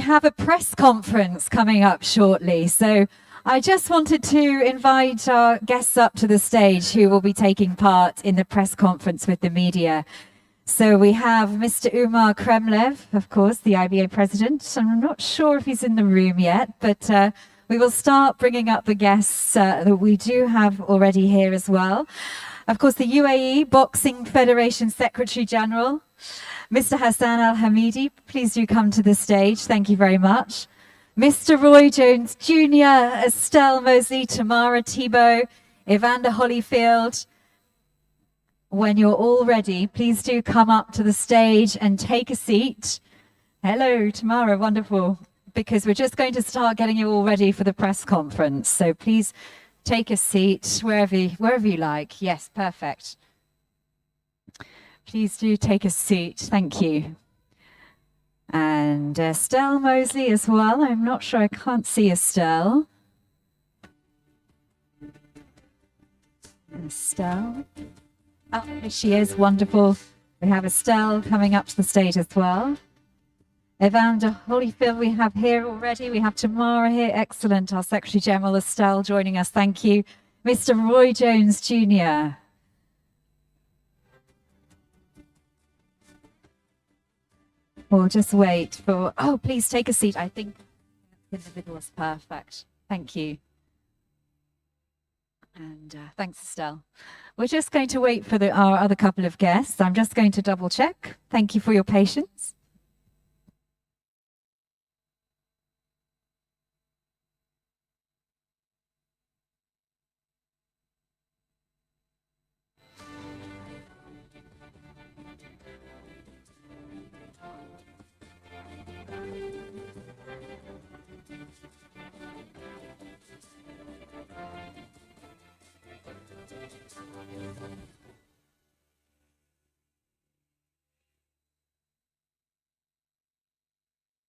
have a press conference coming up shortly. So I just wanted to invite our guests up to the stage who will be taking part in the press conference with the media. So we have Mr. Umar Kremlev, of course, the IBA president. I'm not sure if he's in the room yet, but we will start bringing up the guests that we do have already here as well. Of course, the UAE Boxing Federation Secretary General, Mr. Hassan Al-Hamidi, please do come to the stage. Thank you very much. Mr. Roy Jones Jr., Estelle Mosley, Tamara Thibault, Evander Holyfield. When you're all ready, please do come up to the stage and take a seat. Hello, Tamara, wonderful. Because we're just going to start getting you all ready for the press conference. So please take a seat wherever you like. Yes, perfect. Please do take a seat. Thank you. And Estelle Mosley as well. I'm not sure, I can't see Estelle. Estelle. Oh, here she is, wonderful. We have Estelle coming up to the stage as well. Evander Holyfield we have here already. We have Tamara here, excellent. Our Secretary General Estelle joining us, thank you. Mr. Roy Jones Jr. We'll just wait for, oh, please take a seat. I think in the middle is perfect. Thank you. And thanks, Estelle. We're just going to wait for our other couple of guests. I'm just going to double check. Thank you for your patience.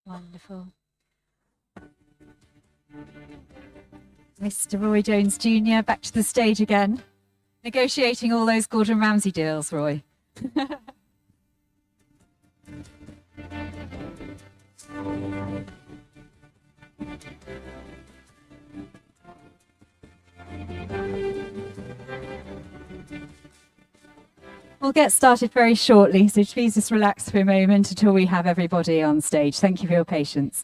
Wonderful. Mr. Roy Jones Jr., back to the stage again. Negotiating all those Gordon Ramsay deals, Roy. We'll get started very shortly, so please just relax for a moment until we have everybody on stage. Thank you for your patience.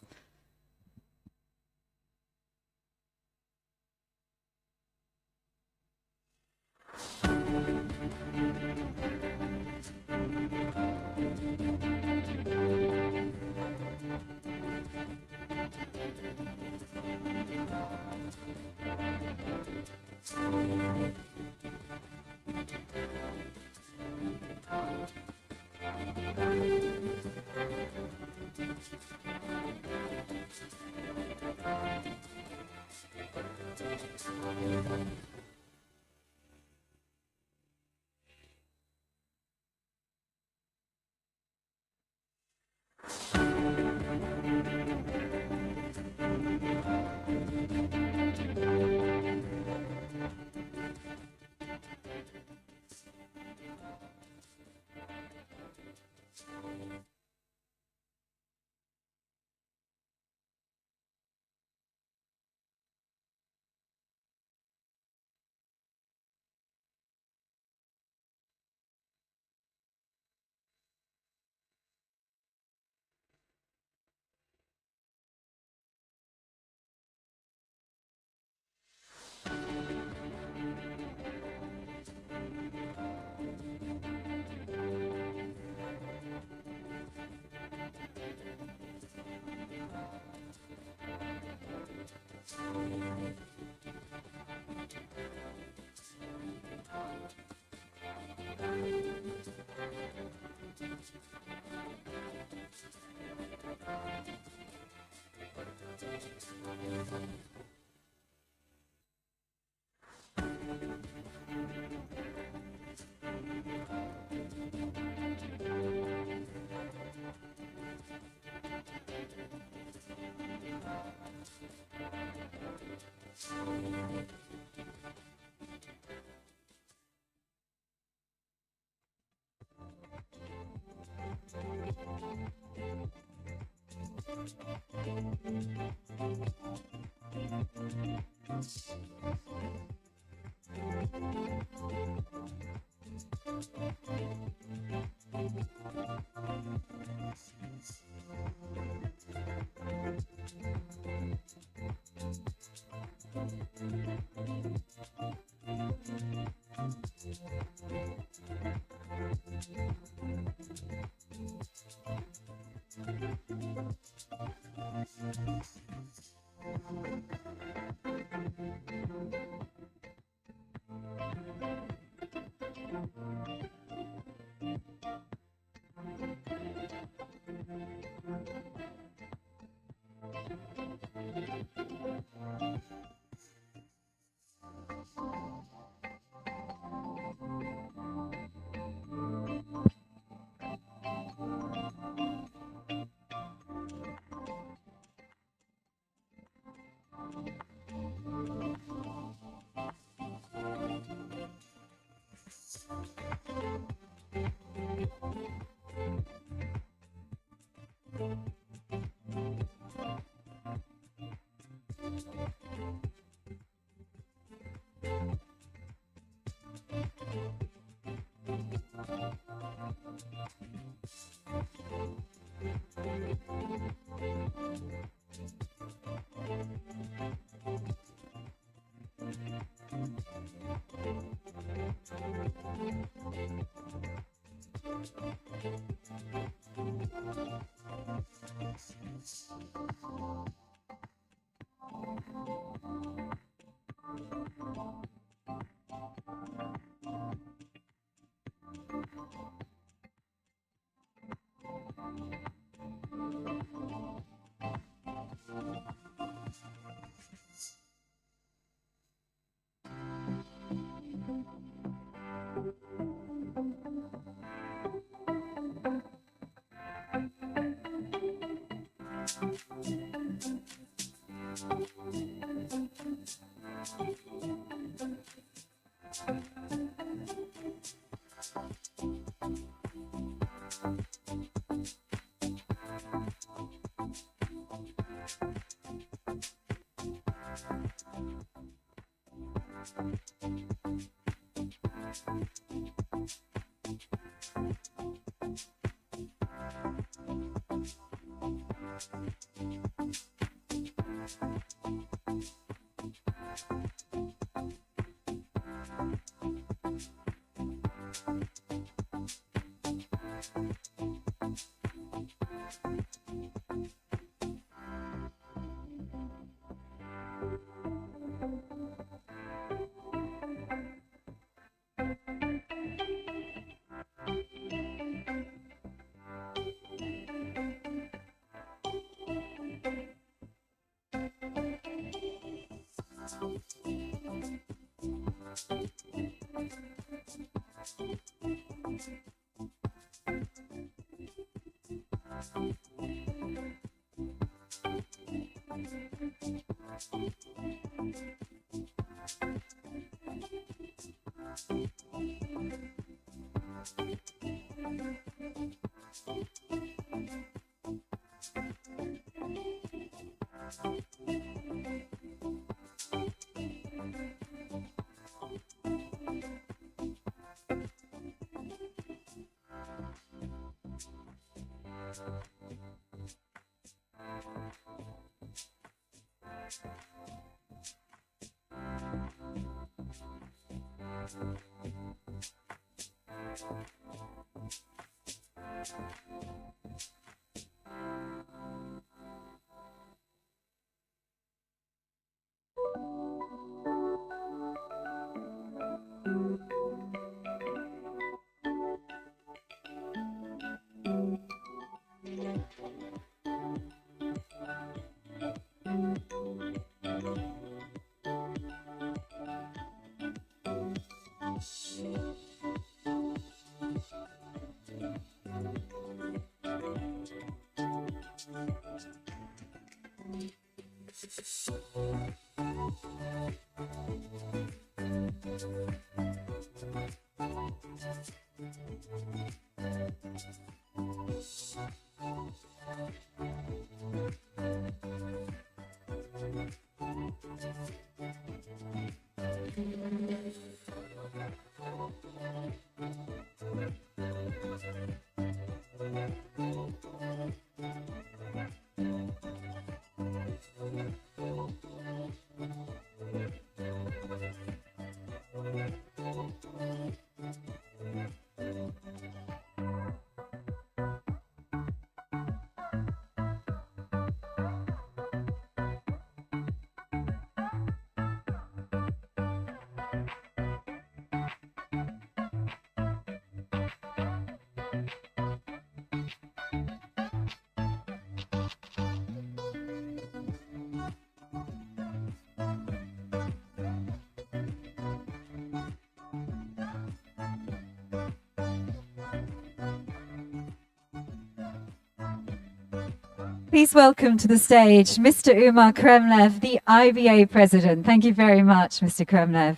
Please welcome to the stage Mr. Umar Kremlev, the IBA president. Thank you very much, Mr. Kremlev.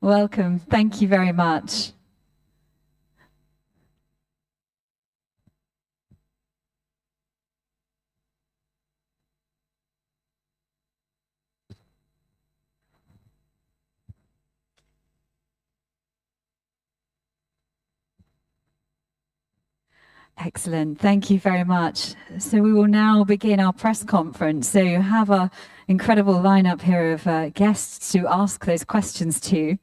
Welcome. Thank you very much. Excellent. Thank you very much. So we will now begin our press conference. So you have an incredible lineup here of guests to ask those questions to.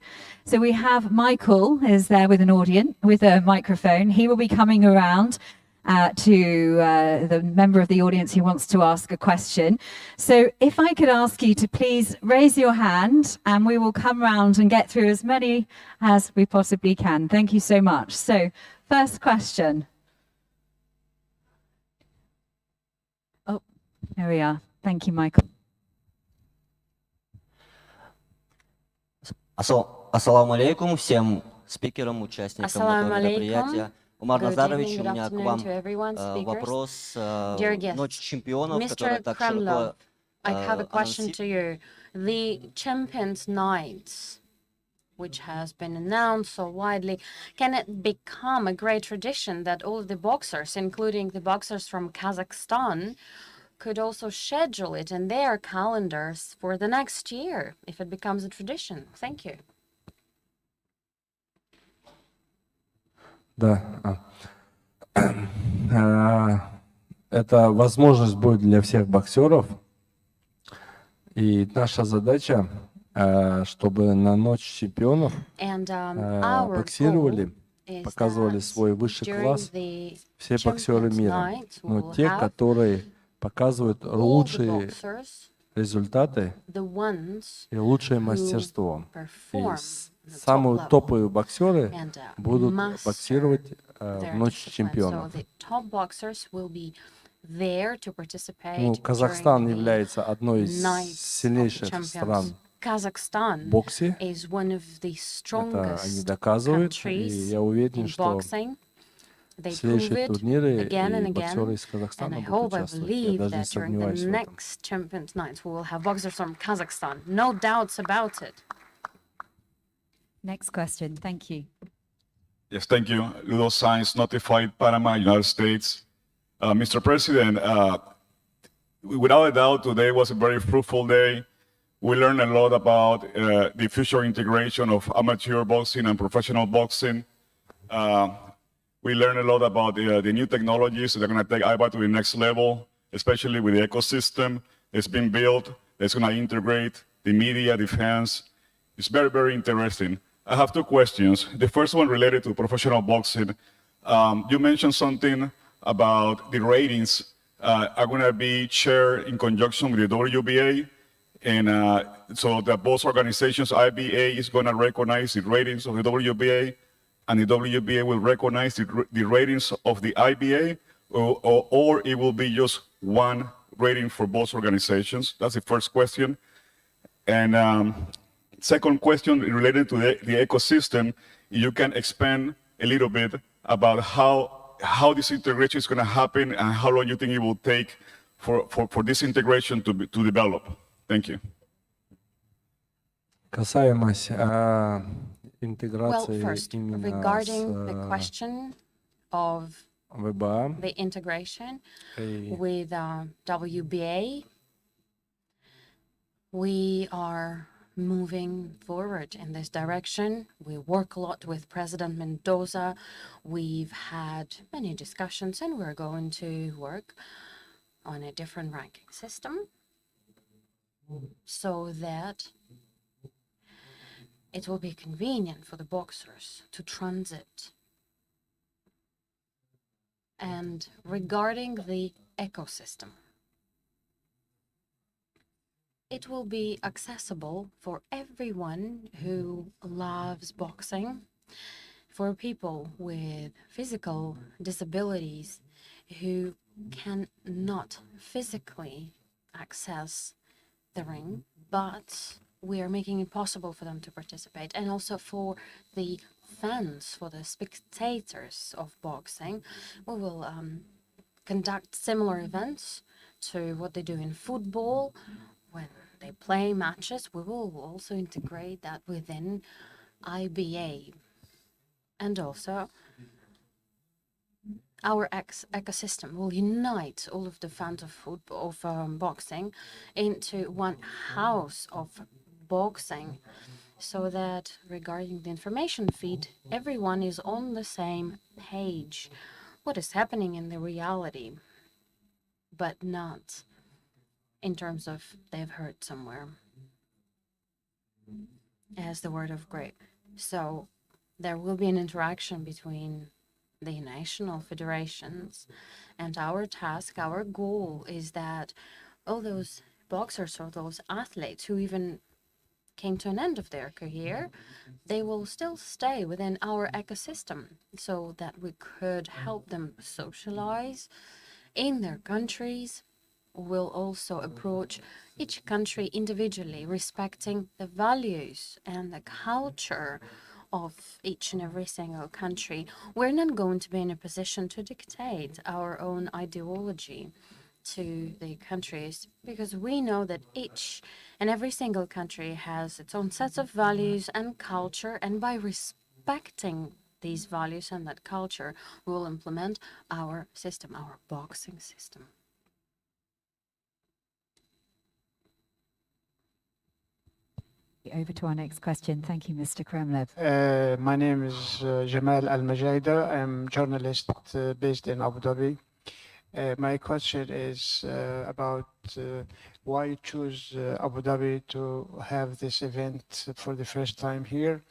So we have Michael is there with an audience, with a microphone. He will be coming around to the member of the audience who wants to ask a question. So if I could ask you to please raise your hand and we will come round and get through as many as we possibly can. Thank you so much. So first question. Oh, there we are. Thank you, Michael. Ассаламу алейкум всем спикерам, участникам Assalamu этого мероприятия. alaikum. Умар Good Назарович, evening, у good меня к afternoon вам to everyone, speakers. вопрос. Dear guests, Ночь чемпионов, которая Mr. так Kremlov, широко I have a question to you. The Champions Night, which has been announced so widely, can it become a great tradition that all of the boxers, including the boxers from Kazakhstan, could also schedule it in their calendars for the next year, if it becomes a tradition? Thank you. Да. Это возможность будет для всех боксеров. И наша задача, чтобы на ночь чемпионов боксировали, показывали свой высший класс все боксеры мира. Но те, которые показывают лучшие результаты и лучшее мастерство. И самые топовые боксеры будут боксировать в ночь чемпионов. Ну, Казахстан является одной из сильнейших стран в боксе. Это они доказывают, и я уверен, что следующие турниры и боксеры из Казахстана будут участвовать. Я даже не сомневаюсь в этом. Next question. Thank you. Yes, thank you. Ludo Sainz, Notified Panama, United States. Mr. President, without a doubt, today was a very fruitful day. We learned a lot about the future integration of amateur boxing and professional boxing. We learned a lot about the new technologies that are going to take IBA to the next level, especially with the ecosystem that's been built, that's going to integrate the media, defense. It's very, very interesting. I have two questions. The first one related to professional boxing. You mentioned something about the ratings are going to be shared in conjunction with the WBA. And so that both organizations, IBA is going to recognize the ratings of the WBA, and the WBA will recognize the ratings of the IBA, or it will be just one rating for both organizations? That's the first question. And second question related to the ecosystem, you can expand a little bit about how this integration is going to happen and how long you think it will take for this integration to develop. Thank you. Касаемость Well, first, regarding the question of the integration with WBA, we are moving forward in this direction. We work a lot with President Mendoza. We've had many discussions, and we're going to work on a different ranking system so that it will be convenient for the boxers to transit. And regarding the ecosystem, it will be accessible for everyone who loves boxing, for people with physical disabilities who cannot physically access the ring, but we are making it possible for them to participate. And also for the fans, for the spectators of boxing, we will conduct similar events to what they do in football when they play matches. We will also integrate that within IBA. And also, our ecosystem will unite all of the fans of football, of boxing, into one house of boxing, so that regarding the information feed, everyone is on the same page. What is happening in the reality, but not in terms of they've heard somewhere as the word of great. So there will be an interaction between the national federations, and our task, our goal is that all those boxers or those athletes who even came to an end of their career, they will still stay within our ecosystem so that we could help them socialize in their countries. We'll also approach each country individually, respecting the values and the culture of each and every single country. We're not going to be in a position to dictate our own ideology to the countries, because we know that each and every single country has its own sets of values and culture, and by respecting these values and that culture, we will implement our system, our boxing system. Over to our next question. Thank you, Mr. Kremlev. My name is Jamal Al-Majida. I'm a journalist based in Abu Dhabi. My question is about why you choose Abu Dhabi to have this event for the first time here,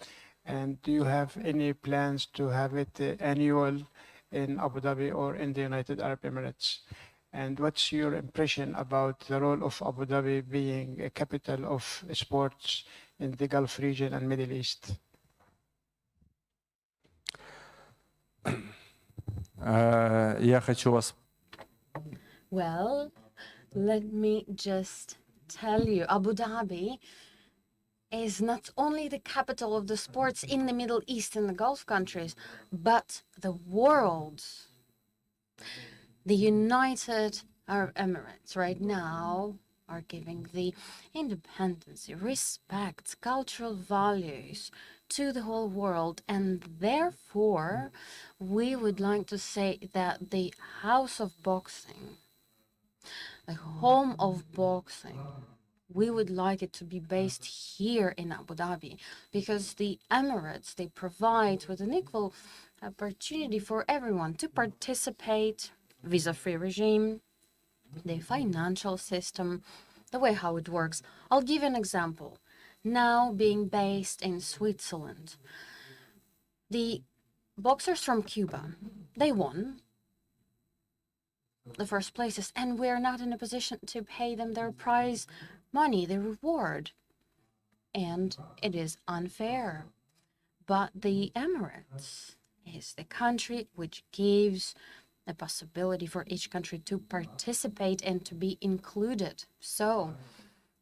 and do you have any plans to have it annual in Abu Dhabi or in the United Arab Emirates? And what's your impression about the role of Abu Dhabi being a capital of sports in the Gulf region and Middle East? Я хочу вас. Well, let me just tell you, Abu Dhabi is not only the capital of the sports in the Middle East and the Gulf countries, but the world. The United Arab Emirates right now are giving the independence, respect, cultural values to the whole world, and therefore we would like to say that the house of boxing, the home of boxing, we would like it to be based here in Abu Dhabi, because the Emirates, they provide with an equal opportunity for everyone to participate, visa-free regime, the financial system, the way how it works. I'll give an example. Now being based in Switzerland, the boxers from Cuba, they won the first places, and we're not in a position to pay them their prize money, the reward. And it is unfair. But the Emirates is the country which gives the possibility for each country to participate and to be included. So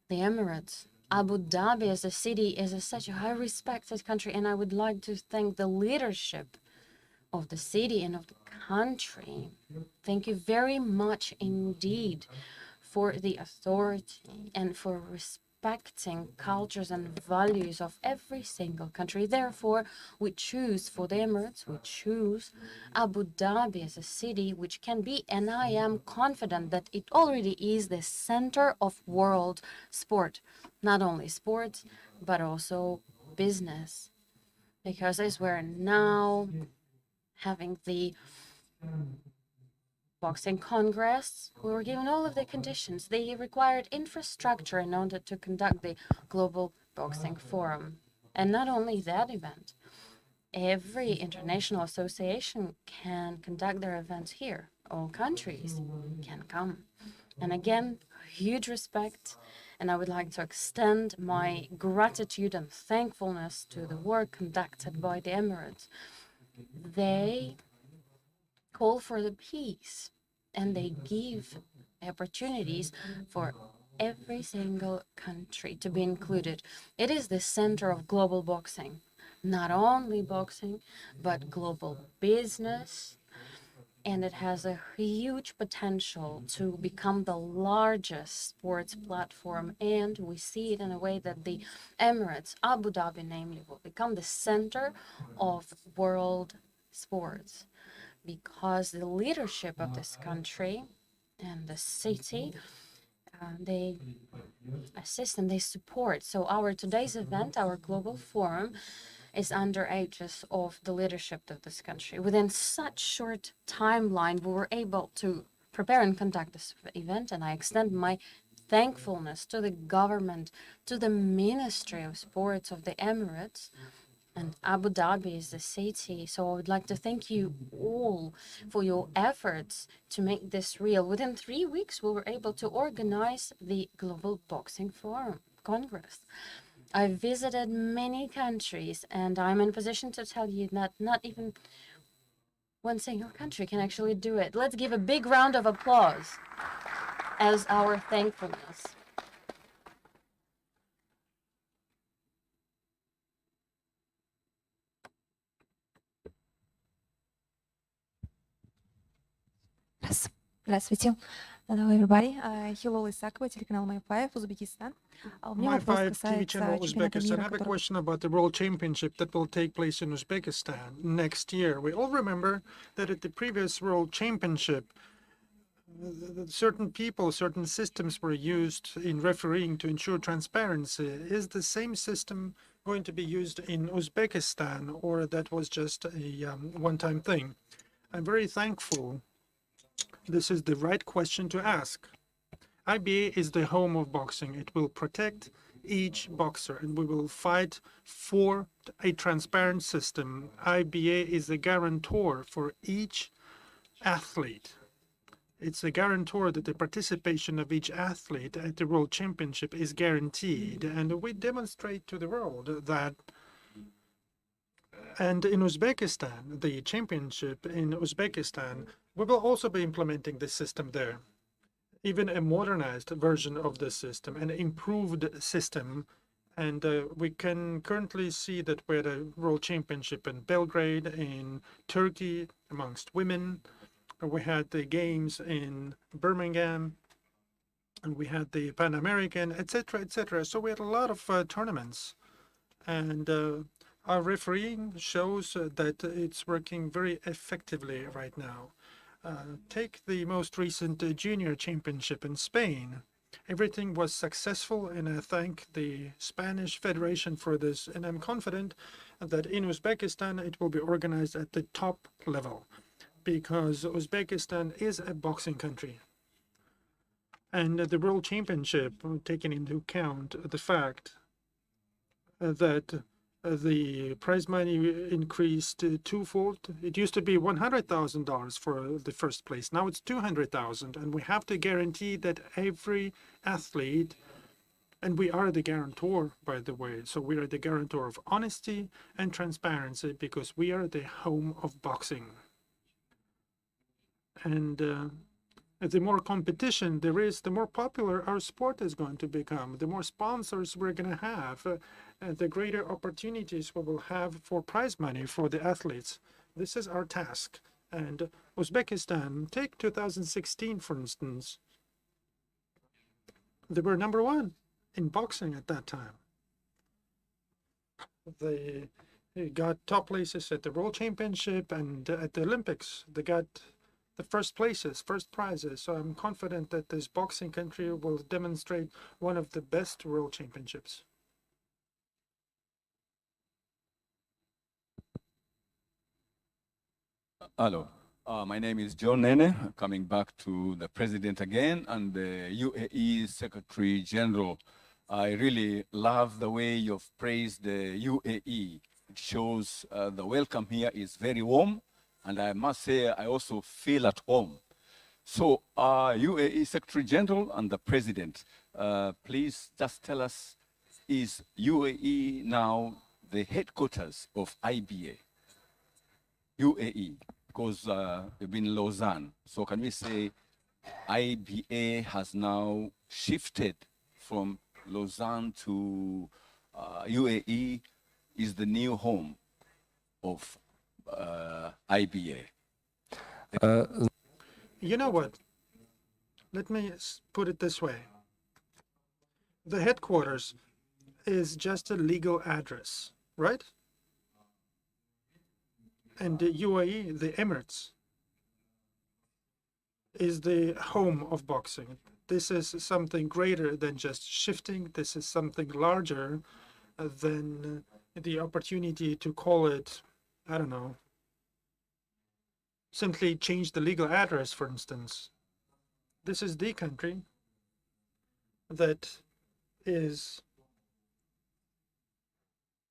the Emirates, Abu Dhabi as a city, is such a high respected country, and I would like to thank the leadership of the city and of the country. Thank you very much indeed for the authority and for respecting cultures and values of every single country. Therefore, we choose for the Emirates, we choose Abu Dhabi as a city which can be, and I am confident that it already is, the center of world sport. Not only sports, but also business. Because as we're now having the Boxing Congress, we were given all of the conditions. They required infrastructure in order to conduct the Global Boxing Forum. And not only that event, every international association can conduct their events here. All countries can come. And again, huge respect. And I would like to extend my gratitude and thankfulness to the work conducted by the Emirates. They call for the peace, and they give opportunities for every single country to be included. It is the center of global boxing, not only boxing, but global business, and it has a huge potential to become the largest sports platform. And we see it in a way that the Emirates, Abu Dhabi namely, will become the center of world sports, because the leadership of this country and the city, they assist and they support. So our today's event, our global forum, is under aegis of the leadership of this country. Within such short timeline, we were able to prepare and conduct this event, and I extend my thankfulness to the government, to the Ministry of Sports of the Emirates, and Abu Dhabi is the city. So I would like to thank you all for your efforts to make this real. Within 3 weeks, we were able to organize the Global Boxing Forum Congress. I visited many countries, and I'm in position to tell you that not even one single country can actually do it. Let's give a big round of applause as our thankfulness. Здравствуйте. Hello, everybody. Hello, Исакова, телеканал My5, Узбекистан. У меня вопрос My5 TV касается channel чемпионата Uzbekistan. I мира, have a который... question about the World Championship that will take place in Uzbekistan next year. We all remember that at the previous World Championship, certain people, certain systems were used in refereeing to ensure transparency. Is the same system going to be used in Uzbekistan, or that was just a one-time thing? I'm very thankful. This is the right question to ask. IBA is the home of boxing. It will protect each boxer, and we will fight for a transparent system. IBA is a guarantor for each athlete. It's a guarantor that the participation of each athlete at the World Championship is guaranteed, and we demonstrate to the world that. And in Uzbekistan, the championship in Uzbekistan, we will also be implementing this system there. Even a modernized version of the system, an improved system. And we can currently see that we're at a World Championship in Belgrade, in Turkey, amongst women. We had the games in Birmingham, and we had the Pan American, etc., etc. So we had a lot of tournaments. And our refereeing shows that it's working very effectively right now. Take the most recent junior championship in Spain. Everything was successful, and I thank the Spanish Federation for this. And I'm confident that in Uzbekistan, it will be organized at the top level, because Uzbekistan is a boxing country. And the World Championship, taking into account the fact that the prize money increased twofold. It used to be $100,000 for the first place. Now it's $200,000, and we have to guarantee that every athlete, and we are the guarantor, by the way. So we are the guarantor of honesty and transparency, because we are the home of boxing. And the more competition there is, the more popular our sport is going to become. The more sponsors we're going to have, the greater opportunities we will have for prize money for the athletes. This is our task. And Uzbekistan, take 2016, for instance. They were #1 in boxing at that time. They got top places at the World Championship and at the Olympics. They got the first places, first prizes. So I'm confident that this boxing country will demonstrate one of the best World Championships. Hello, my name is John Nene. I'm coming back to the President again and the UAE Secretary General. I really love the way you've praised the UAE. It shows the welcome here is very warm, and I must say I also feel at home. So UAE Secretary General and the President, please just tell us, is UAE now the headquarters of IBA? UAE, because you've been in Lausanne. So can we say IBA has now shifted from Lausanne to UAE is the new home of IBA? You know what? Let me put it this way. The headquarters is just a legal address, right? And the UAE, the Emirates, is the home of boxing. This is something greater than just shifting. This is something larger than the opportunity to call it, I don't know, simply change the legal address, for instance. This is the country that is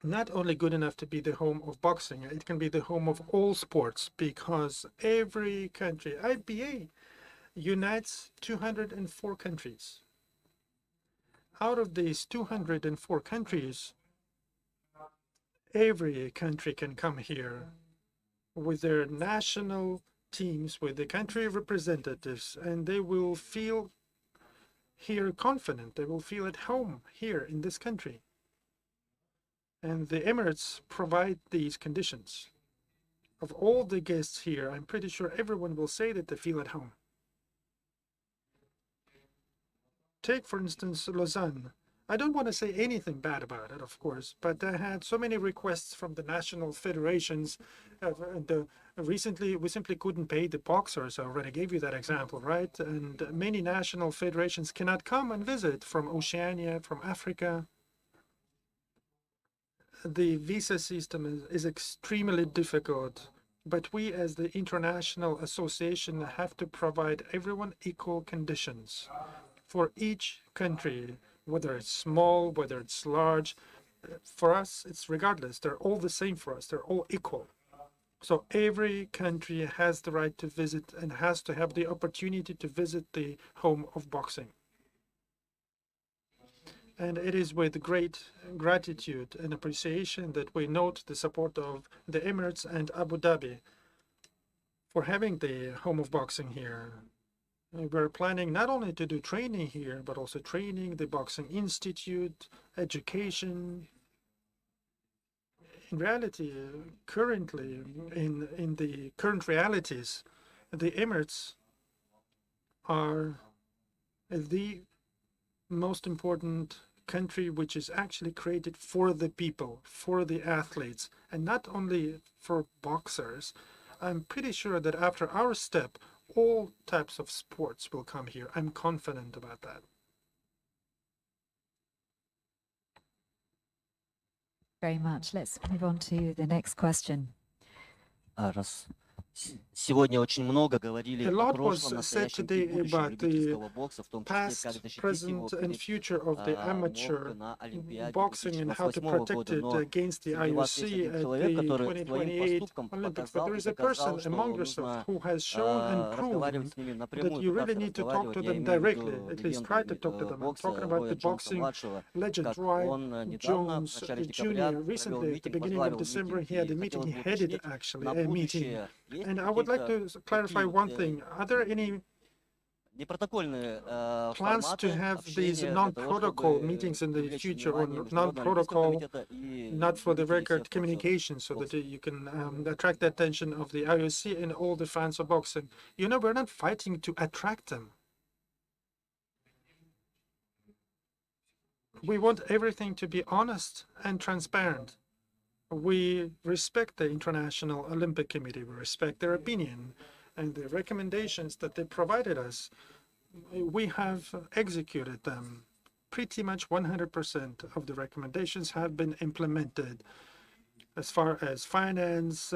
not only good enough to be the home of boxing, it can be the home of all sports, because every country, IBA unites 204 countries. Out of these 204 countries, every country can come here with their national teams, with the country representatives, and they will feel here confident. They will feel at home here in this country. And the Emirates provide these conditions. Of all the guests here, I'm pretty sure everyone will say that they feel at home. Take, for instance, Lausanne. I don't want to say anything bad about it, of course, but I had so many requests from the national federations. Recently, we simply couldn't pay the boxers. I already gave you that example, right? And many national federations cannot come and visit from Oceania, from Africa. The visa system is extremely difficult, but we as the international association have to provide everyone equal conditions for each country, whether it's small, whether it's large. For us, it's regardless. They're all the same for us. They're all equal. So every country has the right to visit and has to have the opportunity to visit the home of boxing. And it is with great gratitude and appreciation that we note the support of the Emirates and Abu Dhabi for having the home of boxing here. We're planning not only to do training here, but also training, the Boxing Institute, education. In reality, currently, in the current realities, the Emirates are the most important country which is actually created for the people, for the athletes, and not only for boxers. I'm pretty sure that after our step, all types of sports will come here. I'm confident about that. Very much. Let's move on to the next question. Сегодня очень много говорили A о lot прошлом, was said настоящем и today будущем about любительского the бокса, в том числе как past, защитить его present, and перед future of the amateur на Олимпиаде boxing and how to 2028 protect года. it Но against the среди вас есть IOC один at человек, the который своим 2028 поступком Olympics. But показал there и is a доказал, person что among yourself нужно who has shown and разговаривать proven с ними that напрямую, you really пытаться need to talk to разговаривать. Я them имею в directly, виду at least try to talk to them. I'm бокса talking about Роя the Джонса boxing младшего, legend как Roy он недавно, в Jones начале Jr. декабря, провел Recently, at the митинг, beginning of возглавил December, митинг, he had и a meeting. хотелось He бы headed уточнить actually на a meeting. будущее, есть And I would like какие-то to clarify такие one вот thing. Are there any непротокольные plans to форматы have these общения для того, non-protocol чтобы meetings in the привлечь future, or внимание Международного олимпийского non-protocol, комитета и not for the любителей record всех communication, so that you can attract the attention of the IOC and all the fans of boxing? You know, we're not fighting to attract them. We want everything to be honest and transparent. We respect the International Olympic Committee. We respect their opinion and the recommendations that they provided us. We have executed them. Pretty much 100% of the recommendations have been implemented. As far as finance,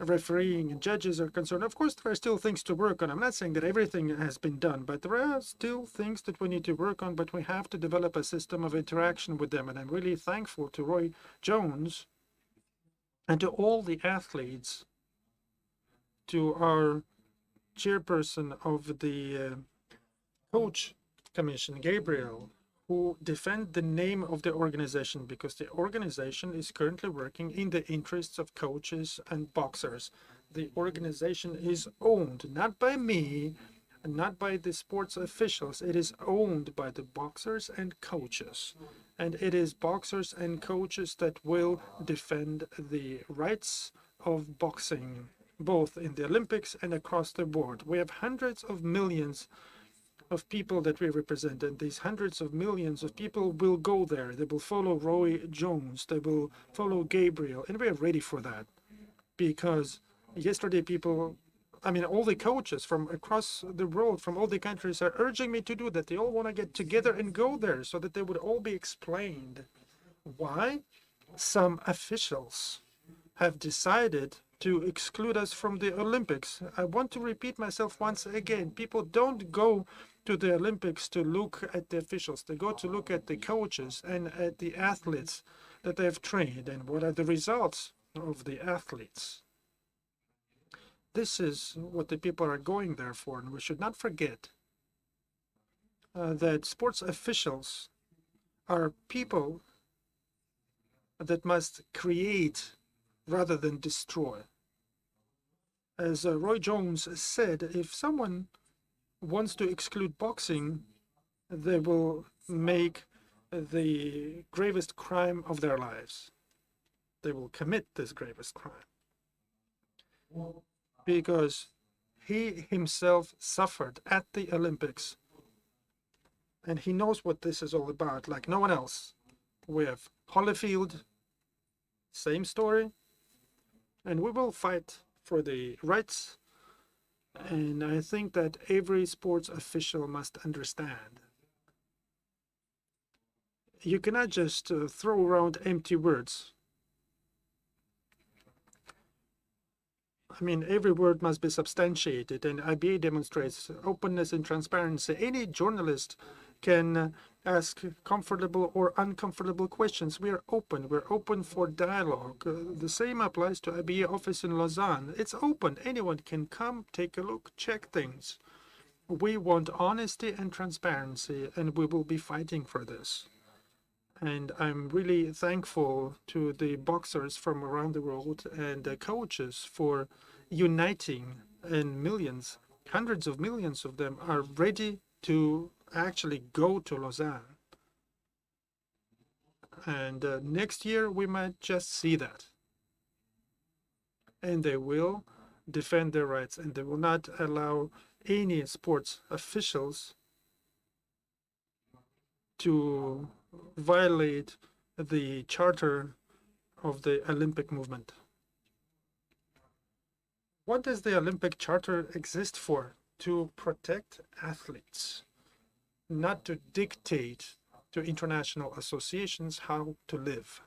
refereeing, and judges are concerned, of course, there are still things to work on. I'm not saying that everything has been done, but there are still things that we need to work on, but we have to develop a system of interaction with them. And I'm really thankful to Roy Jones and to all the athletes, to our chairperson of the coach commission, Gabriel, who defend the name of the organization, because the organization is currently working in the interests of coaches and boxers. The organization is owned not by me, not by the sports officials. It is owned by the boxers and coaches. And it is boxers and coaches that will defend the rights of boxing both in the Olympics and across the board. We have hundreds of millions of people that we represent, and these hundreds of millions of people will go there. They will follow Roy Jones, they will follow Gabriel, and we are ready for that. Because yesterday all the coaches from across the world, from all the countries, are urging me to do that. They all want to get together and go there so that they would all be explained why some officials have decided to exclude us from the Olympics. I want to repeat myself once again. People don't go to the Olympics to look at the officials. They go to look at the coaches and at the athletes that they have trained and what are the results of the athletes. This is what the people are going there for, and we should not forget that sports officials are people that must create rather than destroy. As Roy Jones said, if someone wants to exclude boxing, they will make the gravest crime of their lives. They will commit this gravest crime. Because he himself suffered at the Olympics. And he knows what this is all about, like no one else. We have Holyfield, same story. And we will fight for the rights. And I think that every sports official must understand. You cannot just throw around empty words. I mean, every word must be substantiated, and IBA demonstrates openness and transparency. Any journalist can ask comfortable or uncomfortable questions. We are open. We're open for dialogue. The same applies to IBA office in Lausanne. It's open. Anyone can come, take a look, check things. We want honesty and transparency, and we will be fighting for this. And I'm really thankful to the boxers from around the world and the coaches for uniting, and millions, hundreds of millions of them are ready to actually go to Lausanne. And next year we might just see that. And they will defend their rights, and they will not allow any sports officials to violate the charter of the Olympic movement. What does the Olympic Charter exist for? To protect athletes, not to dictate to international associations how to live.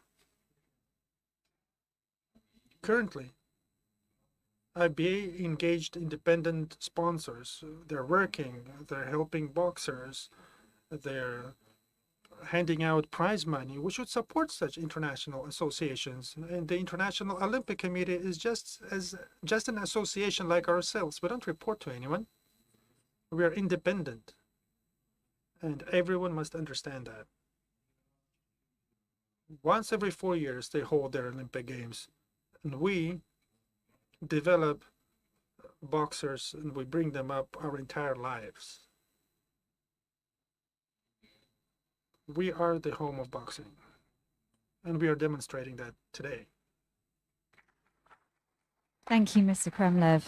Currently, IBA engaged independent sponsors. They're working, they're helping boxers, they're handing out prize money. We should support such international associations. And the International Olympic Committee is just an association like ourselves. We don't report to anyone. We are independent. And everyone must understand that. Once every 4 years, they hold their Olympic Games. And we develop boxers and we bring them up our entire lives. We are the home of boxing, and we are demonstrating that today. Thank you, Mr. Kremlev.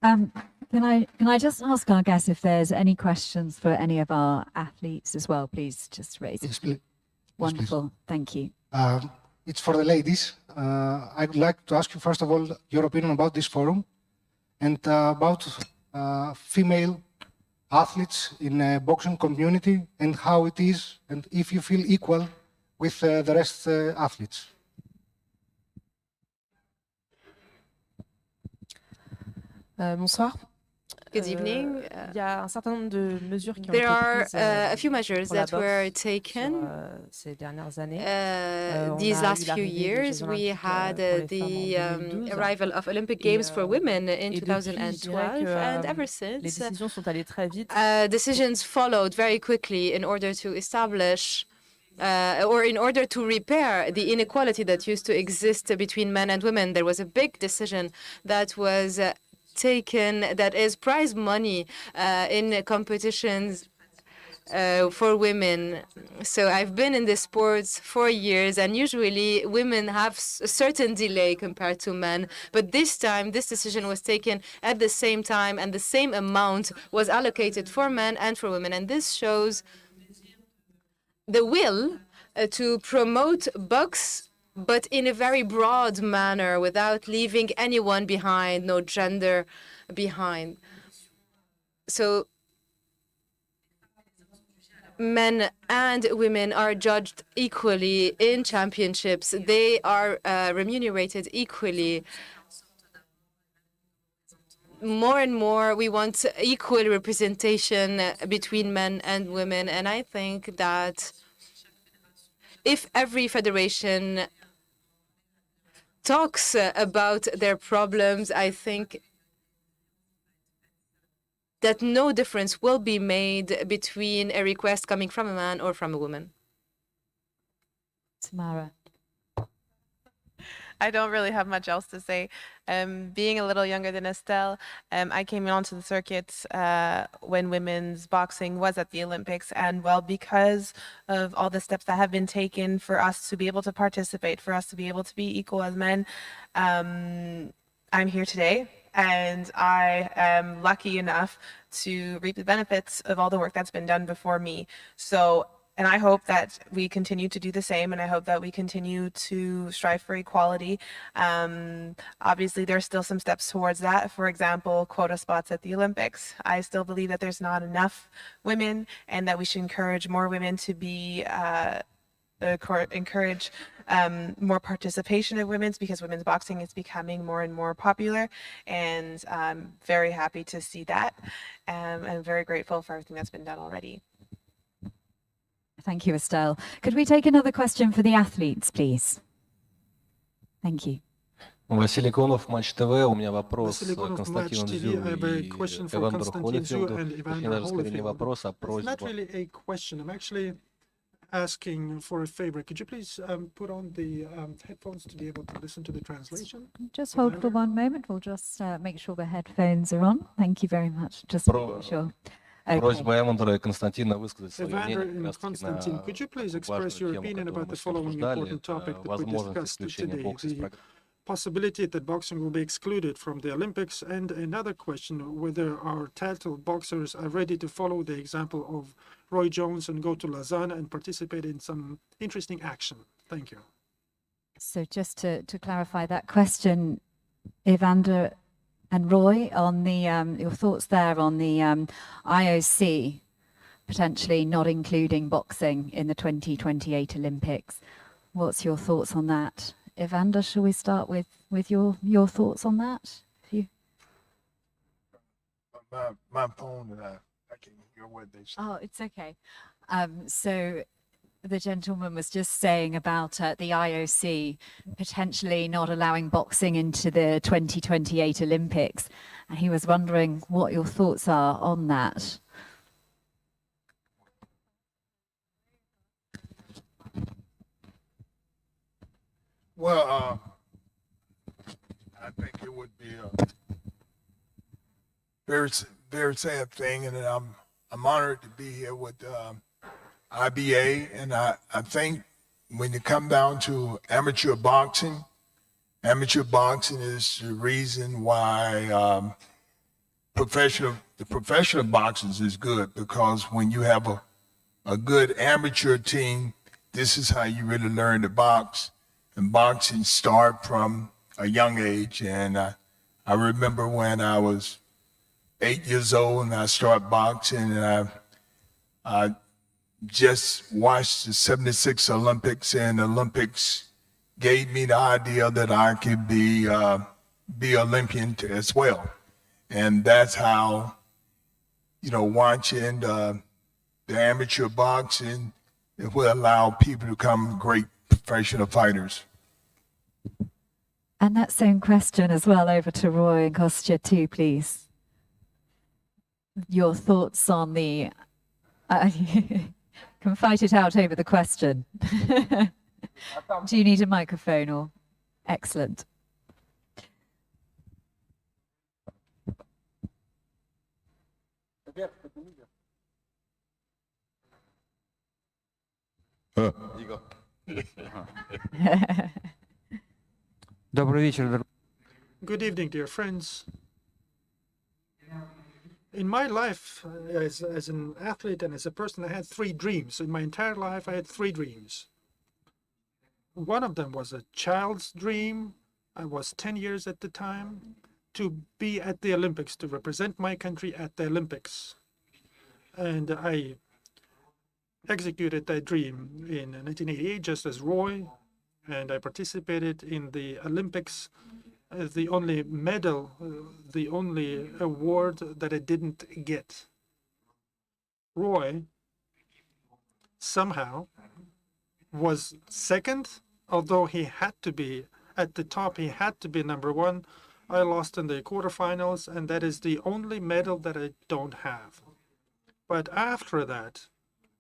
Can I just ask our guests if there's any questions for any of our athletes as well, please? Just raise it. Yes, please. Wonderful. Yes, please. Thank you. It's for the ladies. I would like to ask you, first of all, your opinion about this forum and about female athletes in the boxing community and how it is, and if you feel equal with the rest athletes. Bonsoir. Good evening. Il y a un certain nombre de mesures qui ont There été are prises a few measures pour la that were boxe taken ces dernières années. these On a last eu few l'arrivée des years. Jeux We olympiques had pour les femmes en the 2012. arrival of Olympic Games for women in Et depuis, je dirais 2012, que, and ever les since, décisions sont allées très vite. decisions followed very quickly in order to establish or in order to repair the inequality that used to exist between men and women. There was a big decision that was taken, that is prize money in competitions for women. So I've been in the sports for years, and usually women have a certain delay compared to men. But this time, this decision was taken at the same time, and the same amount was allocated for men and for women. And this shows the will to promote books, but in a very broad manner, without leaving anyone behind, no gender behind. So men and women are judged equally in championships. They are remunerated equally. More and more, we want equal representation between men and women. And I think that if every federation talks about their problems, I think that no difference will be made between a request coming from a man or from a woman. Tamara. I don't really have much else to say. Being a little younger than Estelle, I came onto the circuit when women's boxing was at the Olympics. And well, because of all the steps that have been taken for us to be able to participate, for us to be able to be equal as men, I'm here today. And I am lucky enough to reap the benefits of all the work that's been done before me. So, and I hope that we continue to do the same, and I hope that we continue to strive for equality. Obviously, there's still some steps towards that. For example, quota spots at the Olympics. I still believe that there's not enough women, and that we should encourage more women to be encourage more participation of women's, because women's boxing is becoming more and more popular, and I'm very happy to see that. I'm very grateful for everything that's been done already. Thank you, Estelle. Could we take another question for the athletes, please? Thank you. Василий Конов, Матч ТВ. У меня вопрос к Match Константину TV. Дзю I have a и question for Эвандру Konstantin Zhu Холлифилду. and Точнее, Evander даже скорее не Holyfield. вопрос, а It's просьба. not really a question. I'm actually asking for a favor. Could you please put on the headphones to be able to listen to the translation? Just hold for one moment. We'll just make sure the headphones are on. Thank you very much. Just sure. Okay. Просьба Эвандра и Константина высказать свое Evander мнение and Konstantin, could you please как раз express на your важную тему, opinion которую about мы the сегодня following обсуждали, important topic that we возможность discussed исключения today? бокса из The программы. possibility that boxing will be excluded from the Olympics, and another question, whether our titled boxers are ready to follow the example of Roy Jones and go to Lausanne and participate in some interesting action. Thank you. So just to clarify that question, Evander and Roy, on the your thoughts there on the IOC potentially not including boxing in the 2028 Olympics. What's your thoughts on that? Evander, shall we start with your thoughts on that? My phone, and I can't hear what they say. Oh, it's okay. So the gentleman was just saying about the IOC potentially not allowing boxing into the 2028 Olympics. And he was wondering what your thoughts are on that. Well, I think it would be a very sad thing, and I'm honored to be here with IBA, and I think when you come down to amateur boxing is the reason why the professional boxers is good, because when you have a good amateur team, this is how you really learn to box. And boxing start from a young age. And I remember when I was 8 years old and I started boxing, and I just watched the 76 Olympics, and the Olympics gave me the idea that I could be Olympian as well. And that's how, watching the amateur boxing, it will allow people to become great professional fighters. And that same question as well over to Roy and Kostya too, please. Your thoughts on the... can fight it out over the question. Do you need a microphone or... Excellent. There you go. Good evening, dear friends. In my life, as an athlete and as a person, I had 3 dreams. In my entire life, I had 3 dreams. One of them was a child's dream. I was 10 years at the time, to be at the Olympics, to represent my country at the Olympics. And I executed that dream in 1988, just as Roy, and I participated in the Olympics. The only medal, the only award that I didn't get. Roy somehow was second, although he had to be at the top, he had to be number 1. I lost in the quarterfinals, and that is the only medal that I don't have. But after that,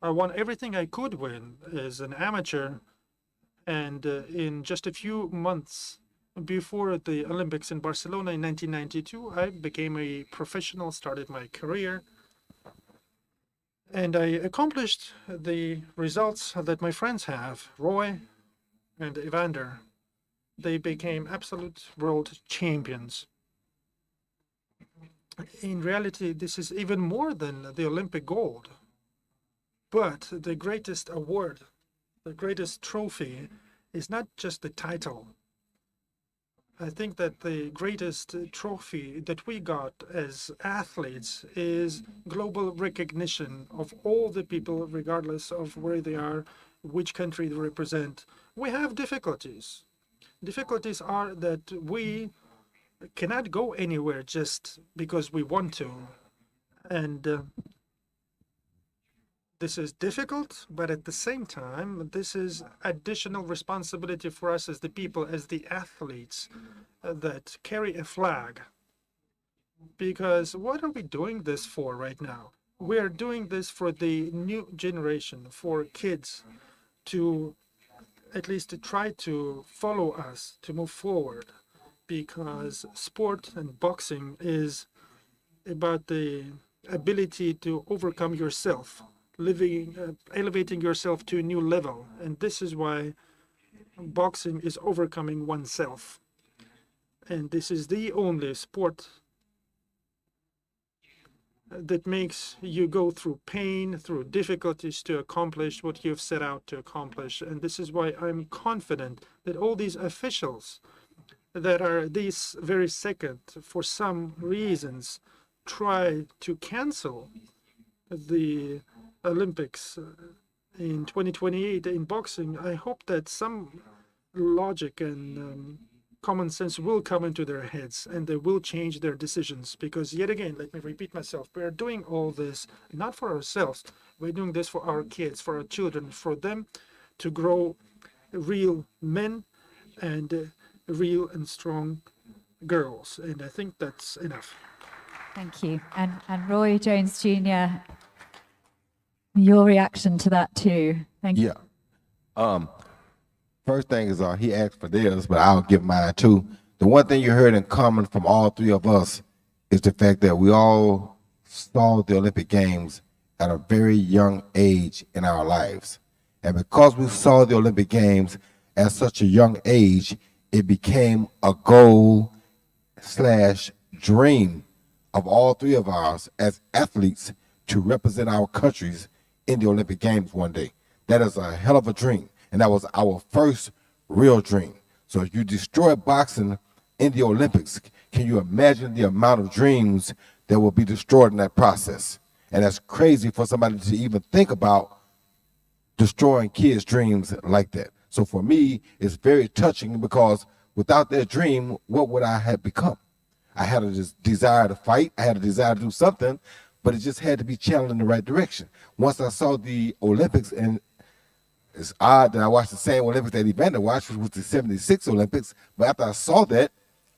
I won everything I could win as an amateur, and in just a few months before the Olympics in Barcelona in 1992, I became a professional, started my career, and I accomplished the results that my friends have, Roy and Evander. They became absolute world champions. In reality, this is even more than the Olympic gold. But the greatest award, the greatest trophy, is not just the title. I think that the greatest trophy that we got as athletes is global recognition of all the people, regardless of where they are, which country they represent. We have difficulties. Difficulties are that we cannot go anywhere just because we want to. And this is difficult, but at the same time, this is additional responsibility for us as the people, as the athletes that carry a flag. Because what are we doing this for right now? We are doing this for the new generation, for kids to at least to try to follow us, to move forward. Because sport and boxing is about the ability to overcome yourself, elevating yourself to a new level. And this is why boxing is overcoming oneself. And this is the only sport that makes you go through pain, through difficulties to accomplish what you've set out to accomplish. And this is why I'm confident that all these officials that are this very second, for some reasons, try to cancel the Olympics in 2028 in boxing, I hope that some logic and common sense will come into their heads and they will change their decisions. Because yet again, let me repeat myself, we are doing all this not for ourselves, we're doing this for our kids, for our children, for them to grow real men and real and strong girls. And I think that's enough. Thank you. And Roy Jones Jr., your reaction to that too. Thank you. Yeah. First thing is he asked for theirs, but I'll give mine too. The one thing you heard in common from all 3 of us is the fact that we all saw the Olympic Games at a very young age in our lives. And because we saw the Olympic Games at such a young age, it became a goal/dream of all 3 of us as athletes to represent our countries in the Olympic Games one day. That is a hell of a dream. And that was our first real dream. So if you destroy boxing in the Olympics, can you imagine the amount of dreams that will be destroyed in that process? And that's crazy for somebody to even think about destroying kids' dreams like that. So for me, it's very touching because without that dream, what would I have become? I had a desire to fight. I had a desire to do something, but it just had to be channeled in the right direction. Once I saw the Olympics, and it's odd that I watched the same Olympics that Evander watched, which was the 76 Olympics, but after I saw that,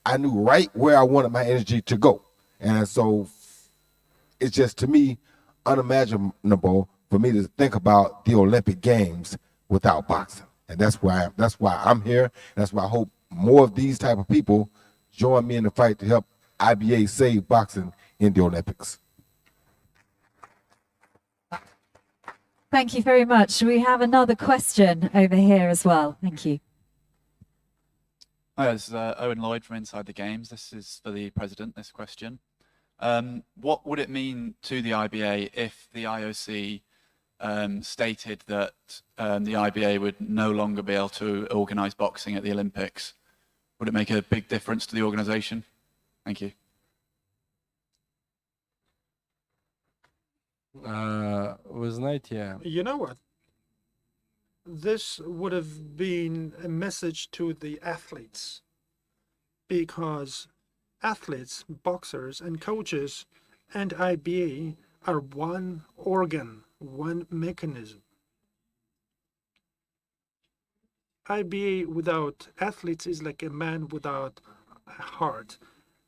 I knew right where I wanted my energy to go. And so it's just, to me, unimaginable for me to think about the Olympic Games without boxing. And that's why I'm here. That's why I hope more of these type of people join me in the fight to help IBA save boxing in the Olympics. Thank you very much. We have another question over here as well. Thank you. Hi, this is Owen Lloyd from Inside the Games. This is for the President, this question. What would it mean to the IBA if the IOC stated that the IBA would no longer be able to organise boxing at the Olympics? Would it make a big difference to the organisation? Thank you. Вы знаете, You know what? This would have been a message to the athletes, because athletes, boxers, and coaches and IBA are one organ, one mechanism. IBA without athletes is like a man without a heart,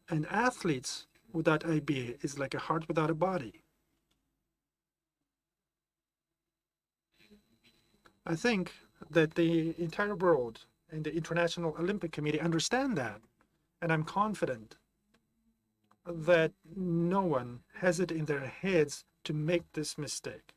and athletes without IBA is like a heart without a body. I think that the entire world and the International Olympic Committee understand that, and I'm confident that no one has it in their heads to make this mistake.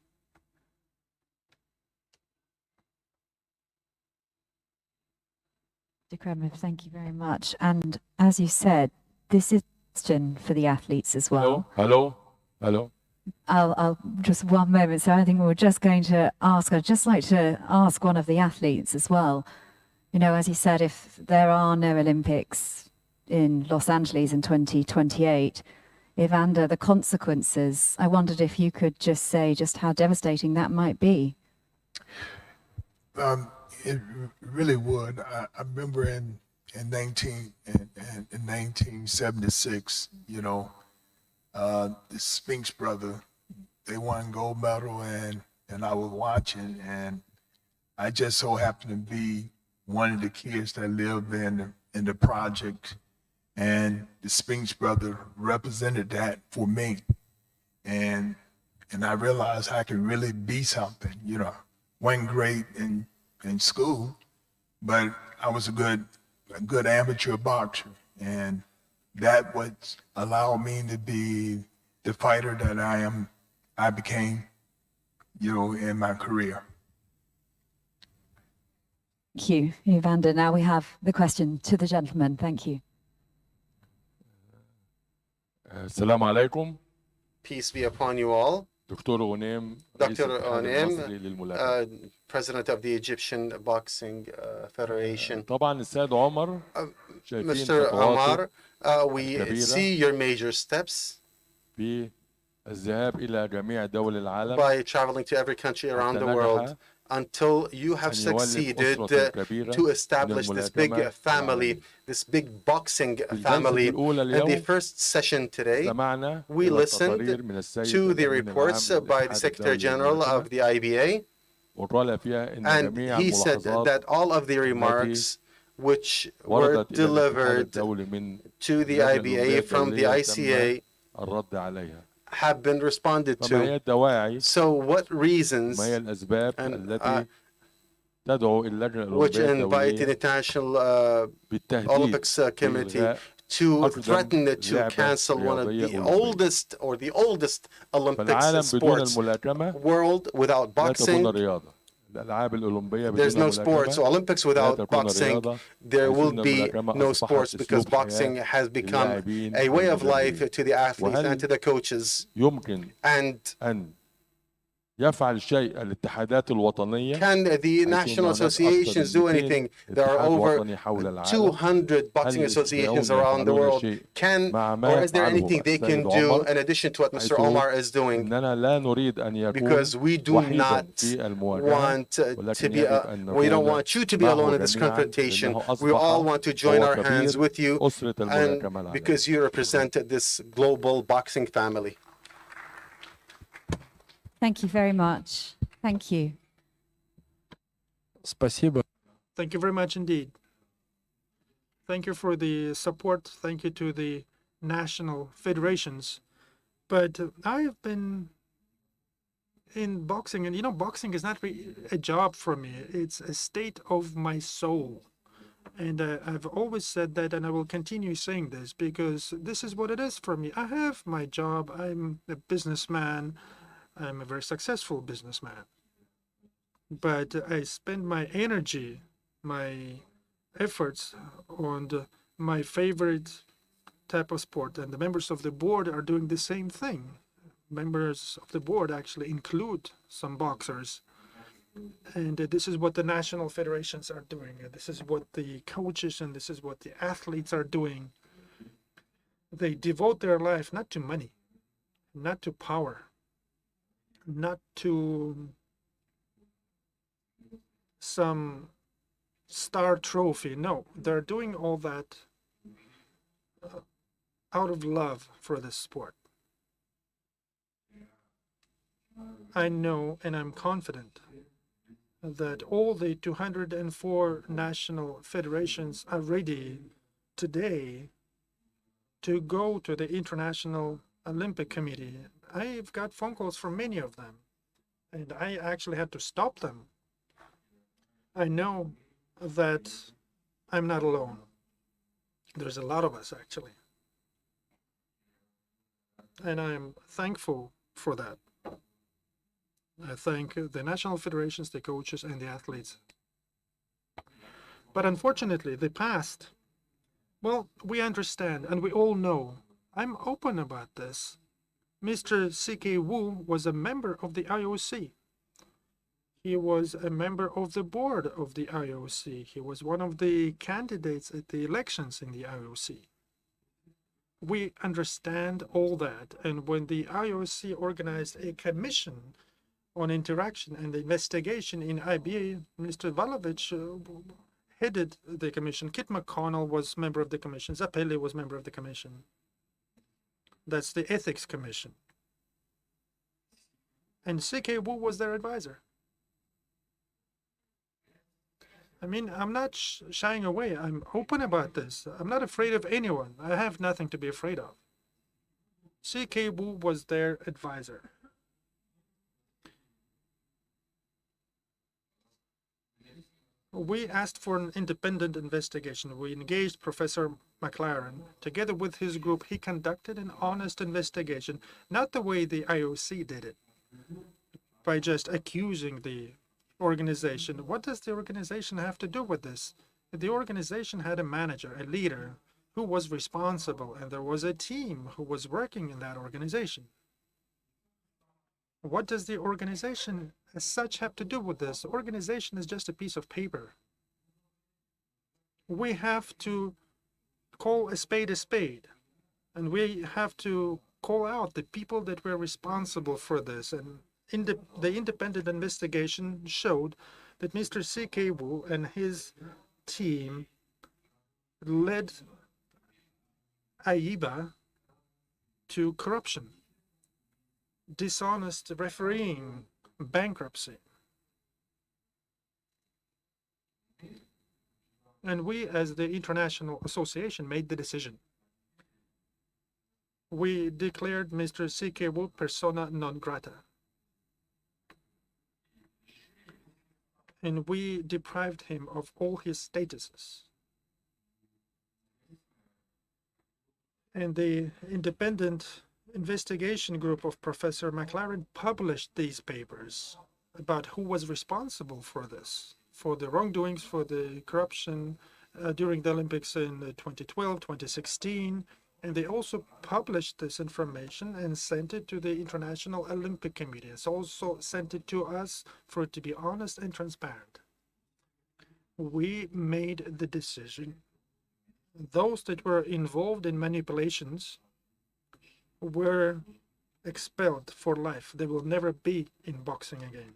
Kremlin, thank you very much. And as you said, this is a question for the athletes as well. Hello. I'll just one moment. So I think we're just going to ask, I'd just like to ask one of the athletes as well. You know, as you said, if there are no Olympics in Los Angeles in 2028, Evander, the consequences, I wondered if you could just say just how devastating that might be. It really would. I remember in 1976, you know, the Spinks brother, they won gold medal, and I was watching, and I just so happened to be one of the kids that lived in the project, and the Spinks brother represented that for me, and I realized I could really be something. You know, wasn't great in school, but I was a good amateur boxer, and that would allow me to be the fighter that I became, you know, in my career. Thank you, Evander. Now we have the question to the gentleman. Thank you. السلام عليكم. Peace be upon you all. دكتور غنيم Dr. Onem, President of the Egyptian Boxing Federation. طبعا السيد عمر Mr. Omar, we see your major steps بالذهاب إلى جميع دول العالم by traveling to every country around the world until you have succeeded to establish this big family, this big boxing family. In the first session today, we listened to the reports by the Secretary General of the IBA, and he said that all of the remarks which were delivered to the IBA from the ICA have been responded to. So what reasons which invite the International Olympics Committee to threaten to cancel one of the oldest Olympics sports world without boxing? There's no sports. So Olympics without boxing, there will be no sports, because boxing has become a way of life to the athletes and to the coaches. And يفعل شيء الاتحادات الوطنية can the national associations do anything? There are over 200 boxing associations around the world. Or is there anything they can do in addition to what Mr. Omar is doing? Because we do not want to be, we don't want you to be alone in this confrontation. We all want to join our hands with you, and because you represent this global boxing family. Thank you very much. Thank you. Спасибо. Thank you very much indeed. Thank you for the support. Thank you to the national federations. But I've been in boxing, and you know, boxing is not a job for me. It's a state of my soul. And I've always said that, and I will continue saying this, because this is what it is for me. I have my job. I'm a businessman. I'm a very successful businessman. but I spend my energy, my efforts on my favorite type of sport, and the members of the board are doing the same thing. Members of the board actually include some boxers, and this is what the national federations are doing. This is what the coaches and this is what the athletes are doing. They devote their life not to money, not to power, not to some star trophy. No, they're doing all that out of love for this sport. I know and I'm confident that all the 204 national federations are ready today to go to the International Olympic Committee. I've got phone calls from many of them, and I actually had to stop them. I know that I'm not alone. There's a lot of us, actually. And I'm thankful for that. I thank the national federations, the coaches, and the athletes. But unfortunately, the past, well, we understand, and we all know. I'm open about this. Mr. C.K. Wu was a member of the IOC. He was a member of the board of the IOC. He was one of the candidates at the elections in the IOC. We understand all that, and when the IOC organized a commission on interaction and investigation in IBA, Mr. Valovich headed the commission. Kit McConnell was member of the commission. Zappelli was member of the commission. That's the Ethics Commission. And C.K. Wu was their advisor. I mean, I'm not shying away. I'm open about this. I'm not afraid of anyone. I have nothing to be afraid of. C.K. Wu was their advisor. We asked for an independent investigation. We engaged Professor McLaren. Together with his group, he conducted an honest investigation, not the way the IOC did it, by just accusing the organization. What does the organization have to do with this? The organization had a manager, a leader, who was responsible, and there was a team who was working in that organization. What does the organization as such have to do with this? The organization is just a piece of paper. We have to call a spade, and we have to call out the people that were responsible for this. And the independent investigation showed that Mr. C.K. Wu and his team led IBA to corruption, dishonest refereeing, bankruptcy. And we, as the International Association, made the decision. We declared Mr. C.K. Wu persona non grata. And we deprived him of all his statuses. And the independent investigation group of Professor McLaren published these papers about who was responsible for this, for the wrongdoings, for the corruption during the Olympics in 2012, 2016. And they also published this information and sent it to the International Olympic Committee. It's also sent it to us for it to be honest and transparent. We made the decision. Those that were involved in manipulations were expelled for life. They will never be in boxing again.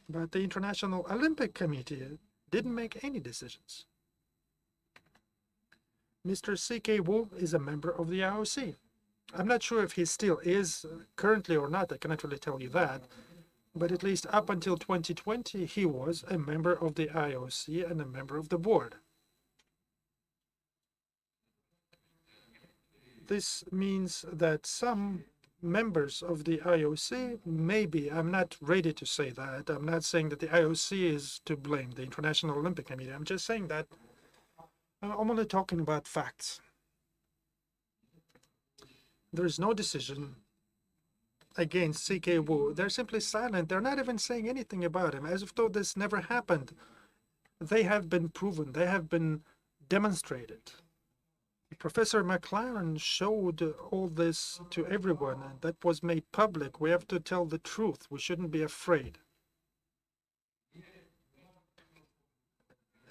But the International Olympic Committee didn't make any decisions. Mr. C.K. Wu is a member of the IOC. I'm not sure if he still is currently or not. I cannot really tell you that. But at least up until 2020, he was a member of the IOC and a member of the board. This means that some members of the IOC, maybe, I'm not ready to say that. I'm not saying that the IOC is to blame, the International Olympic Committee. I'm just saying that I'm only talking about facts. There is no decision against CK Wu. They're simply silent. They're not even saying anything about him, as if though this never happened. They have been proven. They have been demonstrated. Professor McLaren showed all this to everyone, and that was made public. We have to tell the truth. We shouldn't be afraid.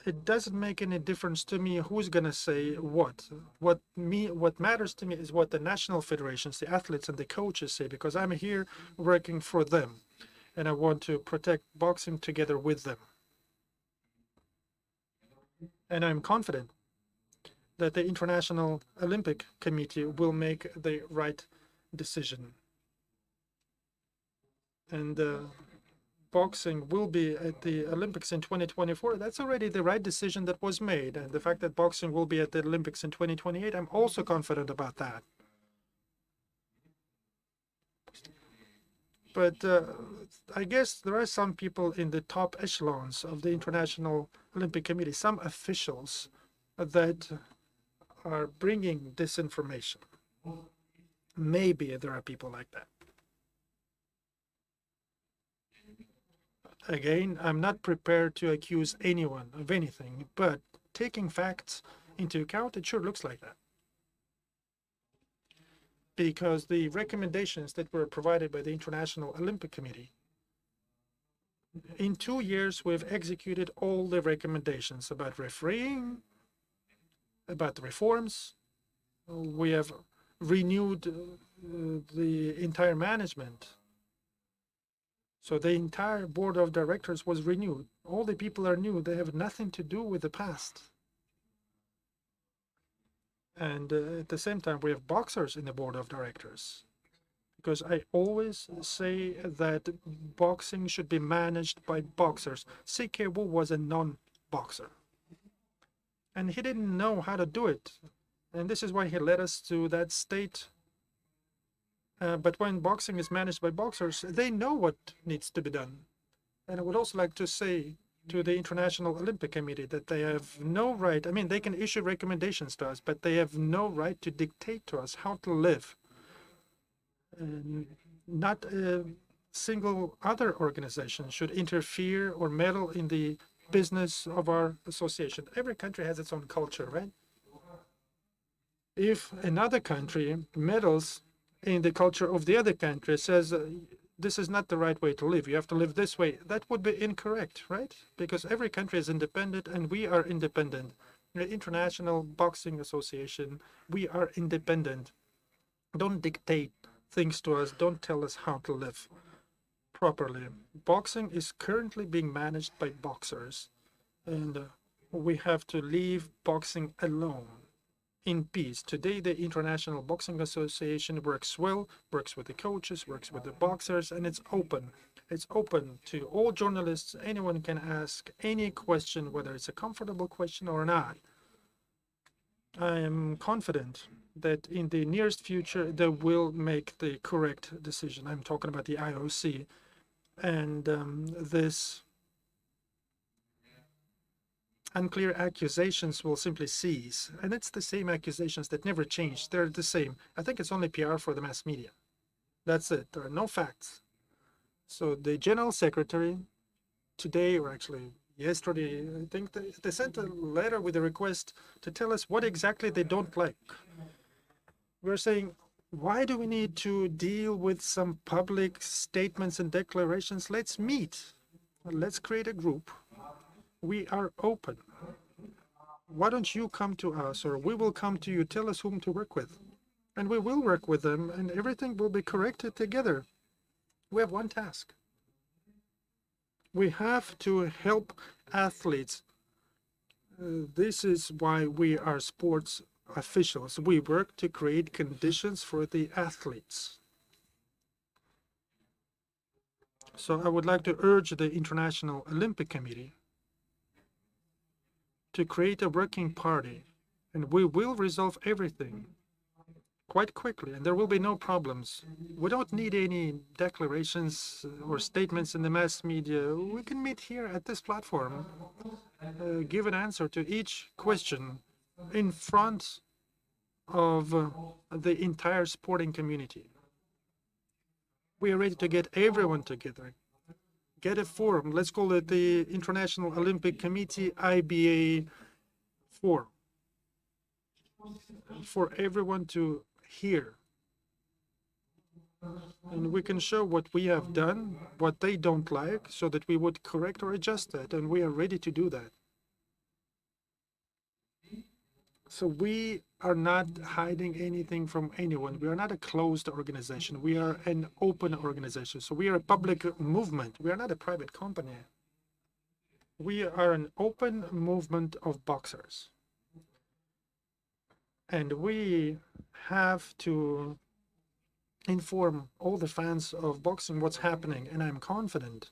It doesn't make any difference to me who's going to say what. What matters to me is what the national federations, the athletes and the coaches say, because I'm here working for them, and I want to protect boxing together with them. And I'm confident that the International Olympic Committee will make the right decision. And boxing will be at the Olympics in 2024. That's already the right decision that was made. And the fact that boxing will be at the Olympics in 2028, I'm also confident about that. But I guess there are some people in the top echelons of the International Olympic Committee, some officials that are bringing disinformation. Maybe there are people like that. Again, I'm not prepared to accuse anyone of anything, but taking facts into account, it sure looks like that. Because the recommendations that were provided by the International Olympic Committee, in 2 years, we've executed all the recommendations about refereeing, about the reforms. We have renewed the entire management. So the entire board of directors was renewed. All the people are new. They have nothing to do with the past. And at the same time, we have boxers in the board of directors. Because I always say that boxing should be managed by boxers. CK Wu was a non-boxer. And he didn't know how to do it. And this is why he led us to that state. But when boxing is managed by boxers, they know what needs to be done. And I would also like to say to the International Olympic Committee that they have no right, I mean, they can issue recommendations to us, but they have no right to dictate to us how to live. Not a single other organization should interfere or meddle in the business of our association. Every country has its own culture, right? If another country meddles in the culture of the other country, says this is not the right way to live, you have to live this way, that would be incorrect, right? Because every country is independent and we are independent. The International Boxing Association, we are independent. Don't dictate things to us, don't tell us how to live properly. Boxing is currently being managed by boxers, and we have to leave boxing alone in peace. Today, the International Boxing Association works well, works with the coaches, works with the boxers, and it's open. It's open to all journalists. Anyone can ask any question, whether it's a comfortable question or not. I am confident that in the nearest future, they will make the correct decision. I'm talking about the IOC. And this unclear accusations will simply cease. And it's the same accusations that never change. They're the same. I think it's only PR for the mass media. That's it. There are no facts. So the General Secretary today, or actually yesterday, I think they sent a letter with a request to tell us what exactly they don't like. We're saying, why do we need to deal with some public statements and declarations? Let's meet. Let's create a group. We are open. Why don't you come to us, or we will come to you, tell us whom to work with. And we will work with them, and everything will be corrected together. We have one task. We have to help athletes. This is why we are sports officials. We work to create conditions for the athletes. So I would like to urge the International Olympic Committee to create a working party, and we will resolve everything quite quickly, and there will be no problems. We don't need any declarations or statements in the mass media. We can meet here at this platform, give an answer to each question in front of the entire sporting community. We are ready to get everyone together. Get a forum. Let's call it the International Olympic Committee IBA Forum. For everyone to hear. And we can show what we have done, what they don't like, so that we would correct or adjust that, and we are ready to do that. So we are not hiding anything from anyone. We are not a closed organization. We are an open organization. So we are a public movement. We are not a private company. We are an open movement of boxers. And we have to inform all the fans of boxing what's happening. And I'm confident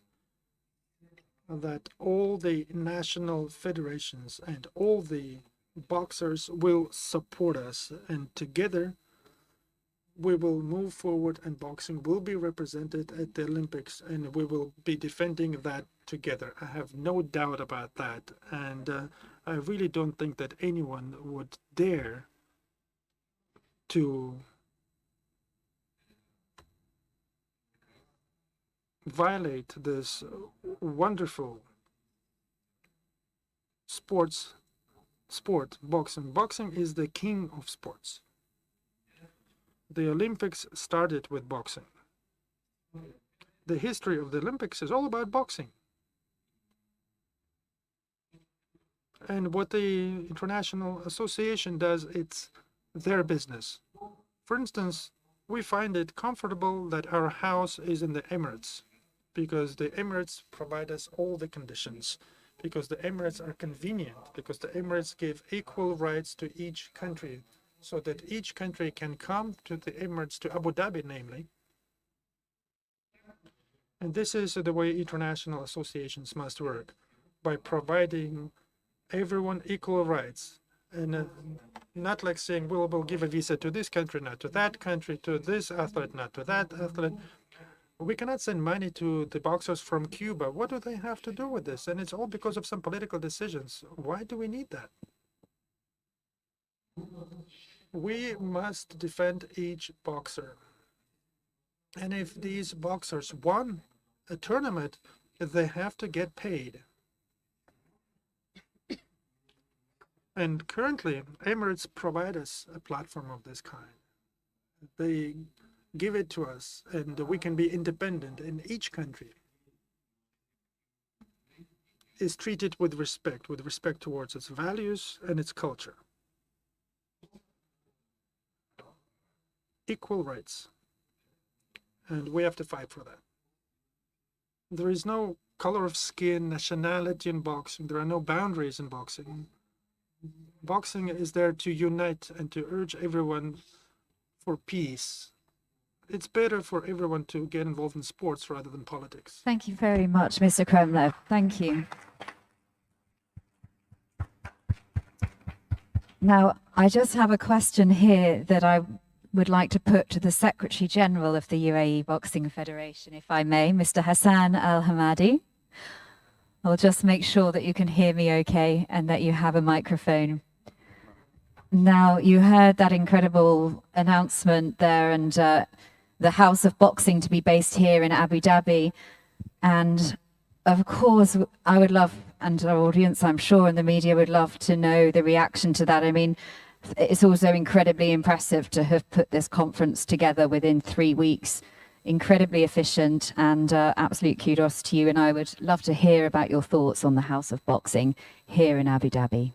that all the national federations and all the boxers will support us, and together we will move forward, and boxing will be represented at the Olympics, and we will be defending that together. I have no doubt about that, and I really don't think that anyone would dare to violate this wonderful sport, boxing. Boxing is the king of sports. The Olympics started with boxing. The history of the Olympics is all about boxing. And what the International Association does, it's their business. For instance, we find it comfortable that our house is in the Emirates, because the Emirates provide us all the conditions, because the Emirates are convenient, because the Emirates give equal rights to each country, so that each country can come to the Emirates, to Abu Dhabi, namely. And this is the way international associations must work, by providing everyone equal rights, and not like saying, well, we'll give a visa to this country, not to that country, to this athlete, not to that athlete. We cannot send money to the boxers from Cuba. What do they have to do with this? And it's all because of some political decisions. Why do we need that? We must defend each boxer. And if these boxers won a tournament, they have to get paid. And currently, Emirates provide us a platform of this kind. They give it to us, and we can be independent, and each country is treated with respect towards its values and its culture. Equal rights. And we have to fight for that. There is no color of skin, nationality in boxing. There are no boundaries in boxing. Boxing is there to unite and to urge everyone for peace. It's better for everyone to get involved in sports rather than politics. Thank you very much, Mr. Kremlev. Thank you. Now, I just have a question here that I would like to put to the Secretary General of the UAE Boxing Federation, if I may, Mr. Hassan Al-Hamadi. I'll just make sure that you can hear me okay and that you have a microphone. Now, you heard that incredible announcement there, and the House of Boxing to be based here in Abu Dhabi. And of course, I would love, and our audience, I'm sure, and the media would love to know the reaction to that. I mean, it's also incredibly impressive to have put this conference together within 3 weeks. Incredibly efficient, and absolute kudos to you. And I would love to hear about your thoughts on the House of Boxing here in Abu Dhabi.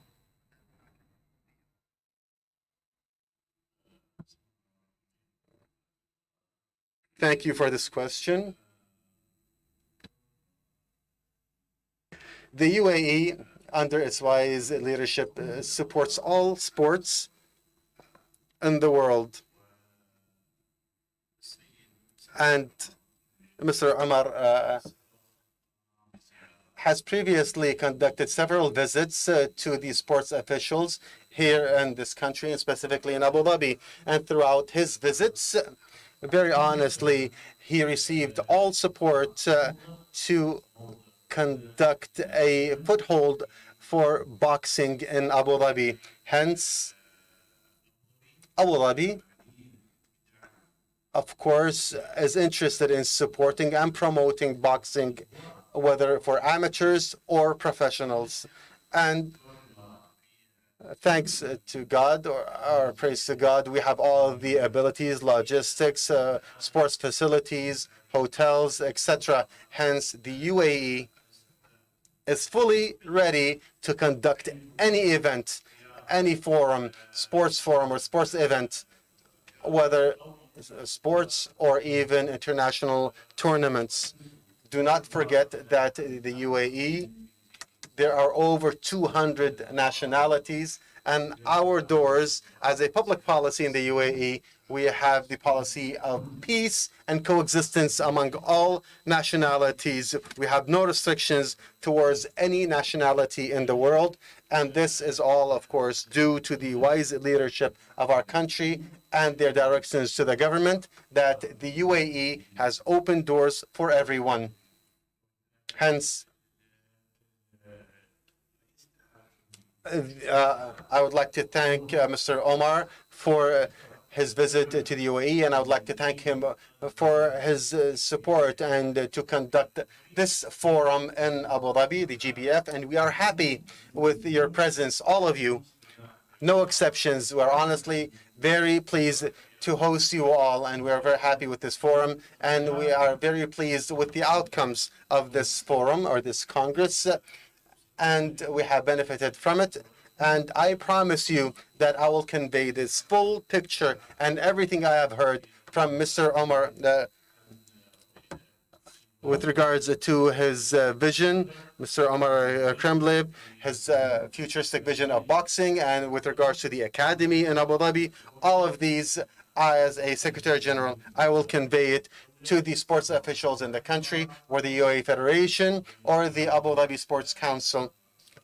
Thank you for this question. The UAE, under its wise leadership, supports all sports in the world. And Mr. Omar has previously conducted several visits to the sports officials here in this country, and specifically in Abu Dhabi. And throughout his visits, very honestly, he received all support to conduct a foothold for boxing in Abu Dhabi. Hence, Abu Dhabi of course, is interested in supporting and promoting boxing, whether for amateurs or professionals. And thanks to God, or praise to God, we have all the abilities, logistics, sports facilities, hotels, etc. Hence, the UAE is fully ready to conduct any event, any forum, sports forum or sports event, whether sports or even international tournaments. Do not forget that the UAE, there are over 200 nationalities, and our doors, as a public policy in the UAE, we have the policy of peace and coexistence among all nationalities. We have no restrictions towards any nationality in the world, and this is all, of course, due to the wise leadership of our country and their directions to the government that the UAE has opened doors for everyone. Hence, I would like to thank Mr. Omar for his visit to the UAE, and I would like to thank him for his support and to conduct this forum in Abu Dhabi, the GBF, and we are happy with your presence, all of you. No exceptions. We're honestly very pleased to host you all, and we are very happy with this forum, and we are very pleased with the outcomes of this forum or this Congress, and we have benefited from it. And I promise you that I will convey this full picture and everything I have heard from Mr. Omar with regards to his vision, Mr. Omar Kremlev, his futuristic vision of boxing, and with regards to the academy in Abu Dhabi. All of these, as a Secretary General, I will convey it to the sports officials in the country, or the UAE Federation, or the Abu Dhabi Sports Council,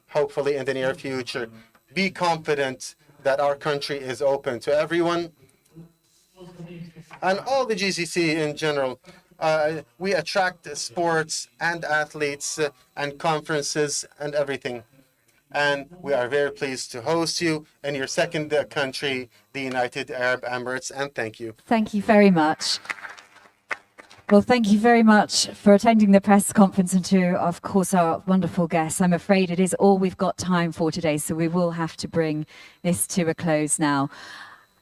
hopefully in the near future. Be confident that our country is open to everyone, and all the GCC in general. We attract sports and athletes and conferences and everything. And we are very pleased to host you in your second country, the United Arab Emirates, and thank you. Thank you very much. Well, thank you very much for attending the press conference and to, of course, our wonderful guests. I'm afraid it is all we've got time for today, so we will have to bring this to a close now.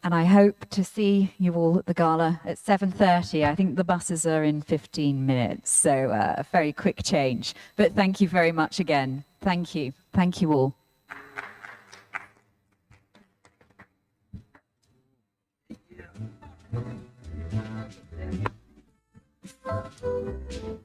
And I hope to see you all at the gala at 7:30. I think the buses are in 15 minutes, so a very quick change. But thank you very much again. Thank you. Thank you all. Thank you.